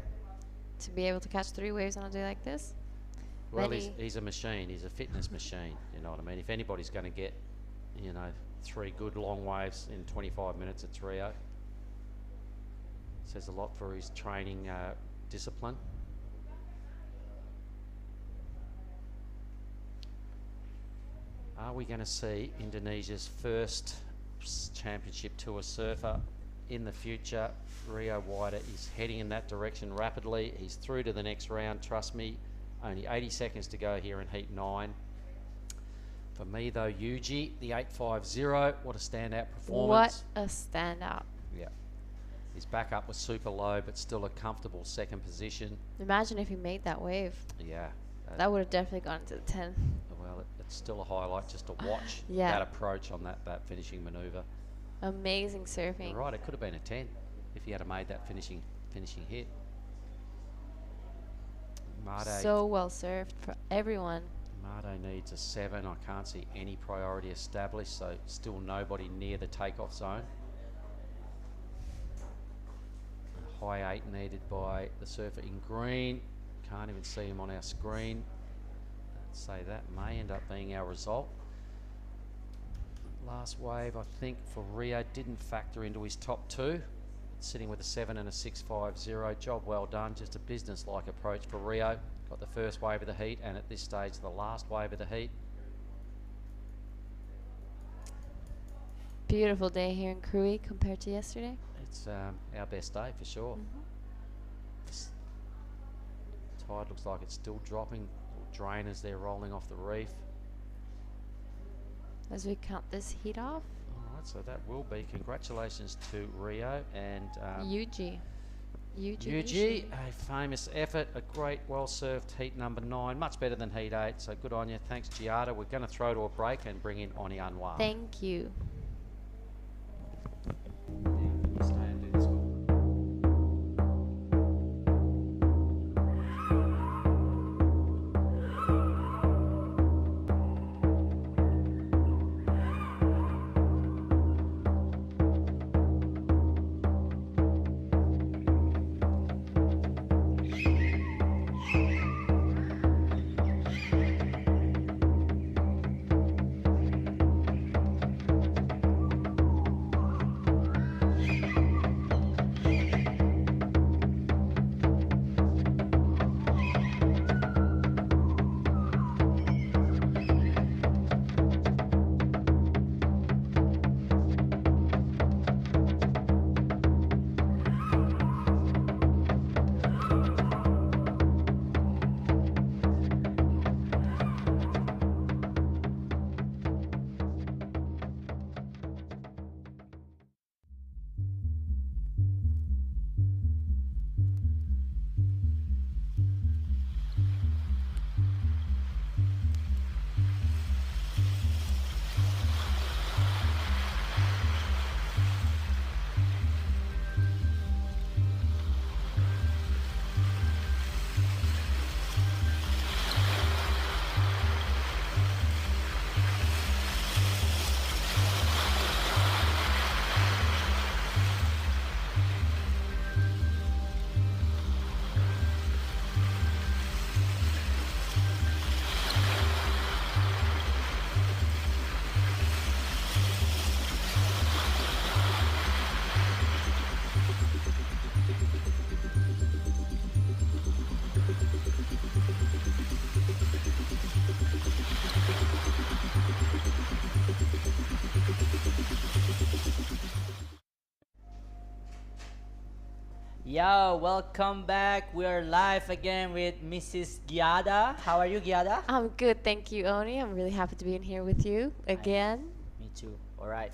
to be able to catch 3 waves on a day like this. Well, he's a machine. He's a fitness machine. You know what I mean? If anybody's going to get, 3 good long waves in 25 minutes, it's Rio. Says a lot for his training discipline. Are we going to see Indonesia's first championship tour surfer in the future? Rio Wider is heading in that direction rapidly. He's through to the next round, trust me. Only 80 seconds to go here in heat 9. For me though, Yuji, the 850, what a standout performance. What a standout. Yeah. His backup was super low, but still a comfortable second position. Imagine if he made that wave. Yeah. That would have definitely gone to the 10. Well, it's still a highlight just to watch Yeah. that approach on that finishing manoeuvre. Amazing surfing. You're right, it could have been a 10 if he had made that finishing hit. Mate, So well surfed for everyone. Mate needs a 7. I can't see any priority established, so still nobody near the takeoff zone. A high 8 needed by the surfer in green. Can't even see him on our screen. Let's say that may end up being our result. Last wave, I think, for Rio didn't factor into his top 2. Sitting with a 7 and a 650. Job well done. Just a business-like approach for Rio. Got the first wave of the heat, and at this stage, the last wave of the heat. Beautiful day here in Krui compared to yesterday. It's our best day for sure. This tide looks like it's still dropping. Will drain as they're rolling off the reef. As we count this heat off. All right, so that will be congratulations to Rio and Yuji. Yuji, a famous effort, a great, well-served heat number 9, much better than heat 8. So good on you. Thanks, Jada. We're going to throw to a break and bring in Oni Anwar. Thank you. Yo, welcome back. We are live again with Mrs. Jada. How are you, Jada? I'm good, thank you, Oni. I'm really happy to be in here with you again. Me too. All right.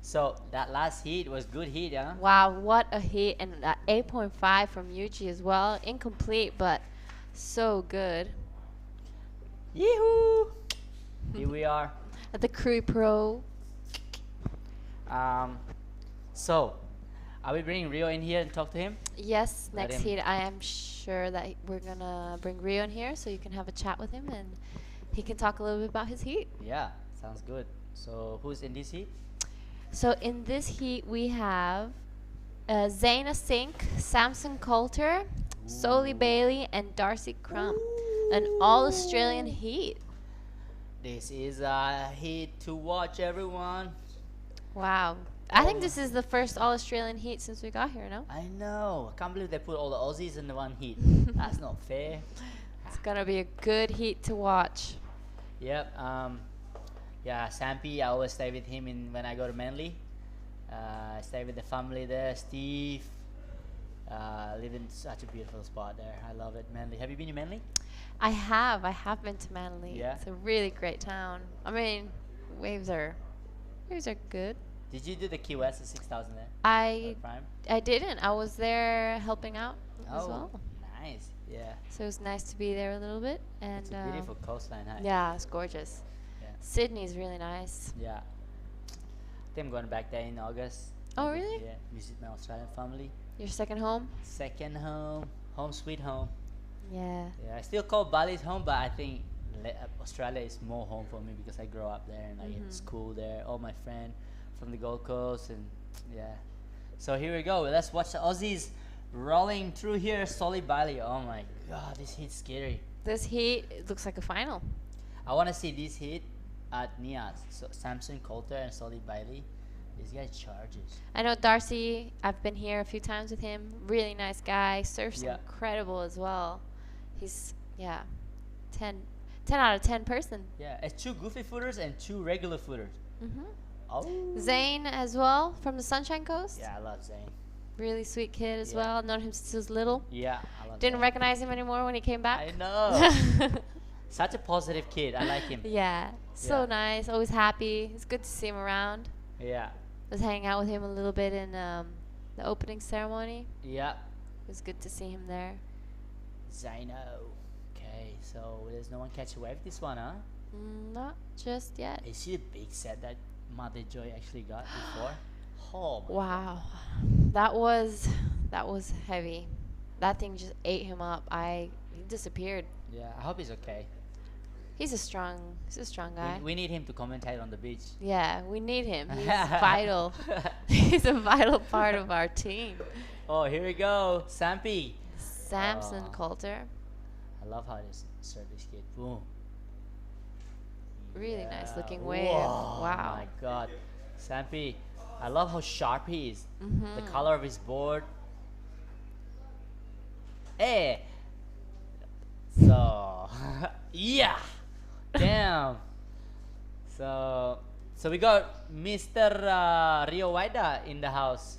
So that last heat was good heat, huh? Wow, what a hit. And that 8.5 from Yuji as well. Incomplete, but so good. Yee-hoo! Here we are. At the Krui Pro. So, are we bringing Rio in here and talk to him? Yes, Let next him- heat I am sure that we're going to bring Rio in here so you can have a chat with him and he can talk a little bit about his heat. Yeah, sounds good. So, who's in this heat? So in this heat we have Zaina Sink, Samson Coulter, Soli Bailey, and Darcy Crump. An all-Australian heat. This is a heat to watch, everyone. Wow. I think this is the first all-Australian heat since we got here, no? I know. I can't believe they put all the Aussies in the one heat. That's not fair. It's gonna be a good heat to watch. Yep. Yeah, Sampy, I always stay with him when I go to Manly. I stay with the family there. Steve. Live in such a beautiful spot there. I love it, Manly. Have you been to Manly? I have been to Manly. Yeah. It's a really great town. I mean, waves are good. Did you do the Key West at 6,000 there? I Prime? didn't. I was there helping out as Oh, well. nice. Yeah. So it was nice to be there a little bit. And It's a beautiful coastline, huh? yeah, it's gorgeous. Yeah. Sydney's really nice. Yeah. I think I'm going back there in August. Oh, really? Yeah. Visit my Australian family. Your second home? Second home. Home sweet home. Yeah. Yeah. I still call Bali's home, but I think Australia is more home for me because I grew up there and I went to school there. All my friends from the Gold Coast and yeah. So here we go. Let's watch the Aussies rolling through here. Soli Bailey. Oh my god, this heat's scary. This heat, it looks like a final. I want to see this heat at Nias. So Samson Coulter and Soli Bailey. These guys charges. I know Darcy, I've been here a few times with him. Really nice guy. Surfs Yeah. incredible as well. He's, 10 out of 10 person. Yeah, it's 2 goofy footers and 2 regular footers. hmm Oh. Zane as well from the Sunshine Coast. Yeah, I love Zane. Really sweet kid as Yeah. well. Known him since he was little. Yeah, I love Didn't Zane. recognize him anymore when he came back. I know. Such a positive kid. I like him. Yeah, so Yeah. nice. Always happy. It's good to see him around. Yeah. Was hanging out with him a little bit in the opening ceremony. Yeah. It was good to see him there. Zino. Okay, so there's no one catch a wave this one, huh? Not just yet. You see the big set that Mother Joy actually got before? Oh my Wow, that was heavy. That thing just ate him up. He disappeared. Yeah, I hope he's okay. He's a strong guy. We need him to commentate on the beach. Yeah, we need him. He's vital. He's a vital part of our team. Oh, here we go. Sampy. Samson Coulter. I love how this serve this kid. Boom. Really nice looking Whoa, wave. Wow. Oh my god. Sampy, I love how sharp he is. The Mhm. color of his board. Hey. So, yeah. Damn. So we got Mr. Rio Waida in the house.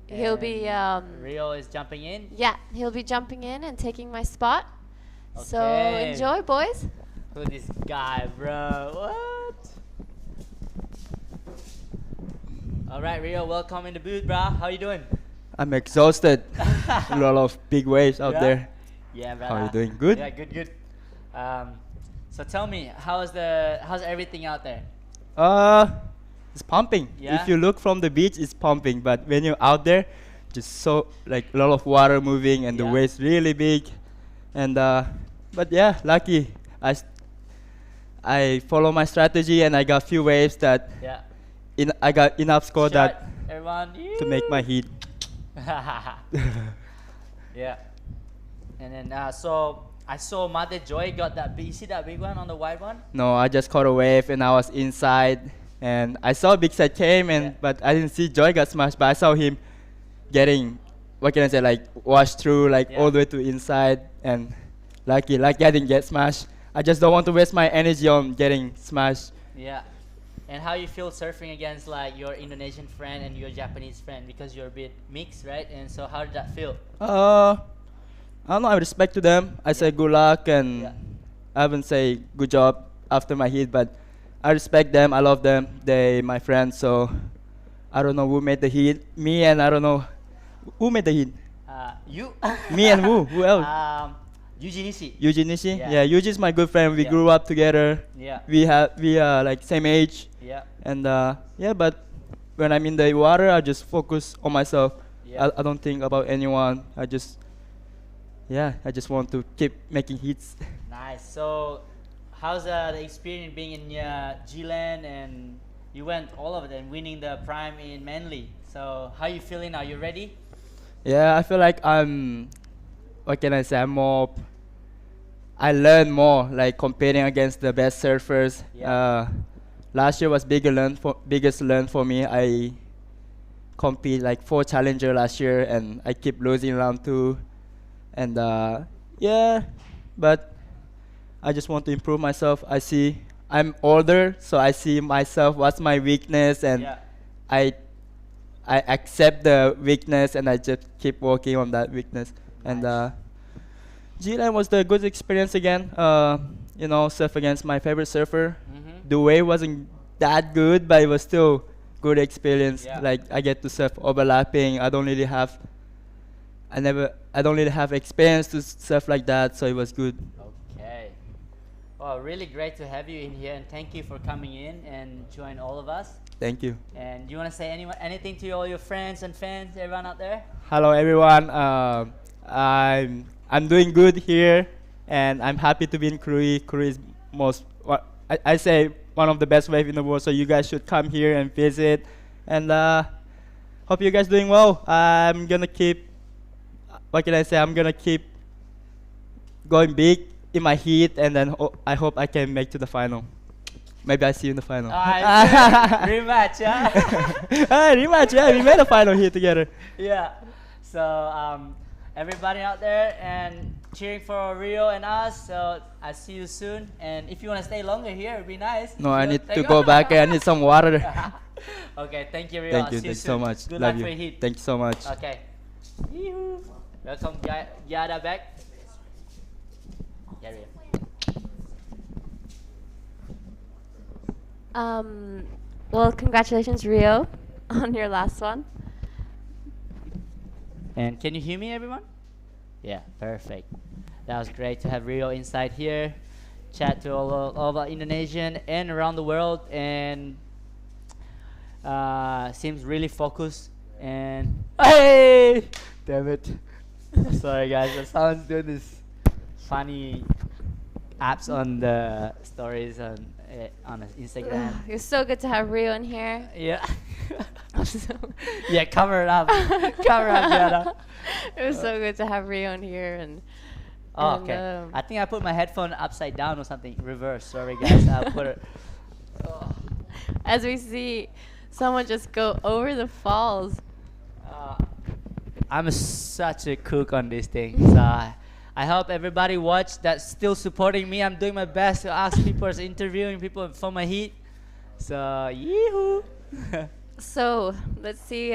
He'll be And Rio is jumping in. yeah, he'll be jumping in and taking my spot. So Okay. enjoy, boys. Who this guy, bro? What? All right, Rio, welcome in the booth, bro. How you doing? I'm exhausted. A lot of big waves out Yeah? there. Yeah, brother. How are you doing? Good? Yeah, good. So tell me, how's everything out there? It's pumping. Yeah? If you look from the beach, it's pumping. But when you're out there, just so like a lot of water moving and the Yeah. waves really big. And but yeah, lucky. I follow my strategy and I got few waves that Yeah. I got enough score Shot, that everyone. to make my heat. Yeah. And then so I saw Mother Joy got that big. You see that big one on the white one? No, I just caught a wave and I was inside and I saw Big Set came and but I didn't see Joy got smashed, but I saw him getting, what can I say, like washed through like all the way to inside, and lucky I didn't get smashed. I just don't want to waste my energy on getting smashed. Yeah. And how you feel surfing against like your Indonesian friend and your Japanese friend, because you're a bit mixed, right? And so how did that feel? I don't know. I respect to them. I say good luck, and I haven't say good job after my hit, but I respect them. I love them. They my friends. So I don't know who made the hit. Me, and I don't know who made the hit. You. Me and who? Who else? Yuji Nishi. Yuji Nishi. Yeah. Yeah, Yuji's my good friend. We Yeah. grew up together. Yeah. We are like same age. Yeah. And yeah, but when I'm in the water, I just focus on myself. Yeah. I don't think about anyone. I just want to keep making hits. Nice. So, how's the experience being in G-Land, and you went all of it and winning the prime in Manly? So, how you feeling now? You ready? Yeah, I feel like what can I say? I learn more, like competing against the best surfers. Yeah. Last year was biggest learn for me. I compete like 4 challenger last year, and I keep losing round 2. And yeah, but I just want to improve myself. I'm older, so I see myself what's my weakness, and Yeah. I accept the weakness, and I just keep working on that weakness. And G-Land was the good experience again. Surf against my favorite surfer. The wave wasn't that good, but it was still good experience. Yeah. Like I get to surf overlapping. I don't really have experience to surf like that, so it was good. Okay. Well, really great to have you in here, and thank you for coming in and join all of us. Thank you. And do you want to say anything to all your friends and fans, everyone out there? Hello everyone. I'm doing good here, and I'm happy to be in Krui. Krui is I say one of the best waves in the world, so you guys should come here and visit. And hope you guys doing well. I'm gonna keep. What can I say? I'm gonna keep going big in my heat, and then I hope I can make to the final. Maybe I see you in the final. Rematch, yeah. Rematch, yeah. We made a final here together. Yeah. So everybody out there and cheering for Rio and us. So I see you soon. And if you want to stay longer here, it'd be nice. No, I need to go back. I need some water. Okay, thank you, Rio. Thank I'll you. see you Thanks so soon. much. Good Love luck you. for your heat. Thank you so much. Okay. Yee-hoo. Welcome, Jada back. Yeah, Rio. Well, congratulations, Rio, on your last one. And can you hear me, everyone? Yeah, perfect. That was great to have Rio inside here, chat to all the Indonesian and around the world, and seems really focused. And hey, damn it! Sorry guys, someone's doing this funny apps on the stories on Instagram. It was so good to have Rio in here. Yeah. Yeah, cover it up. Cover up, Jada. It was so good to have Rio in here, and okay. I think I put my headphone upside down or something. Reverse. Sorry, guys. I put it. as we see someone just go over the falls. I'm such a cook on these things. I hope everybody watch that's still supporting me. I'm doing my best to ask people, interviewing people for my heat. So, yee-hoo. So let's see.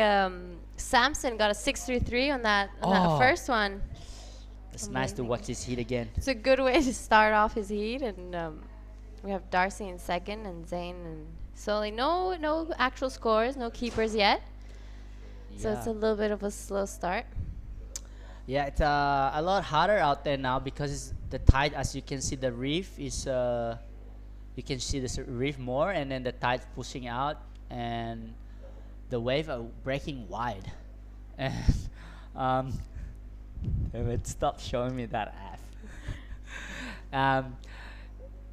Samson got a 633 on that first one. It's nice to watch this heat again. It's a good way to start off his heat, and we have Darcy in second, and Zane and Sully. No actual scores, no keepers yet. So it's a little bit of a slow start. Yeah, it's a lot harder out there now because the tide, as you can see, the reef is. You can see the reef more, and then the tide's pushing out, and the wave are breaking wide. And damn it, stop showing me that app.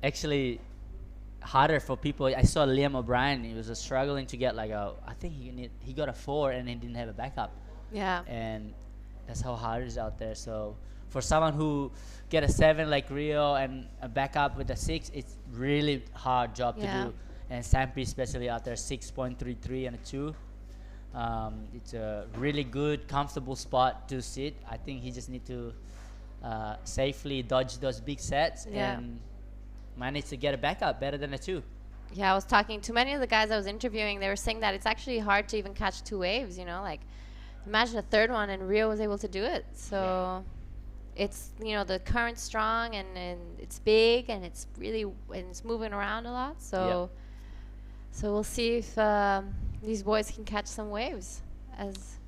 Actually, harder for people. I saw Liam O'Brien. He was struggling to get I think he got a 4 and he didn't have a backup. Yeah. And that's how hard it is out there. So for someone who get a 7 like Rio and a backup with a 6, it's really hard job to do. And Sampi especially out there, 6.33 and a 2. It's a really good, comfortable spot to sit. I think he just need to safely dodge those big sets and manage to get a backup better than a 2. Yeah, I was talking to many of the guys I was interviewing. They were saying that it's actually hard to even catch two waves, you know, like imagine a third one, and Rio was able to do it. So it's, you know, the current's strong, and it's big, and it's really, and it's moving around a lot. So so we'll see if these boys can catch some waves, as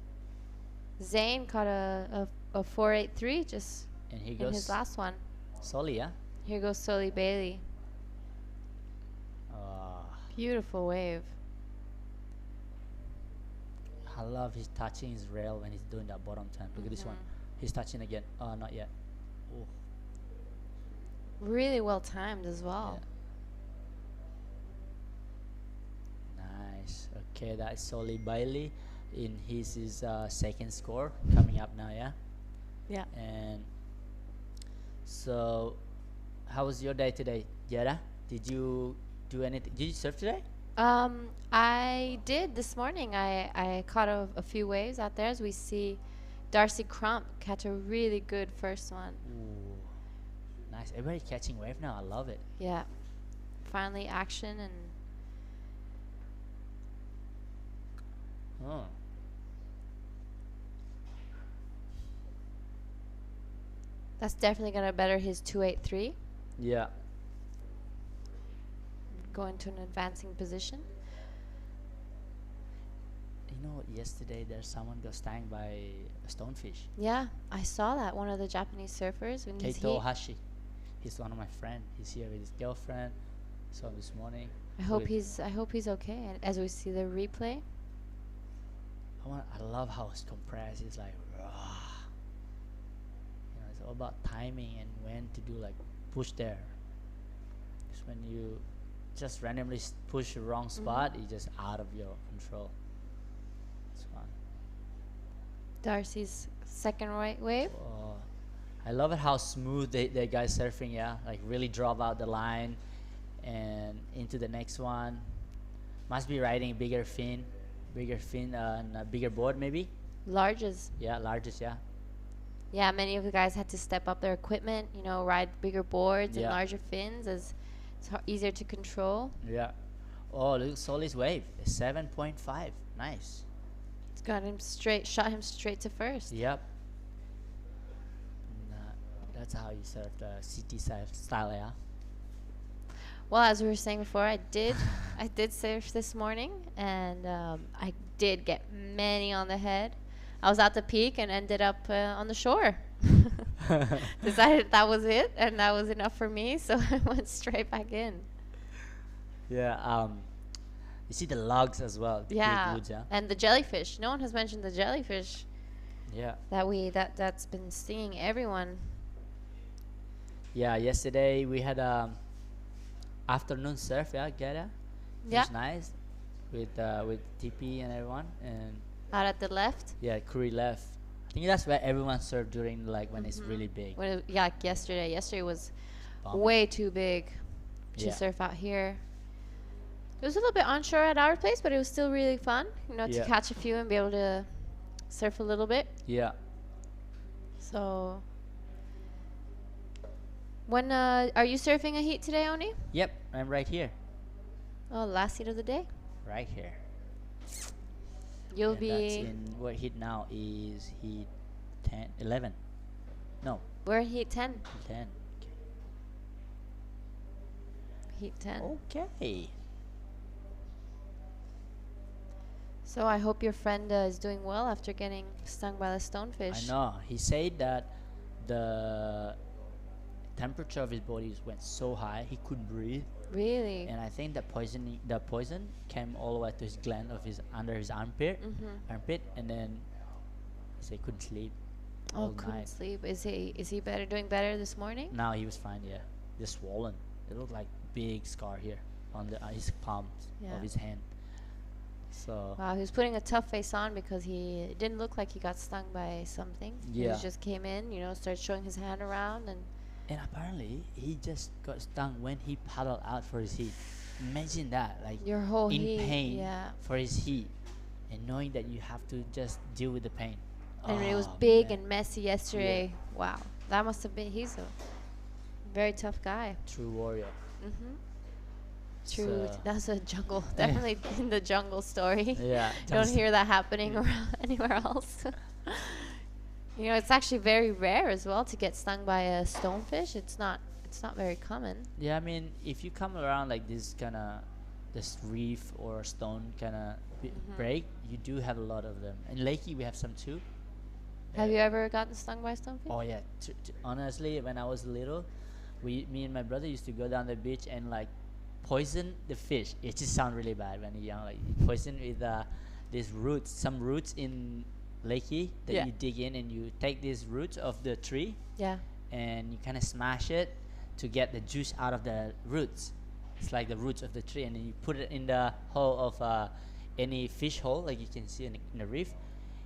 Zane caught a 4.83 just And here in his goes last one. Sully, yeah? Here goes Sully Bailey. Beautiful wave. I love his touching his rail when he's doing that bottom turn. Look at this one. He's touching again. Oh, not yet. Oh. Really well timed as well. Nice. Okay, that is Sully Bailey in his second score coming up now, yeah? Yeah. And so, how was your day today, Jada? Did you do anything? Did you surf today? I did this morning. I caught a few waves out there, as we see Darcy Crump catch a really good first one. Ooh, nice. Everybody's catching wave now. I love it. Yeah. Finally action, and Oh. that's definitely gonna better his 2.83. Yeah. Go into an advancing position. You know, yesterday there's someone got stung by a stonefish. Yeah, I saw that. One of the Japanese surfers in his Keito heat. Hashi. He's one of my friends. He's here with his girlfriend. Saw him this morning. I hope he's okay. And as we see the replay. I love how it's compressed. It's like raw. You know, it's all about timing and when to do like push there. Because when you just randomly push the wrong spot, it's just out of your control. It's fun. Darcy's second right wave. Oh, I love it how smooth the guys surfing. Yeah, like really drop out the line and into the next one. Must be riding a bigger fin and a bigger board maybe. Largest. Yeah, largest. Yeah. Yeah, many of the guys had to step up their equipment. You know, ride bigger boards and Yeah. larger fins, as it's easier to control. Yeah. Oh, look, Sully's wave. 7.5. Nice. It's got him straight, shot him straight to first. Yep. That's how you surf the city style, yeah. Well, as we were saying before, I did surf this morning, and I did get many on the head. I was at the peak and ended up on the shore. Decided that was it, and that was enough for me, so I went straight back in. Yeah. You see the logs as well. The Yeah, big woods, yeah. and the jellyfish. No one has mentioned the jellyfish. Yeah. That's been stinging everyone. Yeah. Yesterday we had afternoon surf. Yeah, Jada. It Yeah. was nice with TP and everyone, and Out at the left. yeah, Krui left. I think that's where everyone surfed during like when it's really big. When like yesterday. Yesterday was Bombing. way too big to Yeah. surf out here. It was a little bit onshore at our place, but it was still really fun, you know, to Yeah. catch a few and be able to surf a little bit. Yeah. So, when are you surfing a heat today, Oni? Yep, I'm right here. Oh, last heat of the day. Right here. You'll And that's be. in what heat now is heat 10, 11. No, We're in heat 10. 10. Heat 10. Okay. So I hope your friend is doing well after getting stung by the stonefish. I know. He said that the temperature of his body went so high he couldn't breathe, Really? and I think the poison came all the way to his gland of his under his armpit, and then he said he couldn't sleep all Couldn't night. sleep. Is he doing better this morning? Now he was fine. Yeah, just swollen. It looked like big scar here on his palms Yeah. of his hand. So Wow, he was putting a tough face on because he didn't look like he got stung by something. Yeah. He just came in, you know, started showing his hand around, and and apparently he just got stung when he paddled out for his heat. Imagine that, like your whole in heat, pain yeah. for his heat, and knowing that you have to just deal with the pain. And it was Oh, big man. and messy yesterday. Wow, that must have been. He's a very tough guy. True warrior. Mhm. True. So- That's a jungle. Yeah. Definitely in the jungle story. Yeah, You don't just- hear that happening around anywhere else. You know, it's actually very rare as well to get stung by a stonefish. It's not very common. Yeah, I mean, if you come around like this kind of this reef or stone kind of break, you do have a lot of them. In Lakey, we have some too. Have you ever gotten stung by a stonefish? Oh yeah, honestly, when I was little, me and my brother used to go down the beach and like poison the fish. It just sounds really bad when you're young. Like you poison with these roots, some roots in Lakey that Yeah. you dig in, and you take these roots of the tree. Yeah. And you kind of smash it to get the juice out of the roots. It's like the roots of the tree, and then you put it in the hole of any fish hole, like you can see in the reef,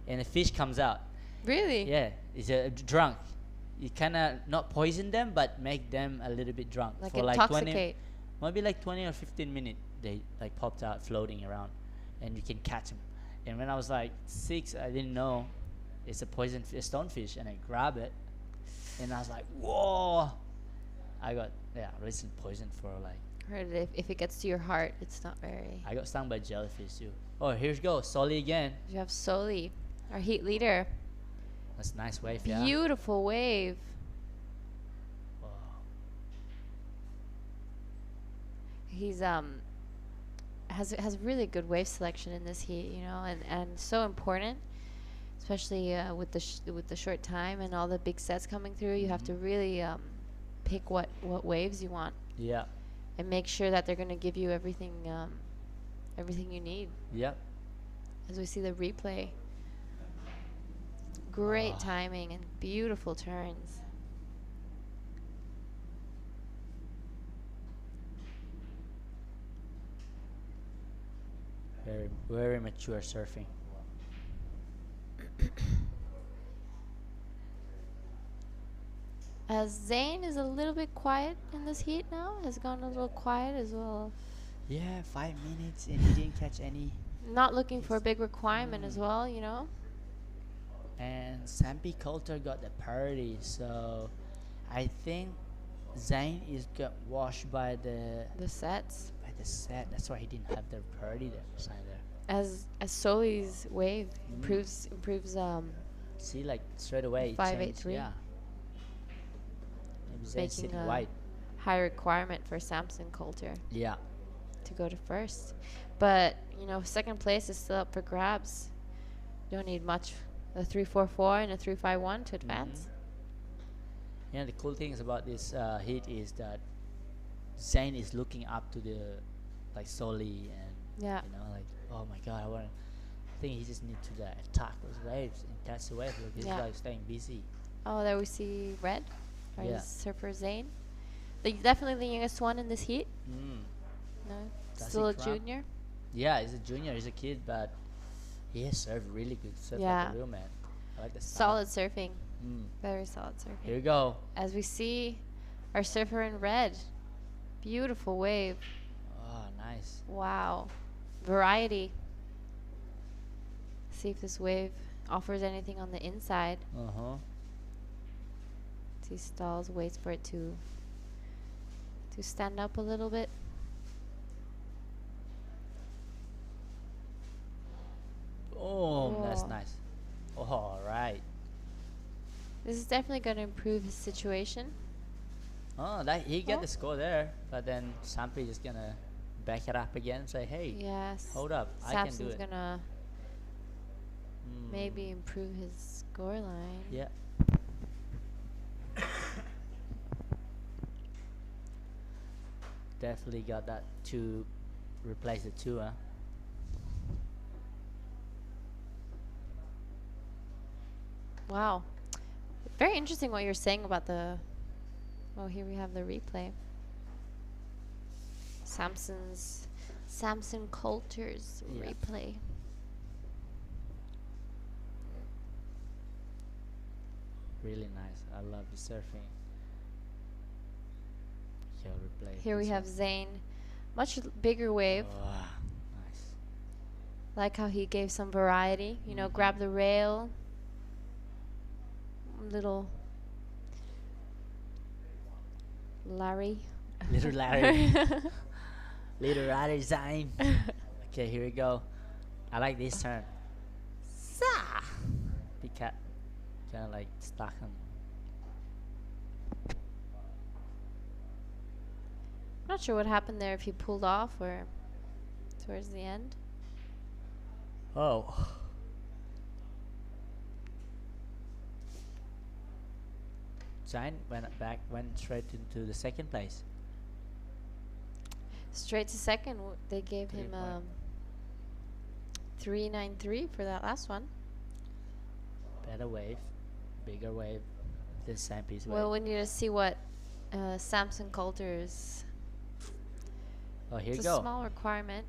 and the fish comes out. Really? Yeah, it's drunk. You kind of not poison them, but make them a little bit drunk Like for like 20, intoxicate. maybe like 20 or 15 minutes. They like popped out, floating around, and you can catch them. And when I was like 6, I didn't know it's a poison stonefish, and I grab it, and I was like, whoa! I got recent poisoned for like. Heard if it gets to your heart, it's not very. I got stung by jellyfish too. Oh, here's go Solly again. You have Soli, our heat leader. That's a nice wave, yeah. Beautiful wave. Wow. He's has really good wave selection in this heat, you know, and so important, especially with the short time and all the big sets coming through. You have to really pick what waves you want. Yeah. And make sure that they're going to give you everything you need. Yep. As we see the replay. Great timing and beautiful turns. Very, very mature surfing. Zane is a little bit quiet in this heat now. Has gone a little quiet as well. Yeah, 5 minutes and he didn't catch any. Not looking for a big requirement as well, you know. And Sampi Coulter got the priority, so I think Zane is got washed by the sets. By the set. That's why he didn't have the priority there. Sign there. As Soli's wave improves. See, like straight away. 583. Yeah. Maybe Zane's Making sitting a wide. high requirement for Samson Coulter. Yeah. To go to first, but you know, second place is still up for grabs. Don't need much. A 344 and a 351 to advance. You know, the cool things about this heat is that Zane is looking up to the like Soli, and you know, like, oh my god, I think he just need to attack those waves and catch the wave. Look, he's like staying busy. Oh, there we see Red, our Yeah. surfer Zane. Definitely the youngest one in this heat. No, Does still he a cramp? junior. Yeah, he's a junior. He's a kid, but he has served really good. Surf Yeah. like a real man. I like the style. Solid surfing. Very solid surfing. Here we go. As we see our surfer in red. Beautiful wave. Oh, nice. Wow. Variety. See if this wave offers anything on the inside. He stalls, waits for it to stand up a little bit. Oh, that's Whoa. nice. Oh, all right. This is definitely going to improve his situation. Oh, that he get the score there, but then Sampi just gonna back it up again and say, "Hey, Yes. hold up, I can do Samson's it." gonna maybe improve his score line. Yeah. Definitely got that to replace the 2, huh? Wow. Very interesting what you're saying about the. Oh, here we have the replay. Samson Coulter's replay. Really nice. I love the surfing. Here, replay. Here we this have one. Zane, much bigger wave. Wow, nice. Like how he gave some variety. You know, grab the rail. Little Little Larry. Little rider Zayn. Okay, here we go. I like this turn. Sa. Big cat. Kind of like stuck him. Not sure what happened there, if he pulled off or towards the end. Oh. Zayn went straight into the second place. Straight to second. They gave him 393 for that last one. Better wave, bigger wave than Sampy's wave. Well, we need to see what Samson Coulter's. Oh, here you It's a go. small requirement.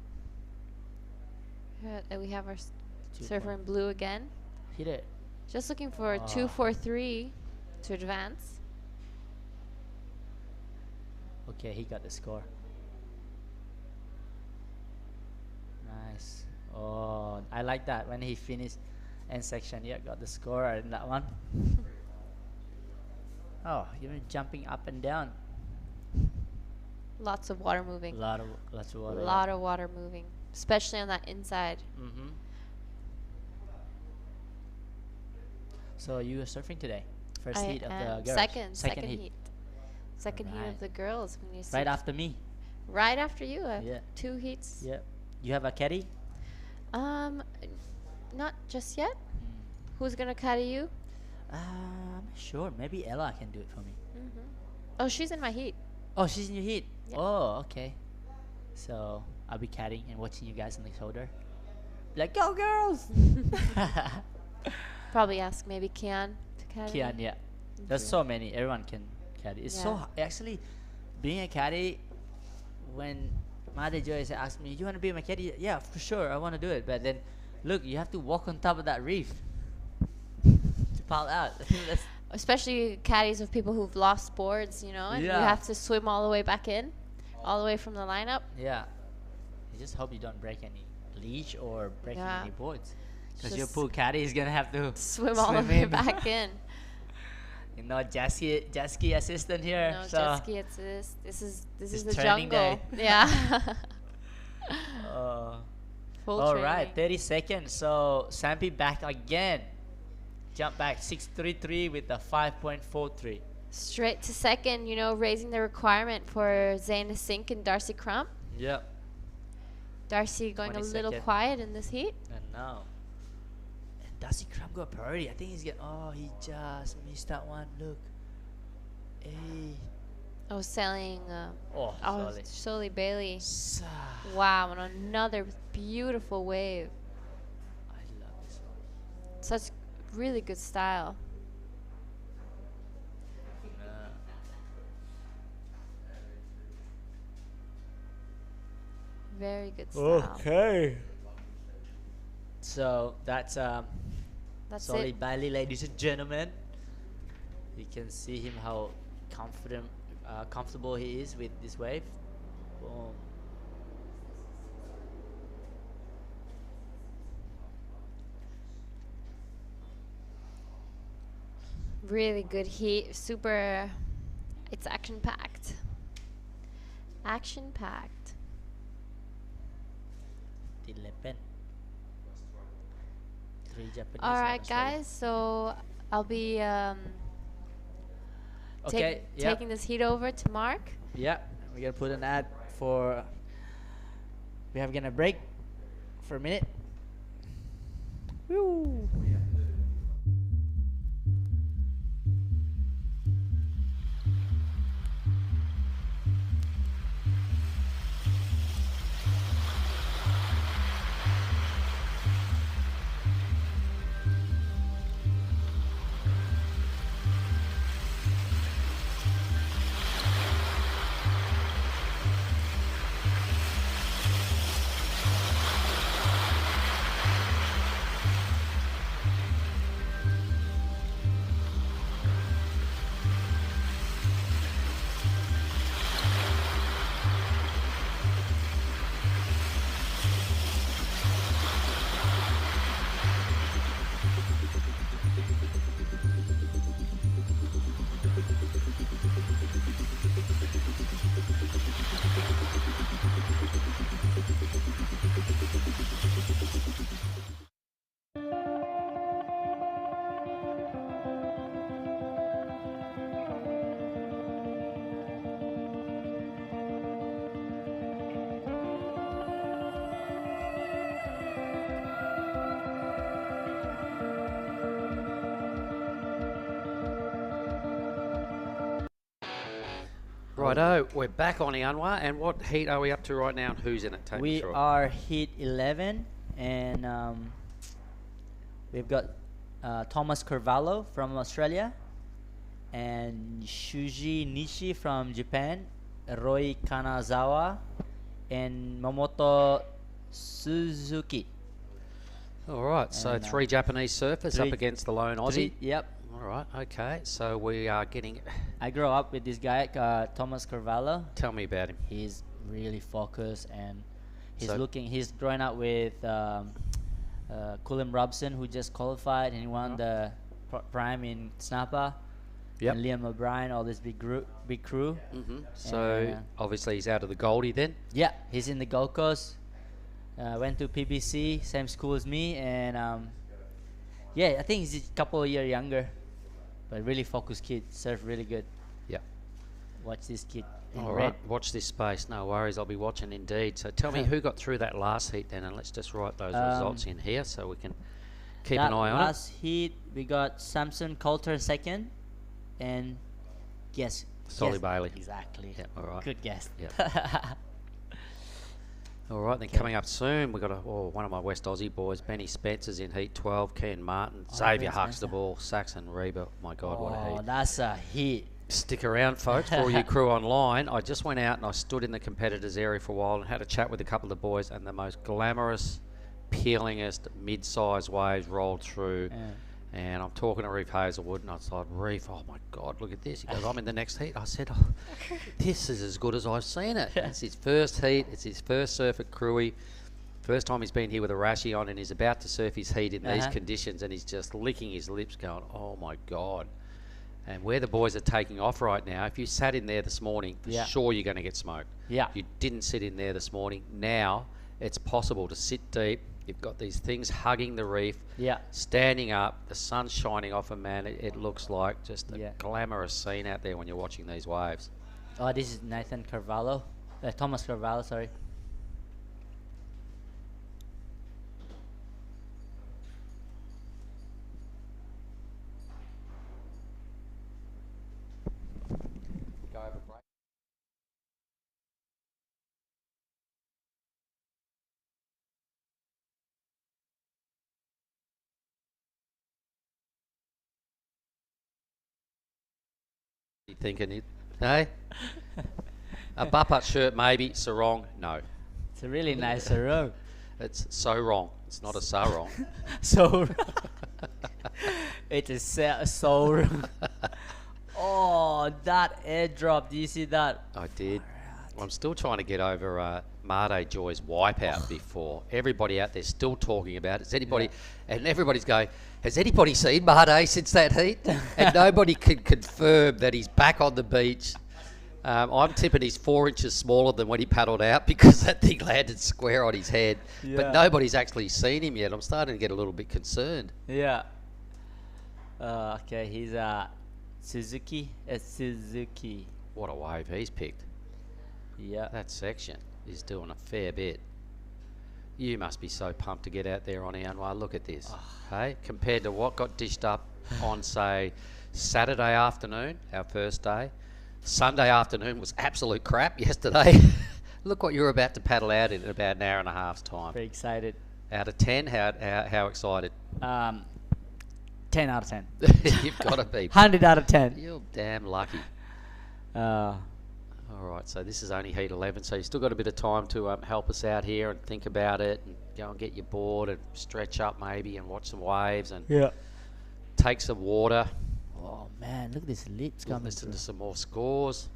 We have our 2 surfer in blue again. Hit it. Just looking for Ah. 243 to advance. Okay, he got the score. Nice. Oh, I like that when he finished end section. Yeah, got the score in that one. Oh, even jumping up and down. Lots of water moving. Lots of water. A lot of water moving, especially on that inside. Mm-hmm. So you were surfing today? First heat of the girls. Second heat. Second heat Right. of the girls. When you Right see after me. Right after you. Yeah. 2 heats. Yep. You have a caddy? Not just yet. Who's gonna caddy you? Sure. Maybe Ella can do it for me. Oh, she's in my heat. Oh, she's in your heat. Yeah. Oh, okay. So I'll be caddying and watching you guys on the shoulder. Be like, go girls! Probably ask maybe Kian to caddy. Kian, yeah. There's so many. Everyone can caddy. It's so actually being a caddy. When Mother Joyce asked me, "You want to be my caddy?" Yeah, for sure. I want to do it. But then, look, you have to walk on top of that reef to pile out. That's Especially caddies of people who've lost boards, and you Yeah. have to swim all the way back in, all the way from the lineup. yeah. You just hope you don't break any leash or break Yeah. any boards, because your Just pool caddy is gonna have to Swim all the way in. back in. You know, jet ski assistant here. No, so jet ski. It's this. This is It's the training jungle. day. Yeah. Full all training. right, 30 seconds. So Sampy back again. Jump back 633 with a 5.43. Straight to second. Raising the requirement for Zayn to sink and Darcy Crump. Yep. Darcy going a 20 little second. quiet in this heat. And now, and Darcy Crump got priority. I think he's getting. Oh, he just missed that one. Look. Hey. Oh, sailing. Slowly. Slowly Bailey. Wow, and another beautiful wave. I love this one. Such really good style. Very good style. Okay. So that's That's Solly it. Bailey, ladies and gentlemen. You can see him how comfortable he is with this wave. Boom. Really good heat. Super. It's action packed. Action packed. 11. 3 Japanese. All and right, Australian. guys. So I'll be Okay. Yeah. taking this heat over to Mark. Yeah. We're gonna put an ad for. We have gonna break for a minute. Woo. Righto, we're back on Ianwa, and what heat are we up to right now, and who's in it? Take me We through it. are heat 11, and we've got Thomas Carvalho from Australia, and Shuji Nishi from Japan, Roy Kanazawa, and Momoto Suzuki. All right, so And, 3 Japanese surfers up against the lone Aussie. Yep. All right, okay, so we are getting... I grew up with this guy, Thomas Carvalho. Tell me about him. He's really focused, and he's So- He's growing up with Cullen Robson, who just qualified, and he won the Prime in Snapper. Yep. And Liam O'Brien, all this big crew. So, obviously he's out of the Goldie then. Yeah, he's in the Gold Coast. Went to PBC, same school as me, and yeah, I think he's a couple of years younger, but really focused kid, surf really good. Yeah. Watch this kid. In All red. right, watch this space. No worries, I'll be watching indeed. So tell me who got through that last heat then, and let's just write those results in here so we can keep an eye on it. Last heat, we got Samson Coulter second, and guess. Solly guess- Bailey. Exactly. Yeah, all right. Good guess. Yep. All right, then coming up soon, we've got one of my West Aussie boys, Benny Spencer's in Heat 12, Ken Martin, Xavier Benny Huxtable, Saxon Reba. My God, what a Oh, heat. that's a hit. Stick around, folks, for all you crew online. I just went out and I stood in the competitors area for a while and had a chat with a couple of the boys, and the most glamorous, peelingest mid-sized waves rolled through. Yeah. And I'm talking to Reef Hazelwood, and I was like, Reef, oh my God, look at this. He goes, I'm in the next heat. I said, oh, this is as good as I've seen it. It's his first heat. It's his first surf at Krui. First time he's been here with a rashy on, and he's about to surf his heat in these conditions, and he's just licking his lips going, oh my God. And where the boys are taking off right now, if you sat in there this morning, for sure you're going to get smoked. Yeah. You didn't sit in there this morning. Now it's possible to sit deep. You've got these things hugging the reef, standing up, the sun's shining off them, man. It looks like just a glamorous scene out there when you're watching these waves. Oh, this is Nathan Carvalho. Thomas Carvalho, sorry. Go over break. You thinking it? Hey? A Bupput shirt, maybe. Sarong, no. It's a really nice sarong. It's so wrong. It's not a sarong. So it is so wrong. Oh, that airdrop. Do you see that? I did. Well, I'm still trying to get over Made Joy's wipeout before. Everybody out there still talking about it. Has anybody, and everybody's going, has anybody seen Made since that heat? And nobody can confirm that he's back on the beach. I'm tipping he's 4 inches smaller than when he paddled out because that thing landed square on his head. Yeah. But nobody's actually seen him yet. I'm starting to get a little bit concerned. Yeah. Okay, he's Suzuki. Suzuki. What a wave he's picked. Yeah. That section is doing a fair bit. You must be so pumped to get out there on Ianwa. Look at this. Hey, compared to what got dished up on, say, Saturday afternoon, our first day. Sunday afternoon was absolute crap yesterday. Look what you're about to paddle out in about an hour and a half's time. Very excited. Out of 10, how excited? 10 out of 10. You've got to be. 100 out of 10. You're damn lucky. All right, so this is only heat 11, so you've still got a bit of time to help us out here and think about it and go and get your board and stretch up maybe and watch some waves and take some water. Oh man, look at this lips coming Listen through. to some more scores.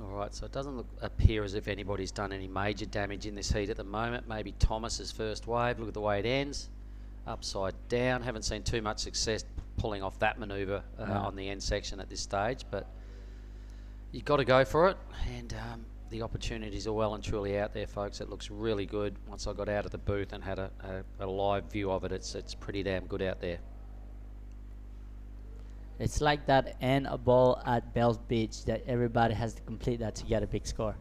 All right, so it doesn't appear as if anybody's done any major damage in this heat at the moment. Maybe Thomas's first wave. Look at the way it ends. Upside down. Haven't seen too much success pulling off that manoeuvre on the end section at this stage, but you've got to go for it. And the opportunities are well and truly out there, folks. It looks really good. Once I got out of the booth and had a live view of it, it's pretty damn good out there. It's like that and a ball at Bells Beach that everybody has to complete that to get a big score.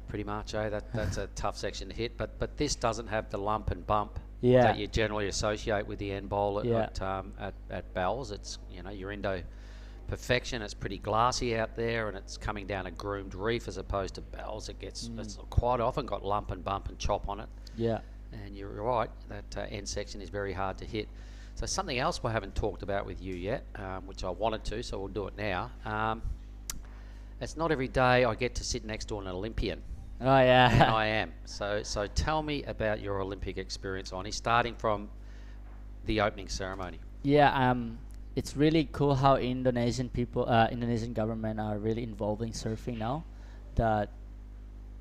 Pretty much, eh? That's a tough section to hit, but this doesn't have the lump and bump Yeah. that you generally associate with the end bowl Yeah. at Bells. It's, you know, your Indo perfection. It's pretty glassy out there, and it's coming down a groomed reef as opposed to Bells. It gets it's quite often got lump and bump and chop on it. Yeah. And you're right, that end section is very hard to hit. So something else we haven't talked about with you yet, which I wanted to, so we'll do it now. It's not every day I get to sit next to an Olympian. Oh yeah. And I am. So tell me about your Olympic experience, Oni, starting from the opening ceremony. Yeah, it's really cool how Indonesian people, Indonesian government are really involving surfing now. That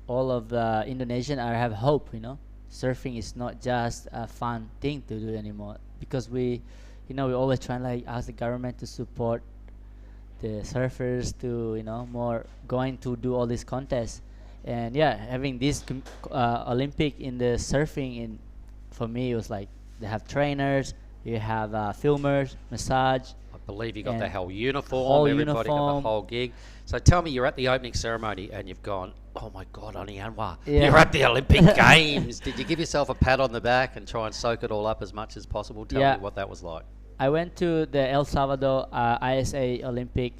all of the Indonesian are have hope. You know, surfing is not just a fun thing to do anymore, because we always try and like ask the government to support the surfers to more going to do all these contests. And yeah, having this Olympic in the surfing, for me it was like they have trainers, you have filmers, massage. I believe you got the whole uniform, whole everybody got uniform. the whole gig. So tell me, you're at the opening ceremony and you've gone, oh my God, Oni Anwar, Yeah. you're at the Olympic Games. Did you give yourself a pat on the back and try and soak it all up as much as possible? Tell me what that was like. I went to the El Salvador ISA Olympic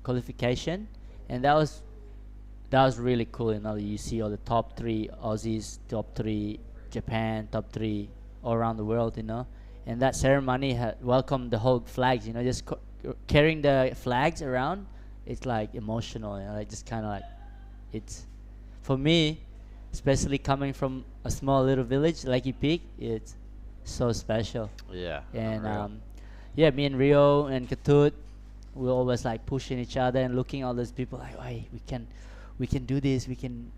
qualification, and that was really cool. You know, you see all the top 3 Aussies, top 3 Japan, top 3 all around the world. You know, and that ceremony had welcomed the whole flags. You know, just carrying the flags around. It's like emotional. You know, like just kind of like it's for me, especially coming from a small little village like Ipik. It's so special. Yeah. And yeah, me and Rio and Katut, we always like pushing each other and looking at all those people like, hey, we can do this, we can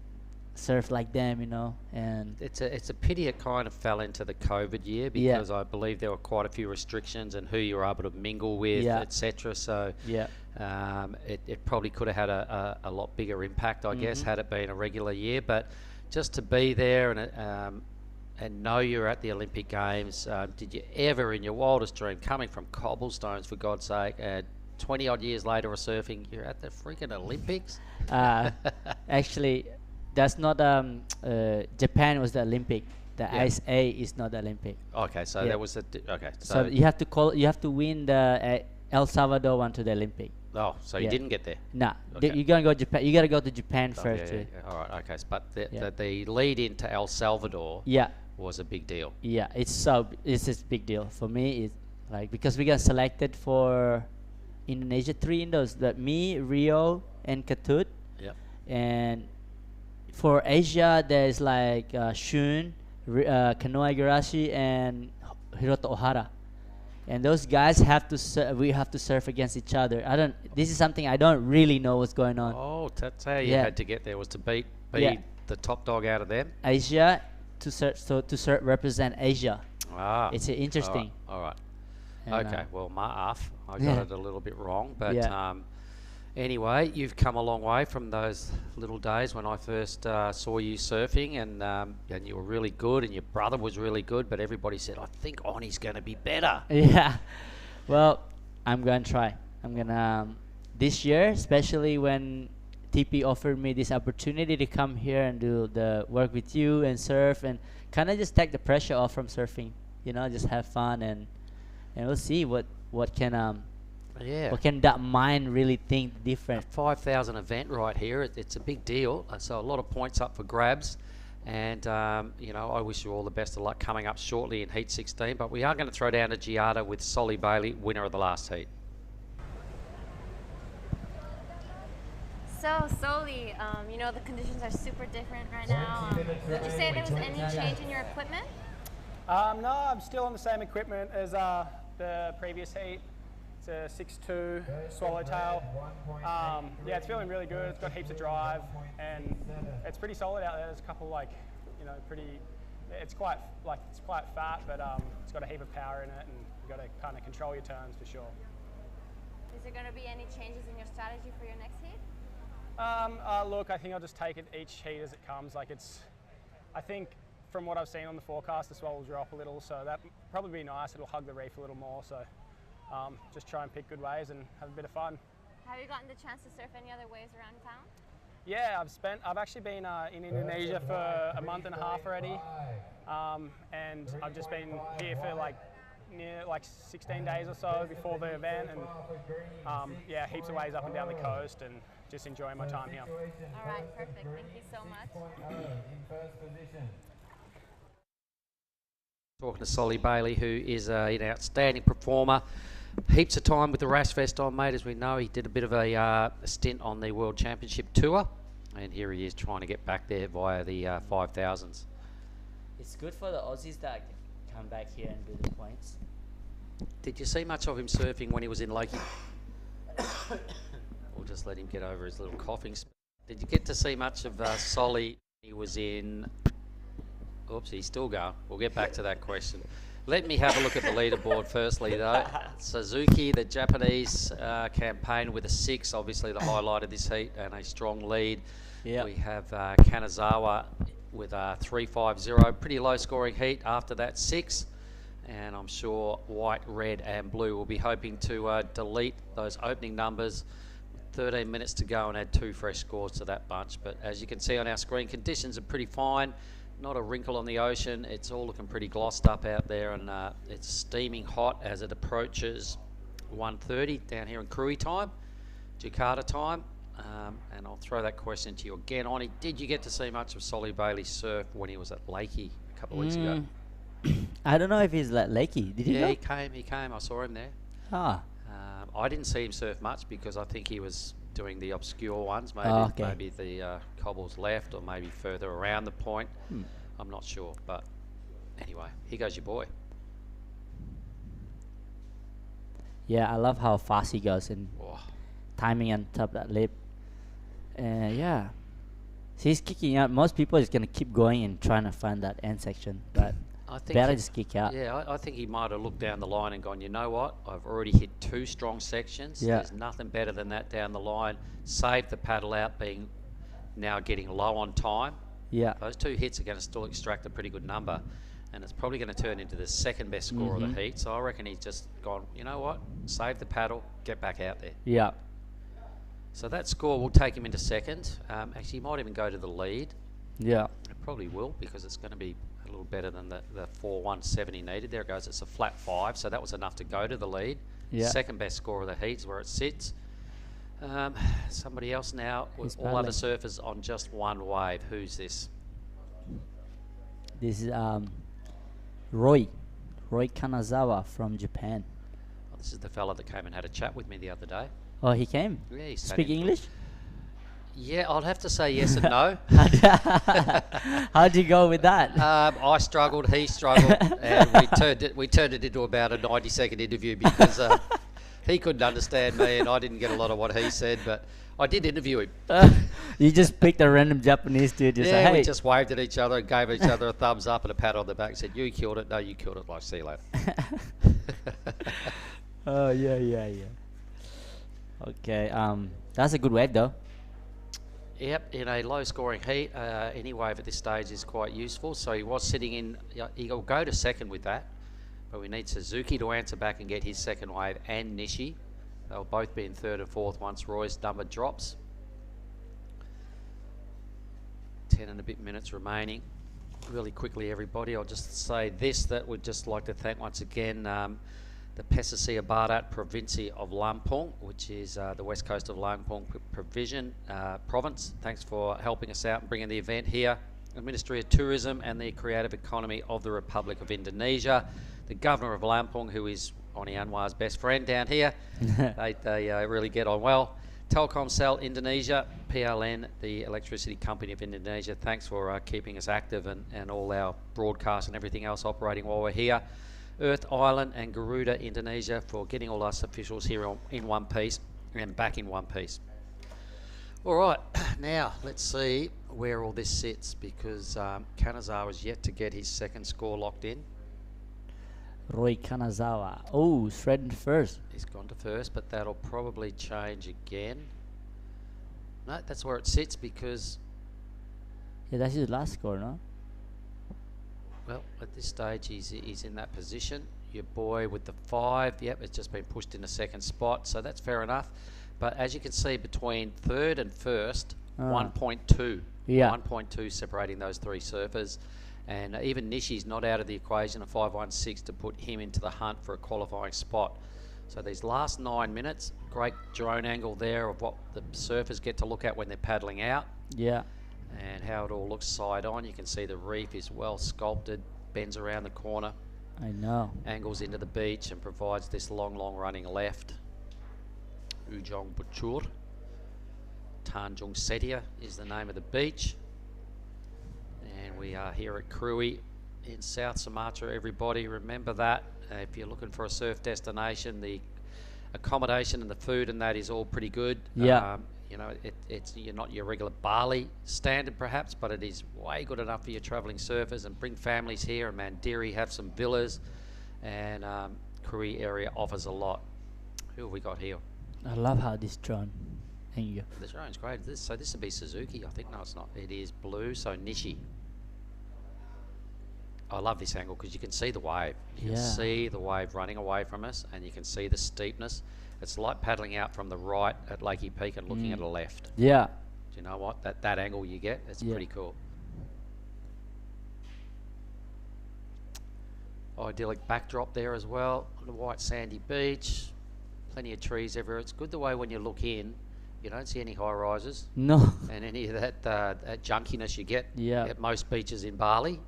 surf like them, you know. And it's a pity it kind of fell into the COVID year, because I believe there were quite a few restrictions and who you were able to mingle with, etc. So it probably could have had a lot bigger impact, I guess, had it been a regular year. But just to be there and know you're at the Olympic Games, did you ever in your wildest dream, coming from cobblestones for God's sake, 20 odd years later of surfing, you're at the freaking Olympics? Actually, that's not Japan was the Olympic. The ISA is not the Olympic. Okay, so that was okay. So you have to win the El Salvador one to the Olympic. Oh, so you didn't get there? Nah, Okay. you're gonna go Japan. You gotta go to Japan first. Yeah. All right, okay. But the lead into El Salvador was a big deal. Yeah, it's a big deal for me. It's like because we got selected for Indonesia 3 Indos. That me, Rio, and Katut. Yep. And for Asia, there's like Shun, Kanoa Igarashi, and Hiroto Ohara. And those guys have to we have to surf against each other. This is something I don't really know what's going on. Oh, that's how you had to get there, was to beat the top dog out of them. Asia to represent Asia. Ah, it's interesting. All right. And, okay. Well, ma'af, I got it a little bit wrong, but anyway, you've come a long way from those little days when I first saw you surfing, and you were really good, and your brother was really good, but everybody said, I think Oni's going to be better. Yeah. Well, I'm going to try. I'm going to, this year, especially when TP offered me this opportunity to come here and do the work with you and surf and kind of just take the pressure off from surfing, you know, just have fun, and we'll see what can that mind really think different. A 5,000 event right here. It's a big deal. So a lot of points up for grabs. And, I wish you all the best of luck coming up shortly in Heat 16. But we are going to throw down to Jada with Solly Bailey, winner of the last heat. So, Solly, the conditions are super different right now. Would you say there was any change in your equipment? No, I'm still on the same equipment as the previous heat. It's a 6.2 swallowtail. It's feeling really good. It's got heaps of drive, and it's pretty solid out there. There's a couple it's quite fat, but it's got a heap of power in it, and you've got to kind of control your turns for sure. Is there going to be any changes in your strategy for your next heat? Look, I think I'll just take it each heat as it comes. I think from what I've seen on the forecast, the swell will drop a little, so that probably be nice. It'll hug the reef a little more, so just try and pick good waves and have a bit of fun. Have you gotten the chance to surf any other waves around town? Yeah, I've actually been in Indonesia for a month and a half already, and I've just been here for like 16 days or so before the event, and yeah, heaps of ways up and down the coast, and just enjoying my time here. All right, perfect. Thank you so much. Talking to Solly Bailey, who is an outstanding performer. Heaps of time with the Rash Vest on, mate. As we know, he did a bit of a stint on the World Championship Tour, and here he is trying to get back there via the 5000s. It's good for the Aussies that come back here and do the points. Did you see much of him surfing when he was in Lakey? We'll just let him get over his little coughing spell. Did you get to see much of Solly? He was in... Oops, he's still going. We'll get back to that question. Let me have a look at the leaderboard firstly, though. Suzuki, the Japanese campaign with a 6, obviously the highlight of this heat, and a strong lead. Yep. We have Kanazawa with a 3.50. Pretty low scoring heat after that 6. And I'm sure white, red and blue will be hoping to delete those opening numbers. 13 minutes to go and add 2 fresh scores to that bunch. But as you can see on our screen, conditions are pretty fine. Not a wrinkle on the ocean. It's all looking pretty glossed up out there, and it's steaming hot as it approaches 1:30 down here in Krui time, Jakarta time. And I'll throw that question to you again, Oni. Did you get to see much of Solly Bailey surf when he was at Lakey a couple of weeks ago? I don't know if he's at Lakey. Did he go? Yeah, he came. I saw him there. Ah. I didn't see him surf much because I think he was doing the obscure ones, maybe maybe the cobbles left, or maybe further around the point. I'm not sure, but anyway, here goes your boy. Yeah, I love how fast he goes and timing on top of that lip. Yeah, he's kicking out. Most people is gonna keep going and trying to find that end section, but I think better just kick out. Yeah, I think he might have looked down the line and gone, you know what, I've already hit 2 strong sections. Yeah. There's nothing better than that down the line. Save the paddle out, being now getting low on time. Yeah. Those 2 hits are going to still extract a pretty good number, and it's probably going to turn into the second best score of the heat. So I reckon he's just gone, you know what, save the paddle, get back out there. Yeah. So that score will take him into second. Actually, he might even go to the lead. Yeah. It probably will, because it's going to be a little better than the 4.170 needed. There it goes. It's a flat 5, so that was enough to go to the lead. Yeah. Second best score of the heat is where it sits. Somebody else now, with all other surfers on just 1 wave. Who's this? This is Roy Kanazawa from Japan. Oh, this is the fella that came and had a chat with me the other day. Oh, he came? Yeah, he sat Speak in- English? Yeah, I'd have to say yes and no. How'd you go with that? I struggled, he struggled, and we turned it into about a 90-second interview because he couldn't understand me and I didn't get a lot of what he said, but I did interview him. You just picked a random Japanese dude. Just Yeah, say, hey. we just waved at each other and gave each other a thumbs up and a pat on the back and said, you killed it. No, you killed it. Like, see you later. Oh, yeah. Okay, that's a good wave though. Yep, in a low-scoring heat, any wave at this stage is quite useful. So he was sitting in, he'll go to second with that, but we need Suzuki to answer back and get his second wave, and Nishi. They'll both be in third and fourth once Roy's number drops. 10 and a bit minutes remaining. Really quickly, everybody, I'll just say this, that we'd just like to thank once again the Pesisea Barat Province of Lampung, which is the west coast of Lampung province. Thanks for helping us out and bringing the event here. The Ministry of Tourism and the Creative Economy of the Republic of Indonesia. The Governor of Lampung, who is Oni Anwar's best friend down here. They really get on well. Telkomsel Indonesia, PLN, the electricity company of Indonesia. Thanks for keeping us active and all our broadcasts and everything else operating while we're here. Earth Island and Garuda Indonesia for getting all us officials here in one piece and back in one piece. All right, now let's see where all this sits, because Kanazawa's yet to get his second score locked in. Roy Kanazawa. Oh, threatened first. He's gone to first, but that'll probably change again. No, that's where it sits, because... Yeah, that's his last score, no? Well, at this stage, he's in that position. Your boy with the 5, yep, it's just been pushed in the second spot, so that's fair enough. But as you can see, between third and first, 1.2. Yeah. 1.2 separating those three surfers. And even Nishi's not out of the equation, a 5.16 to put him into the hunt for a qualifying spot. So these last 9 minutes, great drone angle there of what the surfers get to look at when they're paddling out. Yeah. And how it all looks side on. You can see the reef is well sculpted, bends around the corner. I know. Angles into the beach and provides this long running left. Ujong Buchur. Tanjung Setia is the name of the beach. And we are here at Krui in South Sumatra, everybody. Remember that. If you're looking for a surf destination, the accommodation and the food and that is all pretty good. Yeah. You know, it's you're not your regular Bali standard perhaps, but it is way good enough for your travelling surfers. And bring families here. And Mandiri have some villas, and Krui area offers a lot. Who have we got here? I love how this drone angle. The drone's great. So this would be Suzuki, I think. No, it's not. It is blue. So Nishi. I love this angle because you can see the wave. You can see the wave running away from us, and you can see the steepness. It's like paddling out from the right at Lakey Peak and looking at the left. Yeah. Do you know what? That angle you get, it's pretty cool. Idyllic backdrop there as well. The white sandy beach. Plenty of trees everywhere. It's good the way when you look in, you don't see any high rises. No. And any of that junkiness you get at most beaches in Bali,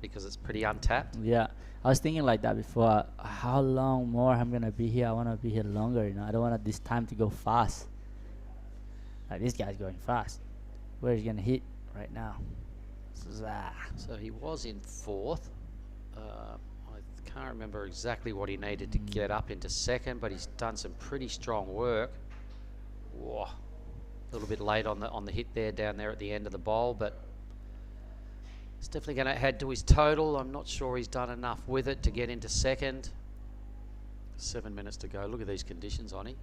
because it's pretty untapped. Yeah, I was thinking like that before. How long more I'm gonna be here? I want to be here longer. You know, I don't want this time to go fast. Like this guy's going fast. Where is he gonna hit right now? So he was in fourth. I can't remember exactly what he needed to get up into second, but he's done some pretty strong work. Whoa, a little bit late on the hit there down there at the end of the bowl, but he's definitely going to add to his total. I'm not sure he's done enough with it to get into second. 7 minutes to go. Look at these conditions on him.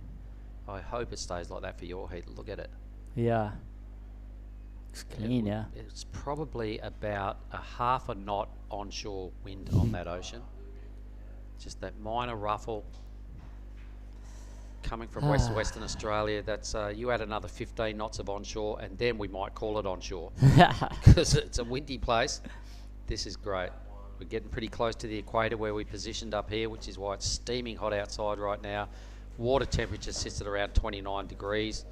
I hope it stays like that for your heat. Look at it. Yeah. It's clean, yeah. It's probably about a half a knot onshore wind on that ocean. Just that minor ruffle coming from Western Australia. That's you add another 15 knots of onshore, and then we might call it onshore because it's a windy place. This is great. We're getting pretty close to the equator where we positioned up here, which is why it's steaming hot outside right now. Water temperature sits at around 29 degrees.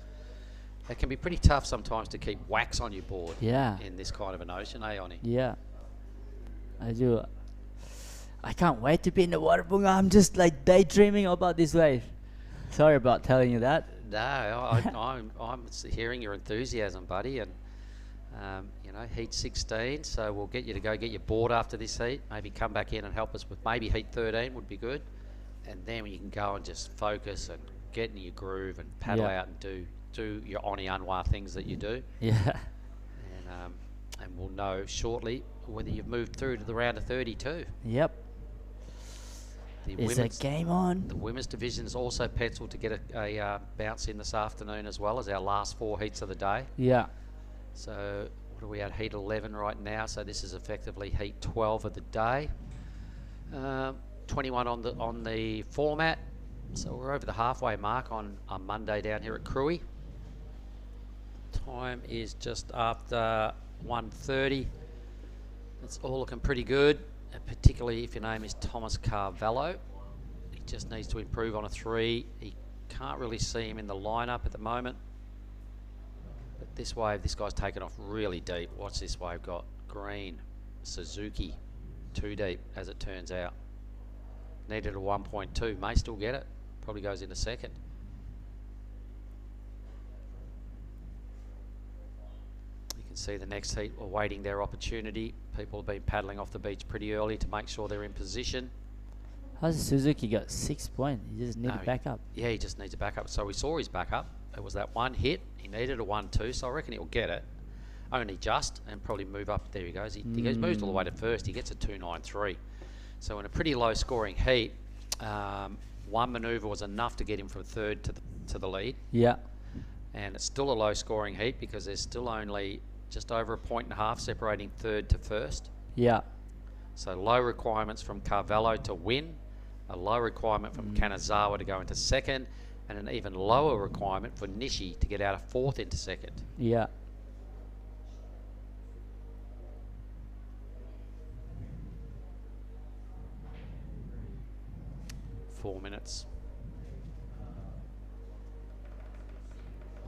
It can be pretty tough sometimes to keep wax on your board in this kind of an ocean, eh, Oni? Yeah, I do. I can't wait to be in the water, Bunga. I'm just like daydreaming about this wave. Sorry about telling you that. No, I'm hearing your enthusiasm, buddy, and you know, heat 16. So we'll get you to go get your board after this heat. Maybe come back in and help us with maybe heat 13 would be good, and then you can go and just focus and get in your groove and paddle out and do your Oni Anwar things that you do. Yeah. And we'll know shortly whether you've moved through to the round of 32. Yep. Is a game on? The women's division is also penciled to get a bounce in this afternoon, as well as our last 4 heats of the day. Yeah. So what are we at? Heat 11 right now. So this is effectively heat 12 of the day. 21 on the format. So we're over the halfway mark on Monday down here at Krui. Time is just after 1:30. It's all looking pretty good, particularly if your name is Thomas Carvalho. He just needs to improve on a 3. He can't really see him in the lineup at the moment. But this wave, this guy's taken off really deep. Watch this wave, got green, Suzuki, 2 deep as it turns out. Needed a 1.2, may still get it. Probably goes into second. You can see the next heat awaiting their opportunity. People have been paddling off the beach pretty early to make sure they're in position. How's Suzuki got 6 points? He just needs a backup. Yeah, he just needs a backup. So we saw his backup. It was that one hit. He needed a 1-2, so I reckon he'll get it. Only just, and probably move up. There he goes. He moves all the way to first. He gets a 2.93. So in a pretty low scoring heat, one manoeuvre was enough to get him from third to the lead. Yeah. And it's still a low scoring heat because there's still only just over 1.5 points separating third to first. Yeah. So low requirements from Carvalho to win, a low requirement from Kanazawa to go into second, and an even lower requirement for Nishi to get out of 4th into 2nd. Yeah. 4 minutes.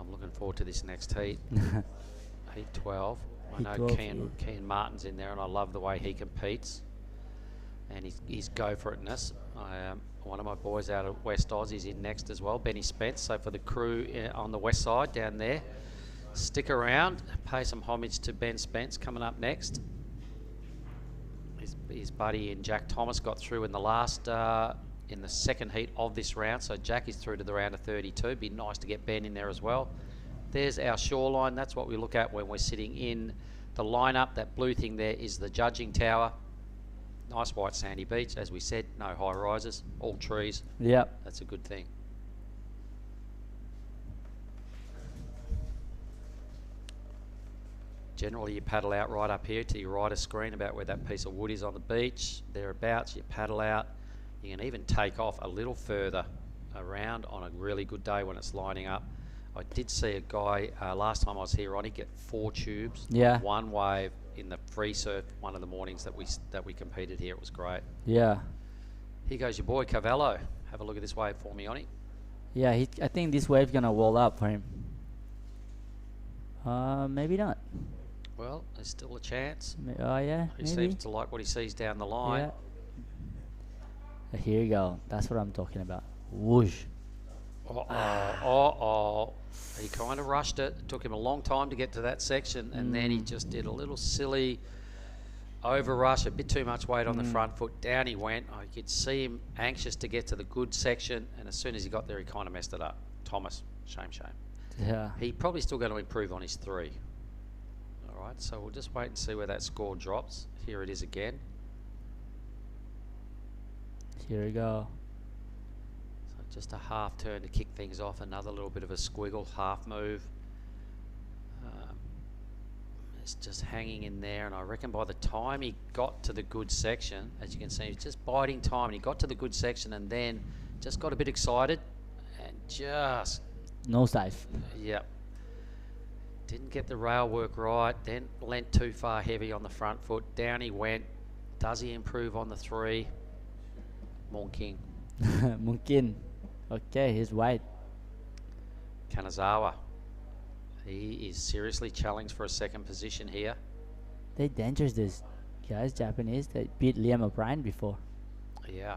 I'm looking forward to this next heat. Heat 12. I Heat know 12, Kean Martin's in there, and I love the way he competes. And he's go for itness. One of my boys out of West Oz is in next as well, Benny Spence. So for the crew on the west side down there, stick around, pay some homage to Ben Spence coming up next. His buddy and Jack Thomas got through in the last, in the second heat of this round. So Jack is through to the round of 32. Be nice to get Ben in there as well. There's our shoreline. That's what we look at when we're sitting in the lineup. That blue thing there is the judging tower. Nice white sandy beach, as we said, no high rises, all trees. Yep. That's a good thing. Generally, you paddle out right up here to your right of screen about where that piece of wood is on the beach. Thereabouts, you paddle out. You can even take off a little further around on a really good day when it's lining up. I did see a guy last time I was here, Ronnie, get 4 tubes, Yeah. 1 wave in the free surf one of the mornings that we competed here. It was great. Yeah. Here goes your boy Cavallo. Have a look at this wave for me, Onnie. Yeah, I think this wave's gonna wall up for him. Maybe not. Well, there's still a chance. Oh yeah, He maybe. seems to like what he sees down the line. Yeah. Here you go. That's what I'm talking about. Whoosh. He kind of rushed it. It took him a long time to get to that section, and then he just did a little silly over rush, a bit too much weight on the front foot. Down he went. I could see him anxious to get to the good section, and as soon as he got there, he kind of messed it up. Thomas, shame. Yeah. He probably still going to improve on his 3. All right, so we'll just wait and see where that score drops. Here it is again. Here we go. So just a half turn to kick things off. Another little bit of a squiggle, half move. It's just hanging in there, and I reckon by the time he got to the good section, as you can see, he's just biding time, and he got to the good section and then just got a bit excited and just... Nosedive. Yep. Didn't get the rail work right, then leant too far heavy on the front foot. Down he went. Does he improve on the 3? Mungking. Mungkin. Okay, he's white. Kanazawa. He is seriously challenged for a 2nd position here. They dangerous, these guys, Japanese. They beat Liam O'Brien before. Yeah.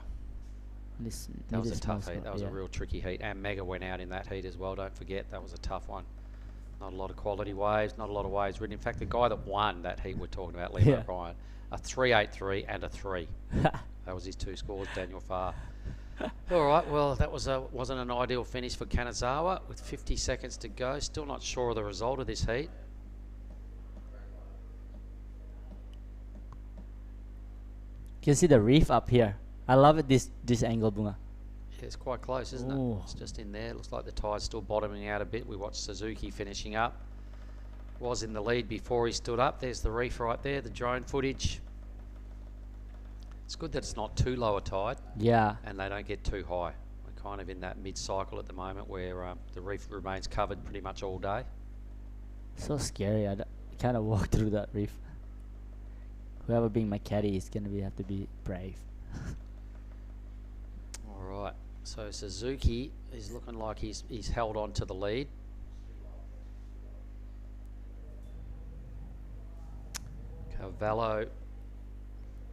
This That was a tough heat. small, That was yeah. a real tricky heat. And Mega went out in that heat as well. Don't forget, that was a tough one. Not a lot of quality waves, not a lot of waves ridden. In fact, the guy that won that heat we're talking about, Liam Yeah. O'Brien, a 3.83 and a 3. That was his 2 scores, Daniel Farr. All right, well, that wasn't an ideal finish for Kanazawa with 50 seconds to go. Still not sure of the result of this heat. You can see the reef up here. I love it, this angle, Bunga. Yeah, it's quite close, isn't Ooh. it? It's just in there. Looks like the tide's still bottoming out a bit. We watched Suzuki finishing up. Was in the lead before he stood up. There's the reef right there, the drone footage. It's good that it's not too low a tide. Yeah. And they don't get too high. We're kind of in that mid-cycle at the moment where the reef remains covered pretty much all day. So scary. I kind of walk through that reef. Whoever being my caddy is gonna have to be brave. All right. So Suzuki is looking like he's held on to the lead. Cavallo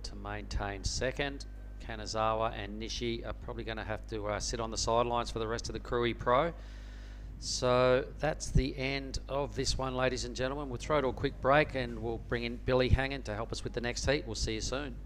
to maintain 2nd. Kanazawa and Nishi are probably going to have to sit on the sidelines for the rest of the Krui Pro. So that's the end of this one, ladies and gentlemen. We'll throw to a quick break and we'll bring in Billy Hangen to help us with the next heat. We'll see you soon.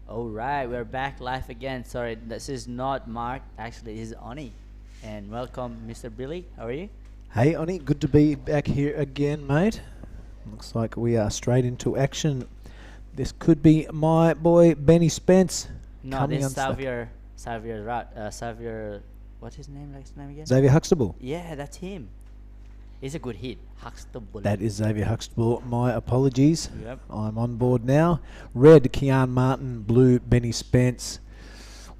All right, we're back live again. Sorry, this is not Mark. Actually, this is Oni. And welcome, Mr. Billy. How are you? Hey, Oni, good to be back here again, mate. Looks like we are straight into action. This could be my boy Benny Spence. No, coming this is unstuck. Xavier, what's his name? Next name again? Xavier Huxtable. Yeah, that's him. It's a good hit. Huxtable. That is Xavier Huxtable. My apologies. Yep. I'm on board now. Red, Kian Martin. Blue, Benny Spence.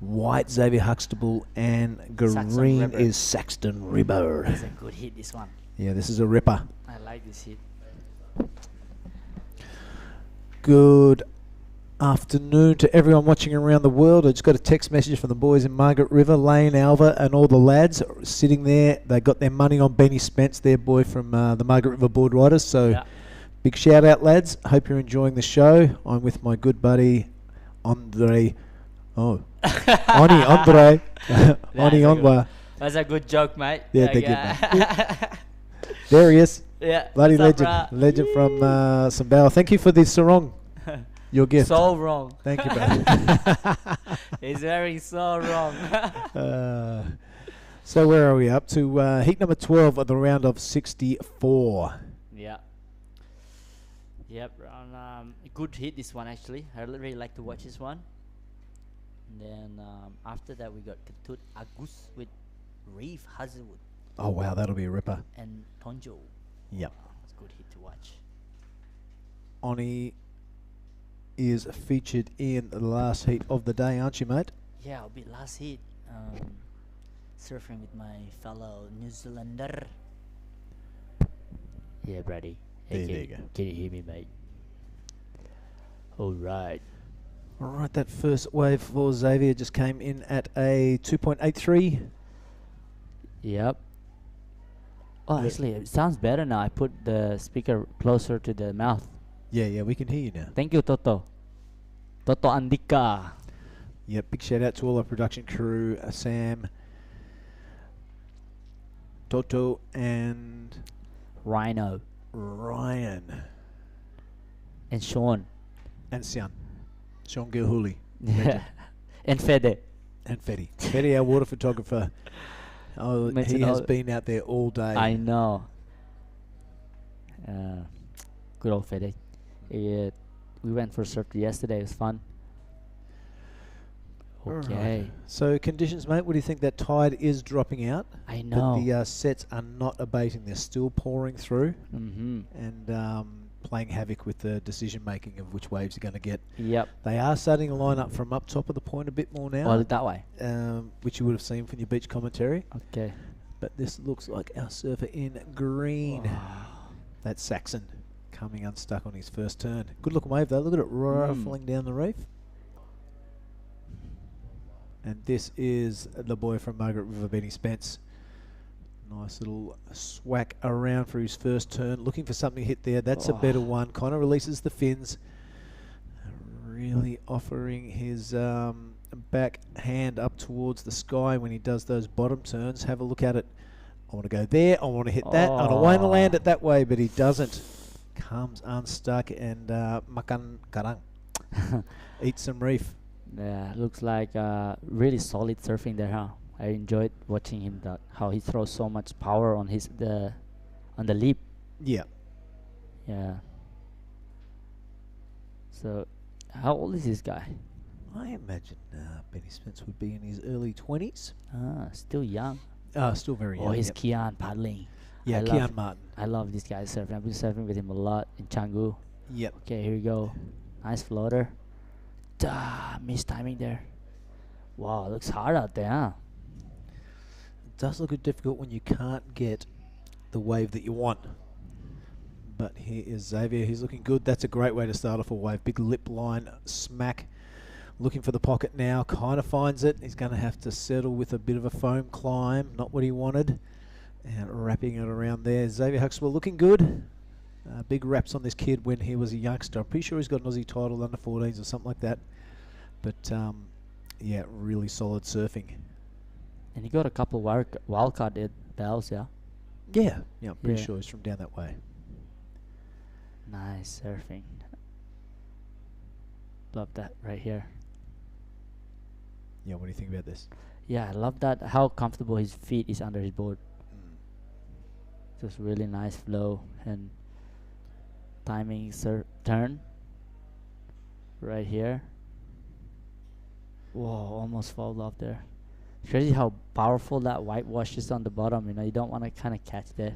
White, Xavier Huxtable. And green Ripper. is Saxton Ribber. It's a good hit, this one. Yeah, this is a ripper. I like this hit. Good afternoon to everyone watching around the world. I just got a text message from the boys in Margaret River, Lane, Alva, and all the lads sitting there. They got their money on Benny Spence, their boy from the Margaret River Board Riders. So Yeah. big shout out, lads. Hope you're enjoying the show. I'm with my good buddy, Andre. Oh, Oni, Andre. Oni, Onwa. That's a good joke, mate. Yeah, thank you, mate. There he is. Yeah. Bloody What's legend. up, brah? Legend from Sambal. Thank you for this sarong. Your gift. So wrong. Thank you, brother. He's wearing so wrong. So where are we up to? Heat number 12 of the round of 64. Yeah. Yep. Good hit, this one, actually. I really like to watch this one. And then after that, we got Ketut Agus with Reef Hazelwood. Oh, wow, that'll be a ripper. And Tonjo. Yep. It's a good hit to watch. Oni is featured in the last heat of the day, aren't you, mate? Yeah, I'll be last hit. Surfing with my fellow New Zealander. Yeah, Brady. There you go. Can you hear me, mate? All right. All right, that first wave for Xavier just came in at a 2.83. Yep. Oh, actually, it sounds better now. I put the speaker closer to the mouth. Yeah, we can hear you now. Thank you, Toto. Toto Andika. Yep, big shout out to all our production crew, Sam, Toto, and Rhino. Ryan. And Sean. And Sean Gilhooly. Yeah. And Fede. And Fede. Fede, our water photographer. Oh, Mention he has all- been out there all day. I know. Good old Fede. Yeah, we went for surf yesterday. It was fun. Alright. Okay. So conditions, mate. What do you think? That tide is dropping out. I But know. the sets are not abating. They're still pouring through Mm-hmm. and playing havoc with the decision making of which waves you're going to get. Yep. They are starting to line up from up top of the point a bit more now. Oh, that way. Which you would have seen from your beach commentary. Okay. But this looks like our surfer in green. That's Saxon coming unstuck on his first turn. Good looking wave though. Look at it ruffling down the reef. And this is the boy from Margaret River, Benny Spence. Nice little swack around for his first turn. Looking for something to hit there. That's a better one. Kind of releases the fins. Really offering his back hand up towards the sky when he does those bottom turns. Have a look at it. I want to go there. I want to hit that. I don't want to land it that way, but he doesn't. Comes unstuck and makan karang. Eat some reef. Yeah, looks like really solid surfing there, huh? I enjoyed watching him. That how he throws so much power on on the leap. Yeah. Yeah. So, how old is this guy? I imagine Benny Spence would be in his early 20s. Still young. Still very young. Oh, he's yep. Kian paddling. Yeah, I Kian love- Martin. I love this guy surfing. I've been surfing with him a lot in Canggu. Yep. Okay, here we go. Nice floater. Missed timing there. Wow, looks hard out there, huh? It does look difficult when you can't get the wave that you want. But here is Xavier. He's looking good. That's a great way to start off a wave. Big lip line smack. Looking for the pocket now. Kind of finds it. He's going to have to settle with a bit of a foam climb. Not what he wanted. And wrapping it around there. Xavier Huxtable looking good. Big raps on this kid when he was a youngster. I'm pretty sure he's got an Aussie title under 14s or something like that. But yeah, really solid surfing. And he got a couple wildcard at Bells, yeah? Yeah, I'm pretty Yeah. sure he's from down that way. Nice surfing. Love that right here. Yeah, what do you think about this? Yeah, I love that how comfortable his feet is under his board. Just really nice flow and timing turn right here. Whoa, almost fall off there. Crazy how powerful that whitewash is on the bottom. You know, you don't want to kind of catch there.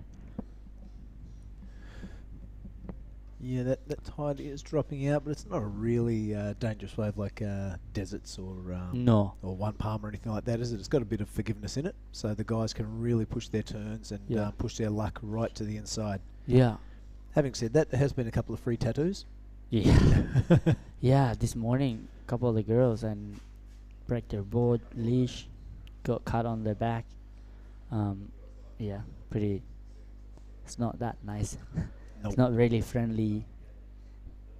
Yeah, that tide is dropping out, but it's not a really dangerous wave like deserts or No. or one palm or anything like that, is it? It's got a bit of forgiveness in it, so the guys can really push their turns and Yeah. push their luck right to the inside. Yeah. Having said that, there has been a couple of free tattoos. Yeah. Yeah, this morning, a couple of the girls and break their board leash, got cut on their back. Yeah, pretty. It's not that nice. Nope. It's not really friendly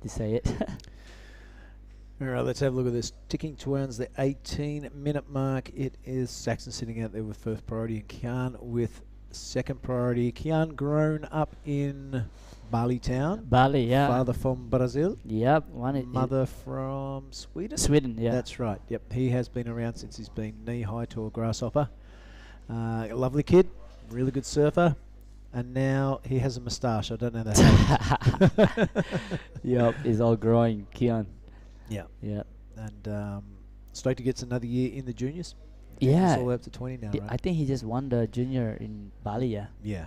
to say it. All right, let's have a look at this. Ticking towards the 18-minute mark. It is Saxon sitting out there with first priority and Kian with second priority. Kian grown up in Bali town. Bali, yeah. Father from Brazil. Yep. Mother from Sweden. Sweden, yeah. That's right. Yep. He has been around since he's been knee-high to a grasshopper. A lovely kid, really good surfer. And now he has a moustache. I don't know that. Yep, it's all growing, Kian. Yeah. Yeah. And stoked to get another year in the juniors. Yeah. It's all up to 20 now, right? I think he just won the junior in Bali, yeah. Yeah.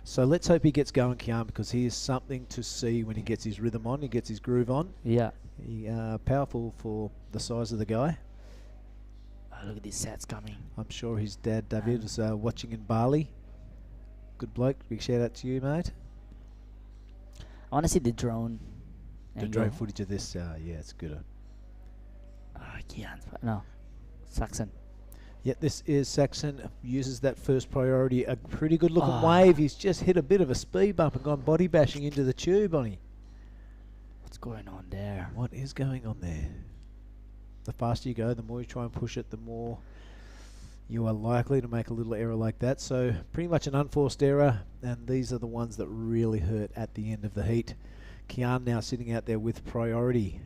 So let's hope he gets going, Kian, because he is something to see when he gets his rhythm on, he gets his groove on. Yeah. He powerful for the size of the guy. Oh, look at these sets coming. I'm sure his dad, David, is watching in Bali. Good bloke. Big shout out to you, mate. I want to see the drone. The drone footage of this, yeah, it's good. Kian. No. Saxon. Yeah, this is Saxon. Uses that first priority. A pretty good looking wave. He's just hit a bit of a speed bump and gone body bashing into the tube on him. What's going on there? What is going on there? The faster you go, the more you try and push it, the more you are likely to make a little error like that. So pretty much an unforced error, and these are the ones that really hurt at the end of the heat. Kian now sitting out there with priority.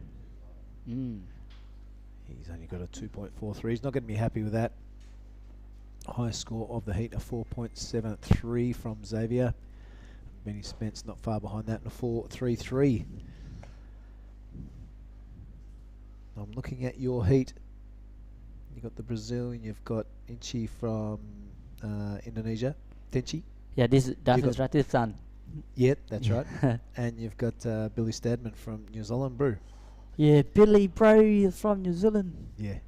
He's only got a 2.43. He's not going to be happy with that. Highest score of the heat, a 4.73 from Xavier. Benny Spence not far behind that, and a 4.33. I'm looking at your heat. You've got the Brazil, and you've got Inchi from Indonesia. Tenchi. Yeah, this is Ratif's son. Yeah, that's right. And you've got Billy Stadman from New Zealand, Brew. Yeah, Billy Bro is from New Zealand. Yeah.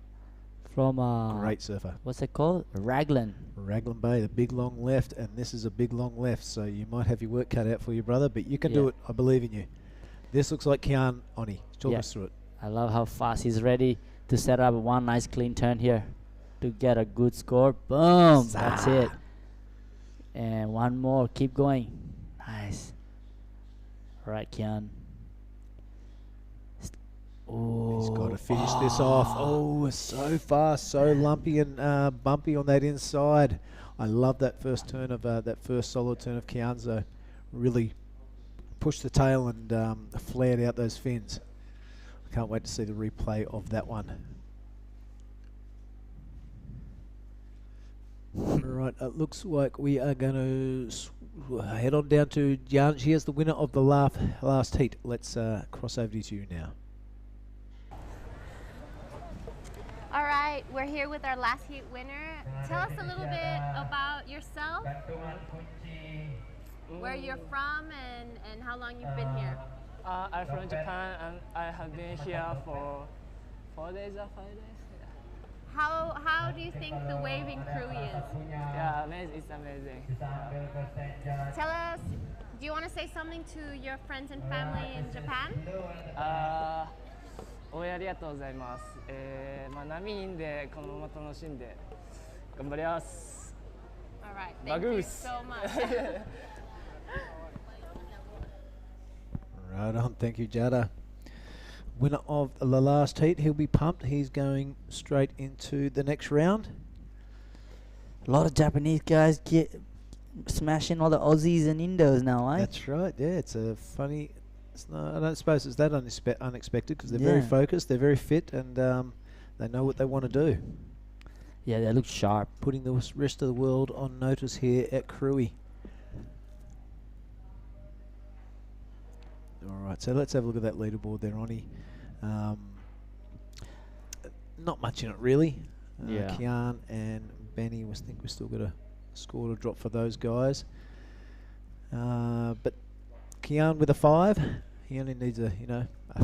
From great surfer. What's it called? Raglan. Raglan Bay, the big long left, and this is a big long left, so you might have your work cut out for you, brother, but you can do it. I believe in you. This looks like Kian Oni. Talk us through it. I love how fast he's ready to set up one nice clean turn here to get a good score. Boom! That's it. And one more. Keep going. Nice. All right, Kian. He's got to finish this off. Oh, so fast, so lumpy and bumpy on that inside. I love that first turn of that first solid turn of Kianzo. Really pushed the tail and flared out those fins. I can't wait to see the replay of that one. Right, it looks like we are going to head on down to Jan. She is the winner of the last heat. Let's cross over to you now. All right, we're here with our last heat winner. Tell us a little bit about yourself, where you're from, and how long you've been here. I'm from Japan, and I have been here for 4 days or 5 days. How do you think the wave in Krui is? Yeah, it's amazing. Tell us, do you want to say something to your friends and family in Japan? 応援ありがとうございます。波いいんでこのまま楽しんで頑張ります。All right, thank you so much. Right on, thank you, Jada. Winner of the last heat, he'll be pumped. He's going straight into the next round. A lot of Japanese guys smashing all the Aussies and Indos now, eh? That's right, yeah, it's a funny... I don't suppose it's that unexpected because they're very focused, they're very fit, and They know what they want to do. Yeah, they look sharp. Putting the rest of the world on notice here at Krui. All right, so let's have a look at that leaderboard there, Ronnie. Not much in it, really. Yeah. Kian and Benny, I think we've still got a score to drop for those guys. But Kian with a 5, he only needs a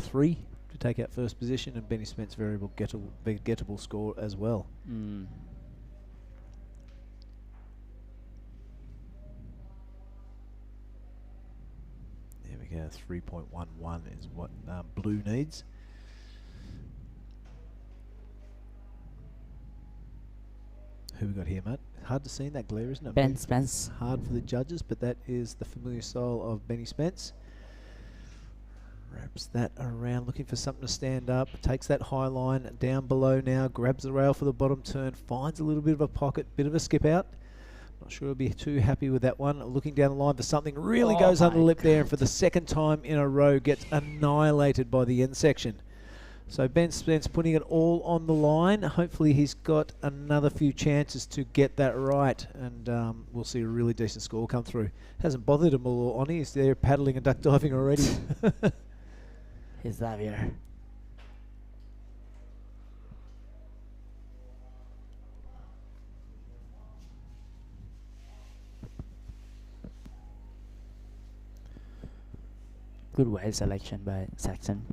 3 to take out first position, and Benny Spence variable gettable score as well. Mm. There we go, 3.11 is what Blue needs. Who we got here, mate? Hard to see in that glare, isn't it? Ben Spence. Hard for the judges, but that is the familiar style of Benny Spence. Wraps that around, looking for something to stand up. Takes that high line down below now. Grabs the rail for the bottom turn. Finds a little bit of a pocket, bit of a skip out. Not sure he'll be too happy with that one. Looking down the line for something. Really goes under the lip there, and for the second time in a row gets annihilated by the end section. So Ben Spence putting it all on the line. Hopefully he's got another few chances to get that right, and we'll see a really decent score come through. Hasn't bothered him all on. He's there paddling and duck diving already. Here's Xavier. Good wave selection by Saxon.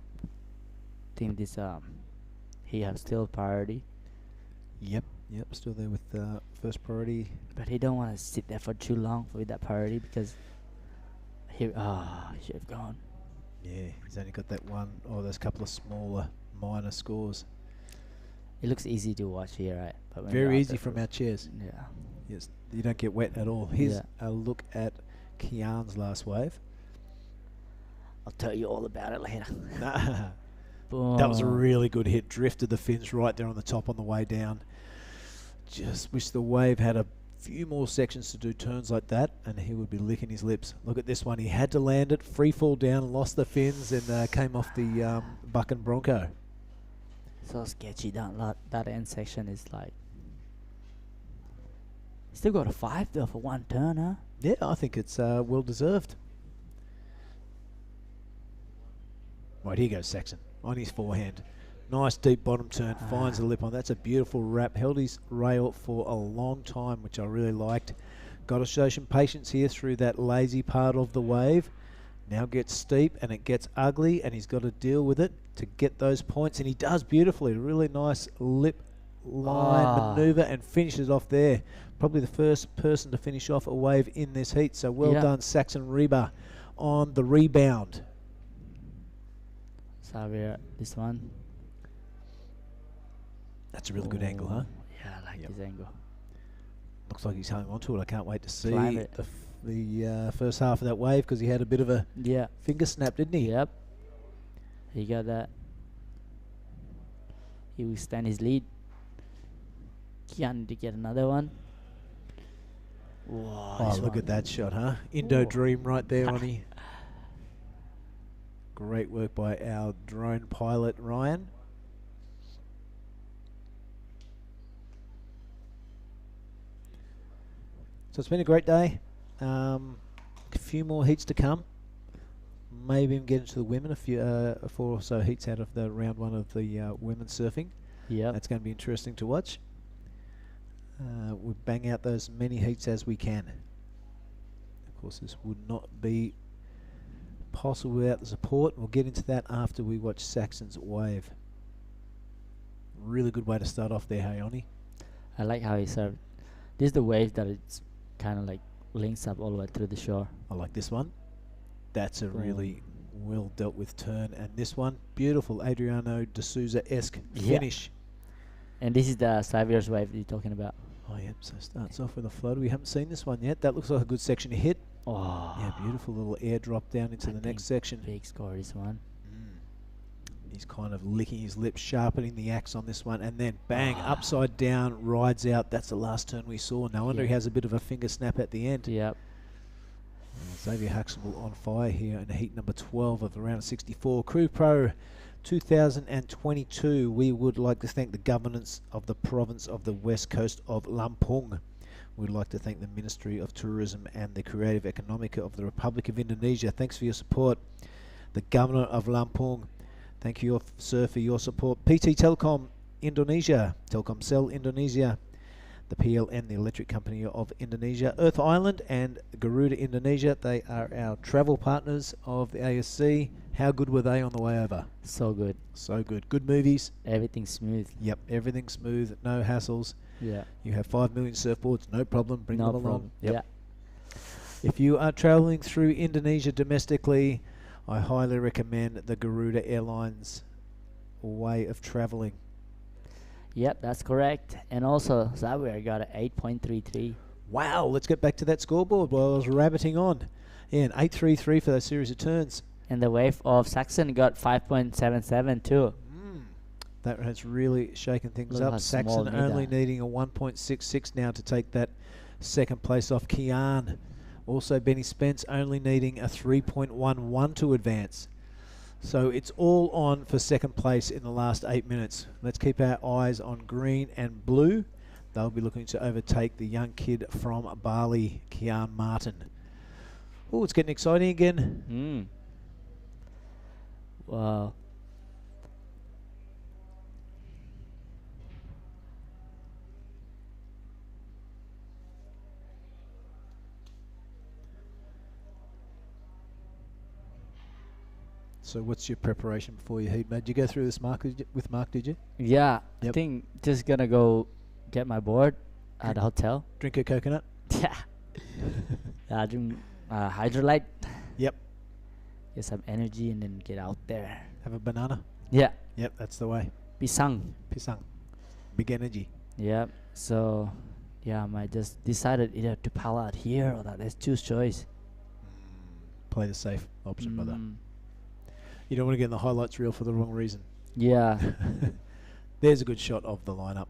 Think this he has still priority. Yep, still there with first priority. But he don't want to sit there for too long with that priority, because he should have gone. Yeah, he's only got that one, or those couple of smaller minor scores. It looks easy to watch here, right? But when Very you're easy from our chairs. Yeah. Yes, you don't get wet at all. Here's a look at Kian's last wave. I'll tell you all about it later. That was a really good hit. Drifted the fins right there on the top on the way down. Just wish the wave had a few more sections to do turns like that, and he would be licking his lips. Look at this one. He had to land it, free fall down, lost the fins, and came off the Buck and Bronco. So sketchy. That end section is like... Still got a 5 though for one turn, huh? Yeah, I think it's well deserved. Right, here goes Saxon on his forehand. Nice deep bottom turn, finds the lip on. That's a beautiful wrap. Held his rail for a long time, which I really liked. Got to show some patience here through that lazy part of the wave. Now gets steep and it gets ugly, and he's got to deal with it to get those points, and he does beautifully. Really nice lip line maneuver, and finishes off there. Probably the first person to finish off a wave in this heat, so well done, Saxon Reba, on the rebound. Xavier, this one. That's a really good angle, huh? Yeah, I like this angle. Looks like he's hung onto it. I can't wait to see Climb it. the first half of that wave, because he had a bit of a finger snap, didn't he? Yep. He got that. He will stand his lead. Kian to get another one. Whoa, Oh, look at that shot, huh? Indo Dream right there, Ronnie. Great work by our drone pilot, Ryan. So it's been a great day. A few more heats to come. Maybe even get into the women. A few, 4 or so heats out of the round 1 of the women's surfing. Yeah, that's going to be interesting to watch. We bang out those many heats as we can. Of course, this would not be possible without the support. We'll get into that after we watch Saxon's wave. Really good way to start off there, Hayoni. I like how he served. This is the wave that it's kind of like links up all the way through the shore. I like this one. That's a really well dealt with turn. And this one, beautiful Adriano de Souza-esque finish. And this is the Xavier's wave that you're talking about. Oh, yep. So starts off with a floater. We haven't seen this one yet. That looks like a good section to hit. Oh. Yeah, beautiful little air drop down into the next section. Big score, this one. He's kind of licking his lips, sharpening the axe on this one, and then bang, upside down, rides out. That's the last turn we saw. No wonder he has a bit of a finger snap at the end. Yep. Xavier Huxtable on fire here in heat number 12 of the round of 64. Krui Pro 2022, we would like to thank the governance of the province of the west coast of Lampung. We'd like to thank the Ministry of Tourism and the Creative Economica of the Republic of Indonesia. Thanks for your support. The Governor of Lampung, thank you, sir, for your support. PT Telkom Indonesia, Telkomsel Indonesia, the PLN, the Electric Company of Indonesia, Earth Island and Garuda Indonesia. They are our travel partners of the ASC. How good were they on the way over? So good. So good. Good movies. Everything smooth. Yep, everything smooth. No hassles. Yeah. You have 5 million surfboards, no problem. Bring No them along. problem. Yep. Yeah. If you are traveling through Indonesia domestically, I highly recommend the Garuda Airlines way of traveling. Yep, that's correct. And also, Xavier got an 8.33. Wow, let's get back to that scoreboard while I was rabbiting on. Yeah, an 8.33 for that series of turns. And the wave of Saxon got 5.77 too. That has really shaken things Look how up. small Saxon Nida. only needing a 1.66 now to take that second place off Kian. Also, Benny Spence only needing a 3.11 to advance. So it's all on for second place in the last 8 minutes. Let's keep our eyes on green and blue. They'll be looking to overtake the young kid from Bali, Kian Martin. Oh, it's getting exciting again. Wow. So what's your preparation before your heat, mate? Did you go through this with Mark, did you? Yeah, I Yep. think just gonna go get my board at the hotel. Drink a coconut? Yeah. Drink hydrolyte. Yep. Get some energy and then get out there. Have a banana? Yeah. Yep, that's the way. Pisang. Pisang. Big energy. Yep. So, yeah, I might just decided either to pal out here or that. Let's choose choice. Play the safe option, brother. Mm. You don't want to get in the highlights reel for the wrong reason. Yeah. There's a good shot of the lineup.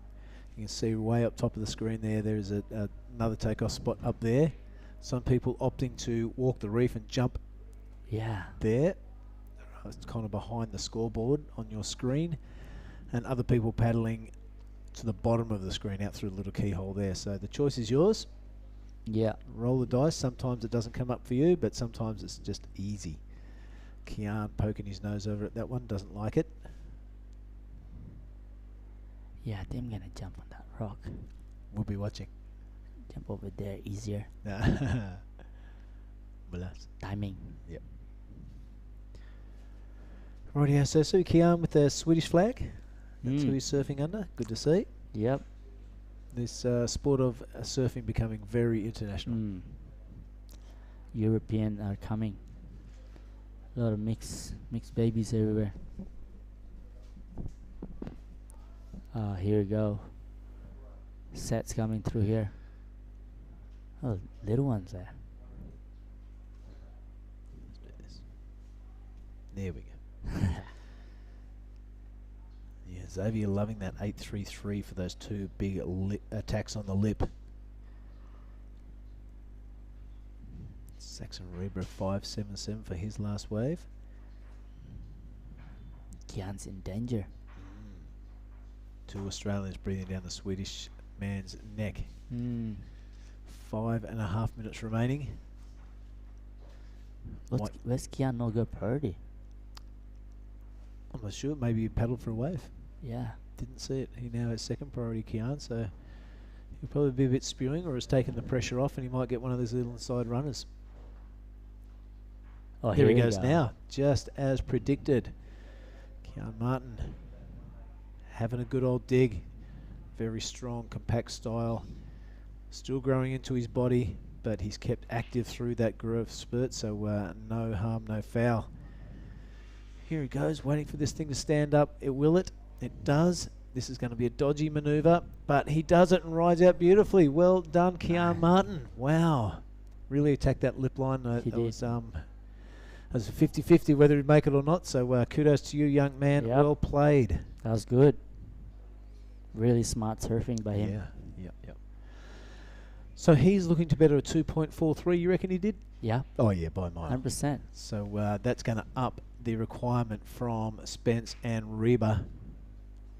You can see way up top of the screen there, there's another takeoff spot up there. Some people opting to walk the reef and jump there. It's kind of behind the scoreboard on your screen. And other people paddling to the bottom of the screen out through the little keyhole there. So the choice is yours. Yeah. Roll the dice. Sometimes it doesn't come up for you, but sometimes it's just easy. Kian poking his nose over at that one, doesn't like it. Yeah, I think I'm gonna jump on that rock. We'll be watching. Jump over there, easier. Bless. Timing. Yep. Rightio, so Kian with the Swedish flag. That's who he's surfing under. Good to see. Yep. This sport of surfing becoming very international. European are coming. A lot of mixed babies everywhere. Here we go. Sets coming through here. Oh, little ones there. Let's do this. There we go. Yeah, Xavier loving that 8.33 for those two big attacks on the lip. Saxon Rebra 5.77 for his last wave. Kian's in danger. Two Australians breathing down the Swedish man's neck. 5.5 minutes remaining. Where's Kian not go priority? I'm not sure. Maybe he paddled for a wave. Yeah. Didn't see it. He now has second priority, Kian, so he'll probably be a bit spewing or has taken the pressure off, and he might get one of those little inside runners. Oh, here he we goes go. now, just as predicted. Kian Martin having a good old dig. Very strong, compact style. Still growing into his body, but he's kept active through that growth spurt, so no harm, no foul. Here he goes, waiting for this thing to stand up. It will it. It does. This is going to be a dodgy maneuver, but he does it and rides out beautifully. Well done, Kian Martin. Wow. Really attacked that lip line. It was a 50-50 whether he'd make it or not, so kudos to you, young man. Yep. Well played. That was good. Really smart surfing by him. Yep. So he's looking to better a 2.43, you reckon he did? Yeah. Oh, yeah, by a mile. 100%. So that's going to up the requirement from Spence and Reba.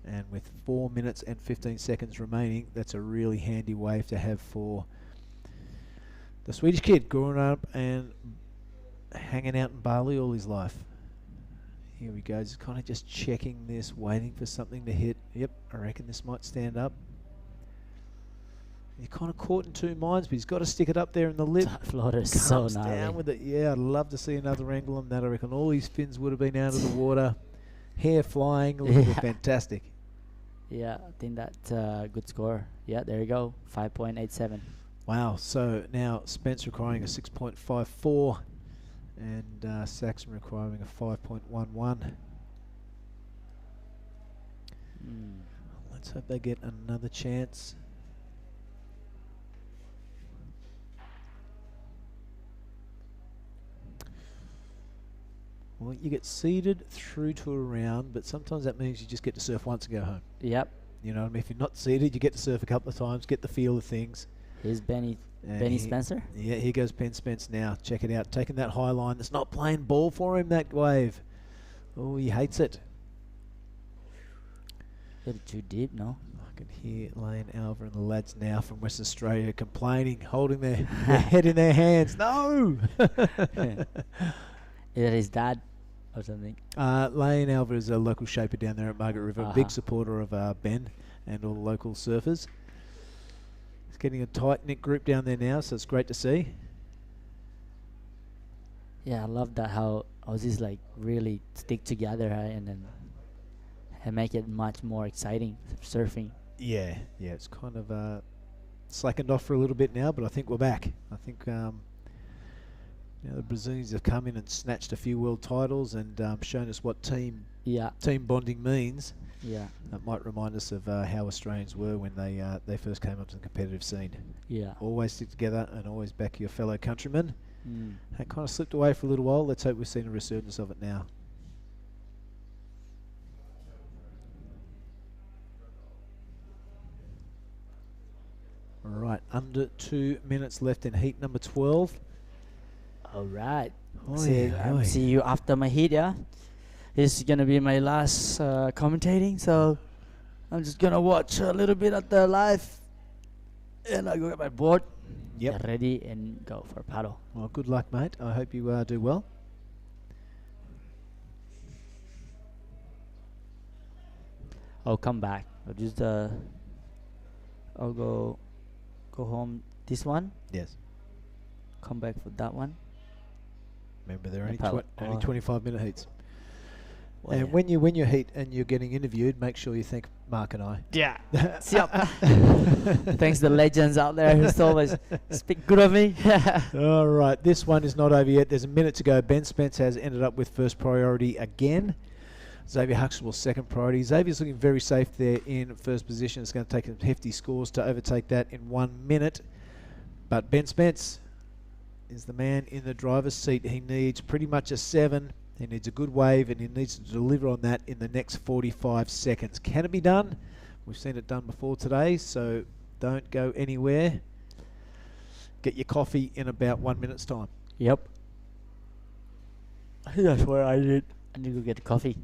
And with 4 minutes and 15 seconds remaining, that's a really handy wave to have for the Swedish kid growing up and hanging out in Bali all his life. Here we go, just kind of just checking this, waiting for something to hit. Yep, I reckon this might stand up. You're kind of caught in two minds, but he's got to stick it up there in the lip. That floater is so Comes gnarly. down with it. Yeah, I'd love to see another angle on that. I reckon all his fins would have been out of the water. Hair flying, looking fantastic. Yeah, I think that's a good score. Yeah, there you go, 5.87. Wow, so now Spence requiring a 6.54 and Saxon requiring a 5.11. Let's hope they get another chance. Well, you get seeded through to a round, but sometimes that means you just get to surf once and go home. Yep. You know what I mean? If you're not seeded, you get to surf a couple of times, get the feel of things. Here's Benny And Spencer. Yeah, here goes Ben Spence now. Check it out. Taking that high line. That's not playing ball for him, that wave. Oh, he hates it. A little too deep, no? I can hear Lane Alva and the lads now from Western Australia complaining, holding their head in their hands. No! Is that his dad or something? Lane Alva is a local shaper down there at Margaret River, big supporter of Ben and all the local surfers. He's getting a tight-knit group down there now, so it's great to see. Yeah, I love that how Aussies like really stick together and then make it much more exciting surfing. Yeah, it's kind of slackened off for a little bit now, but I think we're back. I think the Brazilians have come in and snatched a few world titles and shown us what team bonding means. Yeah, that might remind us of how Australians were when they first came onto the competitive scene. Yeah, always stick together and always back your fellow countrymen. That kind of slipped away for a little while. Let's hope we've seen a resurgence of it now. All right, under 2 minutes left in heat number 12. All right. Oh, See, yeah, see you after my heat, yeah? This is going to be my last commentating, so I'm just going to watch a little bit of the live, and I'll go get my board, get ready, and go for a paddle. Well, good luck, mate. I hope you do well. I'll come back. I'll just I'll go home this one. Yes. Come back for that one. Remember, they're The only 25-minute heats. Well, And when you win your heat and you're getting interviewed, make sure you thank Mark and I. Yeah. Thanks to the legends out there who always speak good of me. All right, this one is not over yet. There's a minute to go. Ben Spence has ended up with first priority again. Xavier Huxtable second priority. Xavier's looking very safe there in first position. It's going to take some hefty scores to overtake that in 1 minute. But Ben Spence is the man in the driver's seat. He needs pretty much a 7. He needs a good wave, and he needs to deliver on that in the next 45 seconds. Can it be done? We've seen it done before today, so don't go anywhere. Get your coffee in about 1 minute's time. Yep. That's where I need to go get coffee.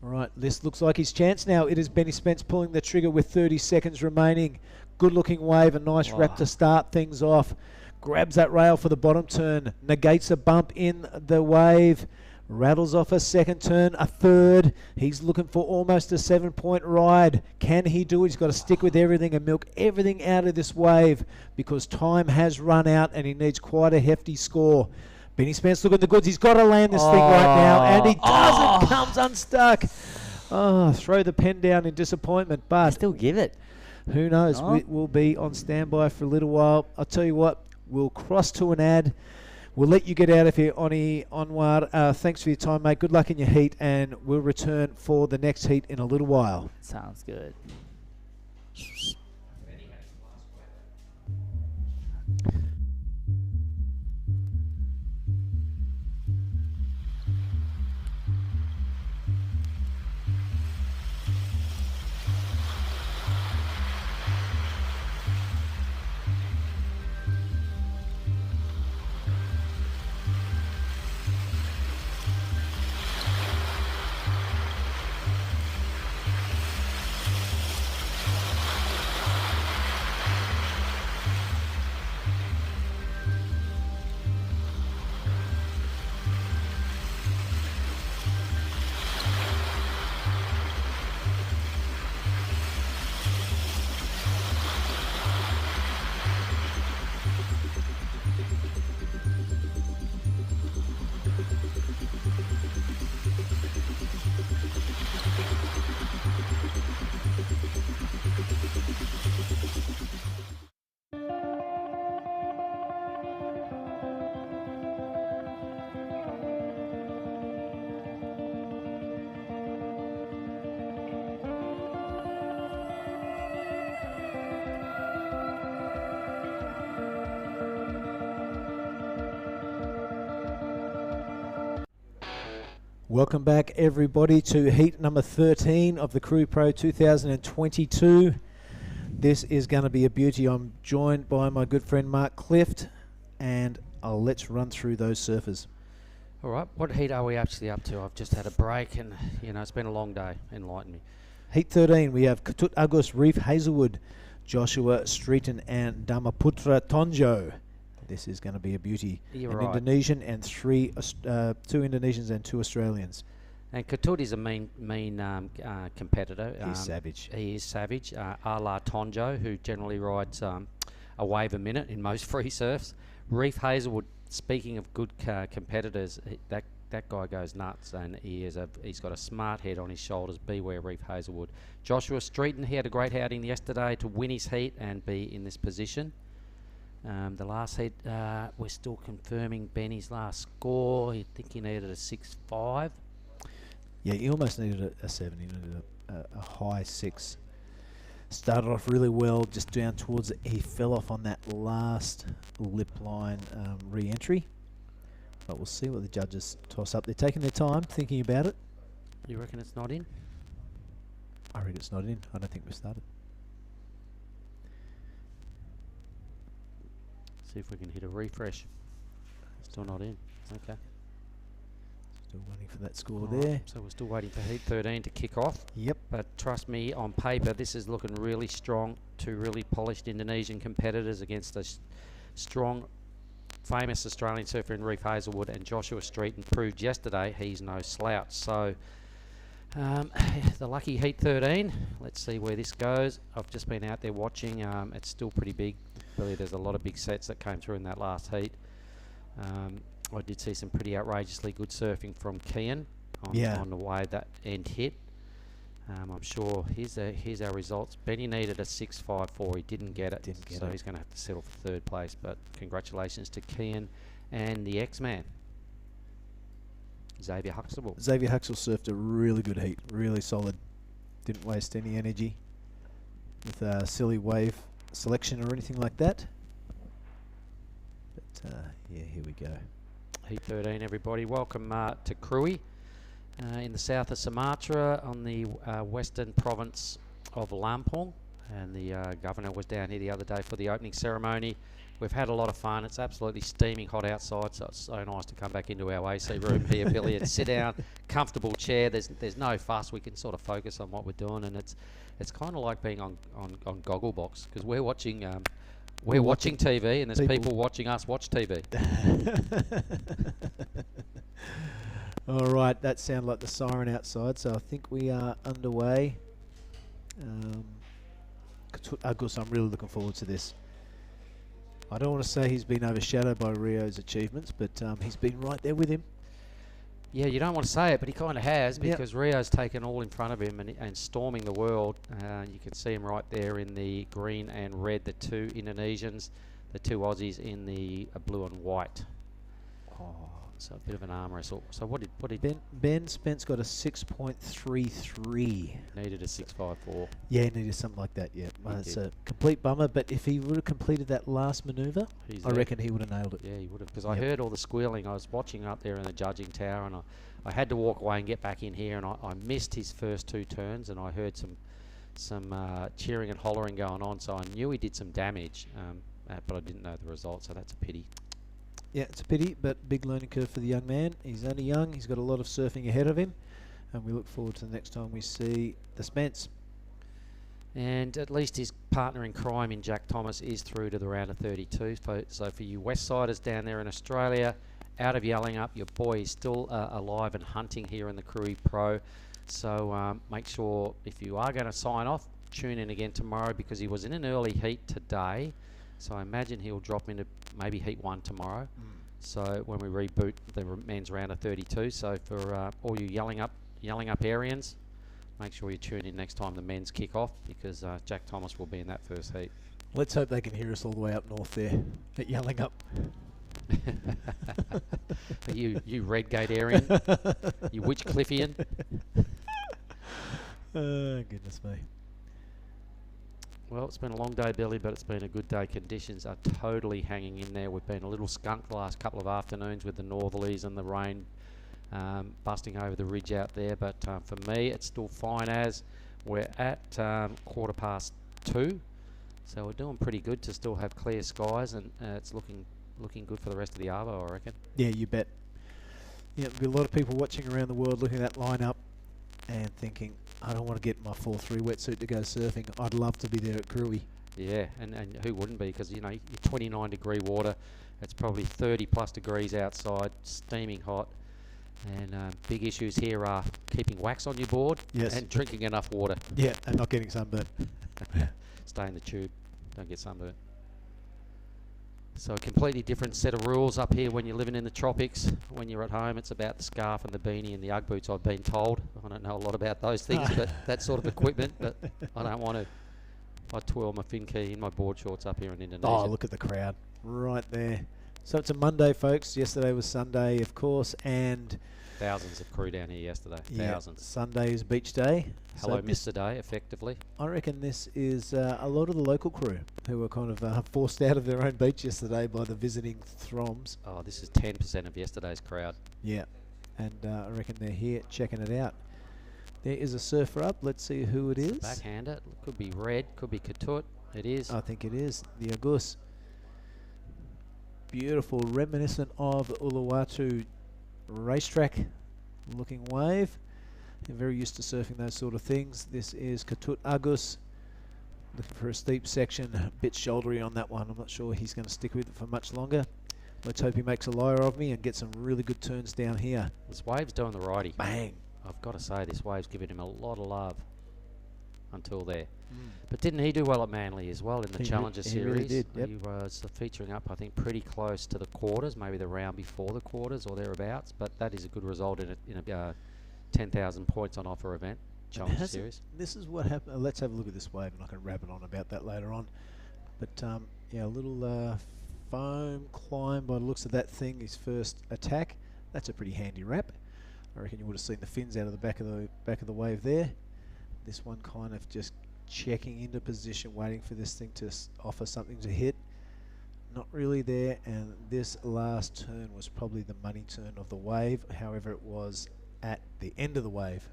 All right, this looks like his chance now. It is Benny Spence pulling the trigger with 30 seconds remaining. Good looking wave, a nice wrap to start things off. Grabs that rail for the bottom turn, negates a bump in the wave, rattles off a second turn, a third. He's looking for almost a 7-point ride. Can he do it? He's got to stick with everything and milk everything out of this wave because time has run out and he needs quite a hefty score. Benny Spence looking at the goods. He's got to land this thing right now, and he doesn't. Comes unstuck. Oh, throw the pen down in disappointment, but still give it. Who knows? We will be on standby for a little while. I'll tell you what. We'll cross to an ad. We'll let you get out of here, Oni Onwar. Thanks for your time, mate. Good luck in your heat, and we'll return for the next heat in a little while. Sounds good. Welcome back, everybody, to heat number 13 of the Krui Pro 2022. This is going to be a beauty. I'm joined by my good friend Mark Clift, and let's run through those surfers. All right, what heat are we actually up to? I've just had a break, and it's been a long day. Enlighten me. Heat 13, we have Ketut Agus, Reef Hazelwood, Joshua Streeton, and Dharmaputra Tonjo. This is going to be a beauty. You're An right. Indonesian and two Indonesians and 2 Australians. And Ketut is a mean competitor. He's savage. He is savage. A la Tonjo, who generally rides a wave a minute in most free surfs. Reef Hazelwood, speaking of good competitors, that guy goes nuts, and he's got a smart head on his shoulders. Beware Reef Hazelwood. Joshua Streeton, he had a great outing yesterday to win his heat and be in this position. The last heat, we're still confirming Benny's last score. I think he needed a 6.5. Yeah, he almost needed a 7. He needed a high 6. Started off really well, just down towards it. He fell off on that last lip line re-entry. But we'll see what the judges toss up. They're taking their time, thinking about it. You reckon it's not in? I reckon it's not in. I don't think we've started. See if we can hit a refresh. Still not in. Okay. Still waiting for that score All right, there. so we're still waiting for heat 13 to kick off. Yep. But trust me, on paper, this is looking really strong. 2 really polished Indonesian competitors against a strong, famous Australian surfer in Reef Hazelwood, and Joshua Streeton proved yesterday he's no slouch. So the lucky heat 13. Let's see where this goes. I've just been out there watching. It's still pretty big. Really, there's a lot of big sets that came through in that last heat. I did see some pretty outrageously good surfing from Kian on the way that end hit. I'm sure here's our results. Benny needed a 6.54. He didn't get it, so he's going to have to settle for 3rd place. But congratulations to Kian and the X-Man, Xavier Huxtable. Xavier Huxtable surfed a really good heat, really solid. Didn't waste any energy with a silly wave selection or anything like that. But yeah, here we go. Heat 13, everybody. Welcome to Krui in the south of Sumatra on the western province of Lampung. And the governor was down here the other day for the opening ceremony. We've had a lot of fun. It's absolutely steaming hot outside, so it's so nice to come back into our AC room here, Billy, and sit down, comfortable chair. There's no fuss. We can sort of focus on what we're doing, and it's kind of like being on Gogglebox, because we're watching TV, and there's people watching us watch TV. All right, that sounded like the siren outside, so I think we are underway. Agus, I'm really looking forward to this. I don't want to say he's been overshadowed by Rio's achievements, but he's been right there with him. Yeah, you don't want to say it, but he kind of has, because Rio's taken all in front of him and storming the world. You can see him right there in the green and red, the 2 Indonesians, the 2 Aussies in the blue and white. Oh, so a bit of an arm wrestle. So what did Ben Spence got a 6.33. Needed a 6.54. Yeah, he needed something like that. Yeah, it's a complete bummer. But if he would have completed that last manoeuvre, I reckon he would have nailed it. Yeah, he would have. Because I heard all the squealing. I was watching up there in the judging tower, and I had to walk away and get back in here, and I missed his first 2 turns, and I heard some cheering and hollering going on. So I knew he did some damage, but I didn't know the result. So that's a pity. Yeah, it's a pity, but big learning curve for the young man. He's only young. He's got a lot of surfing ahead of him, and we look forward to the next time we see the Spence. And at least his partner in crime in Jack Thomas is through to the round of 32. So for you Westsiders down there in Australia, out of yelling up, your boy is still alive and hunting here in the Krui Pro. So make sure, if you are going to sign off, tune in again tomorrow, because he was in an early heat today. So I imagine he'll drop into maybe heat 1 tomorrow. So when we reboot the men's round of 32. So for all you yelling up Arians, make sure you tune in next time the men's kick off, because Jack Thomas will be in that first heat. Let's hope they can hear us all the way up north there at yelling up. you Redgate Arian, you Witchcliffian. Goodness me. Well, it's been a long day, Billy, but it's been a good day. Conditions are totally hanging in there. We've been a little skunked the last couple of afternoons with the northerlies and the rain busting over the ridge out there. But for me, it's still fine as we're at 2:15. So we're doing pretty good to still have clear skies, and it's looking good for the rest of the Arvo, I reckon. Yeah, you bet. Yeah, there'll be a lot of people watching around the world looking at that lineup and thinking, I don't want to get in my 4-3 wetsuit to go surfing. I'd love to be there at Krui. Yeah, and who wouldn't be? Because, you know, you're 29 degree water. It's probably 30 plus degrees outside, steaming hot. And big issues here are keeping wax on your board and drinking enough water. Yeah, and not getting sunburnt. Stay in the tube. Don't get sunburnt. So a completely different set of rules up here when you're living in the tropics. When you're at home, it's about the scarf and the beanie and the Ugg boots, I've been told. I don't know a lot about those things, but that sort of equipment, but I don't want to. I twirl my fin key in my board shorts up here in Indonesia. Oh, look at the crowd right there. So it's a Monday, folks. Yesterday was Sunday, of course, and thousands of crew down here yesterday. Yeah, thousands. Sunday is beach day. Hello, so Mr. Day, effectively. I reckon this is a lot of the local crew who were kind of forced out of their own beach yesterday by the visiting throms. Oh, this is 10% of yesterday's crowd. Yeah, and I reckon they're here checking it out. There is a surfer up. Let's see who it is. Backhander. Could be Red, could be Katut. It is. I think it is. The Agus. Beautiful, reminiscent of Uluwatu racetrack looking wave. They're very used to surfing those sort of things. This is Katut Agus. Looking for a steep section, a bit shouldery on that one. I'm not sure he's going to stick with it for much longer. Let's hope he makes a liar of me and get some really good turns down here. This wave's doing the righty. Bang. I've got to say, this wave's giving him a lot of love until there. But didn't he do well at Manly as well in the Challenger Series? He really did, yep. He was featuring up, I think, pretty close to the quarters, maybe the round before the quarters or thereabouts. But that is a good result in a 10,000 points on offer event, Challenger Series. This is what happened. Let's have a look at this wave. I'm not going to rabbit on about that later on. But yeah, a little foam climb by the looks of that thing. His first attack. That's a pretty handy wrap. I reckon you would have seen the fins out of the back of the wave there. This one kind of just checking into position, waiting for this thing to offer something to hit. Not really there, and this last turn was probably the money turn of the wave. However, it was at the end of the wave,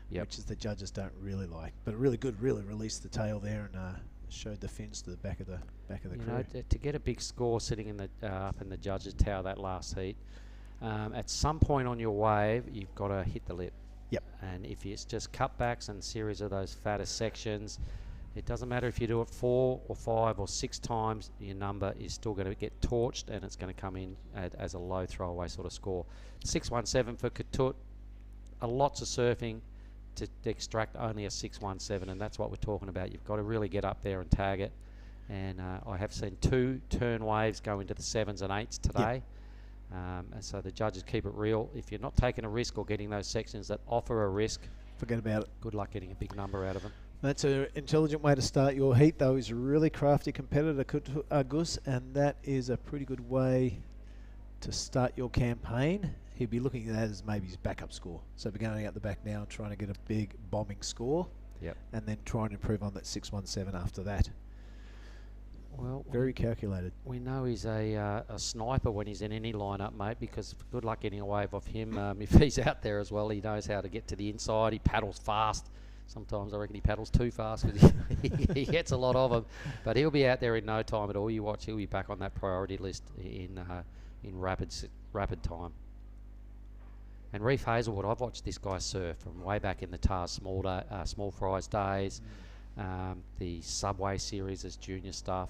which is the judges don't really like. But really good, really released the tail there and showed the fins to the back of the crew. You know, to get a big score sitting in the up in the judges' tower that last heat, at some point on your wave, you've got to hit the lip. Yep. And if it's just cutbacks and series of those fatter sections, it doesn't matter if you do it 4 or 5 or 6 times, your number is still going to get torched and it's going to come in as a low throwaway sort of score. 617 for Katut. Lots of surfing to extract only a 617, and that's what we're talking about. You've got to really get up there and tag it. And I have seen 2 turn waves go into the 7s and 8s today. Yep. And so the judges keep it real. If you're not taking a risk or getting those sections that offer a risk, forget about it. Good luck getting a big number out of them. That's an intelligent way to start your heat, though. He's a really crafty competitor, Agus, and that is a pretty good way to start your campaign. He'd be looking at that as maybe his backup score. So be going out the back now and trying to get a big bombing score. Yep. And then try and improve on that 617 after that. Well, very calculated. We know he's a sniper when he's in any lineup, mate, because good luck getting a wave off him. If he's out there as well, he knows how to get to the inside. He paddles fast. Sometimes I reckon he paddles too fast because he gets a lot of them. But he'll be out there in no time at all. You watch, he'll be back on that priority list in rapid time. And Reef Hazelwood, I've watched this guy surf from way back in the TARS Small Fries days, the Subway series as junior stuff.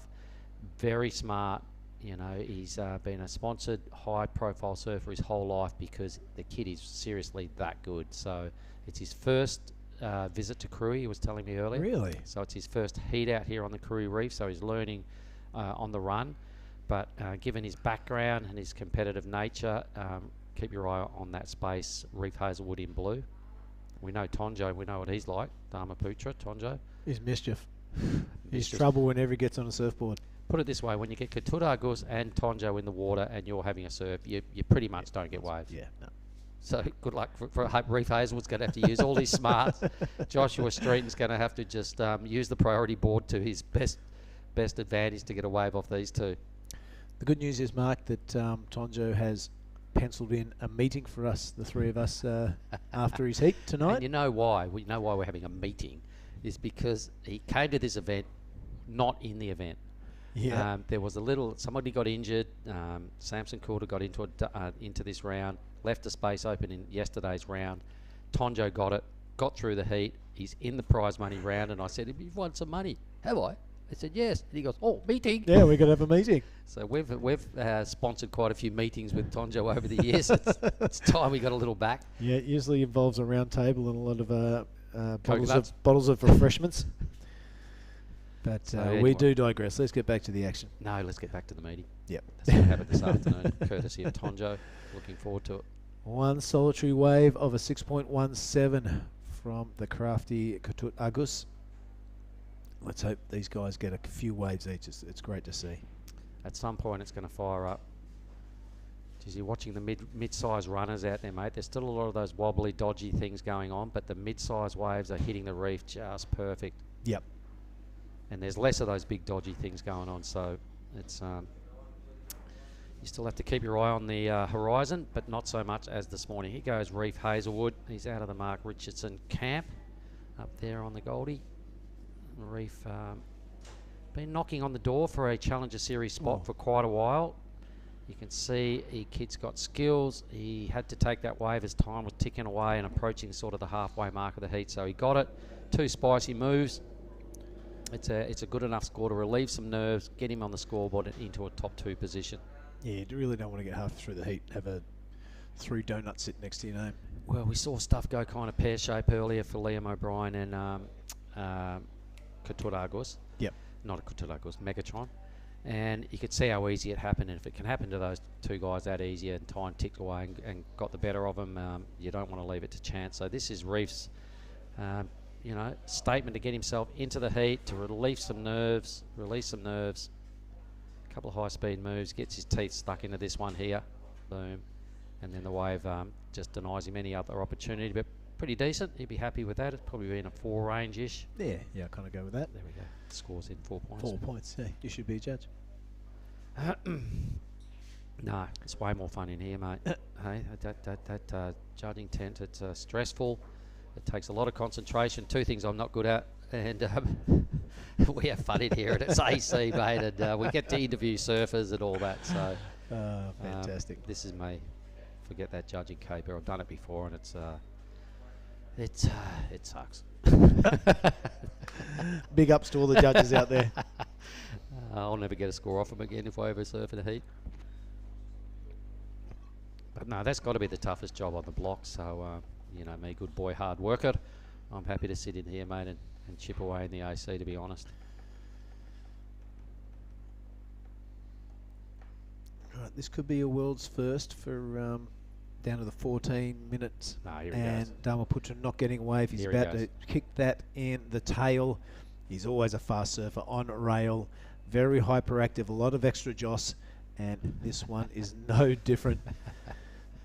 Very smart. You know, he's been a sponsored high-profile surfer his whole life because the kid is seriously that good. So it's his first visit to Krui, he was telling me earlier. Really? So it's his first heat out here on the Krui Reef, so he's learning on the run. But given his background and his competitive nature, keep your eye on that space, Reef Hazelwood in blue. We know Tonjo, we know what he's like, Dharmaputra, Tonjo. He's mischief. He's trouble whenever he gets on a surfboard. Put it this way, when you get Katut Agus and Tonjo in the water and you're having a surf, you pretty much don't get waves. Yeah, no. So good luck for Reef Hazelwood's going to have to use all his smarts. Joshua Streeton's going to have to just use the priority board to his best advantage to get a wave off these two. The good news is, Mark, that Tonjo has penciled in a meeting for us, the three of us, after his heat tonight. And you know why? We know why we're having a meeting, is because he came to this event not in the event. Yeah. There was somebody got injured. Samson Coulter got into this round, left the space open in yesterday's round. Tonjo got through the heat. He's in the prize money round, and I said, "You've won some money." Have I? I said, "Yes." And he goes, "Oh, meeting." Yeah, we're going to have a meeting. So we've sponsored quite a few meetings with Tonjo over the years. It's time we got a little back. Yeah, it usually involves a round table and a lot of Coconuts. bottles of refreshments. But So we anyway. do digress. Let's get back to the action. No, let's get back to the meeting. Yep. That's what happened this afternoon, courtesy of Tonjo. Looking forward to it. One solitary wave of a 6.17 from the crafty Katut Agus. Let's hope these guys get a few waves each. It's great to see. At some point, it's going to fire up. Geez, you're watching the mid-size runners out there, mate. There's still a lot of those wobbly, dodgy things going on, but the mid-size waves are hitting the reef just perfect. Yep. And there's less of those big, dodgy things going on, so it's you still have to keep your eye on the horizon, but not so much as this morning. Here goes Reef Hazelwood. He's out of the Mark Richardson camp up there on the Goldie. Reef been knocking on the door for a Challenger Series spot for quite a while. You can see kid's got skills. He had to take that wave as time was ticking away and approaching sort of the halfway mark of the heat, so he got it. 2 spicy moves. It's a good enough score to relieve some nerves, get him on the scoreboard and into a top 2 position. Yeah, you really don't want to get half through the heat. Have a 3 donuts sit next to your name. Well, we saw stuff go kind of pear-shape earlier for Liam O'Brien and Kuturagos. Yep. Not a Kuturagos, Megatron. And you could see how easy it happened. And if it can happen to those 2 guys that easy and time ticked away and got the better of them, you don't want to leave it to chance. So this is Reef's statement to get himself into the heat, to release some nerves. A couple of high-speed moves, gets his teeth stuck into this one here. Boom. And then the wave just denies him any other opportunity, but pretty decent. He'd be happy with that. It's probably been a 4 range-ish. Yeah, I kind of go with that. There we go. Scores in 4 points. 4 points, yeah. You should be a judge. No, it's way more fun in here, mate. Hey, that judging tent, it's stressful. It takes a lot of concentration. 2 things I'm not good at, and we have fun in here, and it's AC, mate, and we get to interview surfers and all that. So, fantastic. This is me. Forget that judging caper. I've done it before, and it sucks. Big ups to all the judges out there. I'll never get a score off them again if I ever surf in the heat. But no, that's got to be the toughest job on the block. So, me, good boy, hard worker. I'm happy to sit in here, mate, and chip away in the AC, to be honest. Right, this could be a world's first for down to the 14 minutes. Here he and goes. Dharmaputra not getting a wave. He's Here he about goes. to kick that in the tail. He's always a fast surfer on rail. Very hyperactive, a lot of extra joss, and this one is no different.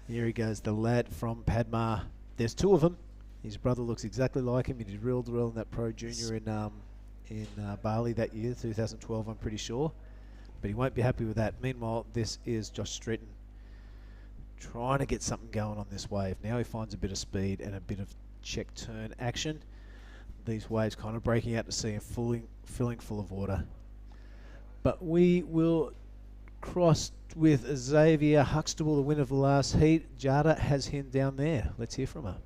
Here he goes, the lad from Padmar. There's 2 of them. His brother looks exactly like him. He did real well in that Pro Junior in Bali that year, 2012, I'm pretty sure. But he won't be happy with that. Meanwhile, this is Josh Stritton trying to get something going on this wave. Now he finds a bit of speed and a bit of check turn action. These waves kind of breaking out to sea and filling full of water. But we will cross with Xavier Huxtable, the winner of the last heat. Jada has him down there. Let's hear from her.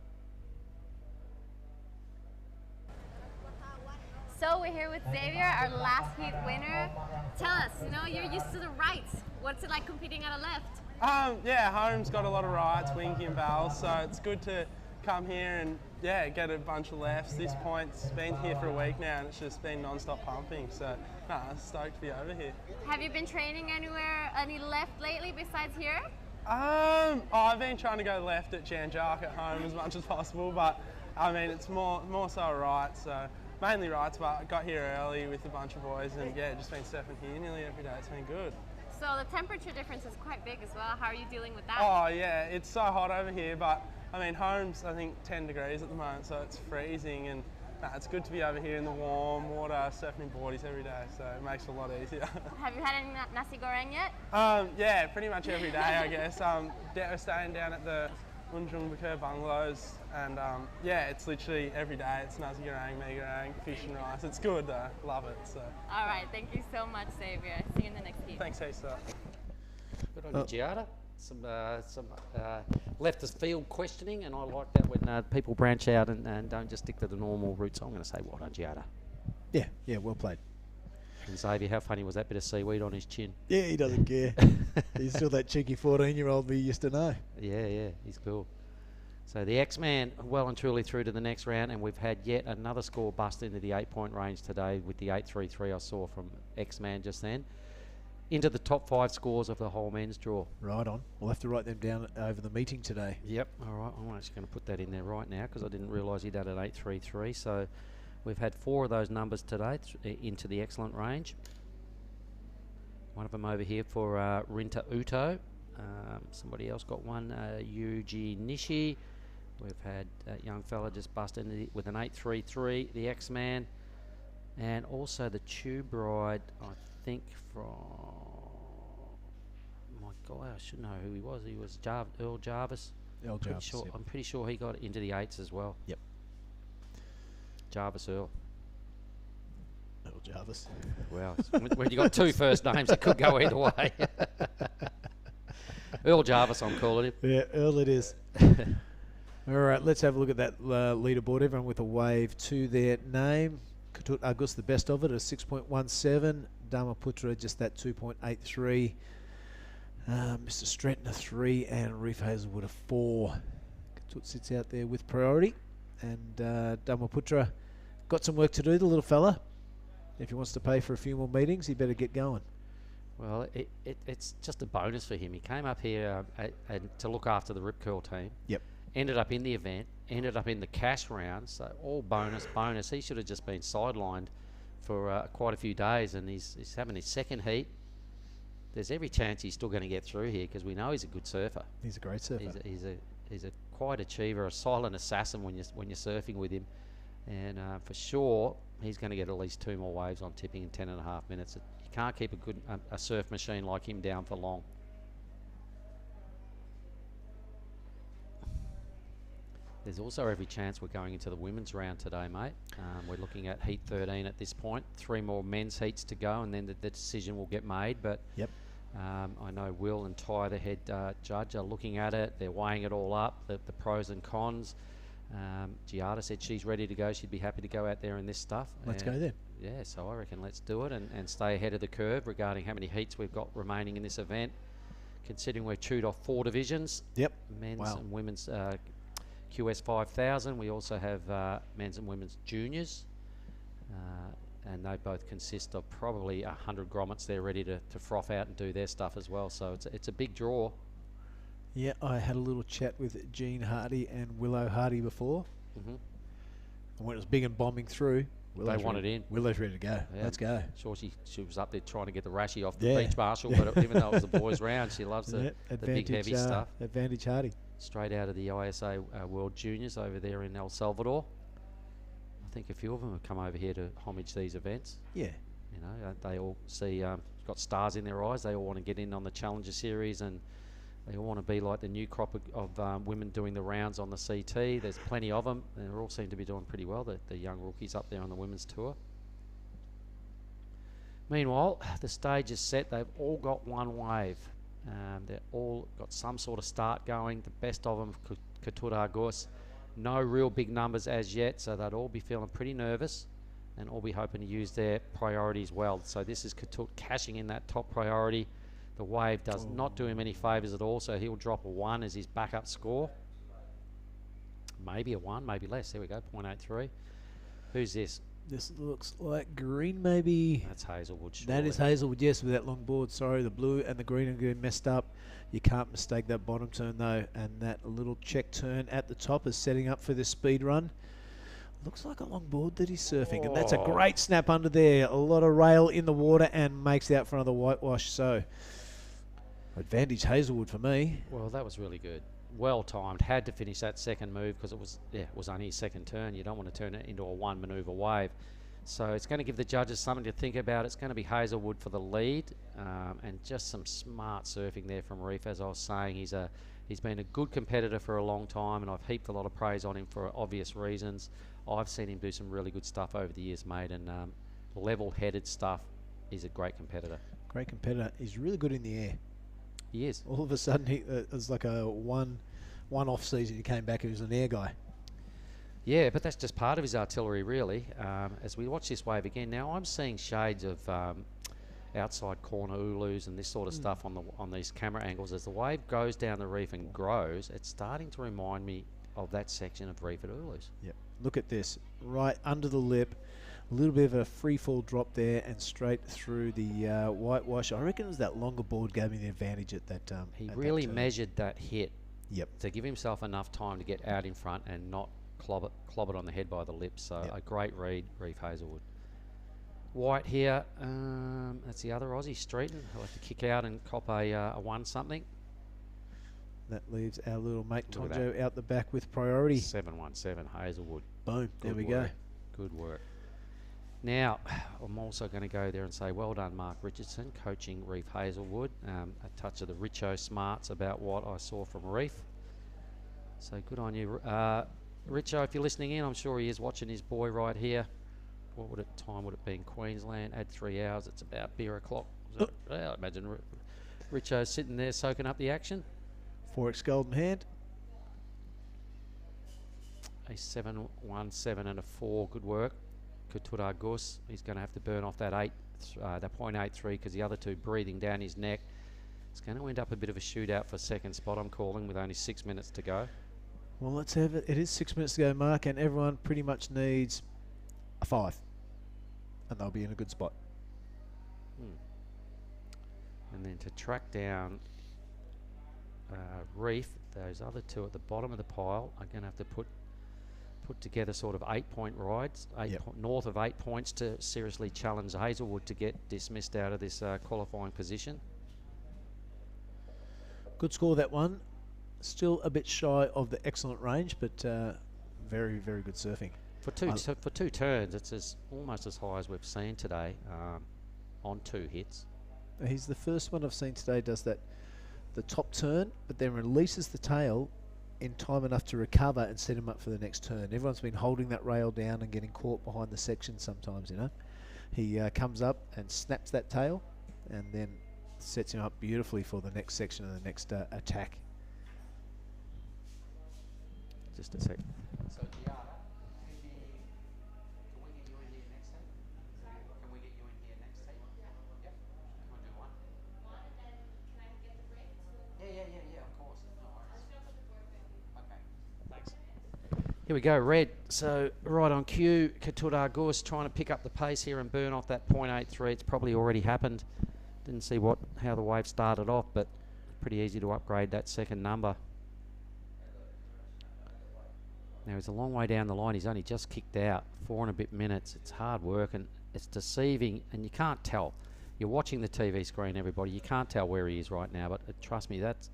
So we're here with Xavier, our last heat winner. Tell us, you're used to the rights. What's it like competing at a left? Yeah, home's got a lot of rights, Winky and Bell, so it's good to come here and get a bunch of lefts. This point's been here for a week now and it's just been non-stop pumping, so stoked to be over here. Have you been training any left lately besides here? I've been trying to go left at Janjark at home as much as possible, but it's more so right, so mainly rights, but I got here early with a bunch of boys and just been surfing here nearly every day. It's been good. So the temperature difference is quite big as well. How are you dealing with that? Oh yeah, it's so hot over here, but home's I think 10 degrees at the moment, so it's freezing, and Nah, it's good to be over here in the warm water, surfing in boardies every day, so it makes it a lot easier. Have you had any nasi goreng yet? Yeah, pretty much every day, I guess. We're staying down at the Unjung Bakur bungalows, and yeah, it's literally every day. It's nasi goreng, mee goreng, fish and rice. It's good, love it. So. All right, thank you so much, Xavier. See you in the next heat. Thanks, Asa. Good on you, Jada. Some left of field questioning, and I like that when people branch out and don't just stick to the normal routes. I'm going to say, well done, Jada. Yeah, well played. And Xavier, how funny was that bit of seaweed on his chin? Yeah, he doesn't care. He's still that cheeky 14-year-old we used to know. Yeah, he's cool. So the X-Man well and truly through to the next round, and we've had yet another score bust into the 8-point range today with the 8-3-3 I saw from X-Man just then. Into the top 5 scores of the whole men's draw. Right on. We'll have to write them down over the meeting today. Yep. All right. I'm actually going to put that in there right now because I didn't realise he'd had an 8-3-3. So we've had 4 of those numbers today into the excellent range. One of them over here for Rinta Uto. Somebody else got one, Yuji Nishi. We've had a young fella just bust into with an 8-3-3, the X-Man. And also the Tube Ride, I think from... My God, I should know who he was. He was Earl Jarvis. Earl Jarvis, sure, yep. I'm pretty sure he got into the 8s as well. Yep. Jarvis Earl. Earl Jarvis. Well, when you got 2 first names, it could go either way. Earl Jarvis, I'm calling him. Yeah, Earl it is. All right, let's have a look at that leaderboard. Everyone with a wave to their name. Katut Agus, the best of it, at 6.17. Dharmaputra, just that 2.83. Mr. Stretton, a 3. And Reef Hazelwood, a 4. Katut sits out there with priority. And Dharmaputra got some work to do, the little fella. If he wants to pay for a few more meetings, he better get going. Well, it's just a bonus for him. He came up here to look after the Rip Curl team. Yep. Ended up in the event, ended up in the cash round, so all bonus. He should have just been sidelined for quite a few days, and he's having his second heat. There's every chance he's still going to get through here because we know he's a good surfer. He's a great surfer. He's a quiet achiever, a silent assassin when you're surfing with him, and for sure he's going to get at least 2 more waves on tipping in 10.5 minutes. You can't keep a surf machine like him down for long. There's also every chance we're going into the women's round today, mate. We're looking at heat 13 at this point. 3 more men's heats to go, and then the decision will get made. But yep. I know Will and Ty, the head judge, are looking at it. They're weighing it all up, the pros and cons. Giada said she's ready to go. She'd be happy to go out there in this stuff. Let's go then. Yeah, so I reckon let's do it and stay ahead of the curve regarding how many heats we've got remaining in this event. Considering we're chewed off 4 divisions. Yep. Men's and women's QS 5000. We also have men's and women's juniors. And they both consist of probably 100 grommets there ready to froth out and do their stuff as well. So it's a big draw. Yeah, I had a little chat with Jean Hardy and Willow Hardy before. Mm-hmm. And when it was big and bombing through, Willow's they wanted in. Willow's ready to go. Yeah. Let's go. Sure, she was up there trying to get the rashy off the beach marshal, but even though it was a boys' round, she loves the big heavy stuff. Advantage Hardy. Straight out of the ISA World Juniors over there in El Salvador. I think a few of them have come over here to homage these events. Yeah. You know, they all see got stars in their eyes. They all want to get in on the Challenger Series, and they all want to be like the new crop of women doing the rounds on the CT. There's plenty of them, and they all seem to be doing pretty well, the young rookies up there on the women's tour. Meanwhile, the stage is set. They've all got 1 wave. They're all got some sort of start going. The best of them, Katura Gus. No real big numbers as yet, so they'd all be feeling pretty nervous and all be hoping to use their priorities well. So this is Katut cashing in that top priority. The wave does not do him any favours at all, so he'll drop a 1 as his backup score. Maybe a 1, maybe less. There we go, 0.83. Who's this? This looks like green, maybe. That's Hazelwood, surely. That is Hazelwood, yes, with that long board. Sorry, the blue and the green are getting messed up. You can't mistake that bottom turn, though. And that little check turn at the top is setting up for this speed run. Looks like a long board that he's surfing. And that's a great snap under there. A lot of rail in the water and makes the out front of the whitewash. So, advantage Hazelwood for me. Well, that was really good. well timed. Had to finish that second move because it was only his second turn. You don't want to turn it into a one manoeuvre wave. So it's going to give the judges something to think about. It's going to be Hazelwood for the lead, and just some smart surfing there from Reef. As I was saying, he's been a good competitor for a long time, and I've heaped a lot of praise on him for obvious reasons. I've seen him do some really good stuff over the years, mate, and level-headed stuff. He's a great competitor. Great competitor. He's really good in the air. He is. All of a sudden, it was like a one-off season. He came back. He was an air guy. Yeah, but that's just part of his artillery, really. As we watch this wave again, now I'm seeing shades of outside corner ulus and this sort of stuff on these camera angles. As the wave goes down the reef and grows, it's starting to remind me of that section of reef at ulus. Yep. Look at this, right under the lip, a little bit of a free fall drop there, and straight through the whitewash. I reckon it was that longer board gave me the advantage at that. He at really that turn. measured that hit. Yep. To give himself enough time to get out in front and not clob it on the head by the lips. So a great read, Reef Hazelwood. White here, that's the other Aussie, Streeton. He'll have to kick out and cop a 1-something. That leaves our little mate Look at Tonjo out the back with priority. 717 Hazelwood. Boom, there we work. go. Good work. Now, I'm also going to go there and say well done, Mark Richardson, coaching Reef Hazelwood. A touch of the Richo smarts about what I saw from Reef. So good on you. Richo, if you're listening in, I'm sure he is watching his boy right here. What time would it be in Queensland? Add 3 hours, it's about beer o'clock. I imagine Richo's sitting there soaking up the action. 4x gold in hand. A 717 and a 4, good work. Kutura Gus, he's going to have to burn off that 0.83 because the other two breathing down his neck. It's going to end up a bit of a shootout for second spot, I'm calling, with only 6 minutes to go. Well, let's have it. It is 6 minutes to go, Mark, and everyone pretty much needs a 5. And they'll be in a good spot. And then to track down Reef, those other two at the bottom of the pile are going to have to put together sort of 8-point rides, north of 8 points to seriously challenge Hazelwood to get dismissed out of this qualifying position. Good score, that one. Still a bit shy of the excellent range, but very, very good surfing. For two turns, it's almost as high as we've seen today on 2 hits. He's the first one I've seen today does that, the top turn, but then releases the tail in time enough to recover and set him up for the next turn. Everyone's been holding that rail down and getting caught behind the section sometimes, you know. He comes up and snaps that tail and then sets him up beautifully for the next section and the next attack. Just a sec. So Jada, can we get you in here next time? Can we get you in here next time? Yep. Can we do one? And can I get the break? Yeah, of course. No worries. Okay. Thanks. Here we go, red. So right on cue, Katura Gus trying to pick up the pace here and burn off that 0.83. It's probably already happened. Didn't see how the wave started off, but pretty easy to upgrade that second number. Now he's a long way down the line. He's only just kicked out, 4 and a bit minutes. It's hard work and it's deceiving, and you can't tell. You're watching the TV screen, everybody. You can't tell where he is right now, but trust me, that's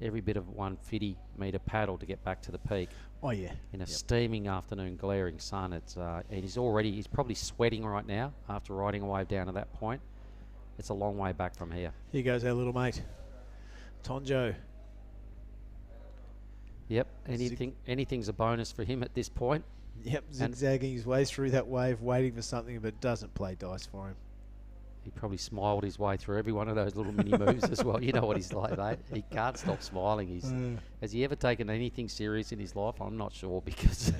every bit of 150-metre paddle to get back to the peak. Oh yeah. In a steaming afternoon, glaring sun. It's and he's probably sweating right now after riding a wave down to that point. It's a long way back from here. Here goes our little mate, Tonjo. Yep, anything's a bonus for him at this point. Yep, zigzagging his way through that wave, waiting for something, but doesn't play dice for him. He probably smiled his way through every one of those little mini moves as well. You know what he's like, mate. He can't stop smiling. Has he ever taken anything serious in his life? I'm not sure, because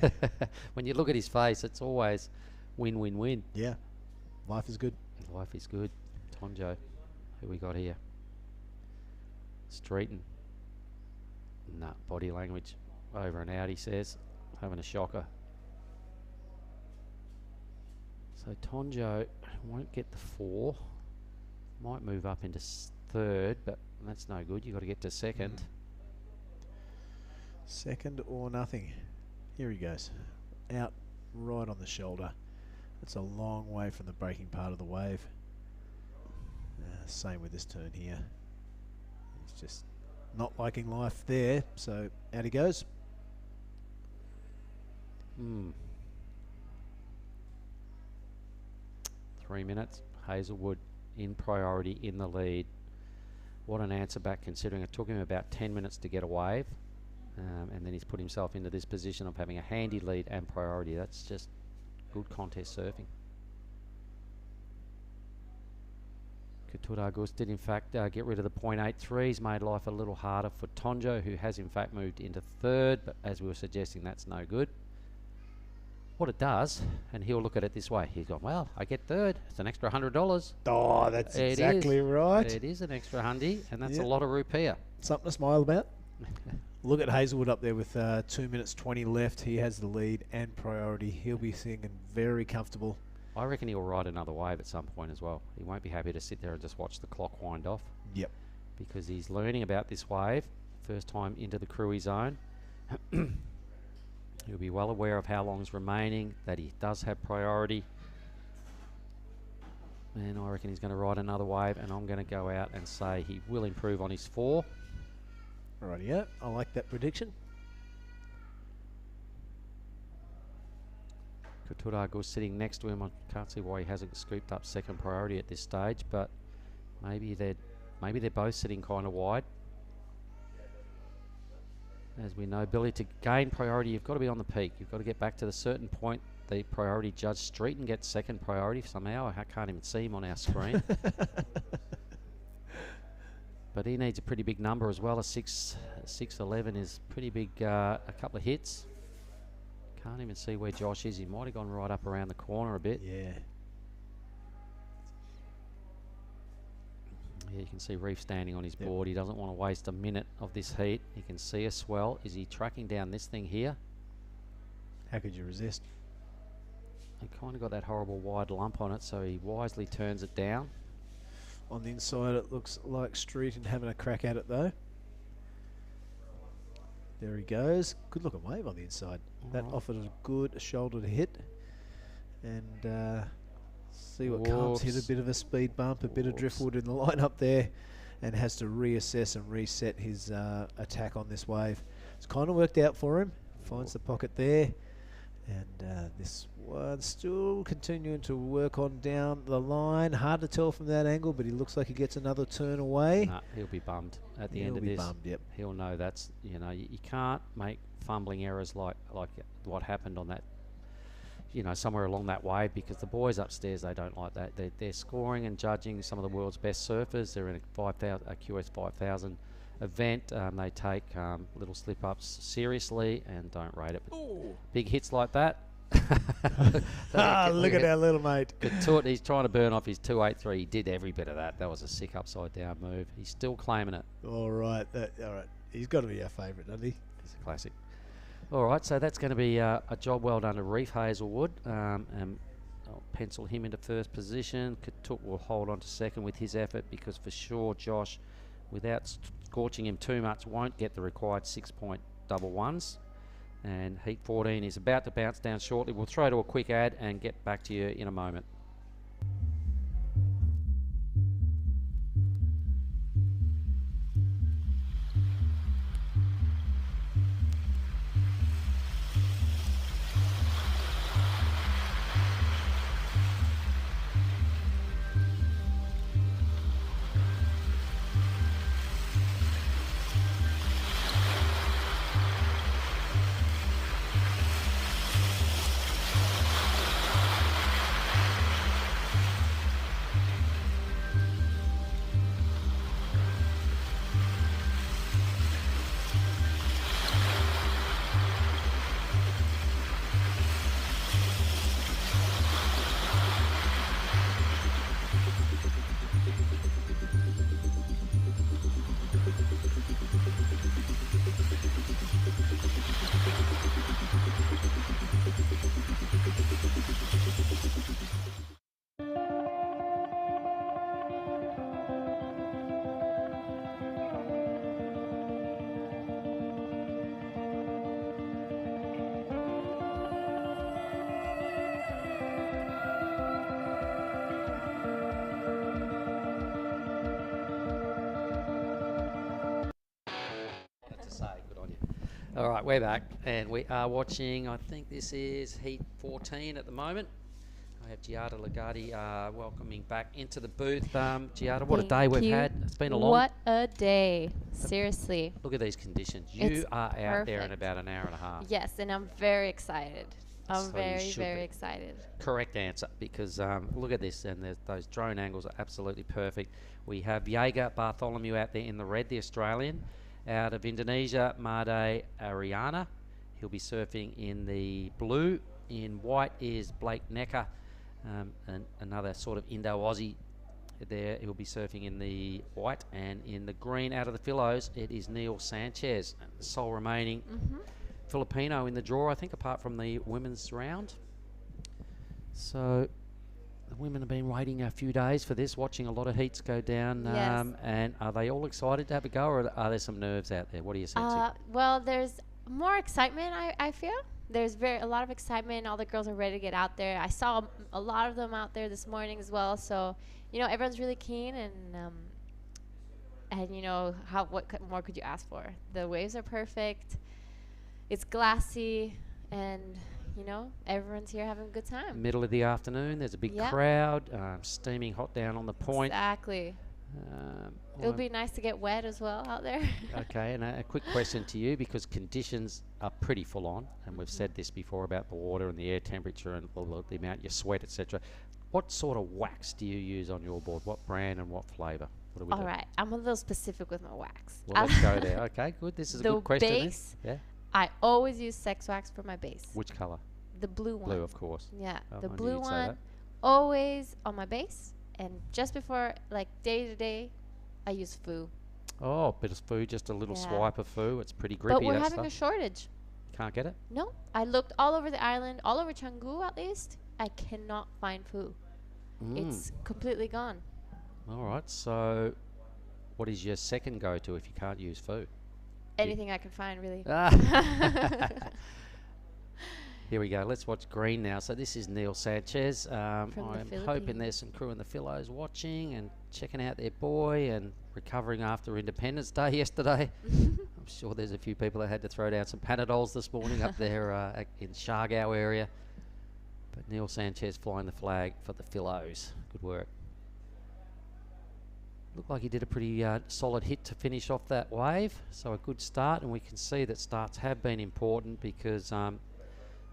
when you look at his face, it's always win, win, win. Yeah, life is good. Life is good. Tonjo, who we got here? Streeton. Nah, body language over and out, he says. Having a shocker. So Tonjo won't get the 4. Might move up into third, but that's no good. You've got to get to second. Second or nothing. Here he goes. Out right on the shoulder. That's a long way from the breaking part of the wave. Same with this turn here. He's just not liking life there. So out he goes. 3 minutes. Hazelwood in priority in the lead. What an answer back, considering it took him about 10 minutes to get a wave. And then he's put himself into this position of having a handy lead and priority. That's just good contest surfing. Katura did in fact get rid of the .83s, made life a little harder for Tonjo, who has in fact moved into third, but as we were suggesting, that's no good. What it does, and he'll look at it this way, he's gone, well, I get third, it's an extra $100. Oh, that's exactly right. It is an extra hundy, and that's Yep. a lot of rupiah. Something to smile about. Look at Hazelwood up there with 2 minutes 20 left. He has the lead and priority. He'll be singing very comfortable. I reckon he'll ride another wave at some point as well. He won't be happy to sit there and just watch the clock wind off. Yep. Because he's learning about this wave, first time into the Krui zone. He'll be well aware of how long's remaining, that he does have priority. And I reckon he's going to ride another wave, and I'm going to go out and say he will improve on his 4. Rightio, I like that prediction. Kuturago's sitting next to him. I can't see why he hasn't scooped up second priority at this stage, but maybe they're both sitting kind of wide. As we know, Billy, to gain priority, you've got to be on the peak. You've got to get back to the certain point. The priority judge Streeton gets second priority somehow. I can't even see him on our screen. But he needs a pretty big number as well. A 6'11" is pretty big. A couple of hits. Can't even see where Josh is. He might have gone right up around the corner a bit. Yeah. Yeah, you can see Reef standing on his board. He doesn't want to waste a minute of this heat. You can see a swell. Is he tracking down this thing here? How could you resist? He kind of got that horrible wide lump on it, so he wisely turns it down. On the inside, it looks like Streeton having a crack at it, though. There he goes. Good looking wave on the inside. That offered a good shoulder to hit. And see what comes. Hit a bit of a speed bump, a bit of driftwood in the line up there, and has to reassess and reset his attack on this wave. It's kind of worked out for him. Finds the pocket there. And this one still continuing to work on down the line. Hard to tell from that angle, but he looks like he gets another turn away. Nah, he'll be bummed at the end of this. He'll be bummed, yep. He'll know that's, you know, you can't make fumbling errors like what happened on that, you know, somewhere along that wave, because the boys upstairs, they don't like that. They're scoring and judging some of the world's best surfers. They're in a QS 5000 event. They take little slip-ups seriously and don't rate it. But big hits like that. Look at our little mate. He's trying to burn off his 283. He did every bit of that. That was a sick upside-down move. He's still claiming it. All right. All right. He's got to be our favourite, doesn't he? It's a classic. All right, so that's going to be a job well done to Reef Hazelwood. And I'll pencil him into first position. Katuk will hold on to second with his effort, because for sure Josh, without scorching him too much, won't get the required 6.11s. And heat 14 is about to bounce down shortly. We'll throw to a quick ad and get back to you in a moment. All right, we're back, and we are watching, I think this is Heat 14 at the moment. I have Jada Legati welcoming back into the booth. Jada, what a day we've had. It's been a long... What a day. Seriously. Look at these conditions. You are out there in about an hour and a half. Yes, and I'm very excited. I'm So very, you should very be. excited. Correct answer, because look at this, and those drone angles are absolutely perfect. We have Jada Bartholomew out there in the red, the Australian. Out of Indonesia, Made Ariana. He'll be surfing in the blue. In white is Blake Necker, and another sort of Indo-Aussie there. He'll be surfing in the white. And in the green, out of the Philos, it is Neil Sanchez, the sole remaining Filipino in the draw, I think, apart from the women's round. So the women have been waiting a few days for this, watching a lot of heats go down. Yes. And are they all excited to have a go, or are there some nerves out there? What are you sensing? Well, there's more excitement, I feel. There's a lot of excitement. All the girls are ready to get out there. I saw a lot of them out there this morning as well. So, you know, everyone's really keen, and you know, what more could you ask for? The waves are perfect. It's glassy, and you know, everyone's here having a good time. Middle of the afternoon, there's a big crowd, steaming hot down on the point. Exactly. It'll be nice to get wet as well out there. Okay, and a quick question to you, because conditions are pretty full on, and we've said this before about the water and the air temperature and the amount you sweat, etc. What sort of wax do you use on your board? What brand and what flavour? What do we do? All right, I'm a little specific with my wax. Well, let's go there. Okay, good. This is a good question. The base, yeah. I always use sex wax for my base. Which colour? The blue one. Blue, of course. Yeah, Oh, the I knew blue you'd say one, that. always on my base. And just before, like day to day, I use Foo. Oh, bit of Foo, just a little Yeah. swipe of Foo. It's pretty grippy. But we're that having stuff. a shortage. Can't get it? No, I looked all over the island, all over Canggu at least. I cannot find Foo. It's completely gone. All right, so what is your second go-to if you can't use Foo? Anything I can find, really. Here we go. Let's watch green now. So this is Neil Sanchez. I'm the hoping Philippines. there's some crew in the Philos watching and checking out their boy and recovering after Independence Day yesterday. I'm sure there's a few people that had to throw down some Panadols this morning up there in Siargao area. But Neil Sanchez flying the flag for the Philos. Good work. Looked like he did a pretty solid hit to finish off that wave. So a good start, and we can see that starts have been important because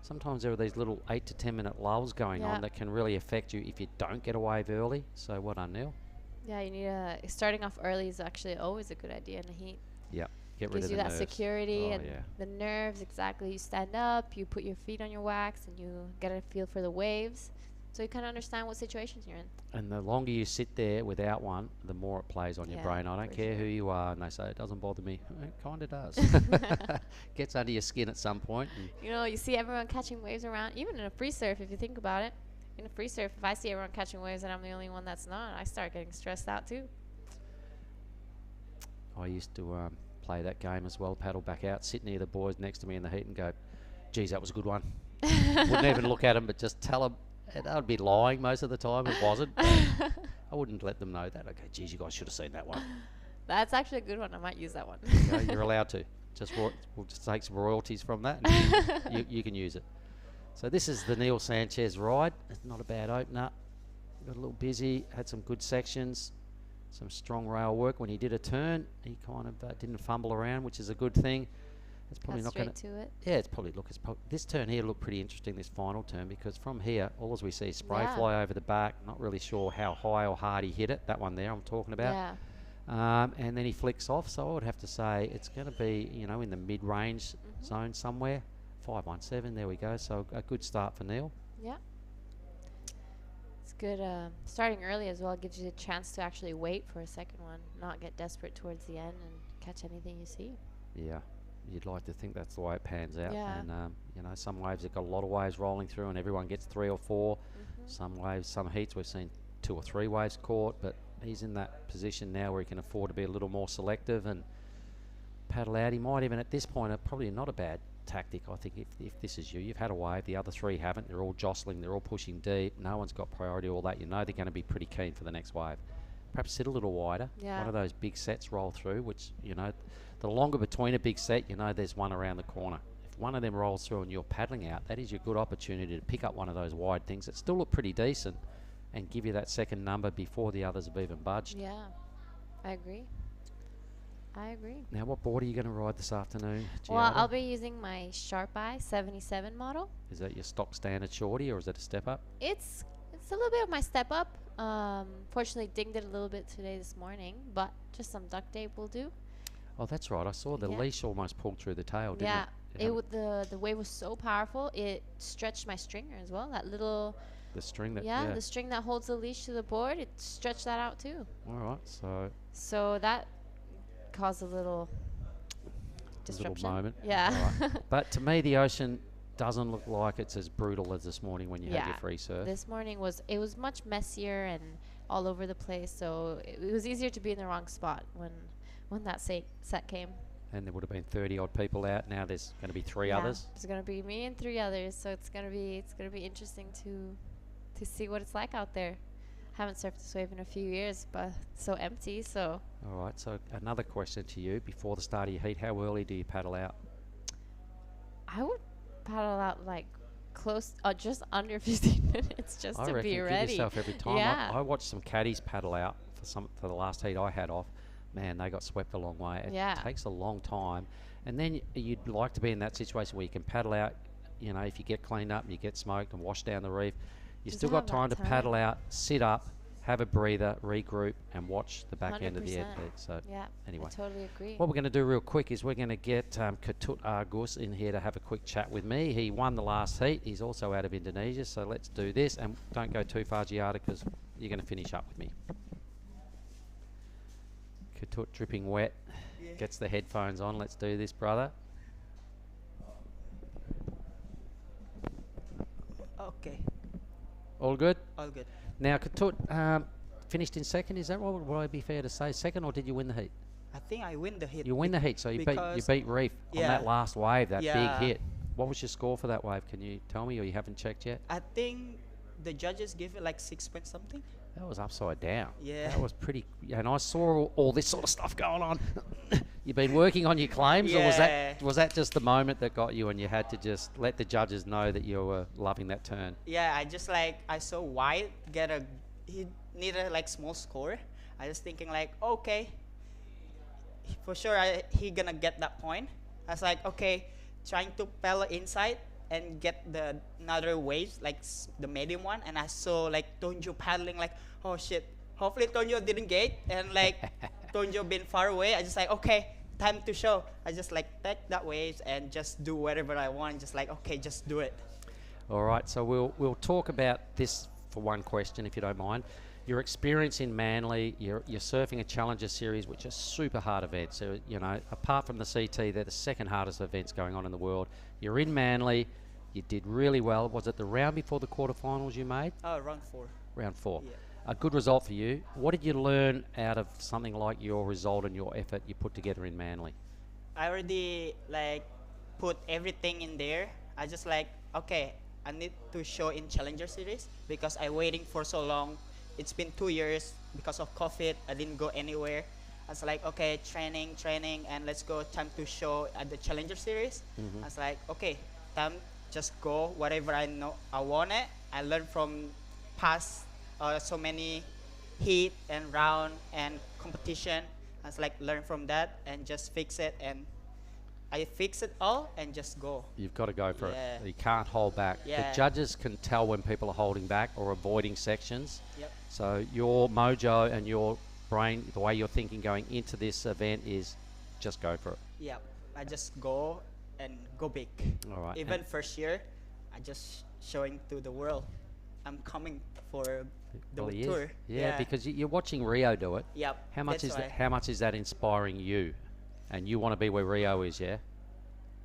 sometimes there are these little 8 to 10 minute lulls going on that can really affect you if you don't get a wave early. So well done, Neil. Yeah, you need starting off early is actually always a good idea in the heat. Yeah, get rid Gives of you the that nerves. security Oh, and yeah. the nerves. Exactly. You stand up, you put your feet on your wax, and you get a feel for the waves, so you kind of understand what situations you're in. And the longer you sit there without one, the more it plays on your Yeah, brain. I don't for care who sure. you are, and they say it doesn't bother me. It kind of does. Gets under your skin at some point. And You know, you see everyone catching waves around, even in a free surf, if you think about it. In a free surf, if I see everyone catching waves and I'm the only one that's not, I start getting stressed out too. I used to play that game as well, paddle back out, sit near the boys next to me in the heat and go, geez, that was a good one. Wouldn't even look at them, but just tell them. And I would be lying most of the time. It wasn't. I wouldn't let them know that. Okay, geez, you guys should have seen that one. That's actually a good one. I might use that one. You know, you're allowed to. We'll just take some royalties from that, and you can use it. So this is the Neil Sanchez ride. It's not a bad opener. Got a little busy. Had some good sections. Some strong rail work. When he did a turn, he kind of didn't fumble around, which is a good thing. It's probably Cut not going to. straight to it. Yeah, it's probably this turn here looked pretty interesting. This final turn, because from here, all as we see is spray Yeah. fly over the back. Not really sure how high or hard he hit it. That one there, I'm talking about. Yeah. And then he flicks off. So I would have to say it's going to be, you know, in the mid-range zone somewhere. 517. There we go. So a good start for Neil. Yeah. It's good. Starting early as well gives you the chance to actually wait for a second one, not get desperate towards the end and catch anything you see. Yeah. You'd like to think that's the way it pans out. Yeah. And, you know, some waves have got a lot of waves rolling through and everyone gets 3 or 4. Some waves, some heats, we've seen 2 or 3 waves caught, but he's in that position now where he can afford to be a little more selective and paddle out. He might even, at this point, probably not a bad tactic. I think if this is you, you've had a wave, the other 3 haven't. They're all jostling, they're all pushing deep. No one's got priority, all that. You know they're going to be pretty keen for the next wave. perhaps sit a little wider. Yeah. One of those big sets roll through, which, you know, the longer between a big set, you know there's one around the corner. If one of them rolls through and you're paddling out, that is your good opportunity to pick up one of those wide things that still look pretty decent and give you that second number before the others have even budged. Yeah, I agree. I agree. Now, what board are you going to ride this afternoon, Well, Giada? I'll be using my Sharp Eye 77 model. Is that your stock standard shorty, or is it a step up? It's a little bit of my step up. Fortunately, dinged it a little bit today this morning, but just some duct tape will do. Oh, that's right. I saw the Yeah. leash almost pulled through the tail, didn't Yeah, it? the wave was so powerful. It stretched my stringer as well. That little The string that, the string that holds the leash to the board, it stretched that out too. All right, so So that caused a little a disruption. little moment. Yeah. All right. But to me, the ocean doesn't look like it's as brutal as this morning when you had your free surf. This morning was much messier and all over the place. So it was easier to be in the wrong spot when that set came. And there would have been 30 odd people out. Now there's going to be three Yeah, others. There's gonna be me and 3 others. So it's gonna be interesting to see what it's like out there. Haven't surfed this wave in a few years, but it's so empty. So All right, so another question to you. Before the start of your heat, how early do you paddle out? I would paddle out like close, just under 15 minutes, just I to reckon be give ready. yourself every time. Yeah. I watched some caddies paddle out for the last heat I had off. Man, they got swept a long way. It Yeah. takes a long time. And then you'd like to be in that situation where you can paddle out, you know, if you get cleaned up and you get smoked and washed down the reef, you Just still got have that time to paddle time. out, sit up, have a breather, regroup, and watch the back end of the 100%. heat. So Yeah, anyway, I totally agree. what we're going to do real quick is we're going to get Ketut Argus in here to have a quick chat with me. He won the last heat. He's also out of Indonesia, so let's do this. And don't go too far, Giada, because you're going to finish up with me. Ketut dripping wet, gets the headphones on. Let's do this, brother. Okay. All good? All good. Now, Ketut finished in second. Is that right? Would I be fair to say second, or did you win the heat? I think I win the hit. You win the heat, so you beat Reef on yeah. that last wave, that Yeah. big hit. What was your score for that wave? Can you tell me, or you haven't checked yet? I think the judges give it like 6 point something. That was upside down. Yeah. That was pretty. And I saw all this sort of stuff going on. You've been working on your claims, or was that just the moment that got you, and you had to just let the judges know that you were loving that turn? Yeah, I saw White he needed like small score. I was thinking like, okay, for sure he gonna get that point. I was like, okay, trying to paddle inside and get the another waves like the medium one, and I saw like Tonjo paddling like, oh shit, hopefully Tonjo didn't get, and like Tonjo been far away. I just like, okay, time to show. I just like take that waves and just do whatever I want. Just like, okay, just do it. All right, so we'll talk about this for one question, if you don't mind. Your experience in Manly, you're surfing a Challenger Series, which is super hard event. So, you know, apart from the CT, they're the second hardest events going on in the world. You're in Manly, you did really well. Was it the round before the quarterfinals you made? Round 4. Round 4. Yeah. A good result for you. What did you learn out of something like your result and your effort you put together in Manly? I already like put everything in there. I just like, okay, I need to show in Challenger Series because I waiting for so long. It's been 2 years because of COVID. I didn't go anywhere. I was like, okay, training, and let's go. Time to show at the Challenger Series. I was like, okay, time just go. Whatever I know, I want it. I learned from past so many heat and round and competition. I was like, learn from that and just fix it. And I fix it all and just go. You've got to go for Yeah. it. You can't hold back. Yeah. The judges can tell when people are holding back or avoiding sections. Yep. So your mojo and your brain, the way you're thinking going into this event is just go for it. Yeah, I just go and go big. All right. Even And first year, I just showing to the world, I'm coming for the well, he tour. is. Yeah, because you're watching Rio do it. Yep, How much that's is that? why. How much is that inspiring you? And you want to be where Rio is, yeah?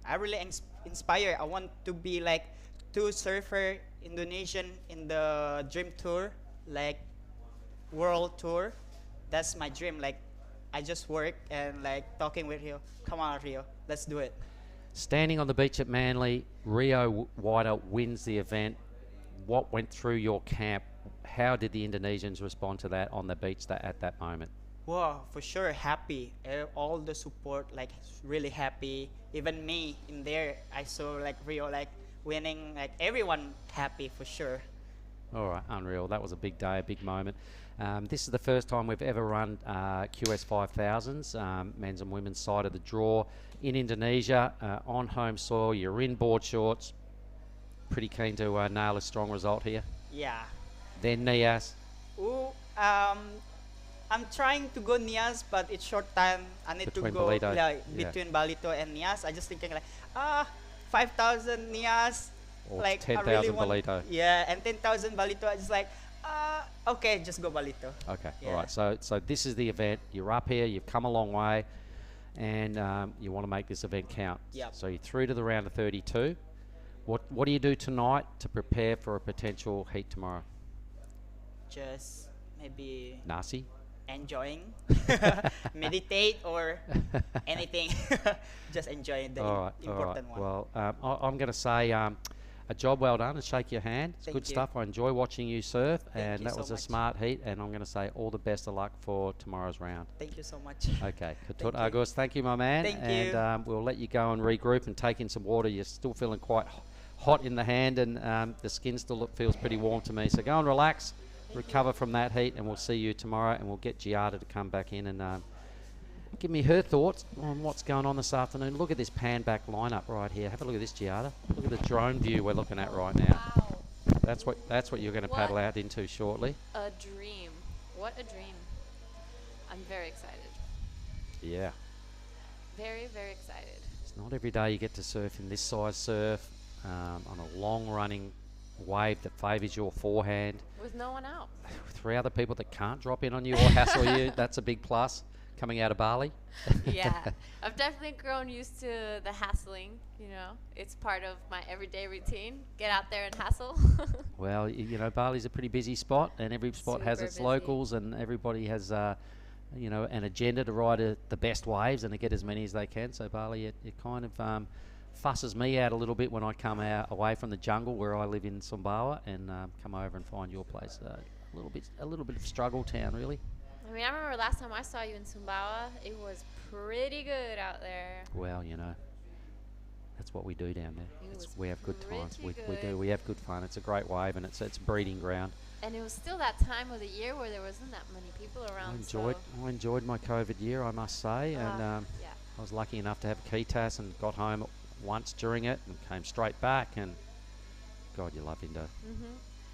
I really inspire. I want to be like 2 surfer Indonesian in the dream tour, like world tour. That's my dream. Like I just work and like talking with Rio. Come on, Rio, let's do it. Standing on the beach at Manly, Rio Wider wins the event. What went through your camp? how did the Indonesians respond to that on the beach at that moment? Wow, for sure, happy. All the support, like really happy. Even me in there, I saw like Rio like winning, like everyone happy for sure. All right, unreal. That was a big day, a big moment. This is the first time we've ever run QS 5000s, men's and women's side of the draw in Indonesia, on home soil. You're in board shorts. Pretty keen to nail a strong result here. Yeah. Then Nias. Ooh, I'm trying to go Nias, but it's short time. I need Between to go Balito, like yeah. between Balito and Nias. I just thinking like 5,000 Nias. Or Like 10,000 I really want, Balito. Yeah, and 10,000 Balito. I just like okay, just go Balito. Okay, Yeah. all right. So this is the event. You're up here. You've come a long way, and you want to make this event count. Yep. So you're through to the round of 32. What do you do tonight to prepare for a potential heat tomorrow? Just maybe Nasi. enjoying, meditate or anything. Just enjoy the important one. Well, I'm going to say a job well done and shake your hand. It's Thank good you. stuff. I enjoy watching you surf, Thank and you that so was a much. smart heat. And I'm going to say all the best of luck for tomorrow's round. Thank you so much. Okay, Thank Katut you. Agus, thank you, my man. Thank and you. we'll let you go and regroup and take in some water. You're still feeling quite hot in the hand, and the skin still feels pretty warm to me. So go and relax, recover from that heat, and we'll see you tomorrow. And we'll get Jada to come back in and give me her thoughts on what's going on this afternoon. Look at this pan back lineup right here. Have a look at this, Jada. Look at the drone view we're looking at right now. Wow. That's what you're going to paddle out into shortly. A dream. What a dream. I'm very excited. Yeah. Very, very excited. It's not every day you get to surf in this size surf on a long running wave that favours your forehand. With no one out. 3 other people that can't drop in on you or hassle you. That's a big plus coming out of Bali. Yeah. I've definitely grown used to the hassling, you know. It's part of my everyday routine. Get out there and hassle. Well, you know, Bali's a pretty busy spot, and every spot has Super its busy. locals, and everybody has, you know, an agenda to ride the best waves and to get as many as they can. So Bali, it kind of fusses me out a little bit when I come out away from the jungle where I live in Sumbawa and come over and find your place. A little bit of struggle town, really. I mean, I remember last time I saw you in Sumbawa, it was pretty good out there. Well, you know, that's what we do down there. It was We have good times. We pretty do. good. We have good fun. It's a great wave, and it's breeding ground. And it was still that time of the year where there wasn't that many people around. I enjoyed my COVID year, I must say, and yeah. I was lucky enough to have a key task and got home once during it and came straight back. And God, you love Indo.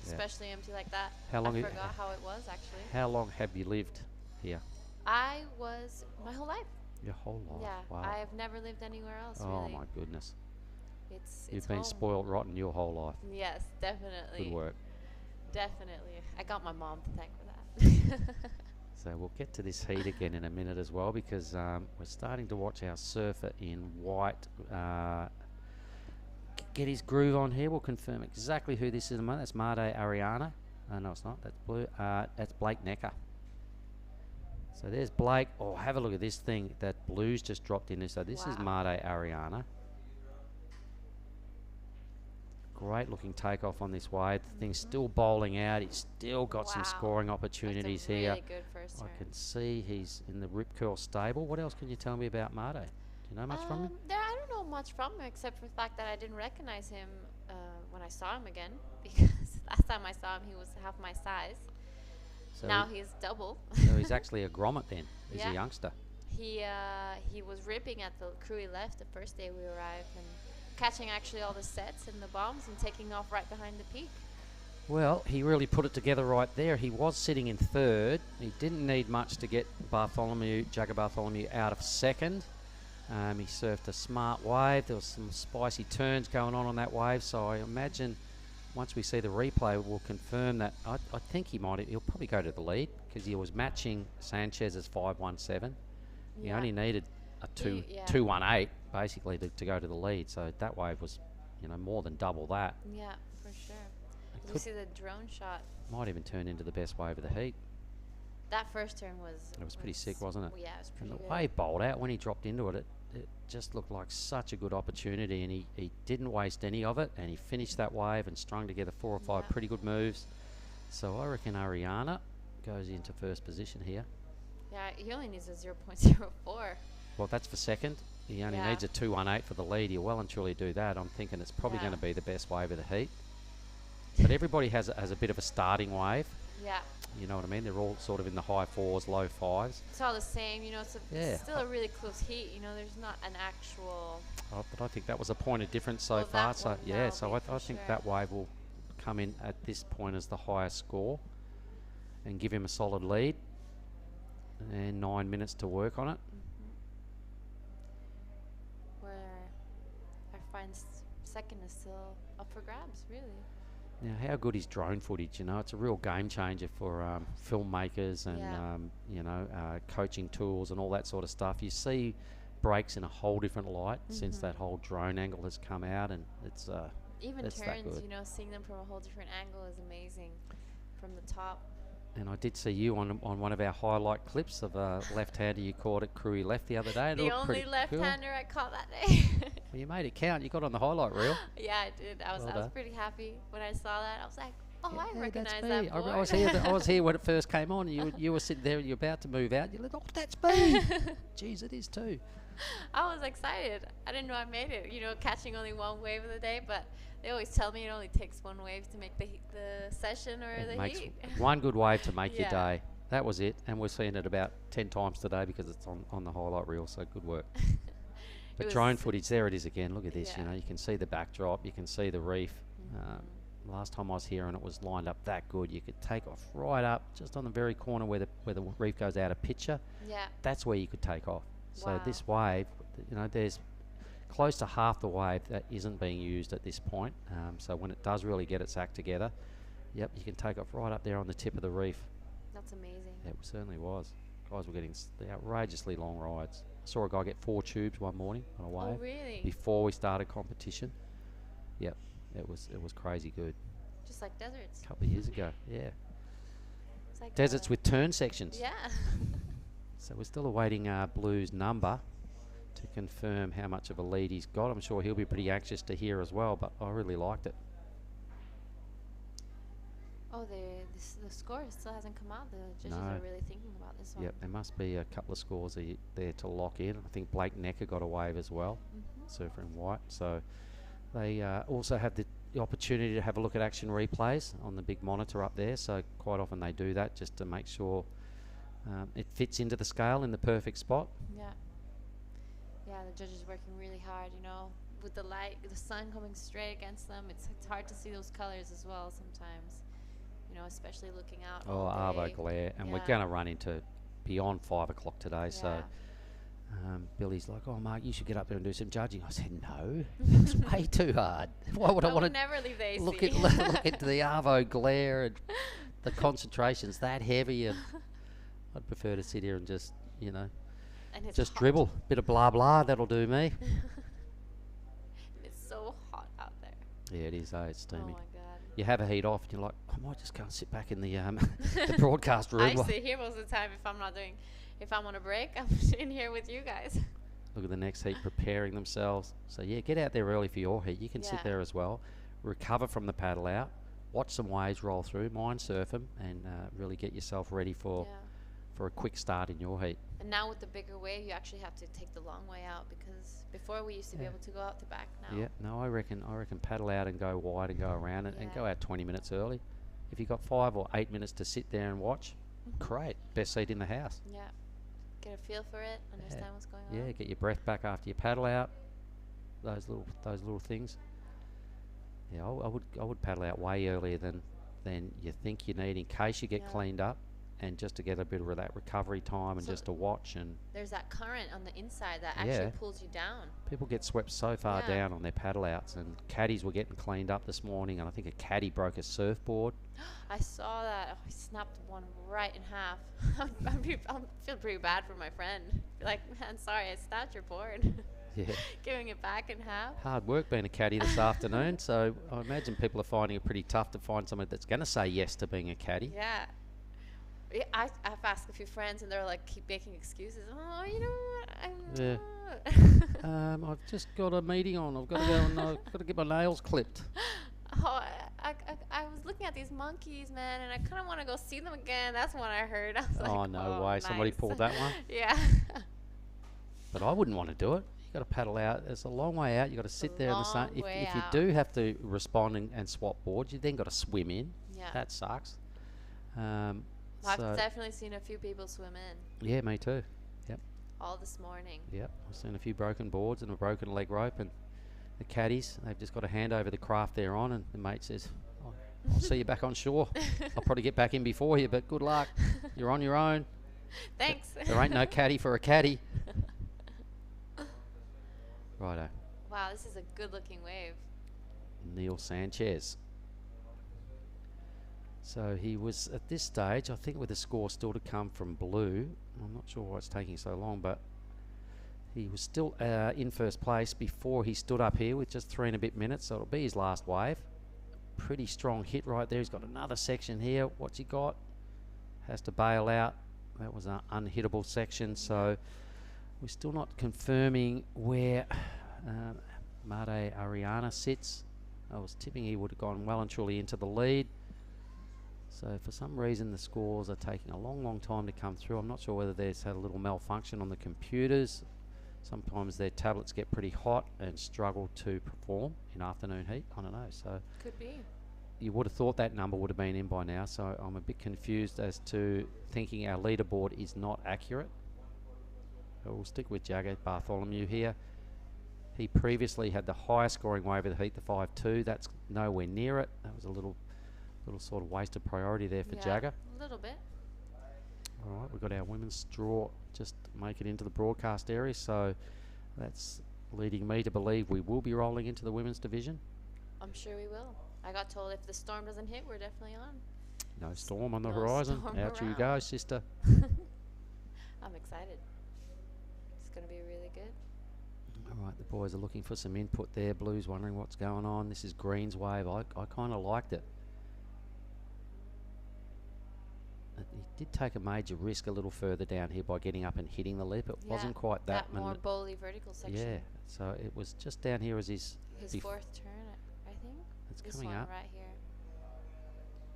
Yeah. Especially empty like that. How long I you- forgot how it was actually. How long have you lived here? I was my whole life. Your whole life. Yeah, Wow. I have never lived anywhere else. Oh really. my goodness. It's You've been home. spoiled rotten your whole life. Yes, definitely. Good work. Definitely. I got my mom to thank for that. So we'll get to this heat again in a minute as well, because we're starting to watch our surfer in white get his groove on here. We'll confirm exactly who this is. That's Made Ariana. No, it's not. That's blue. That's Blake Necker. So there's Blake. Oh, have a look at this thing. That blue's just dropped in there. So this is Made Ariana. Great looking takeoff on this wave. The thing's still bowling out. He's still got some scoring opportunities here. really good first I turn. can see he's in the Rip Curl stable. What else can you tell me about Made? Do you know much from him? I don't know much from him except for the fact that I didn't recognize him when I saw him again, because last time I saw him he was half my size. So now he's double. So he's actually a grommet then. He's Yeah. a youngster. He was ripping at the Krui left the first day we arrived and catching actually all the sets and the bombs and taking off right behind the peak. Well, he really put it together right there. He was sitting in third. He didn't need much to get Jagger Bartholomew out of second. He surfed a smart wave. There was some spicy turns going on that wave. So I imagine once we see the replay, we'll confirm that. I think he'll probably go to the lead because he was matching Sanchez's 517. He Yeah. only needed a 218 basically to go to the lead. So that wave was, more than double that. Yeah, for sure. Did you could- see the drone shot? Might even turn into the best wave of the heat. That first turn was... It was pretty sick, wasn't it? Yeah, it was pretty And the good. wave bowled out when he dropped into it. It just looked like such a good opportunity, and he didn't waste any of it, and he finished that wave and strung together 4 or 5 pretty good moves. So I reckon Ariana goes into first position here. Yeah, he only needs a 0.04. Well, that's for second. He only Yeah. needs a 2:18 for the lead. He'll well and truly do that. I'm thinking it's probably Yeah. going to be the best wave of the heat. But everybody has a bit of a starting wave. Yeah. You know what I mean? They're all sort of in the high 4s, low 5s. It's all the same, you know. It's Yeah. still a really close heat. You know, there's not an actual. But I think that was a point of difference so Well, far. that So one, yeah, that'll so be I for think sure. that wave will come in at this point as the highest score and give him a solid lead. And 9 minutes to work on it. Where I find second is still up for grabs, really. Now, how good is drone footage? You know, it's a real game changer for filmmakers and Yeah. coaching tools and all that sort of stuff. You see breaks in a whole different light since that whole drone angle has come out, and it's Even it's that turns, good. you know, seeing them from a whole different angle is amazing. From the top. And I did see you on one of our highlight clips of a left-hander you caught at Krui left the other day. It The looked only pretty left-hander I caught that day. Well, you made it count. You got on the highlight reel. Yeah, I did. I was Well done. pretty happy when I saw that. I was like, oh, I Yeah, recognize that's that me. board. I was here. I was here when it first came on. You were sitting there. You're about to move out. You're like, oh, that's me. Jeez, it is too. I was excited. I didn't know I made it. You know, catching only one wave of the day, but they always tell me it only takes one wave to make the session or It the makes heat. one good wave to make your Yeah. day. That was it, and we're seeing it about 10 times today because it's on the highlight reel. So good work. But was- drone footage, there it is again. Look at this. You Yeah. know, you can see the backdrop. You can see the reef. Last time I was here and it was lined up that good, you could take off right up just on the very corner where the reef goes out of picture. Yeah. That's where you could take off. So Wow. this wave, you know, there's close to half the wave that isn't being used at this point. So when it does really get its act together, yep, you can take off right up there on the tip of the reef. That's amazing. It certainly was. Guys were getting the outrageously long rides. I saw a guy get 4 tubes one morning on a wave. really? Before we started competition. Yep, it was crazy good. Just like deserts. A couple of years ago, yeah. It's like Deserts with turn sections. Yeah. So we're still awaiting Blue's number to confirm how much of a lead he's got. I'm sure he'll be pretty anxious to hear as well, but I really liked it. Oh, the score still hasn't come out. The judges No. are really thinking about this one. Yep, there must be a couple of scores there to lock in. I think Blake Necker got a wave as well, surfer in white. So they also have the opportunity to have a look at action replays on the big monitor up there. So quite often they do that just to make sure it fits into the scale in the perfect spot. Yeah. Yeah, the judges working really hard, you know, with the light, the sun coming straight against them. It's hard to see those colors as well sometimes, you know, especially looking out. Oh, all Arvo day. glare. And we're Yeah. going to run into beyond 5 o'clock today. So Yeah. Billy's like, oh, Mark, you should get up there and do some judging. I said, no, it's way too hard. Why would I I want would to never leave the AC. look into the Arvo glare and the concentration's that heavy, and I'd prefer to sit here and just, you know, And it's just hot. dribble. Bit of blah blah, that'll do me. It's so hot out there. Yeah, it is. It's steamy. Oh my god. You have a heat off, and you're like, I might just go and sit back in the the broadcast room. I sit here most of the time if I'm on a break, I'm in here with you guys. Look at the next heat preparing themselves. So yeah, get out there early for your heat. You can sit Yeah. there as well. Recover from the paddle out. Watch some waves roll through. Mind surf them, and really get yourself ready for a quick start in your heat. And now with the bigger wave, you actually have to take the long way out because before we used to be able to go out the back now. Yeah, no, I reckon paddle out and go wide and go around and go out 20 minutes early. If you've got 5 or 8 minutes to sit there and watch, great. Best seat in the house. Yeah. Get a feel for it, understand what's going on. Yeah, get your breath back after you paddle out. Those little things. Yeah, I would paddle out way earlier than you think you need in case you get cleaned up, and just to get a bit of that recovery time and So just to watch. And There's that current on the inside that actually Yeah. pulls you down. people get swept so far Yeah. down on their paddle outs, and caddies were getting cleaned up this morning, and I think a caddy broke a surfboard. I saw that. Oh, he snapped one right in half. I'm feel pretty bad for my friend. Like, man, sorry, I snapped your board. Yeah. Giving it back in half. Hard work being a caddy this afternoon, so I imagine people are finding it pretty tough to find someone that's going to say yes to being a caddy. Yeah. Yeah, I've asked a few friends and they're like keep making excuses. Oh, you know what? Yeah. I've just got a meeting on. I've got to go and I've got to get my nails clipped. Oh, I was looking looking at these monkeys, man, and I kind of want to go see them again. That's what I heard. I was like, Oh, no way. Somebody nice." pulled that one? Yeah. But I wouldn't want to do it. You got to paddle out. It's a long way out. You got to sit there in the sun. long If way you out. do have to respond and swap boards, you then got to swim in. Yeah. That sucks. I've So- definitely seen a few people swim in Yeah, me too. Yep. all this morning. Yep. I've seen a few broken boards and a broken leg rope, and the caddies, they've just got to hand over the craft they're on, and the mate says, I'll see you back on shore. I'll probably get back in before you, but good luck. You're on your own. Thanks. There ain't no caddy for a caddy. Righto. Wow, this is a good-looking wave. Neil Sanchez. So he was at this stage, I think, with the score still to come from Blue. I'm not sure why it's taking so long, but he was still in first place before he stood up here with just 3 and a bit minutes, so it'll be his last wave. Pretty strong hit right there. He's got another section here. What's he got? Has to bail out. That was an unhittable section, so we're still not confirming where Made Ariana sits. I was tipping he would have gone well and truly into the lead. So for some reason the scores are taking a long time to come through. I'm not sure whether there's had a little malfunction on the computers. Sometimes their tablets get pretty hot and struggle to perform in afternoon heat. I don't know. So Could be. you would have thought that number would have been in by now. So I'm a bit confused as to thinking our leaderboard is not accurate. So we'll stick with Jada Bartholomew here. He previously had the highest scoring wave of the heat, the 5-2. That's nowhere near it. That was a little sort of wasted priority there for Jagger. A little bit. All right, we've got our women's draw just make it into the broadcast area, so that's leading me to believe we will be rolling into the women's division. I'm sure we will. I got told if the storm doesn't hit, we're definitely on. No storm on the No horizon. storm Out you around. go, sister. I'm excited. It's going to be really good. All right, the boys are looking for some input there. Blue's wondering what's going on. This is Green's wave. I kind of liked it. He did take a major risk a little further down here by getting up and hitting the lip. It wasn't quite that. That more bowly vertical section. Yeah, so it was just down here as his fourth turn, I think. It's this coming one up. right here.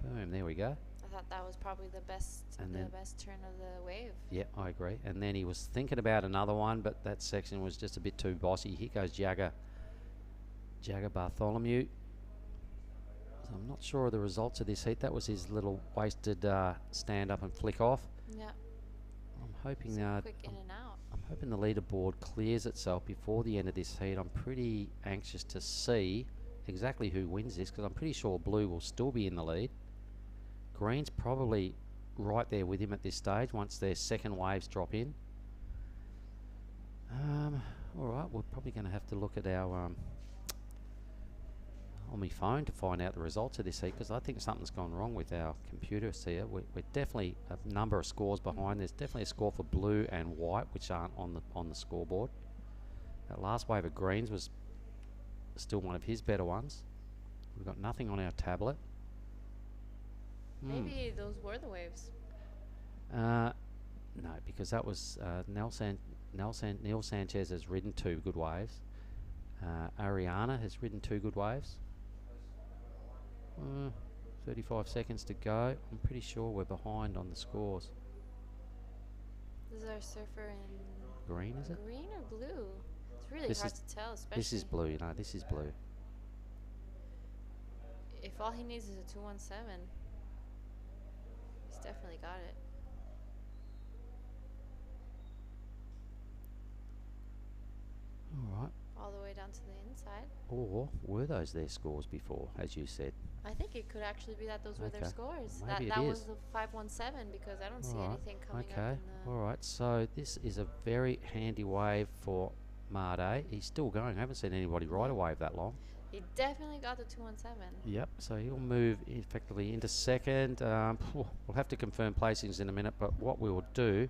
Boom, there we go. I thought that was probably the best, And the then- best turn of the wave. Yeah, I agree. And then he was thinking about another one, but that section was just a bit too bossy. Here goes Jagger Bartholomew. So I'm not sure of the results of this heat. That was his little wasted stand up and flick off. Yeah. I'm hoping Quick in and out. I'm hoping the leaderboard clears itself before the end of this heat. I'm pretty anxious to see exactly who wins this, because I'm pretty sure Blue will still be in the lead. Green's probably right there with him at this stage once their second waves drop in. All right, we're probably going to have to look at our on my phone to find out the results of this heat, because I think something's gone wrong with our computers here. We're definitely a number of scores behind. There's definitely a score for Blue and White which aren't on the scoreboard. That last wave of Greens was still one of his better ones. We've got nothing on our tablet. Maybe those were the waves. No, because that was Neil Sanchez has ridden 2 good waves. Ariana has ridden 2 good waves. 35 seconds to go. I'm pretty sure we're behind on the scores. This is our surfer in Green, is it? green or blue? It's really This hard is- to tell, especially This is blue, you know, this is blue. if all he needs is a 217. He's definitely got it. All right. All the way down to the inside. Or were those their scores before, as you said? I think it could actually be that those were their Okay. scores. Maybe it that was is. the 517, because I don't see Alright, anything coming up okay. in the... All right, so this is a very handy wave for Made. He's still going. I haven't seen anybody ride a wave that long. He definitely got the 217. Yep, so he'll move effectively into second. We'll have to confirm placings in a minute, but what we will do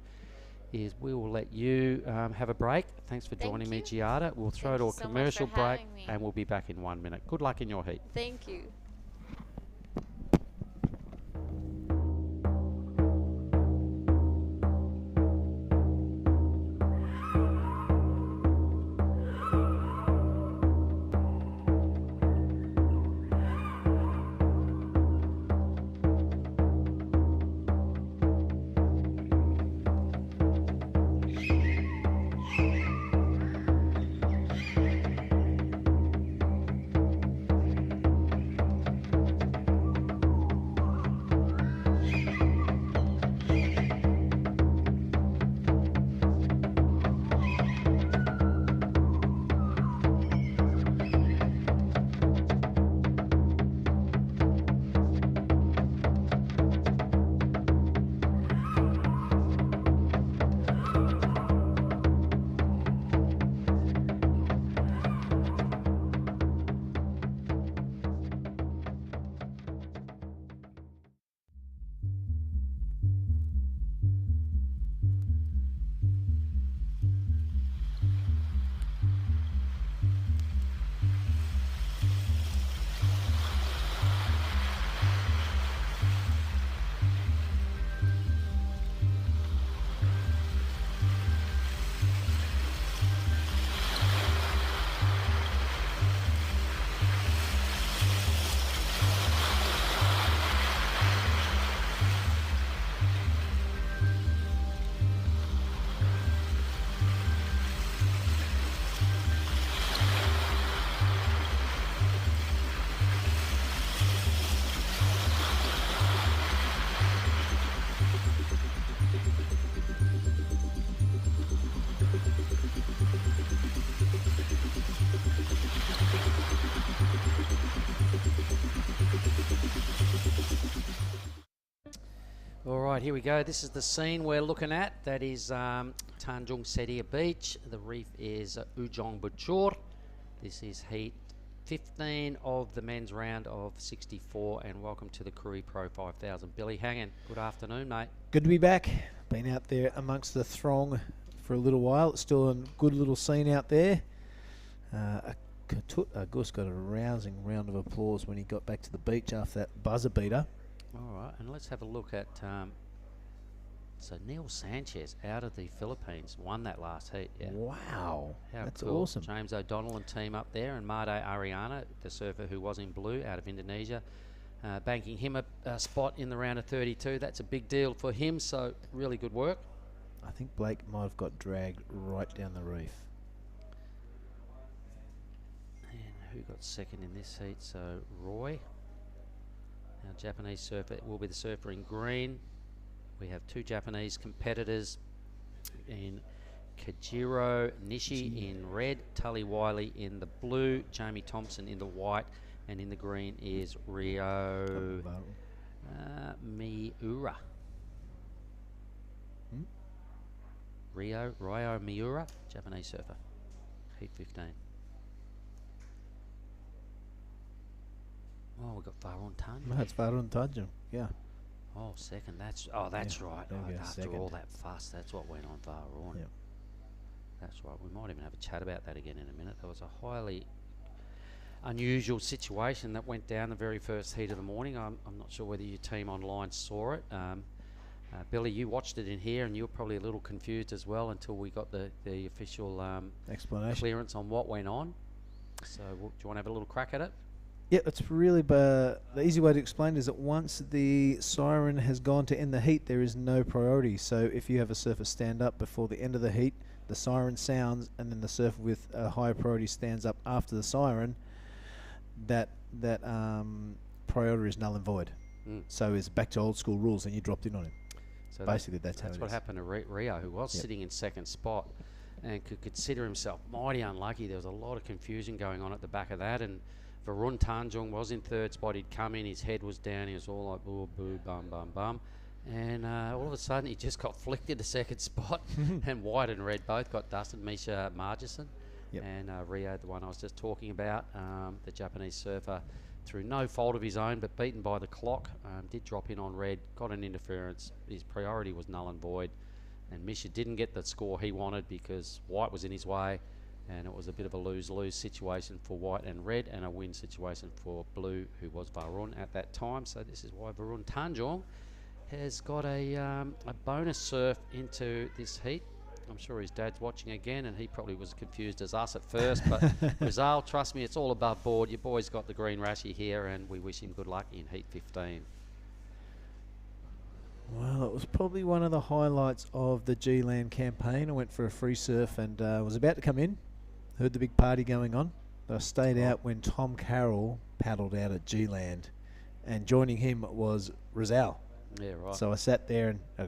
is we will let you have a break. Thanks for Thank joining me, you. Giada. We'll throw Thank to you a so much for commercial break, having me. and we'll be back in 1 minute. Good luck in your heat. Thank you. All right, here we go. This is the scene we're looking at. That is Tanjung Sedia Beach. The reef is Ujong Bachor. This is heat 15 of the men's round of 64, and welcome to the Krui Pro 5000. Billy Hangen, good afternoon, mate. Good to be back. Been out there amongst the throng for a little while. It's still a good little scene out there. Gus got a rousing round of applause when he got back to the beach after that buzzer beater. All right, and let's have a look at so Neil Sanchez out of the Philippines won that last heat. Yeah. Wow, How that's cool. awesome. James O'Donnell and team up there, and Made Ariana, the surfer who was in blue out of Indonesia, banking him a spot in the round of 32. That's a big deal for him, so really good work. I think Blake might have got dragged right down the reef. And who got second in this heat? So Roy, our Japanese surfer, will be the surfer in green. We have two Japanese competitors in Kajiro Nishi in red, Tully Wiley in the blue, Jamie Thompson in the white, and in the green is Rio Miura. Rio Miura, Japanese surfer, heat 15. Oh, we've got Varun Tanjung. No, it's Varun Tanjung, yeah. Oh, second. That's Yeah, right. there we go, After second. all that fuss, that's what went on Varun. Yep. That's right. We might even have a chat about that again in a minute. There was a highly unusual situation that went down the very first heat of the morning. I'm not sure whether your team online saw it. Billy, you watched it in here, and you were probably a little confused as well until we got the official explanation, clearance on what went on. So, do you want to have a little crack at it? Yeah, it's really the easy way to explain it is that once the siren has gone to end the heat, there is no priority. So if you have a surfer stand up before the end of the heat, the siren sounds, and then the surfer with a higher priority stands up after the siren, that priority is null and void. So it's back to old school rules, and you dropped in on him. So basically, that's how it what is. happened to Rio, who was sitting in second spot and could consider himself mighty unlucky. There was a lot of confusion going on at the back of that, and Varun Tanjung was in third spot. He'd come in, his head was down, he was all like boo, boo, bum, bum, bum. And all of a sudden, he just got flicked into second spot, and white and red both got dusted. Misha Margison and Rio, the one I was just talking about, the Japanese surfer, through no fault of his own, but beaten by the clock, did drop in on red, got an interference. His priority was null and void, and Misha didn't get the score he wanted because white was in his way, and it was a bit of a lose-lose situation for white and red, and a win situation for blue, who was Varun at that time. So this is why Varun Tanjung has got a bonus surf into this heat. I'm sure his dad's watching again, and he probably was confused as us at first, but Rizal, trust me, it's all above board. Your boy's got the green rashy here, and we wish him good luck in heat 15. Well, it was probably one of the highlights of the G-Land campaign. I went for a free surf and was about to come in. Heard the big party going on. I stayed out when Tom Carroll paddled out at G-Land, and joining him was Rizal. Yeah, right. So I sat there and I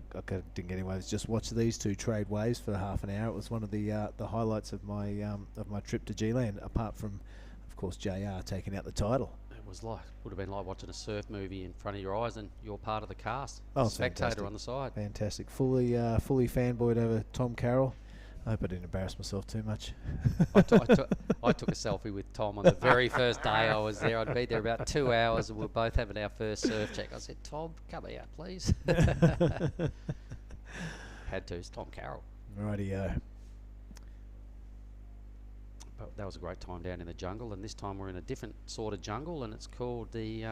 didn't get any waves. Just watched these two trade waves for half an hour. It was one of the highlights of my trip to G-Land. Apart from, of course, JR taking out the title. It was would have been like watching a surf movie in front of your eyes, and you're part of the cast. Oh, spectator fantastic. on the side. Fantastic. Fully fanboyed over Tom Carroll. I hope I didn't embarrass myself too much. I took a selfie with Tom on the very first day I was there. I'd been there about 2 hours, and we were both having our first surf check. I said, Tom, come here, please. Had to. It's Tom Carroll. Rightio. But that was a great time down in the jungle, and this time we're in a different sort of jungle, and it's called the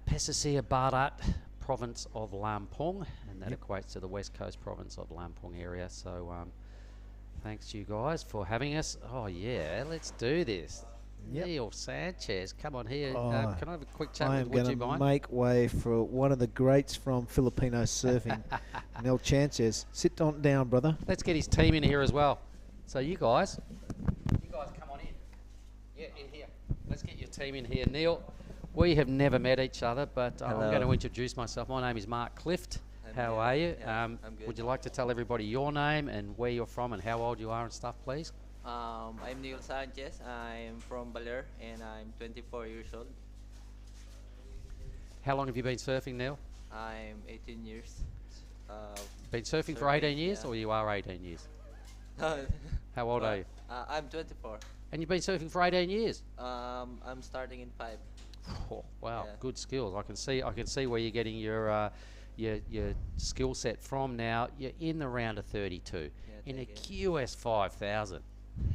Pesisir Barat province of Lampung, and that equates to the west coast province of Lampung area. So thanks to you guys for having us. Oh yeah, let's do this. Neil Sanchez, come on here. Can I have a quick chat I with am Would You going to Mind? make way for one of the greats from Filipino surfing, Neil Sanchez. Sit on down, brother. Let's get his team in here as well. So you guys come on in. Yeah, in here. Let's get your team in here. Neil, we have never met each other, but I'm going to introduce myself. My name is Mark Clift. How are you? I'm good. Would you like to tell everybody your name and where you're from and how old you are and stuff, please? I'm Neil Sanchez. I'm from Baler and I'm 24 years old. How long have you been surfing, Neil? I'm 18 years. Been surfing for 18 years, yeah. or you are 18 years? No. How old But, are you? I'm 24. And you've been surfing for 18 years. I'm starting in 5. Oh, wow, Yeah. good skills. I can see where you're getting your skill set from now. You're in the round of 32 Yeah, in a thank you. QS 5000.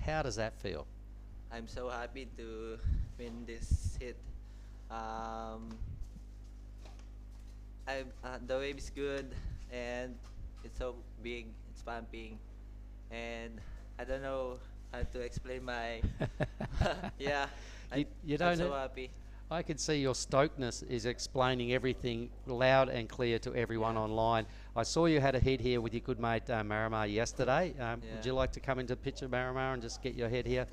How does that feel? I'm so happy to win this hit. Um, the wave is good and it's so big. It's pumping, and I don't know how to explain my. Yeah, You I'm don't. so happy. I can see your stokedness is explaining everything loud and clear to everyone online. I saw you had a heat here with your good mate Marimar yesterday. Would you like to come into the picture, Marimar, and just get your head here?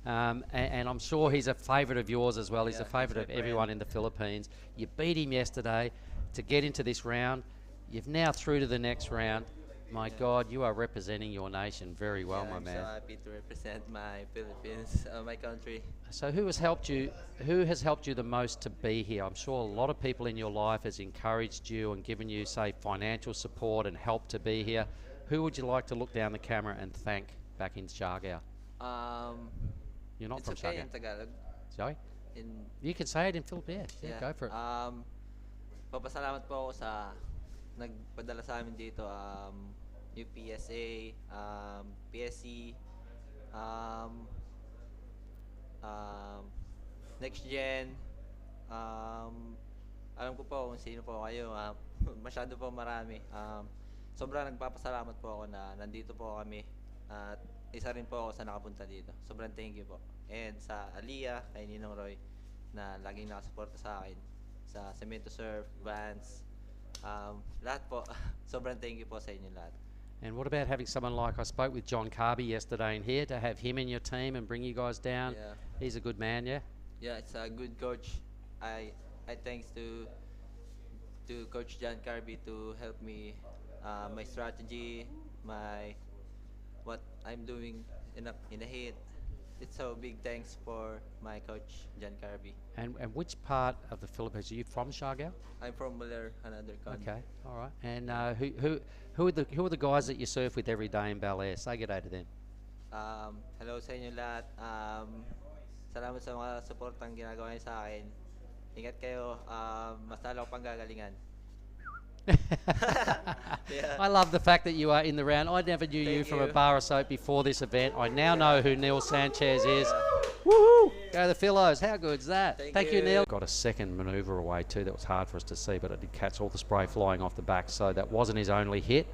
And I'm sure he's a favourite of yours as well. He's a favourite of everyone in the Philippines. You beat him yesterday to get into this round. You've now through to the next round. My God, you are representing your nation very well, my I'm man. so happy to represent my Philippines, my country. So who has helped you? Who has helped you the most to be here? I'm sure a lot of people in your life has encouraged you and given you, say, financial support and help to be here. Who would you like to look down the camera and thank back in Siargao? You're not It's from okay Siargao. in Tagalog. Sorry? You can say it in Philippines. Yeah, go for it. Papasalamat po ako sa nagpadala sa amin dito, UPSA, PSC, Next Gen. Alam ko po kung sino po kayo. Masyado po marami. Sobrang nagpapasalamat po ako na nandito po kami. At isa rin po ako sa nakapunta dito. Sobrang thank you po. And sa Aliyah, kay Ninong Roy, na laging nakasuporta sa akin. Sa Cemento Surf, Vans, lahat po. Sobrang thank you po sa inyo lahat. And what about having someone like I spoke with John Carby yesterday in here to have him in your team and bring you guys down? Yeah. He's a good man, yeah? Yeah, it's a good coach. I thanks to Coach John Carby to help me my strategy, my what I'm doing in a hit. It's so big thanks for my coach John Carby. And which part of the Philippines are you from, Siargao? I'm from Baler, another country. Okay, all right. And who are the guys that you surf with every day in Bel Air? Say good day to them. Hello sa inyo lahat. Salamat sa mga suportang ginagawa niyo sa akin. Ingat kayo. Mas lalo pang gagalingan. Yeah. I love the fact that you are in the round. I never knew you from a bar of soap before this event. I now know who Neil Sanchez is. Woohoo! Go the Phillies. How good's that? Thank you, Neil. Got a second manoeuvre away too. That was hard for us to see, but it did catch all the spray flying off the back, so that wasn't his only hit.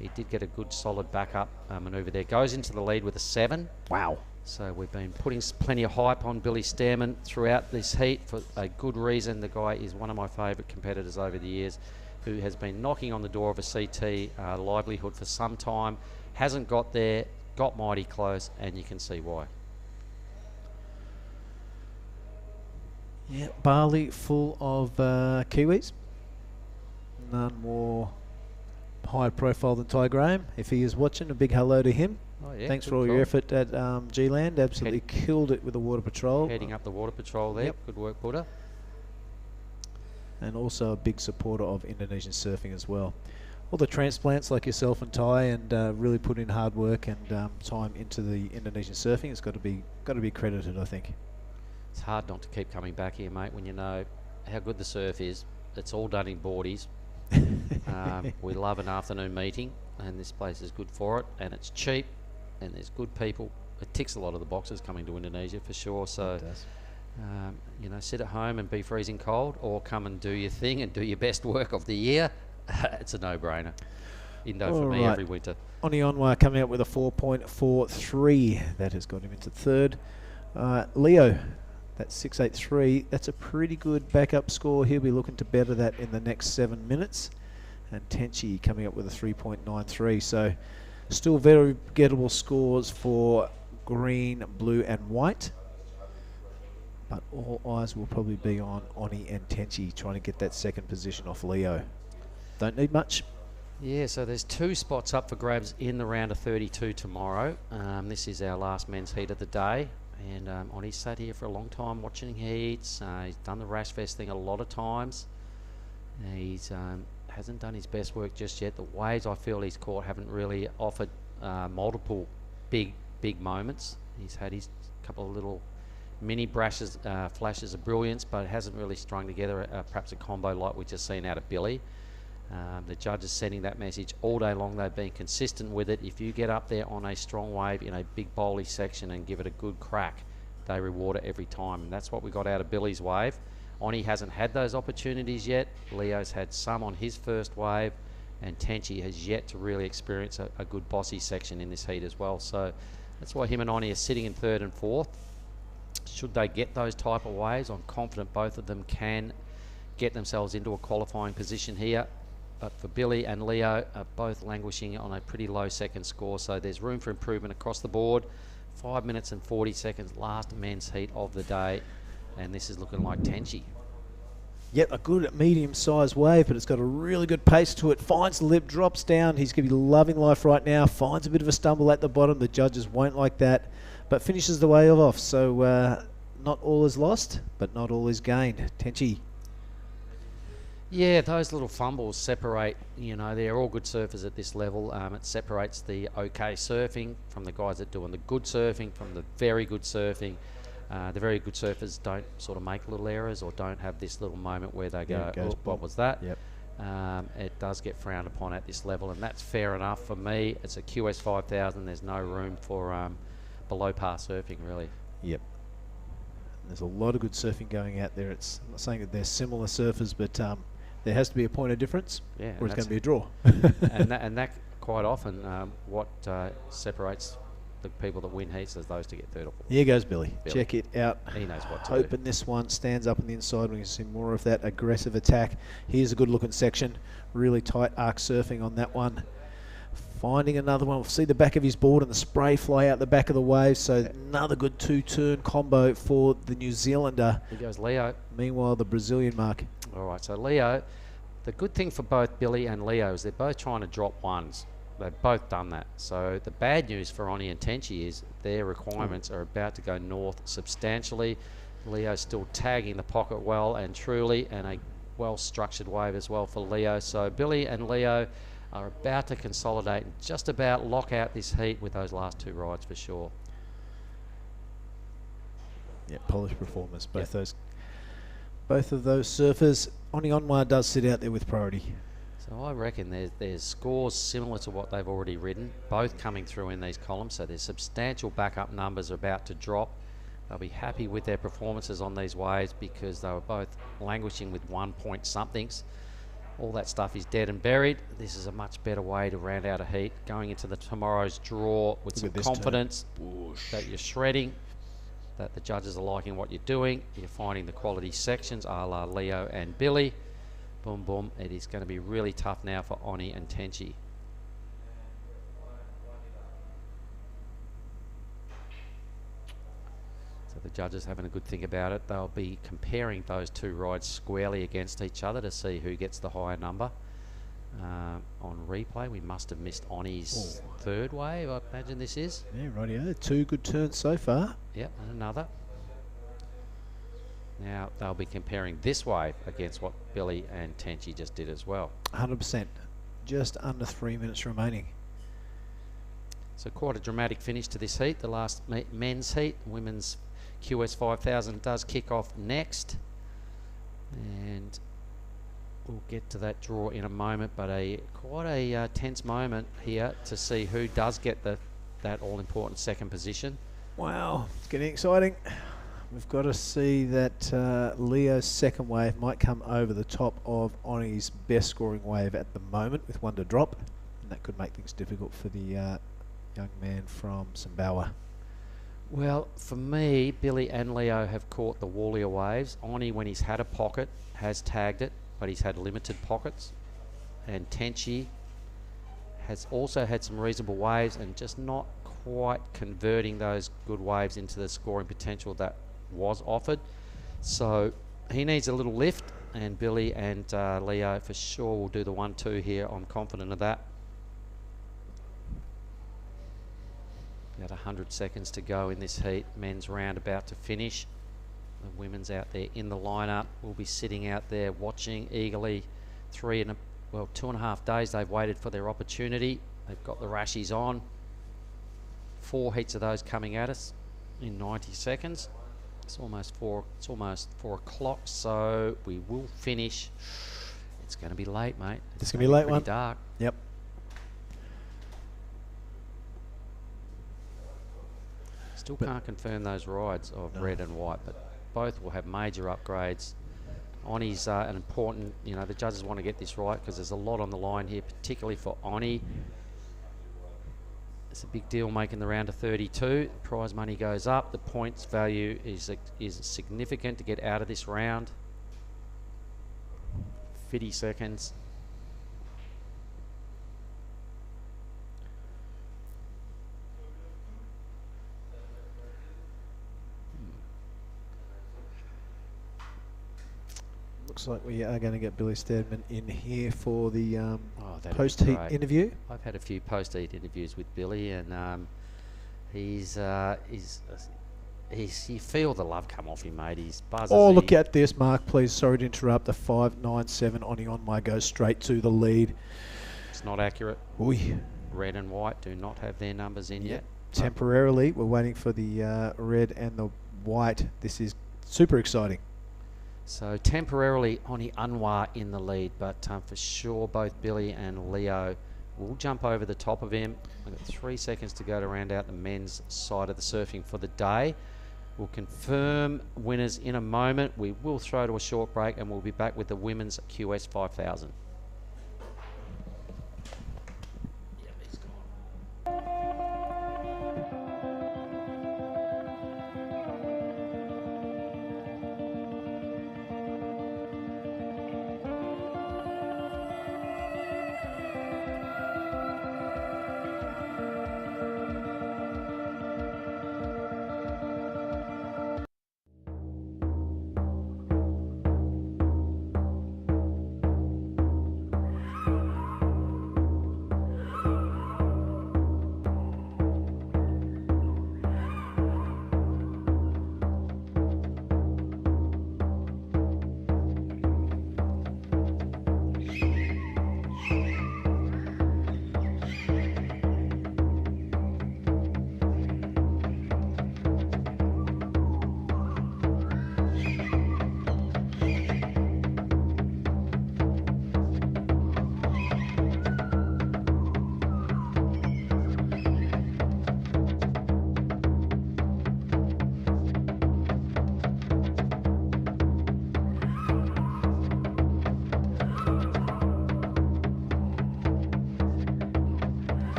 He did get a good solid backup manoeuvre there. Goes into the lead with a 7. Wow. So we've been putting plenty of hype on Billy Stearman throughout this heat for a good reason. The guy is one of my favourite competitors over the years, who has been knocking on the door of a CT livelihood for some time, hasn't got there, got mighty close, and you can see why. Yeah, Bali full of Kiwis. None more high profile than Ty Graham. If he is watching, a big hello to him. Oh, yeah, thanks good for all your call. effort at G-Land. Absolutely killed it with the water patrol. Heading up the water patrol there. Yep. Good work, Buddha. And also a big supporter of Indonesian surfing as well. All the transplants like yourself and Ty, and really put in hard work and time into the Indonesian surfing. It's got to be credited, I think. It's hard not to keep coming back here, mate, when you know how good the surf is. It's all done in boardies. We love an afternoon meeting, and this place is good for it, and it's cheap, and there's good people. It ticks a lot of the boxes coming to Indonesia for sure. So, It does. you know, sit at home and be freezing cold, or come and do your thing and do your best work of the year. It's a no-brainer. Indo for me every winter. Oni Onwa coming up with a 4.43. That has got him into third. Leo, that's 6.83. That's a pretty good backup score. He'll be looking to better that in the next 7 minutes. And Tenchi coming up with a 3.93. So still very gettable scores for green, blue and white. But all eyes will probably be on Oni and Tenchi trying to get that second position off Leo. Don't need much. Yeah, so there's 2 spots up for grabs in the round of 32 tomorrow. This is our last men's heat of the day. And Oni sat here for a long time watching heats. He's done the Rash Fest thing a lot of times. He's hasn't done his best work just yet. The waves I feel he's caught haven't really offered multiple big moments. He's had his couple of little mini brashes, flashes of brilliance, but it hasn't really strung together perhaps a combo like we've just seen out of Billy. The judges sending that message all day long. They've been consistent with it. If you get up there on a strong wave in a big bowly section and give it a good crack, they reward it every time, and that's what we got out of Billy's wave. Oni hasn't had those opportunities yet. Leo's had some on his first wave, and Tenchi has yet to really experience a good bossy section in this heat as well. So that's why him and Oni are sitting in third and fourth. Should they get those type of waves, I'm confident both of them can get themselves into a qualifying position here. But for Billy and Leo are both languishing on a pretty low second score, so there's room for improvement across the board. 5 minutes and 40 seconds, last men's heat of the day, and this is looking like Tenchi. Yep, a good medium-sized wave, but it's got a really good pace to it. Finds the lip, drops down. He's going to be loving life right now. Finds a bit of a stumble at the bottom. The judges won't like that, but finishes the wave off. So not all is lost, but not all is gained. Tenchi. Yeah, those little fumbles separate, you know, they're all good surfers at this level. It separates the okay surfing from the guys that are doing the good surfing from the very good surfing. The very good surfers don't sort of make little errors or don't have this little moment where they go, oh, what was that? Yep. It does get frowned upon at this level, and that's fair enough for me. It's a QS 5000. There's no room for below par surfing, really. Yep. There's a lot of good surfing going out there. I'm not saying that they're similar surfers, but there has to be a point of difference, yeah, or it's going to be a draw. and that quite often what separates the people that win heats is those to get third or fourth. Here goes Billy. Check it out. He knows what to Hoping do. this one stands up on the inside. We can see more of that aggressive attack. Here's a good looking section. Really tight arc surfing on that one. Finding another one. We'll see the back of his board and the spray fly out the back of the wave. So another good two-turn combo for the New Zealander. Here goes Leo. Meanwhile, the Brazilian mark. All right, so Leo, the good thing for both Billy and Leo is they're both trying to drop ones. They've both done that. So the bad news for Oni and Tenchi is their requirements are about to go north substantially. Leo's still tagging the pocket well and truly, and a well-structured wave as well for Leo. So Billy and Leo are about to consolidate and just about lock out this heat with those last two rides for sure. Yeah, polished performance. Both of those surfers. Oni Onwa does sit out there with priority. So I reckon there's scores similar to what they've already ridden, both coming through in these columns. So there's substantial backup numbers are about to drop. They'll be happy with their performances on these waves because they were both languishing with 1 point somethings. All that stuff is dead and buried. This is a much better way to round out a heat, going into tomorrow's draw with some confidence that you're shredding, that the judges are liking what you're doing. You're finding the quality sections, a la Leo and Billy. Boom, boom. It is going to be really tough now for Oni and Tenchi. So the judges having a good think about it. They'll be comparing those two rides squarely against each other to see who gets the higher number. On replay, we must have missed Oni's third wave, I imagine this is. Yeah, rightio. 2 good turns so far. Yep, and another. Now they'll be comparing this wave against what Billy and Tenchi just did as well. 100%. Just under 3 minutes remaining. So quite a dramatic finish to this heat, the last men's heat. Women's QS 5000 does kick off next. And we'll get to that draw in a moment, but quite a tense moment here to see who does get that all-important second position. Wow, it's getting exciting. We've got to see that Leo's second wave might come over the top of Oni's best scoring wave at the moment with one to drop. And that could make things difficult for the young man from Sumbawa. Well, for me, Billy and Leo have caught the wallier waves. Oni, when he's had a pocket, has tagged it, but he's had limited pockets. And Tenchi has also had some reasonable waves and just not quite converting those good waves into the scoring potential that was offered. So he needs a little lift, and Billy and Leo for sure will do the 1-2 here. I'm confident of that. About 100 seconds to go in this heat. Men's round about to finish. The women's out there in the lineup. We'll be sitting out there watching eagerly 2.5 days they've waited for their opportunity. They've got the rashies on. 4 heats of those coming at us in 90 seconds. It's almost 4 o'clock, so we will finish. It's going to be late, mate. It's going to be late pretty one. Dark. Yep. Still can't confirm those rides of red and white, but both will have major upgrades. Oni's an important, the judges want to get this right because there's a lot on the line here, particularly for Oni. It's a big deal making the round of 32. Prize money goes up. The points value is significant to get out of this round. 50 seconds. Looks like we are going to get Billy Steadman in here for the that'd be post-heat great. interview. I've had a few post-heat interviews with Billy, and you feel the love come off him, mate. He's buzzing. Oh, look at this, Mark, please. Sorry to interrupt. The 5.97 on my goes straight to the lead. It's not accurate. Oy. Red and white do not have their numbers in yet. Temporarily, we're waiting for the red and the white. This is super exciting. So temporarily Oni Anwar in the lead, but for sure both Billy and Leo will jump over the top of him. We've got 3 seconds to go to round out the men's side of the surfing for the day. We'll confirm winners in a moment. We will throw to a short break and we'll be back with the women's QS 5000.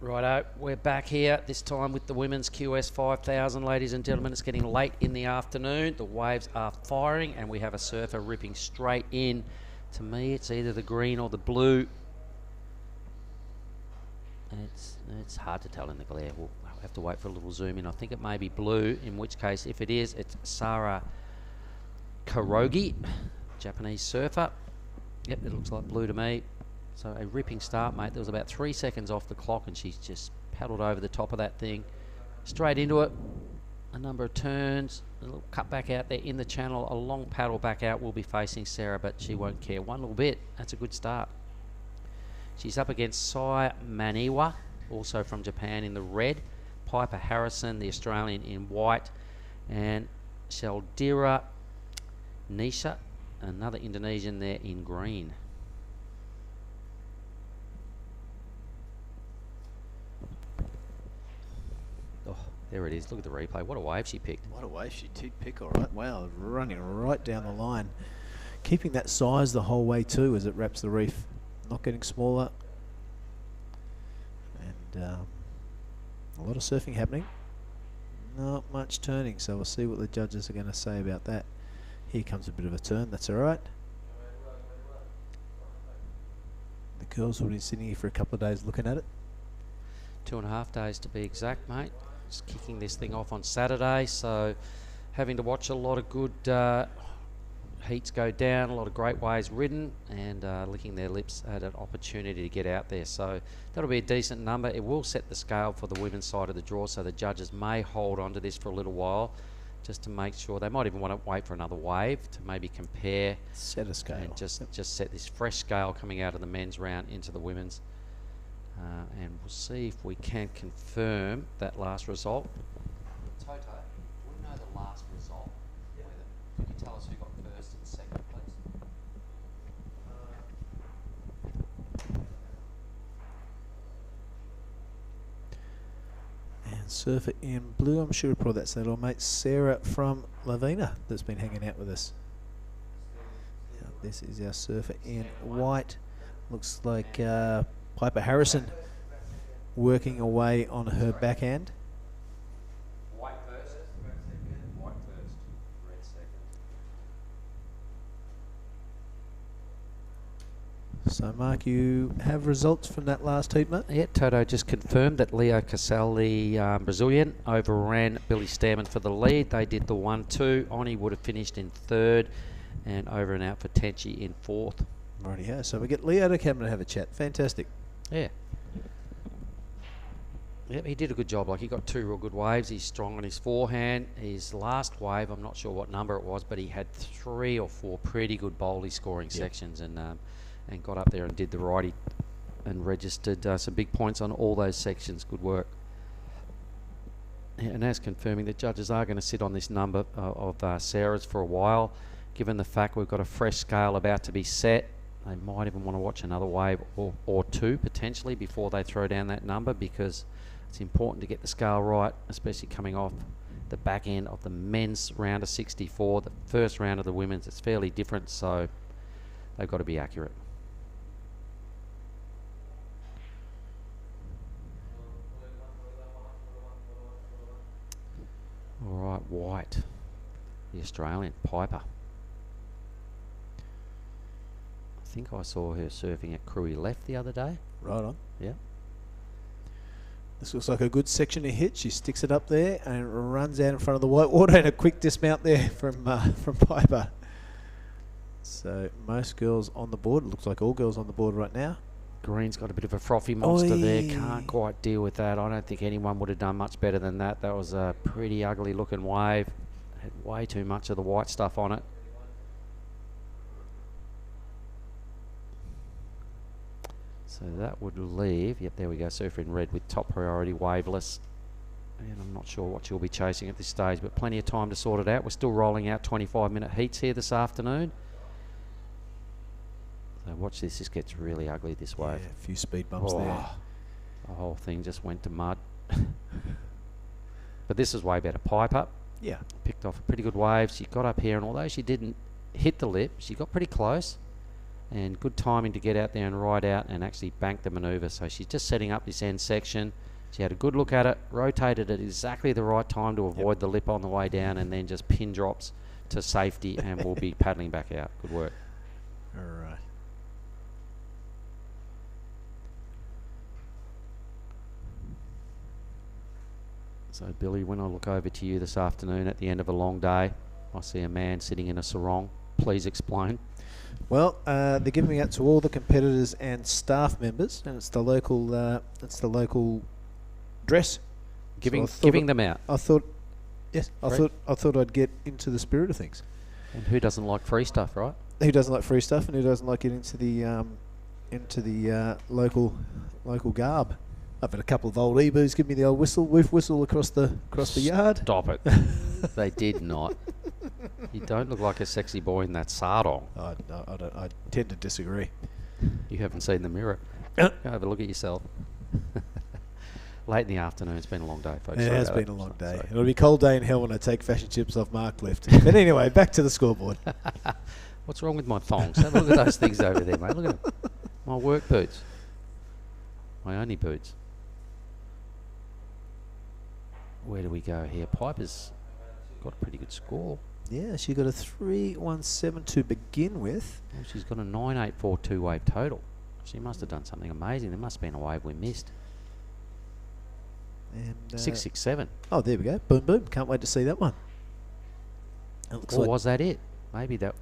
Righto, we're back here, this time with the women's QS 5000, ladies and gentlemen. It's getting late in the afternoon. The waves are firing and we have a surfer ripping straight in. To me, it's either the green or the blue. It's hard to tell in the glare. We'll have to wait for a little zoom in. I think it may be blue, in which case, if it is, it's Sara Kurogi, Japanese surfer. Yep, it looks like blue to me. So a ripping start, mate. There was about 3 seconds off the clock and she's just paddled over the top of that thing. Straight into it. A number of turns. A little cut back out there in the channel. A long paddle back out. We'll be facing Sarah, but she won't care one little bit. That's a good start. She's up against Sai Maniwa, also from Japan, in the red. Piper Harrison, the Australian, in white. And Sheldira Nisha, another Indonesian, there in green. Oh, there it is. Look at the replay. What a wave she picked. What a wave she did pick, all right. Wow, running right down the line. Keeping that size the whole way too as it wraps the reef. Not getting smaller. And a lot of surfing happening. Not much turning, so we'll see what the judges are going to say about that. Here comes a bit of a turn. That's all right. The girls will be sitting here for a couple of days looking at it. 2.5 days to be exact, mate. Just kicking this thing off on Saturday, so having to watch a lot of good heats go down, a lot of great waves ridden, and licking their lips at an opportunity to get out there. So that'll be a decent number. It will set the scale for the women's side of the draw, so the judges may hold on to this for a little while. just to make sure. They might even want to wait for another wave to maybe compare. Set a scale. And just set this fresh scale coming out of the men's round into the women's. And we'll see if we can confirm that last result. Toto, we know the last result. Could you tell us who got first and second, please? And surfer in blue, I'm sure probably that's that old mate Sarah from Lavina that's been hanging out with us. Yeah, this is our surfer in white. Looks like Piper Harrison working away on her backhand. White first. White first. Red second. So Mark, you have results from that last heat, mate? Yeah, Toto just confirmed that Leo Casal, the Brazilian, overran Billy Stairman for the lead. They did the 1-2. Oni would have finished in third, and over and out for Tenchi in fourth. Rightio. So we get Leo to come and have a chat. Fantastic. Yeah. Yep, he did a good job. Like, he got 2 real good waves. He's strong on his forehand. His last wave, I'm not sure what number it was, but he had 3 or 4 pretty good bowley scoring sections, and got up there and did the righty and registered some big points on all those sections. Good work. Yeah, and as confirming that judges are going to sit on this number of Sarah's for a while, given the fact we've got a fresh scale about to be set. They might even want to watch another wave or 2 potentially before they throw down that number, because it's important to get the scale right, especially coming off the back end of the men's round of 64. The first round of the women's, it's fairly different, so they've got to be accurate. All right, White, the Australian, Piper. I think I saw her surfing at Krui left the other day. Right on. Yeah. This looks like a good section to hit. She sticks it up there and runs out in front of the white water, and a quick dismount there from Piper. So most girls on the board. It looks like all girls on the board right now. Green's got a bit of a frothy monster there. Can't quite deal with that. I don't think anyone would have done much better than that. That was a pretty ugly looking wave. Had way too much of the white stuff on it. So that would leave, yep, there we go, surfer in red with top priority, waveless. And I'm not sure what she'll be chasing at this stage, but plenty of time to sort it out. We're still rolling out 25-minute heats here this afternoon. So watch this. This gets really ugly, this wave. Yeah, a few speed bumps there. The whole thing just went to mud. But this is way better. Pipe up. Yeah. Picked off a pretty good wave. She got up here, and although she didn't hit the lip, she got pretty close. And good timing to get out there and ride out and actually bank the manoeuvre. So she's just setting up this end section. She had a good look at it, rotated at exactly the right time to avoid the lip on the way down, and then just pin drops to safety, and we'll be paddling back out. Good work. All right. So, Billy, when I look over to you this afternoon at the end of a long day, I see a man sitting in a sarong. Please explain. Well, they're giving it to all the competitors and staff members, and it's the local dress. Giving them out. I thought, yes, Free? I thought I'd get into the spirit of things. And who doesn't like free stuff, right? Who doesn't like free stuff, and who doesn't like getting into the local garb? I've had a couple of old ebus give me the old woof whistle across the yard. Stop it. They did not. You don't look like a sexy boy in that sarong. I tend to disagree. You haven't seen the mirror. Go have a look at yourself. Late in the afternoon. It's been a long day, folks. It Sorry has about been that. a long day. Sorry. It'll be a cold day in hell when I take fashion chips off Mark left. But anyway, back to the scoreboard. What's wrong with my thongs? Have a look at those things over there, mate. Look at them. My work boots. My only boots. Where do we go here? Piper's got a pretty good score. Yeah, she got a 3.17 to begin with. Well, she's got a 9.842 wave total. She must have done something amazing. There must have been a wave we missed. And 667. Oh, there we go. Boom, boom. Can't wait to see that one. It looks Or like was that it? Maybe that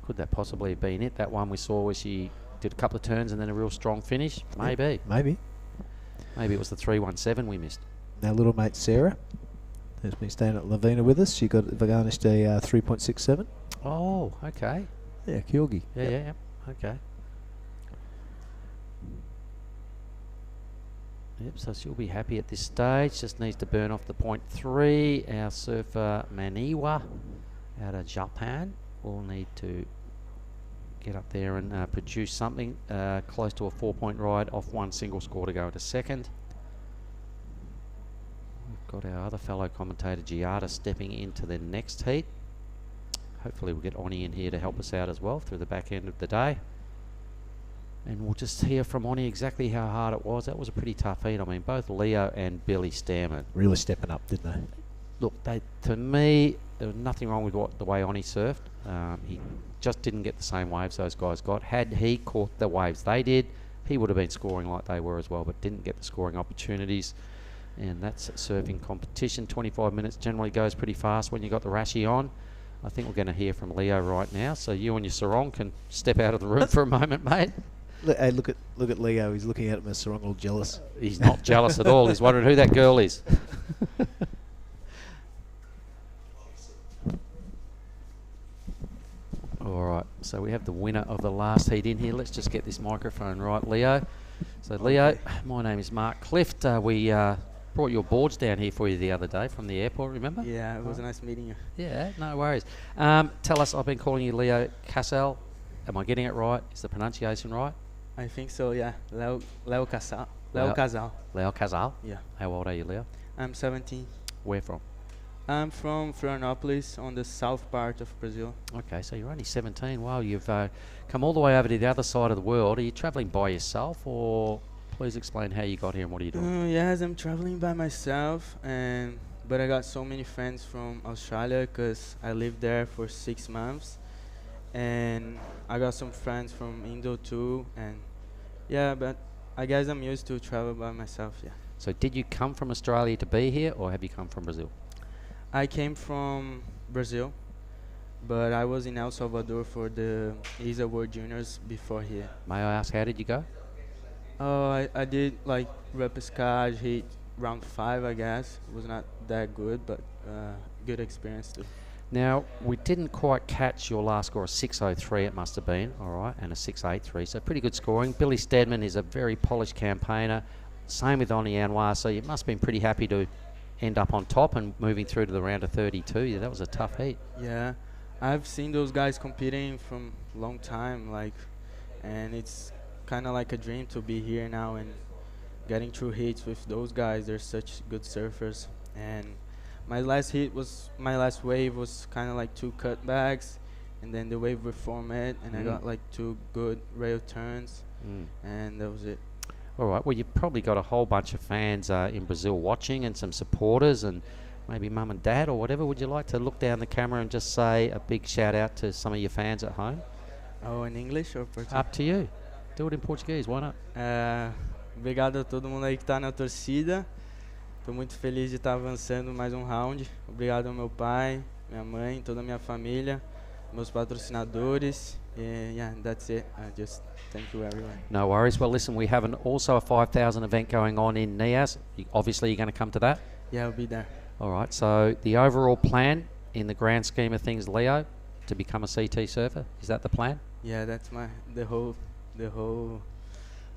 could that possibly have been it? That one we saw where she did a couple of turns and then a real strong finish. Maybe. Maybe. Maybe it was the 317 we missed. Our little mate Sarah, Has been staying at Lavina with us. She got garnished a 3.67. Oh, okay. Yeah, Kyogi. Yeah. Okay. Yep, so she'll be happy at this stage. Just needs to burn off the 0.3. Our surfer Maniwa out of Japan will need to get up there and produce something close to a 4-point ride off one single score to go into second. We've got our other fellow commentator Jada stepping into the next heat. Hopefully we'll get Oni in here to help us out as well through the back end of the day. And we'll just hear from Oni exactly how hard it was. That was a pretty tough heat. I mean, both Leo and Billy Stearman really stepping up, didn't they? Look, to me, there was nothing wrong with the way Oni surfed. He just didn't get the same waves those guys got. Had he caught the waves they did, he would have been scoring like they were as well, but didn't get the scoring opportunities. And that's surfing competition. 25 minutes generally goes pretty fast when you got the Rashi on. I think we're going to hear from Leo right now. So you and your sarong can step out of the room for a moment, mate. Hey, look at Leo. He's looking at him as sarong all jealous. He's not jealous at all. He's wondering who that girl is. All right, so we have the winner of the last heat in here. Let's just get this microphone right, Leo. So, Leo, my name is Mark Clift. We brought your boards down here for you the other day from the airport, remember? Yeah, it was nice meeting you. Yeah, no worries. Tell us, I've been calling you Leo Casal. Am I getting it right? Is the pronunciation right? I think so, yeah. Leo Casal. Leo Casal? Yeah. How old are you, Leo? I'm 17. Where from? I'm from Florianópolis on the south part of Brazil. Okay, so you're only 17. Wow, you've come all the way over to the other side of the world. Are you travelling by yourself, or please explain how you got here and what are you doing? Yes, I'm traveling by myself, but I got so many friends from Australia because I lived there for 6 months. And I got some friends from Indo too, and yeah, but I guess I'm used to travel by myself, yeah. So did you come from Australia to be here, or have you come from Brazil? I came from Brazil, but I was in El Salvador for the ISA World Juniors before here. May I ask, how did you go? Oh, I did like repescage, hit round 5, I guess. It was not that good, but good experience too. Now, we didn't quite catch your last score, a 6.03 it must have been, all right, and a 6.83, so pretty good scoring. Billy Steadman is a very polished campaigner, same with Oni Anwar, so you must have been pretty happy to end up on top and moving through to the round of 32. Yeah, that was a tough heat. Yeah, I've seen those guys competing from a long time, and it's kind of like a dream to be here now and getting through heats with those guys. They're such good surfers, and my last wave was kind of like 2 cutbacks, and then the wave reformed, and I got like 2 good rail turns, and that was it. All right, well, you've probably got a whole bunch of fans in Brazil watching and some supporters and maybe mum and dad or whatever. Would you like to look down the camera and just say a big shout out to some of your fans at home? Oh, in English or Portuguese? Up to you. Do it in Portuguese, why not? Obrigado a todo mundo aí que está na torcida. Estou muito feliz de estar avançando mais um round. Obrigado ao meu pai, minha mãe, toda a minha família, meus patrocinadores. Yeah, that's it. Just thank you, everyone. No worries. Well, listen, we have also a 5,000 event going on in Nias. Obviously, you're going to come to that? Yeah, I'll be there. All right. So the overall plan in the grand scheme of things, Leo, to become a CT surfer, is that the plan? Yeah, that's the whole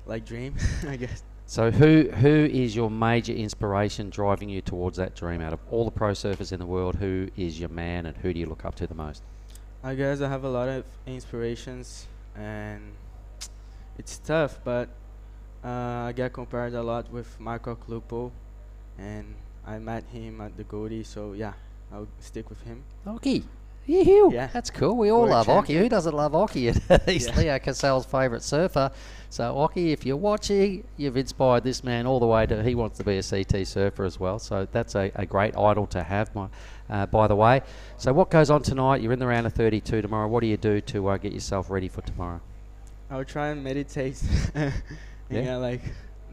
like dream, I guess. So who is your major inspiration driving you towards that dream? Out of all the pro surfers in the world, who is your man and who do you look up to the most? I guess I have a lot of inspirations, and it's tough, but I get compared a lot with Marco Clupo, and I met him at the Goldie, so yeah, I'll stick with him. Okay. Yoo-hoo. Yeah. That's cool. We all World love Oki. champion. Who doesn't love Oki? He's Leo Casal's favourite surfer. So, Oki, if you're watching, you've inspired this man all the way to he wants to be a CT surfer as well. So that's a great idol to have, by the way. So what goes on tonight? You're in the round of 32 tomorrow. What do you do to get yourself ready for tomorrow? I'll try and meditate. Yeah? Like,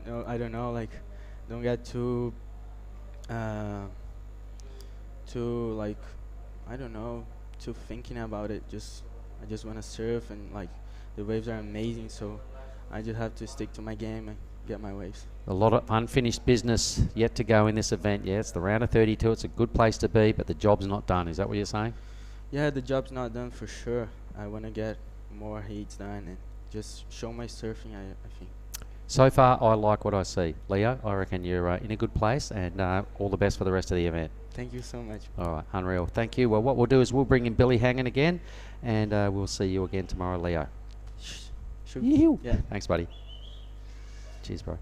no, I don't know, like, don't get too like, I don't know, too thinking about it. I just want to surf, and like the waves are amazing, so I just have to stick to my game and get my waves. A lot of unfinished business yet to go in this event. Yeah, it's the round of 32. It's a good place to be, but the job's not done. Is that what you're saying? Yeah, the job's not done for sure. I want to get more heats done and just show my surfing, I think. So far, I like what I see. Leo, I reckon you're in a good place, and all the best for the rest of the event. Thank you so much. All right, unreal. Thank you. Well, what we'll do is we'll bring in Billy Hangen again, and we'll see you again tomorrow, Leo. Sure. Yeah. Thanks, buddy. Cheers, bro.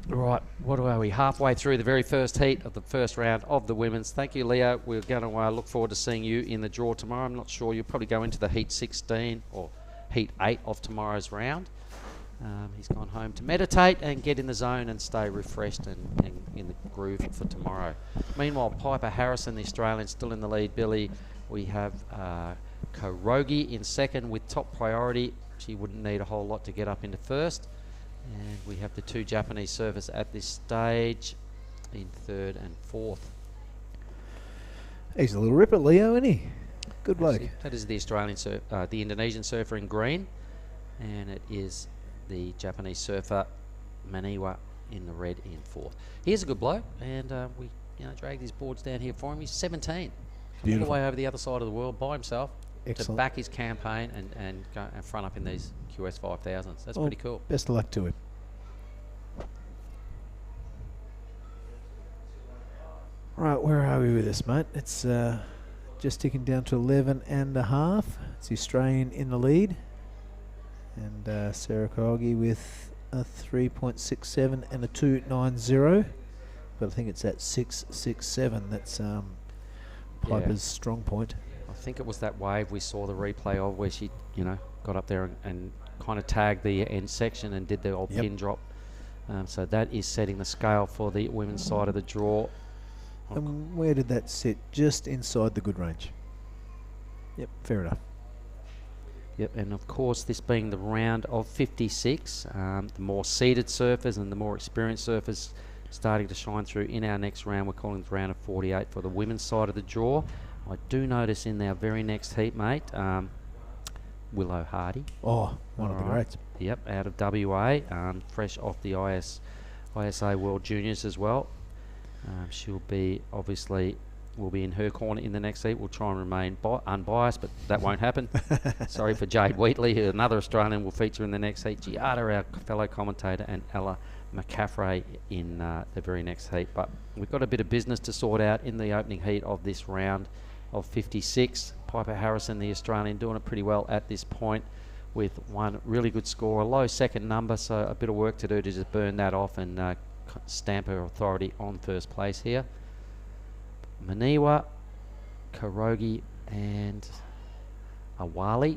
Right, what are we? Halfway through the very first heat of the first round of the women's. Thank you, Leo. We're going to look forward to seeing you in the draw tomorrow. I'm not sure. You'll probably go into the heat 16 or heat 8 of tomorrow's round. He's gone home to meditate and get in the zone and stay refreshed and in the groove for tomorrow. Meanwhile, Piper Harrison, the Australian, still in the lead. Billy, we have Kurogi in second with top priority. She wouldn't need a whole lot to get up into first. And we have the two Japanese surfers at this stage in third and fourth. He's a little ripper, Leo, isn't he? Good bloke. That is the Australian the Indonesian surfer in green, and it is the Japanese surfer Maniwa in the red in fourth. He's a good bloke, and we dragged his boards down here for him. He's 17, come all the way over the other side of the world by himself to back his campaign and go and front up in these QS 5000s. That's pretty cool. Best of luck to him. Right, where are we with this, mate? It's just ticking down to 11 and a half. It's the Australian in the lead. And Sarah Kurogi with a 3.67 and a 2.90. But I think it's at 6.67. That's Piper's strong point. I think it was that wave we saw the replay of where she, got up there and kind of tagged the end section and did the old pin drop. So that is setting the scale for the women's side of the draw. And where did that sit? Just inside the good range. Yep, fair enough. Yep, and of course, this being the round of 56, the more seeded surfers and the more experienced surfers starting to shine through in our next round. We're calling the round of 48 for the women's side of the draw. I do notice in our very next heat, mate, Willow Hardy. Oh, one of the greats. Yep, out of WA, fresh off the ISA World Juniors as well. She'll be we'll be in her corner in the next heat. We'll try and remain unbiased, but that won't happen. Sorry for Jade Wheatley, who another Australian will feature in the next heat. Jada, our fellow commentator, and Ella McCaffrey in the very next heat. But we've got a bit of business to sort out in the opening heat of this round of 56. Piper Harrison, the Australian, doing it pretty well at this point with one really good score, a low second number, so a bit of work to do to just burn that off and stamp her authority on first place here. Maniwa, Kurogi and Awali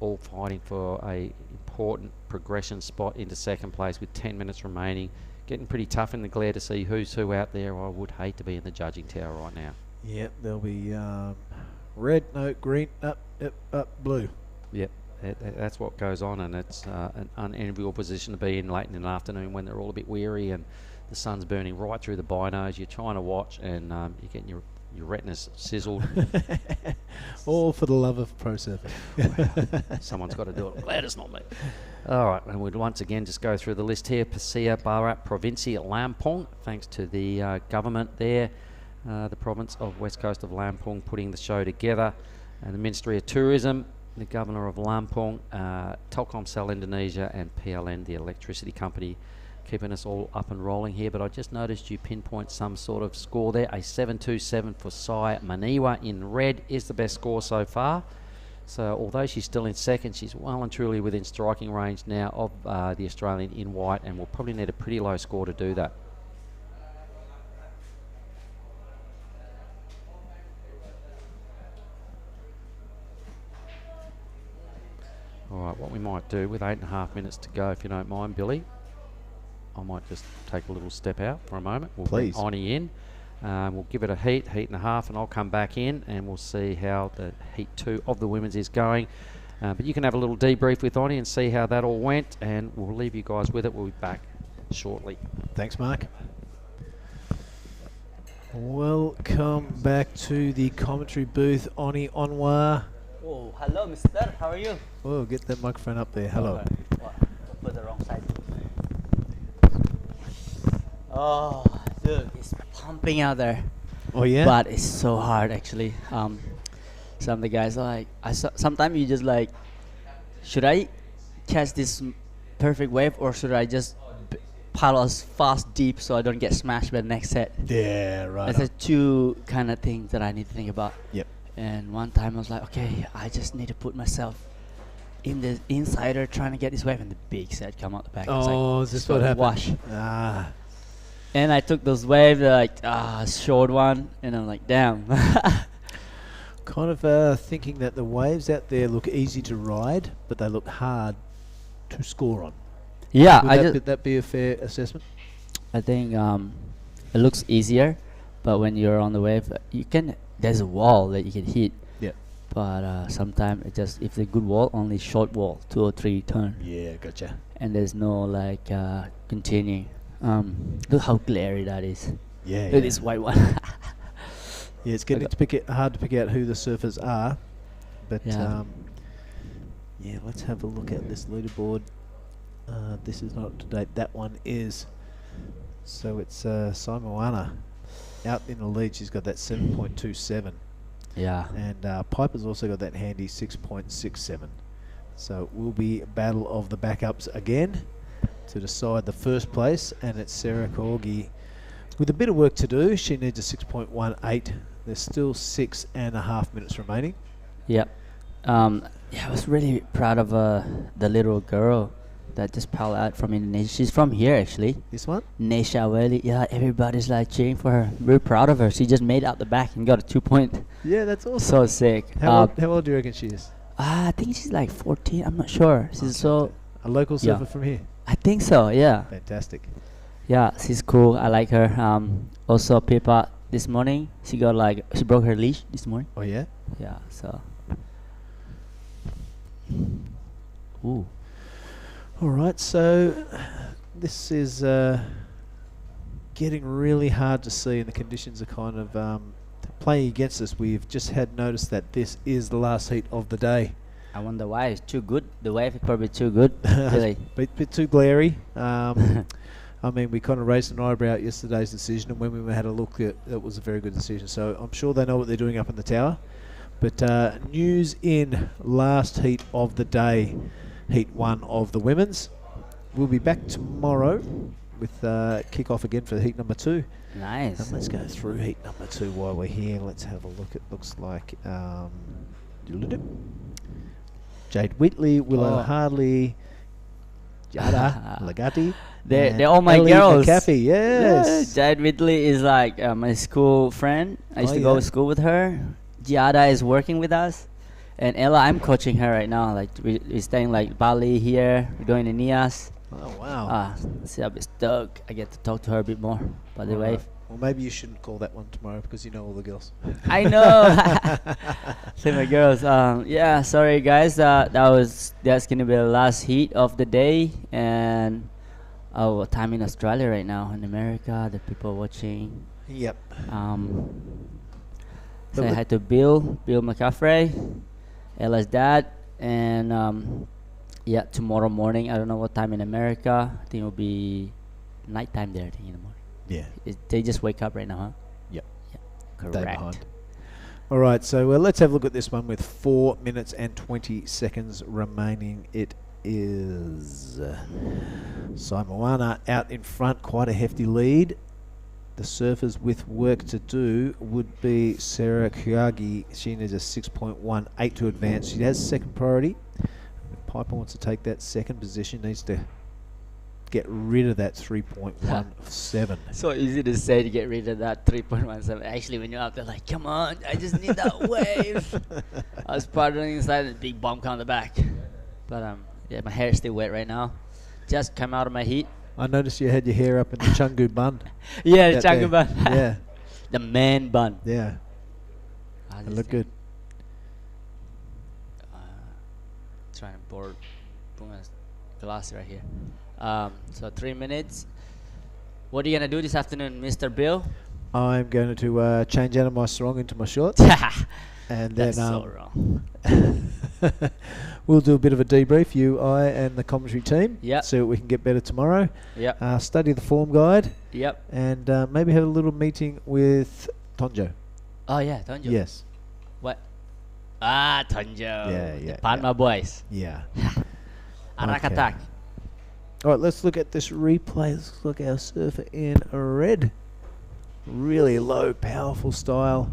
all fighting for a important progression spot into second place with 10 minutes remaining. Getting pretty tough in the glare to see who's who out there. I would hate to be in the judging tower right now. Yep, there'll be red, no, green, up, blue. Yep, that's what goes on, and it's an unenviable position to be in late in the afternoon when they're all a bit weary and the sun's burning right through the binos. You're trying to watch and you're getting your retinas sizzled. All for the love of pro surfing. Well, someone's got to do it. I'm glad it's not me. All right, and we'd once again just go through the list here. Pasia Barat Provinsi at Lampung, thanks to the government there, the province of West Coast of Lampung putting the show together, and the Ministry of Tourism, the Governor of Lampung, Telkomsel Indonesia, and PLN, the electricity company, keeping us all up and rolling here. But I just noticed you pinpoint some sort of score there. A 7.27 for Sai Maniwa in red is the best score so far. So although she's still in second, she's well and truly within striking range now of the Australian in white, and will probably need a pretty low score to do that. All right, what we might do with 8.5 minutes to go, if you don't mind, Billy, I might just take a little step out for a moment. We'll bring Oni in. We'll give it a heat and a half, and I'll come back in and we'll see how the heat 2 of the women's is going. But you can have a little debrief with Oni and see how that all went, and we'll leave you guys with it. We'll be back shortly. Thanks, Mark. Welcome back to the commentary booth, Oni Onwa. Oh, hello, mister. How are you? Oh, get that microphone up there. Hello. Okay. Oh, put the wrong side. Oh, dude, it's pumping out there. Oh, yeah? But it's so hard, actually. Some of the guys are like, sometimes you just like, should I catch this perfect wave or should I just paddle as fast deep so I don't get smashed by the next set? Yeah, right. That's the two kind of things that I need to think about. Yep. And one time I was like, okay, I just need to put myself in the insider trying to get this wave, and the big set come out the back. Oh, is this what happened? Wash. Ah. And I took those waves, like short one, and I'm like, damn. Kind of thinking that the waves out there look easy to ride, but they look hard to score on. Yeah, Would that be a fair assessment? I think it looks easier, but when you're on the wave, there's a wall that you can hit. Yeah. But sometimes it just, if it's a good wall, only short wall, 2 or 3 turn. Yeah, gotcha. And there's no like continuing. Look how glary that is. Yeah. Look at this white one. Yeah, it's getting hard to pick out who the surfers are, but Yeah. yeah, let's have a look at this leaderboard. This is not up to date. That one is. So it's Simoana out in the lead. She's got that 7.27. Yeah. And Piper's also got that handy 6.67. So it will be battle of the backups again to decide the first place, and it's Sarah Corgi with a bit of work to do. She needs a 6.18. There's still 6.5 minutes remaining. Yep. Yeah, I was really proud of the little girl that just paddled out from Indonesia. She's from here, actually. This one? Nesha Weli. Yeah, everybody's like cheering for her. Very proud of her. She just made out the back and got a 2 point. Yeah, that's awesome. So sick. How old do you reckon she is? I think she's like 14. I'm not sure. She's so... A local surfer from here? I think so, yeah. Fantastic. Yeah, she's cool. I like her. Also, Pippa, this morning, she broke her leash this morning. Oh, yeah? Yeah, so... Ooh. All right, so this is getting really hard to see, and the conditions are kind of playing against us. We've just had notice that this is the last heat of the day. I wonder why. It's too good. The wave is probably too good. Really. bit too glary. I mean, we kind of raised an eyebrow at yesterday's decision, and when we had a look, it was a very good decision. So I'm sure they know what they're doing up in the tower. But news in last heat of the day, heat 1 of the women's. We'll be back tomorrow with kick-off again for heat number 2. Nice. And let's go through heat number 2 while we're here. Let's have a look. It looks like Jade Whitley, Willow Hardley, Jada, Legati. They're all my Ellie girls. McAfee, yes. Yeah, Jade Whitley is like my school friend. I used to go to school with her. Jada is working with us. And Ella, I'm coaching her right now. Like we're staying like Bali here. We're going to Nias. Oh, wow. See, I'm stoked. I get to talk to her a bit more by the wave. Well, maybe you shouldn't call that one tomorrow because you know all the girls. I know. Say my girls. Yeah, sorry guys. That's gonna be the last heat of the day, and our time in Australia right now, in America, the people watching. Yep. Say hi to Bill McCaffrey, Ella's dad, and yeah, tomorrow morning. I don't know what time in America. I think it'll be nighttime there. I think in the morning. Yeah. They just wake up right now, huh? Yep. Yeah. Day Correct. behind. All right, so let's have a look at this one with 4 minutes and 20 seconds remaining. It is Simoana out in front, quite a hefty lead. The surfers with work to do would be Sarah Kyagi. She needs a 6.18 to advance. She has second priority. If Piper wants to take that second position, needs to get rid of that 3.17. So easy to say to get rid of that 3.17. Actually, when you're out there, like, come on, I just need that wave. I was paddling inside, and a big bomb on the back. But yeah, my hair is still wet right now. Just come out of my heat. I noticed you had your hair up in the Chungu bun. Yeah, the Chungu bun. Yeah. The man bun. Yeah. It looked good. Trying to board a glass right here. So 3 minutes. What are you gonna do this afternoon, Mr. Bill? I'm going to change out of my sarong into my shorts. And That's then so wrong. we'll do a bit of a debrief, you, I, and the commentary team. Yep. See what we can get better tomorrow. Yep. Study the form guide. Yep. And maybe have a little meeting with Tonjo. Oh yeah, Tonjo. Yes. What? Ah, Tonjo. Yeah. The Palma boys. Yeah. Arak Okay. attack. All right, let's look at this replay. Let's look at our surfer in red. Really low, powerful style.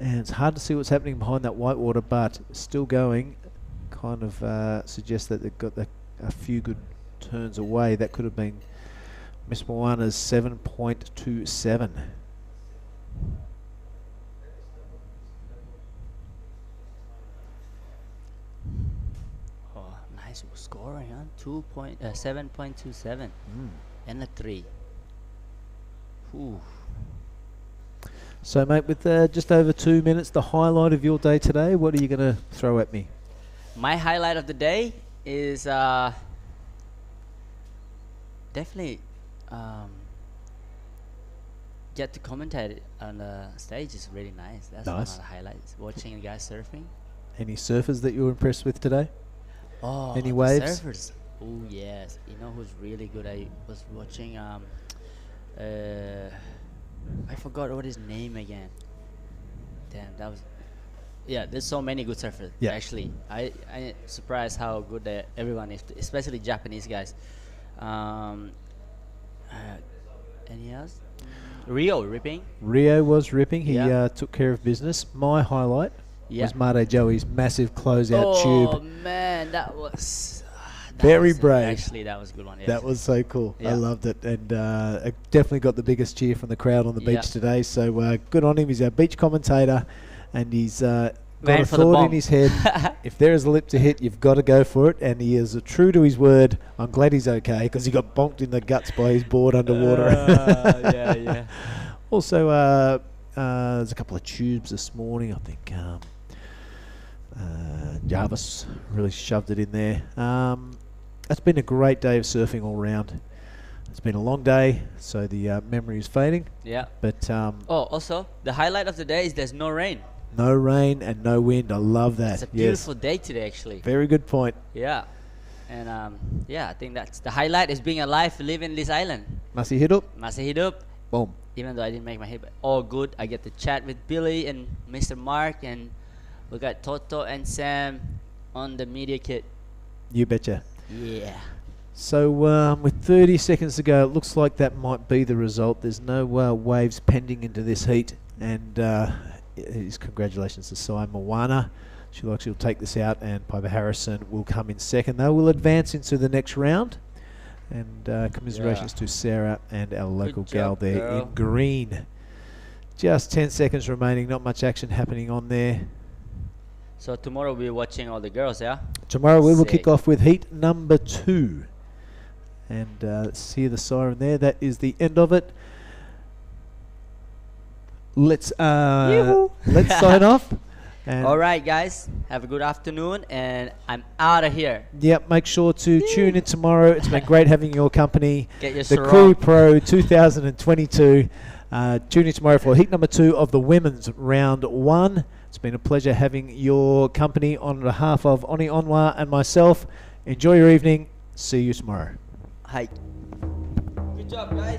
And it's hard to see what's happening behind that white water, but still going. Kind of suggests that they've got a few good turns away. That could have been Miss Moana's 7.27. Oh, nice scoring, huh? 7.27. And a 3. Ooh. So, mate, with just over 2 minutes, the highlight of your day today, what are you going to throw at me? My highlight of the day is definitely get to commentate on the stage is really nice. That's one of Nice. the highlights. Watching the guys surfing. Any surfers that you were impressed with today? Oh, Any the waves? surfers. Oh yes. You know who's really good? I was watching I forgot what his name again. Damn, that was. Yeah, there's so many good surfers. Yeah. Actually, I surprised how good everyone is, especially Japanese guys. Any else? Rio ripping. Rio was ripping. He Yeah. took care of business. My highlight Yeah. was Mate Joey's massive closeout Oh tube. man, that was. Very brave. Actually, that was a good one. Yes. That was so cool. I Yeah. loved it. And it definitely got the biggest cheer from the crowd on the Yeah. beach today. So good on him. He's our beach commentator. And he's got Ran a for the thought in bomb. his head. If there is a lip to hit, you've got to go for it. And he is true to his word. I'm glad he's okay because he got bonked in the guts by his board underwater. Yeah. Also, there's a couple of tubes this morning. I think Jarvis really shoved it in there. It's been a great day of surfing all round. It's been a long day, so the memory is fading. Yeah. But Oh, also the highlight of the day is there's no rain. no rain and no wind. I love that. It's a beautiful day today, actually. Very good point. Yeah. And yeah, I think that's the highlight is being alive, living this island. Masih hidup. Masih hidup. Boom. Even though I didn't make my hit, but all good. I get to chat with Billy and Mr. Mark, and we got Toto and Sam on the media kit. You betcha. Yeah. So with 30 seconds to go, it looks like that might be the result. There's no waves pending into this heat. And his congratulations to Sai Moana. She'll take this out, and Piper Harrison will come in second. They will advance into the next round. And commiserations to Sarah and our local gal job, there girl. in green. Just 10 seconds remaining. Not much action happening on there. So tomorrow we'll be watching all the girls, yeah? Tomorrow we will Sick. kick off with heat number 2. And let's hear the siren there. That is the end of it. Let's sign off. And All right, guys. Have a good afternoon, and I'm out of here. Yep, make sure to tune in tomorrow. It's been great having your company. Get your the sarong. Krui Pro 2022. Tune in tomorrow for heat number 2 of the women's round 1. It's been a pleasure having your company on behalf of Oni Onwa and myself. Enjoy your evening. See you tomorrow. Hi. Good job, guys.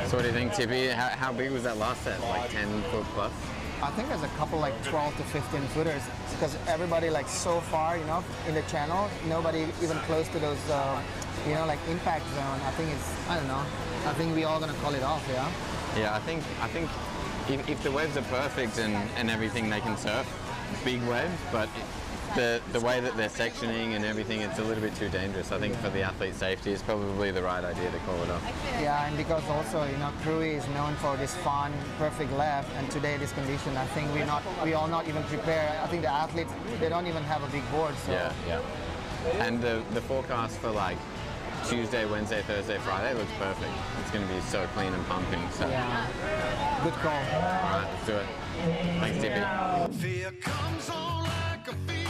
So what do you think, Tippy? How big was that last set? Like 10 foot plus? I think there's a couple like 12 to 15 footers because everybody like so far, you know, in the channel, nobody even close to those, you know, like impact zone. I think it's, I don't know. I think we all gonna call it off, yeah. Yeah, I think if the waves are perfect and everything, they can surf big waves, but the way that they're sectioning and everything, it's a little bit too dangerous. I think for the athlete safety, it's probably the right idea to call it off. Yeah, and because also, you know, Krui is known for this fun, perfect left, and today this condition, I think we all not even prepared. I think the athletes, they don't even have a big board. So. Yeah, yeah. And the forecast for like Tuesday, Wednesday, Thursday, Friday looks perfect. It's going to be so clean and pumping. So. Yeah. Good call. All right, let's do it. Thanks, Tippy. Fear comes on like a fever.